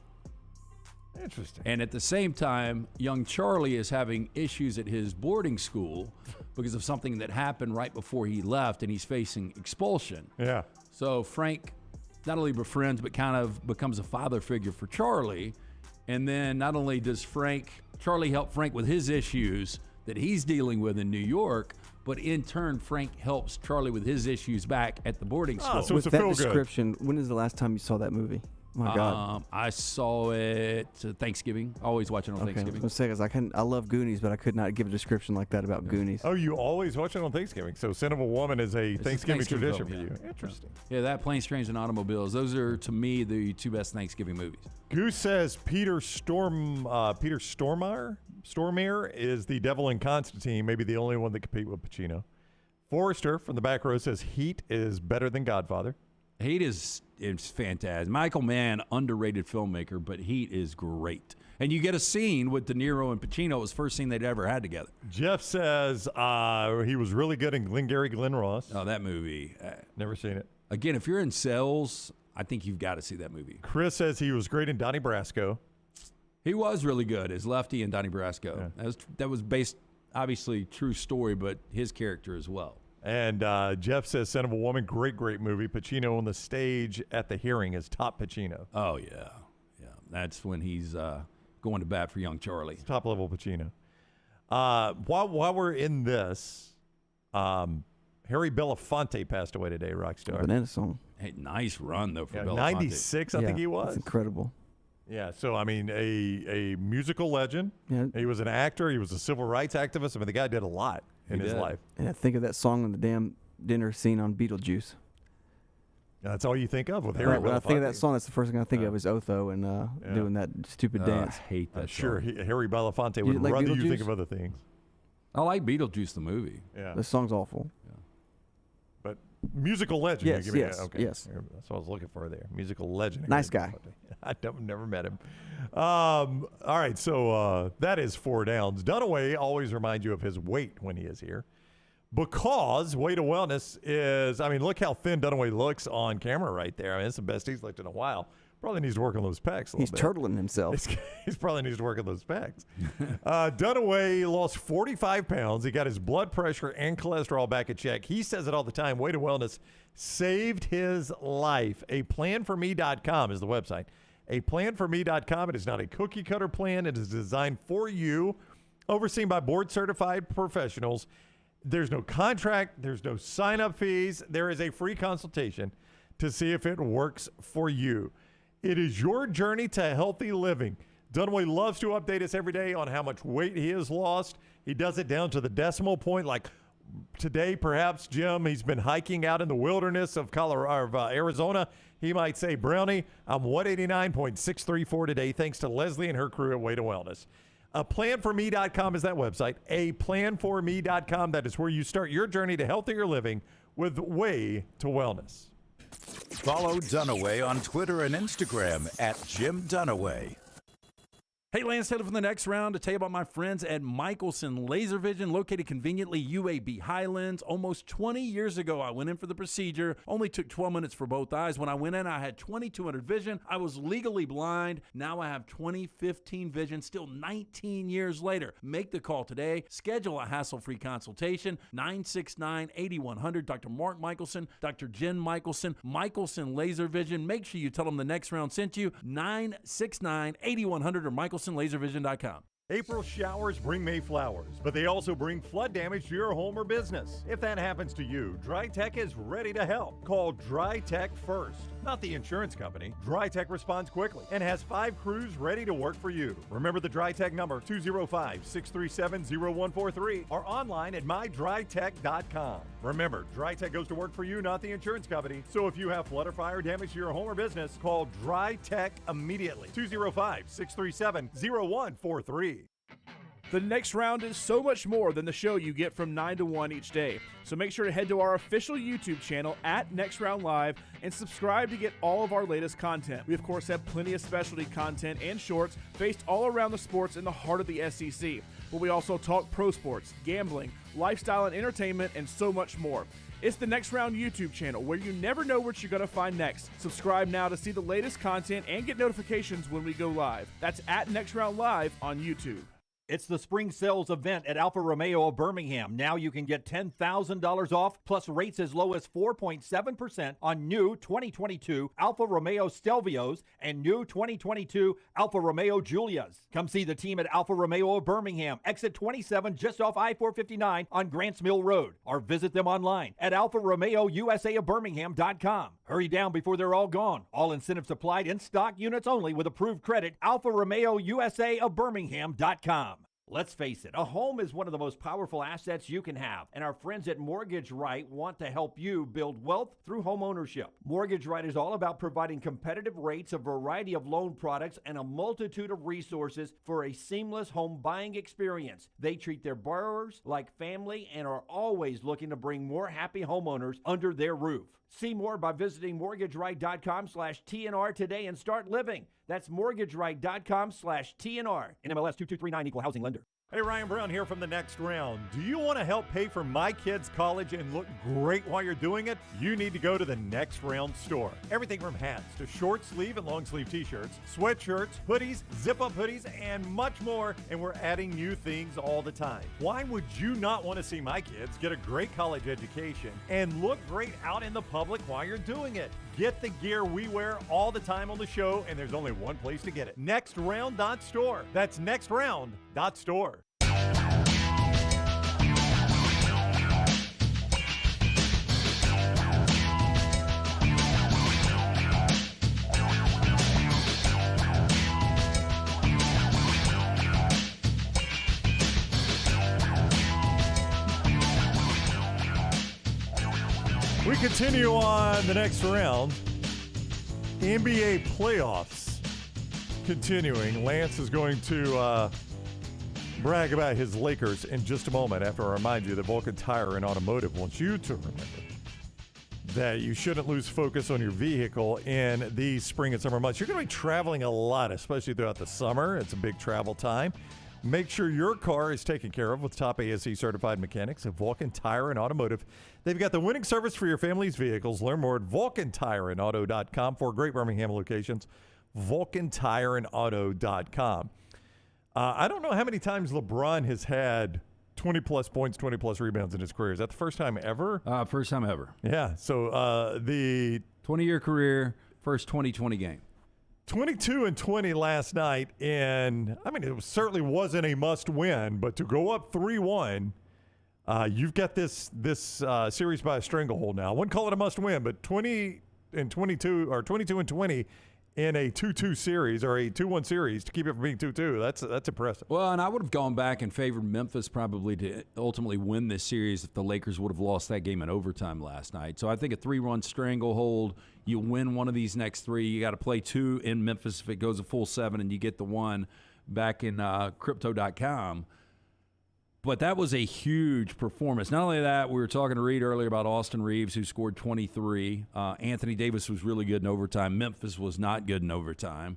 Interesting. And at the same time, young Charlie is having issues at his boarding school because of something that happened right before he left, and he's facing expulsion. Yeah. So Frank not only befriends, but kind of becomes a father figure for Charlie. And then not only does Charlie help Frank with his issues that he's dealing with in New York, but in turn, Frank helps Charlie with his issues back at the boarding school. So with it's a that feel-good. description, when is the last time you saw that movie? My God. I saw it Thanksgiving. Always watching on Thanksgiving. I was going to say, because I love Goonies, but I could not give a description like that about Goonies. Oh, you always watch it on Thanksgiving. So Son of a Woman is a Thanksgiving tradition film, for you. Interesting. Yeah, that Planes, Trains, and Automobiles. Those are, to me, the two best Thanksgiving movies. Goose says Peter Stormare is the devil in Constantine, maybe the only one that compete with Pacino. Forrester from the back row says Heat is better than Godfather. Heat is fantastic. Michael Mann, underrated filmmaker, but Heat is great. And you get a scene with De Niro and Pacino. It was the first scene they'd ever had together. Jeff says he was really good in Glengarry Glen Ross. Oh, that movie. Never seen it. Again, if you're in sales, I think you've got to see that movie. Chris says he was great in Donnie Brasco. He was really good as Lefty in Donnie Brasco. Yeah. That was based, obviously, true story, but his character as well. And Jeff says Son of a Woman, great movie. Pacino on the stage at the hearing is top Pacino. Oh, yeah. That's when he's going to bat for young Charlie. It's top level Pacino. While we're in this, Harry Belafonte passed away today, Rockstar. Banana Song. Hey, nice run, though, for Belafonte. 96, I think he was. That's incredible. Yeah, so, I mean, a musical legend. Yeah. He was an actor. He was a civil rights activist. I mean, the guy did a lot in his life. And I think of that song on the damn dinner scene on Beetlejuice. That's all you think of with Harry Belafonte. When I think of that song, that's the first thing I think of is Otho and doing that stupid dance. I hate that Sure, song. Harry Belafonte would like rather you Beetlejuice? think of other things. I like Beetlejuice, the movie. Yeah. The song's awful. But musical legend. Yes, you give me yes, okay. yes. That's what I was looking for there. Musical legend. Nice Harry guy. Belafonte. I've never met him. All right, so that is 4 downs. Dunaway always reminds you of his weight when he is here. Because Weight of Wellness is, I mean, look how thin Dunaway looks on camera right there. I mean, it's the best he's looked in a while. Probably needs to work on those pecs a little He's bit. turtling himself. He's probably needs to work on those pecs. Dunaway lost 45 pounds. He got his blood pressure and cholesterol back in check. He says it all the time. Weight of Wellness saved his life. Aplanforme.com is the website. Aplanforme.com. It is not a cookie cutter plan. It is designed for you, overseen by board certified professionals. There's no contract. There's no sign-up fees. There is a free consultation to see if it works for you. It is your journey to healthy living. Dunaway loves to update us every day on how much weight he has lost. He does it down to the decimal point, like today, perhaps, Jim, he's been hiking out in the wilderness of Arizona. He might say, Brownie, I'm 189.634 today, thanks to Leslie and her crew at Way to Wellness. Planforme.com is that website. Planforme.com. That is where you start your journey to healthier living with Way to Wellness. Follow Dunaway on Twitter and Instagram at Jim Dunaway. Hey, Lance Taylor from the next round to tell you about my friends at Michelson Laser Vision, located conveniently UAB Highlands. Almost 20 years ago, I went in for the procedure. Only took 12 minutes for both eyes. When I went in, I had 2200 vision. I was legally blind. Now I have 20/15 vision, still 19 years later. Make the call today. Schedule a hassle-free consultation. 969-8100. Dr. Mark Michelson, Dr. Jen Michelson, Michelson Laser Vision. Make sure you tell them the next round sent you. 969-8100 or MichelsonLaserVision.com. April showers bring May flowers, but they also bring flood damage to your home or business. If that happens to you, DryTech is ready to help. Call DryTech first, not the insurance company. DryTech responds quickly and has 5 crews ready to work for you. Remember the DryTech number, 205-637-0143, or online at mydrytech.com. Remember, DryTech goes to work for you, not the insurance company. So if you have flood or fire damage to your home or business, call DryTech immediately. 205-637-0143. The next round is so much more than the show you get from 9 to 1 each day. So make sure to head to our official YouTube channel at Next Round Live and subscribe to get all of our latest content. We, of course, have plenty of specialty content and shorts based all around the sports in the heart of the SEC. But we also talk pro sports, gambling, lifestyle and entertainment, and so much more. It's the Next Round YouTube channel where you never know what you're going to find next. Subscribe now to see the latest content and get notifications when we go live. That's at Next Round Live on YouTube. It's the spring sales event at Alfa Romeo of Birmingham. Now you can get $10,000 off, plus rates as low as 4.7% on new 2022 Alfa Romeo Stelvios and new 2022 Alfa Romeo Giulias. Come see the team at Alfa Romeo of Birmingham, exit 27 just off I-459 on Grants Mill Road, or visit them online at alfaromeousa of Birmingham.com. Hurry down before they're all gone. All incentives applied, in stock units only with approved credit. Alfa Romeo USA of Birmingham.com. Let's face it, a home is one of the most powerful assets you can have, and our friends at Mortgage Right want to help you build wealth through home ownership. Mortgage Right is all about providing competitive rates, a variety of loan products, and a multitude of resources for a seamless home buying experience. They treat their borrowers like family and are always looking to bring more happy homeowners under their roof. See more by visiting mortgageright.com/TNR today and start living. That's mortgageright.com/TNR. NMLS 2239, equal housing lender. Hey, Ryan Brown here from the next round. Do you want to help pay for my kids' college and look great while you're doing it? You need to go to the Next Round store. Everything from hats to short sleeve and long sleeve t-shirts, sweatshirts, hoodies, zip-up hoodies, and much more. And we're adding new things all the time. Why would you not want to see my kids get a great college education and look great out in the public while you're doing it? Get the gear we wear all the time on the show, and there's only one place to get it. nextround.store. That's nextround.store. We continue on the next round. NBA playoffs continuing. Lance is going to brag about his Lakers in just a moment after I remind you that Vulcan Tire and Automotive wants you to remember that you shouldn't lose focus on your vehicle in these spring and summer months. You're going to be traveling a lot, especially throughout the summer. It's a big travel time. Make sure your car is taken care of with top ASE certified mechanics at Vulcan Tire and Automotive. They've got the winning service for your family's vehicles. Learn more at VulcanTireandAuto.com for great Birmingham locations. VulcanTireandAuto.com. I don't know how many times LeBron has had 20-plus points, 20-plus rebounds in his career. Is that the first time ever? First time ever. Yeah. So the 20-year career, first 2020 game. 22-20 last night, and I mean, it certainly wasn't a must-win, but to go up 3-1, you've got this series by a stranglehold now. I wouldn't call it a must-win, but 20-22 or 22-20 in a 2-2 series or a 2-1 series to keep it from being 2-2. That's impressive. Well, and I would have gone back and favored Memphis probably to ultimately win this series if the Lakers would have lost that game in overtime last night. So I think a 3-run stranglehold, you win one of these next 3. You got to play 2 in Memphis if it goes a full 7, and you get the 1 back in Crypto.com. But that was a huge performance. Not only that, we were talking to Reed earlier about Austin Reeves, who scored 23. Anthony Davis was really good in overtime. Memphis was not good in overtime.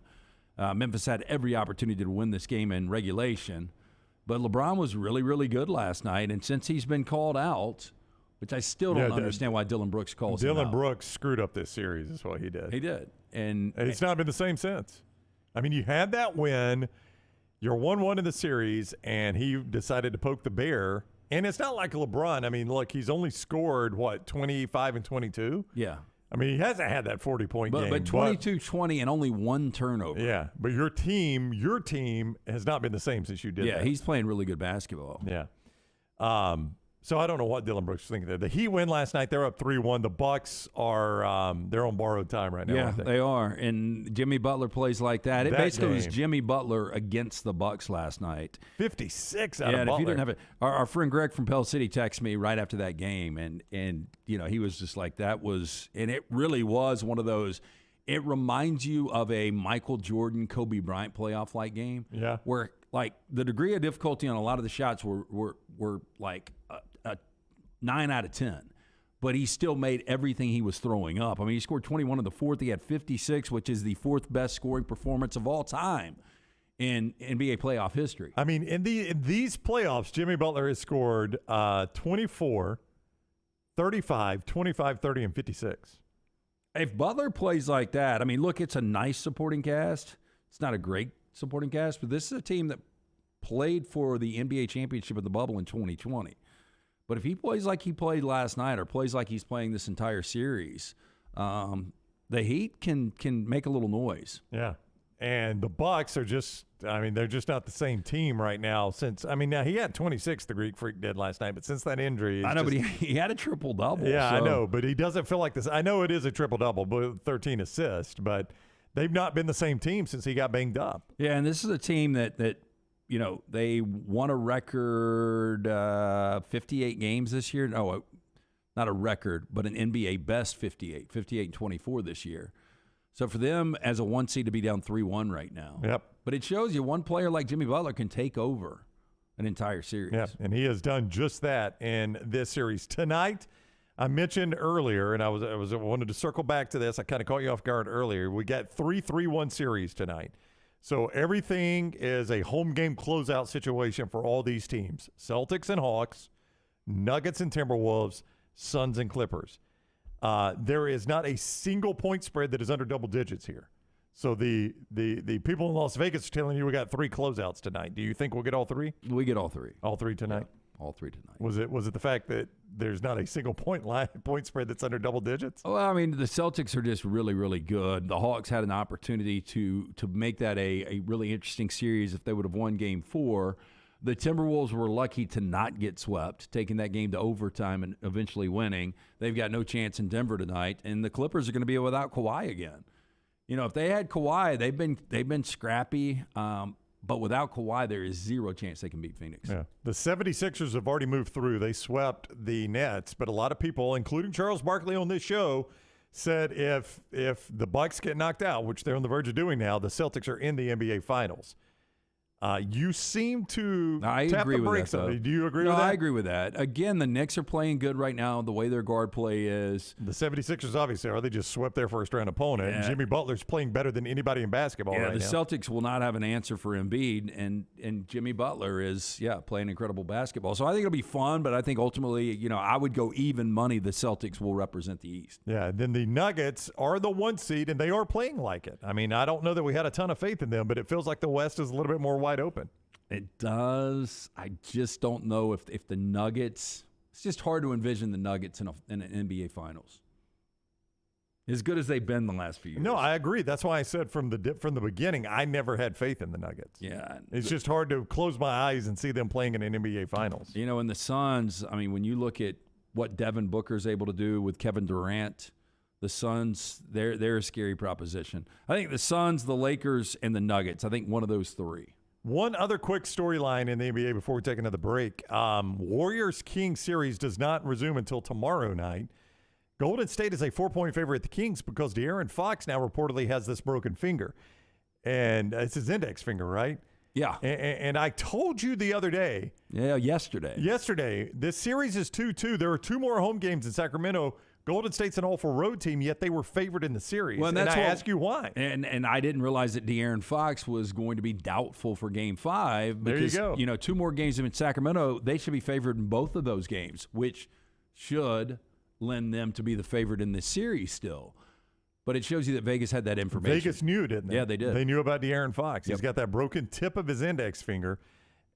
Memphis had every opportunity to win this game in regulation. But LeBron was really, really good last night. And since he's been called out, which I still don't understand why Dylan Brooks calls him out. Dylan Brooks screwed up this series is what he did. He did. And it's not been the same since. I mean, you had that win. You're 1-1 in the series, and he decided to poke the bear. And it's not like LeBron. I mean, look, he's only scored, 25 and 22? Yeah. I mean, he hasn't had that 40-point game. But 22-20 and only 1 turnover. Yeah, but your team has not been the same since you did that. Yeah, he's playing really good basketball. Yeah. So I don't know what Dylan Brooks is thinking there. The Heat win last night. They're up 3-1. The Bucks are they're on borrowed time right now. Yeah, they are. And Jimmy Butler plays like that. It basically was Jimmy Butler against the Bucks last night. 56 out of Butler. Butler. If you didn't have it, our friend Greg from Pell City texted me right after that game, and he was just like, that was, and it really was one of those. It reminds you of a Michael Jordan, Kobe Bryant playoff-like game. Yeah. Where like the degree of difficulty on a lot of the shots were like a 9 out of 10. But he still made everything he was throwing up. I mean, he scored 21 in the fourth. He had 56, which is the 4th best scoring performance of all time in NBA playoff history. I mean, in these playoffs, Jimmy Butler has scored 24, 35, 25, 30, and 56. If Butler plays like that, I mean, look, it's a nice supporting cast. It's not a great supporting cast, but this is a team that played for the NBA championship of the bubble in 2020. But if he plays like he played last night or plays like he's playing this entire series, the Heat can make a little noise. Yeah. And the Bucks are just, I mean, they're just not the same team right now now he had 26, the Greek Freak did last night, but since that injury. I know, but he had a triple-double. Yeah, so. I know, but he doesn't feel like this. I know it is a triple-double, but 13 assists, but they've not been the same team since he got banged up. Yeah, and this is a team that they won a record 58 games this year. No, not a record, but an NBA best 58 and 24 this year. So for them as a 1 seed to be down 3-1 right now. Yep. But it shows you one player like Jimmy Butler can take over an entire series. Yeah, and he has done just that in this series. Tonight, I mentioned earlier, and I wanted to circle back to this. I kind of caught you off guard earlier. We got 3-3-1 series tonight. So everything is a home game closeout situation for all these teams. Celtics and Hawks, Nuggets and Timberwolves, Suns and Clippers. There is not a single point spread that is under double digits here. So the people in Las Vegas are telling you we got 3 closeouts tonight. Do you think we'll get all 3? We get all 3. All 3 tonight? Yeah, all 3 tonight. Was it the fact that there's not a single point spread that's under double digits? Well, I mean, the Celtics are just really, really good. The Hawks had an opportunity to make that a really interesting series if they would have won Game 4. The Timberwolves were lucky to not get swept, taking that game to overtime and eventually winning. They've got no chance in Denver tonight, and the Clippers are going to be without Kawhi again. If they had Kawhi, they've been scrappy. But without Kawhi, there is zero chance they can beat Phoenix. Yeah. The 76ers have already moved through. They swept the Nets, but a lot of people, including Charles Barkley on this show, said if the Bucks get knocked out, which they're on the verge of doing now, the Celtics are in the NBA Finals. You seem to tap the brakes on it. Do you agree with that? No, I agree with that. Again, the Knicks are playing good right now, the way their guard play is. The 76ers obviously are. They just swept their first-round opponent. Yeah. Jimmy Butler's playing better than anybody in basketball right now. The Celtics will not have an answer for Embiid, and Jimmy Butler is, playing incredible basketball. So I think it'll be fun, but I think ultimately, I would go even money the Celtics will represent the East. Yeah, then the Nuggets are the 1 seed, and they are playing like it. I mean, I don't know that we had a ton of faith in them, but it feels like the West is a little bit more wide open. It does. I just don't know if the Nuggets – it's just hard to envision the Nuggets in an NBA Finals. As good as they've been the last few years. No, I agree. That's why I said from the beginning I never had faith in the Nuggets. Yeah. It's just hard to close my eyes and see them playing in an NBA Finals. And the Suns, I mean, when you look at what Devin Booker's able to do with Kevin Durant, The Suns, they're a scary proposition. I think the Suns, the Lakers, and the Nuggets. I think one of those three. One other quick storyline in the NBA before we take another break. Warriors-Kings series does not resume until tomorrow night. Golden State is a 4-point favorite at the Kings because De'Aaron Fox now reportedly has this broken finger. And it's his index finger, right? Yeah. And I told you the other day. Yeah, yesterday. This series is 2-2. There are 2 more home games in Sacramento. Golden State's an awful road team, yet they were favored in the series. Well, and I ask you why. And I didn't realize that De'Aaron Fox was going to be doubtful for Game 5. Because, there you go. 2 more games in Sacramento, they should be favored in both of those games, which should lend them to be the favorite in this series still. But it shows you that Vegas had that information. Vegas knew, didn't they? Yeah, they did. They knew about De'Aaron Fox. Yep. He's got that broken tip of his index finger,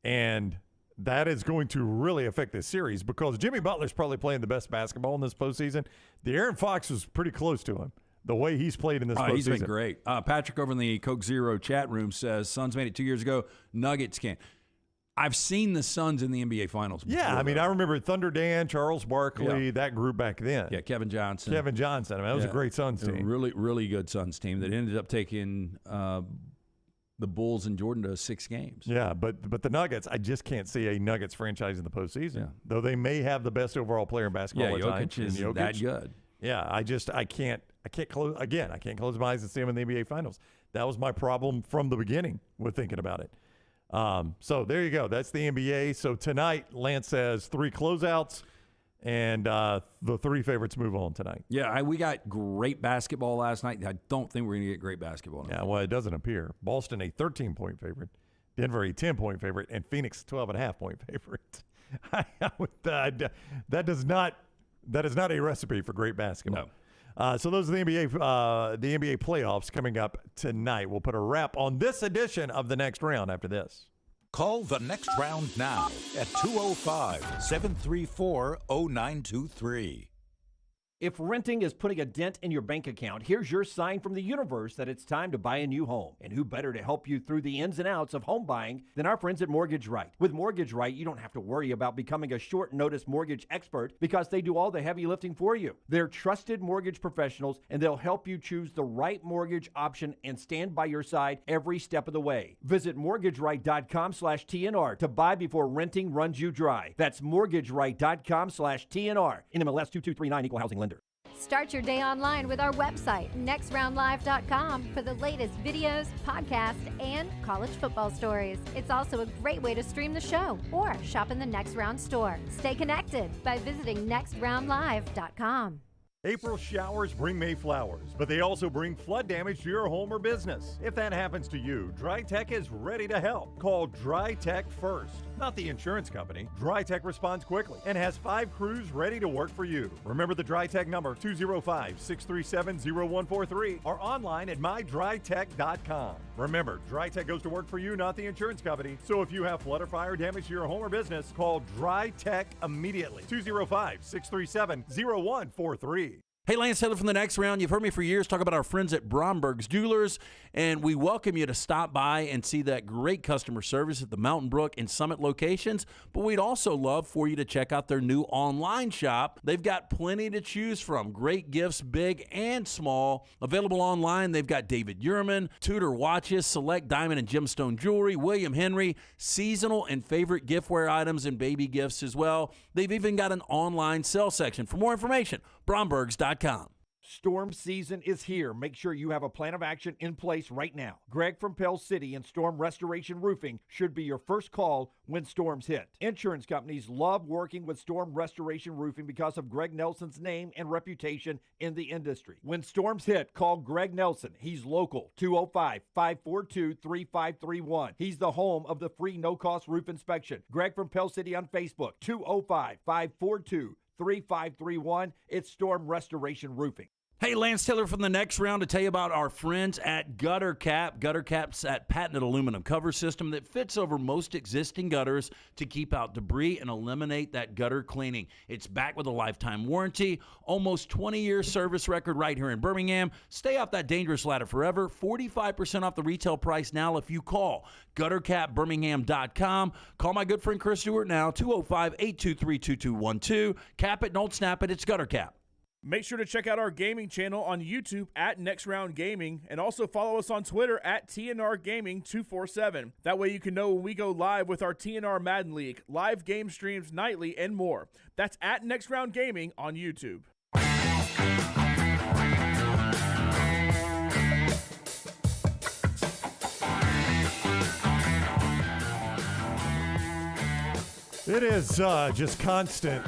and that is going to really affect this series because Jimmy Butler's probably playing the best basketball in this postseason. De'Aaron Fox was pretty close to him, the way he's played in this postseason. He's been great. Patrick over in the Coke Zero chat room says, Suns made it 2 years ago. Nuggets can't. I've seen the Suns in the NBA Finals before. Yeah, I mean, I remember Thunder Dan, Charles Barkley, that group back then. Yeah, Kevin Johnson. I mean, that was a great Suns team. A really, really good Suns team that ended up taking the Bulls and Jordan to 6 games. Yeah, but the Nuggets, I just can't see a Nuggets franchise in the postseason. Though they may have the best overall player in basketball at times. Jokic is that good. Yeah, I can't close my eyes and see him in the NBA Finals. That was my problem from the beginning with thinking about it. So there you go. That's the NBA. So tonight, Lance says 3 closeouts, and the 3 favorites move on tonight. Yeah, we got great basketball last night. I don't think we're going to get great basketball tonight. Yeah, well, it doesn't appear. Boston, a 13-point favorite. Denver, a 10-point favorite. And Phoenix, 12.5-point favorite. That is not a recipe for great basketball. No. So those are the NBA playoffs coming up tonight. We'll put a wrap on this edition of The Next Round after this. Call The Next Round now at 205-734-0923. If renting is putting a dent in your bank account, here's your sign from the universe that it's time to buy a new home. And who better to help you through the ins and outs of home buying than our friends at Mortgage Right. With Mortgage Right, you don't have to worry about becoming a short notice mortgage expert because they do all the heavy lifting for you. They're trusted mortgage professionals and they'll help you choose the right mortgage option and stand by your side every step of the way. Visit mortgageright.com/TNR to buy before renting runs you dry. That's mortgageright.com/TNR. NMLS 2239, Equal Housing Lender. Start your day online with our website, nextroundlive.com, for the latest videos, podcasts, and college football stories. It's also a great way to stream the show or shop in the Next Round store. Stay connected by visiting nextroundlive.com. April showers bring May flowers, but they also bring flood damage to your home or business. If that happens to you, DryTech is ready to help. Call DryTech first, not the insurance company. DryTech responds quickly and has 5 crews ready to work for you. Remember the DryTech number, 205-637-0143, or online at mydrytech.com. Remember, DryTech goes to work for you, not the insurance company. So if you have flood or fire damage to your home or business, call DryTech immediately. 205-637-0143. Hey, Lance Taylor from The Next Round. You've heard me for years talk about our friends at Bromberg's Jewelers, and we welcome you to stop by and see that great customer service at the Mountain Brook and Summit locations, but we'd also love for you to check out their new online shop. They've got plenty to choose from. Great gifts, big and small. Available online, they've got David Yurman, Tudor watches, select diamond and gemstone jewelry, William Henry, seasonal and favorite giftware items and baby gifts as well. They've even got an online sale section. For more information, brombergs.com. Storm season is here. Make sure you have a plan of action in place right now. Greg from Pell City and Storm Restoration Roofing should be your first call when storms hit. Insurance companies love working with Storm Restoration Roofing because of Greg Nelson's name and reputation in the industry. When storms hit, call Greg Nelson. He's local, 205-542-3531. He's the home of the free no-cost roof inspection. Greg from Pell City on Facebook, 205-542-3531. It's Storm Restoration Roofing. Hey, Lance Taylor from The Next Round to tell you about our friends at Gutter Cap. Gutter Cap's that patented aluminum cover system that fits over most existing gutters to keep out debris and eliminate that gutter cleaning. It's backed with a lifetime warranty, almost 20-year service record right here in Birmingham. Stay off that dangerous ladder forever. 45% off the retail price now if you call guttercapbirmingham.com. Call my good friend Chris Stewart now, 205-823-2212. Cap it, don't snap it. It's Gutter Cap. Make sure to check out our gaming channel on YouTube at Next Round Gaming, and also follow us on Twitter at TNR Gaming 247. That way you can know when we go live with our TNR Madden League, live game streams nightly, and more. That's at Next Round Gaming on YouTube. It is just constant.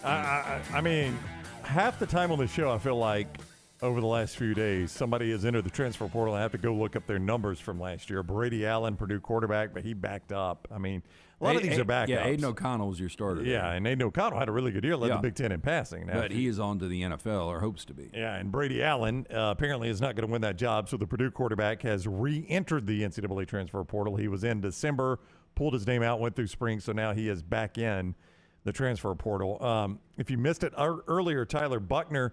I mean, half the time on the show, I feel like over the last few days, somebody has entered the transfer portal. I have to go look up their numbers from last year. Brady Allen, Purdue quarterback, but he backed up. I mean, a lot of these are backups. Yeah, Aiden O'Connell was your starter. Yeah, and Aiden O'Connell had a really good year, led the Big Ten in passing. Now, but he is on to the NFL, or hopes to be. Yeah, and Brady Allen apparently is not going to win that job, so the Purdue quarterback has re-entered the NCAA transfer portal. He was in December, pulled his name out, went through spring, so now he is back in the transfer portal. If you missed it earlier, Tyler Buckner,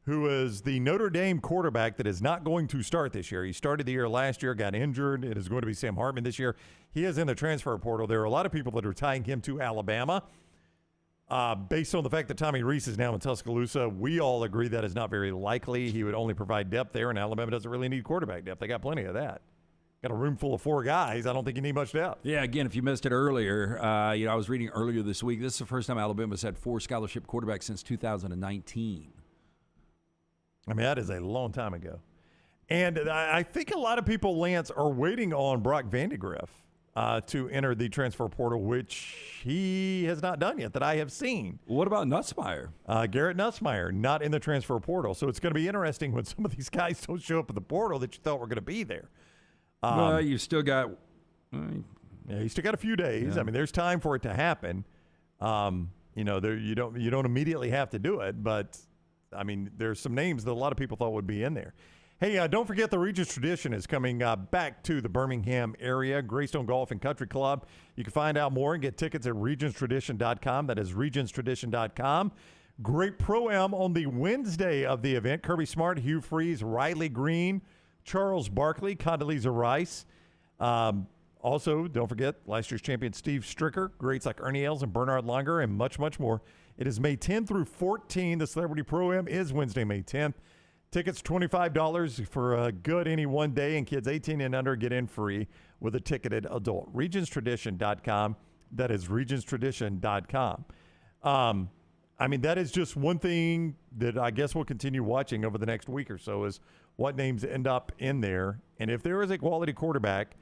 who is the Notre Dame quarterback that is not going to start this year. He started the year last year, got injured. It is going to be Sam Hartman this year. He is in the transfer portal. There are a lot of people that are tying him to Alabama. Based on the fact that Tommy Rees is now in Tuscaloosa, we all agree that is not very likely. He would only provide depth there, and Alabama doesn't really need quarterback depth. They got plenty of that. Got a room full of 4 guys. I don't think you need much depth. Yeah, again, if you missed it earlier, I was reading earlier this week. This is the first time Alabama's had 4 scholarship quarterbacks since 2019. I mean, that is a long time ago. And I think a lot of people, Lance, are waiting on Brock Vandegrift to enter the transfer portal, which he has not done yet that I have seen. What about Nussmeier? Garrett Nussmeier, not in the transfer portal. So it's going to be interesting when some of these guys don't show up in the portal that you thought were going to be there. Well, you still got... yeah, you still got a few days. Yeah. I mean, there's time for it to happen. You don't immediately have to do it, but... I mean, there's some names that a lot of people thought would be in there. Hey, don't forget the Regions Tradition is coming back to the Birmingham area, Greystone Golf and Country Club. You can find out more and get tickets at regionstradition.com. That is regionstradition.com. Great Pro-Am on the Wednesday of the event. Kirby Smart, Hugh Freeze, Riley Green, Charles Barkley, Condoleezza Rice. Also, don't forget last year's champion Steve Stricker, greats like Ernie Els and Bernard Langer, and much, much more. It is May 10 through 14. The Celebrity Pro-Am is Wednesday, May 10th. Tickets $25 for a good any one day, and kids 18 and under get in free with a ticketed adult. Regionstradition.com. That is regionstradition.com. I mean, that is just one thing that I guess we'll continue watching over the next week or so is what names end up in there. And if there is a quality quarterback,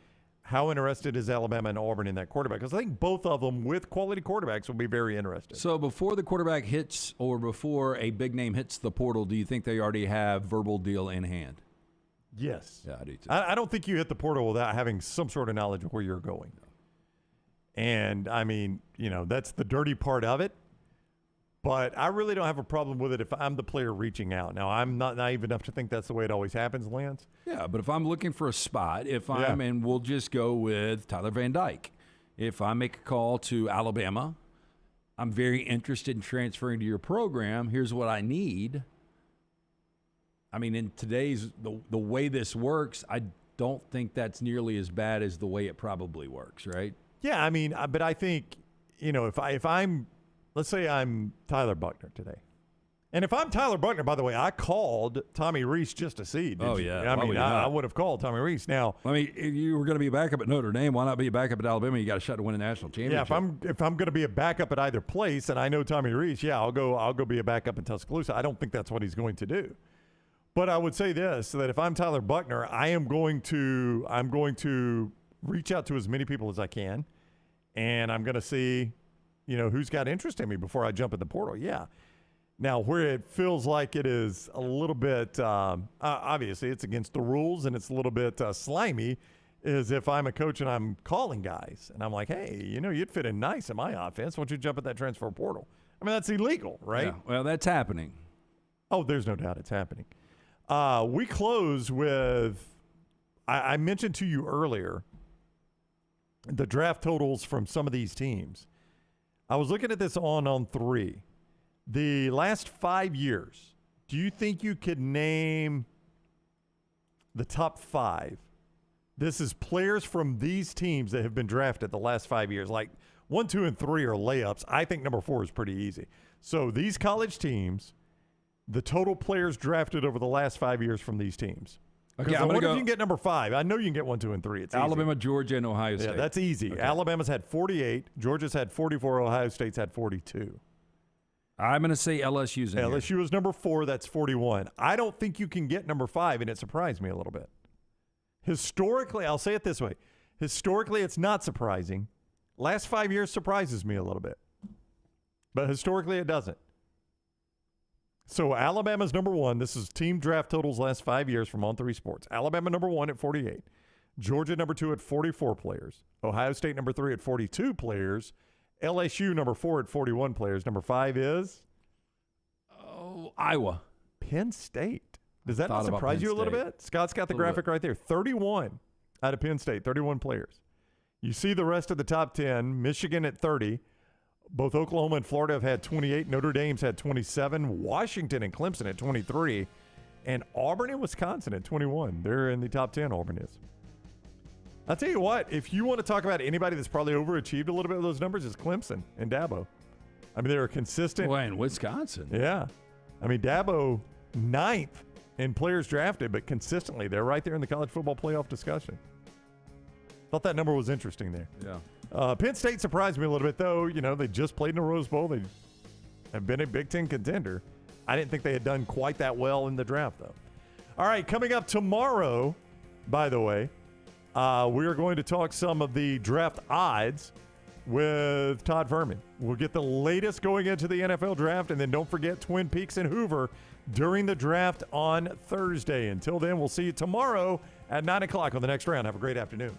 how interested is Alabama and Auburn in that quarterback? Because I think both of them with quality quarterbacks will be very interested. So before the quarterback hits or before a big name hits the portal, do you think they already have verbal deal in hand? Yes. Yeah, I do too. I don't think you hit the portal without having some sort of knowledge of where you're going. And, I mean, that's the dirty part of it. But I really don't have a problem with it if I'm the player reaching out. Now, I'm not naive enough to think that's the way it always happens, Lance. Yeah, but if I'm looking for a spot, and we'll just go with Tyler Van Dyke. If I make a call to Alabama, I'm very interested in transferring to your program. Here's what I need. I mean, in today's, the way this works, I don't think that's nearly as bad as the way it probably works, right? Yeah, I mean, but I think, if I'm, let's say I'm Tyler Buckner today. And if I'm Tyler Buckner, by the way, I called Tommy Rees just to see. Oh, yeah. I mean, I would have called Tommy Rees. Now, I mean, if you were going to be a backup at Notre Dame, why not be a backup at Alabama? You got a shot to win a national championship. Yeah, if I'm going to be a backup at either place, and I know Tommy Rees, I'll go be a backup in Tuscaloosa. I don't think that's what he's going to do. But I would say this: that if I'm Tyler Buckner, I'm going to reach out to as many people as I can, and I'm going to see, who's got interest in me before I jump in the portal. Yeah. Now, where it feels like it is a little bit, obviously it's against the rules and it's a little bit slimy, is if I'm a coach and I'm calling guys and I'm like, hey, you'd fit in nice in my offense. Why don't you jump at that transfer portal? I mean, that's illegal, right? Yeah, well, that's happening. Oh, there's no doubt it's happening. We close with, I mentioned to you earlier, the draft totals from some of these teams. I was looking at this on 3. The last 5 years, do you think you could name the top 5? This is players from these teams that have been drafted the last 5 years. Like 1, 2, and 3 are layups. I think number 4 is pretty easy. So these college teams the total players drafted over the last 5 years from these teams. Okay, I I'm wonder gonna if go you can get number 5. I know you can get 1, 2, and 3. It's easy. Alabama, Georgia, and Ohio State. Yeah, that's easy. Okay. Alabama's had 48. Georgia's had 44. Ohio State's had 42. I'm going to say LSU's in here. LSU is number 4. That's 41. I don't think you can get number 5, and it surprised me a little bit. Historically, I'll say it this way. Historically, it's not surprising. Last 5 years surprises me a little bit. But historically, it doesn't. So Alabama's number 1. This is team draft totals last 5 years from On3 Sports. Alabama number 1 at 48. Georgia number 2 at 44 players. Ohio State number 3 at 42 players. LSU number 4 at 41 players. Number 5 is? Iowa. Penn State. Does that not Thought about surprise Penn you a little State. bit? Scott's got the A little graphic right there. 31 out of Penn State. 31 players. You see the rest of the top 10. Michigan at 30. Both Oklahoma and Florida have had 28. Notre Dame's had 27. Washington and Clemson at 23. And Auburn and Wisconsin at 21. They're in the top 10, Auburn is. I'll tell you what, if you want to talk about anybody that's probably overachieved a little bit with those numbers, it's Clemson and Dabo. I mean, they're consistent. Boy, and Wisconsin. Yeah. I mean, Dabo, 9th in players drafted, but consistently, they're right there in the college football playoff discussion. Thought that number was interesting there. Yeah. Penn State surprised me a little bit, though. You know, they just played in the Rose Bowl. They have been a Big Ten contender. I didn't think they had done quite that well in the draft, though. All right, coming up tomorrow, by the way, we are going to talk some of the draft odds with Todd Furman. We'll get the latest going into the NFL draft, and then don't forget Twin Peaks and Hoover during the draft on Thursday. Until then, we'll see you tomorrow at 9 o'clock on the next round. Have a great afternoon.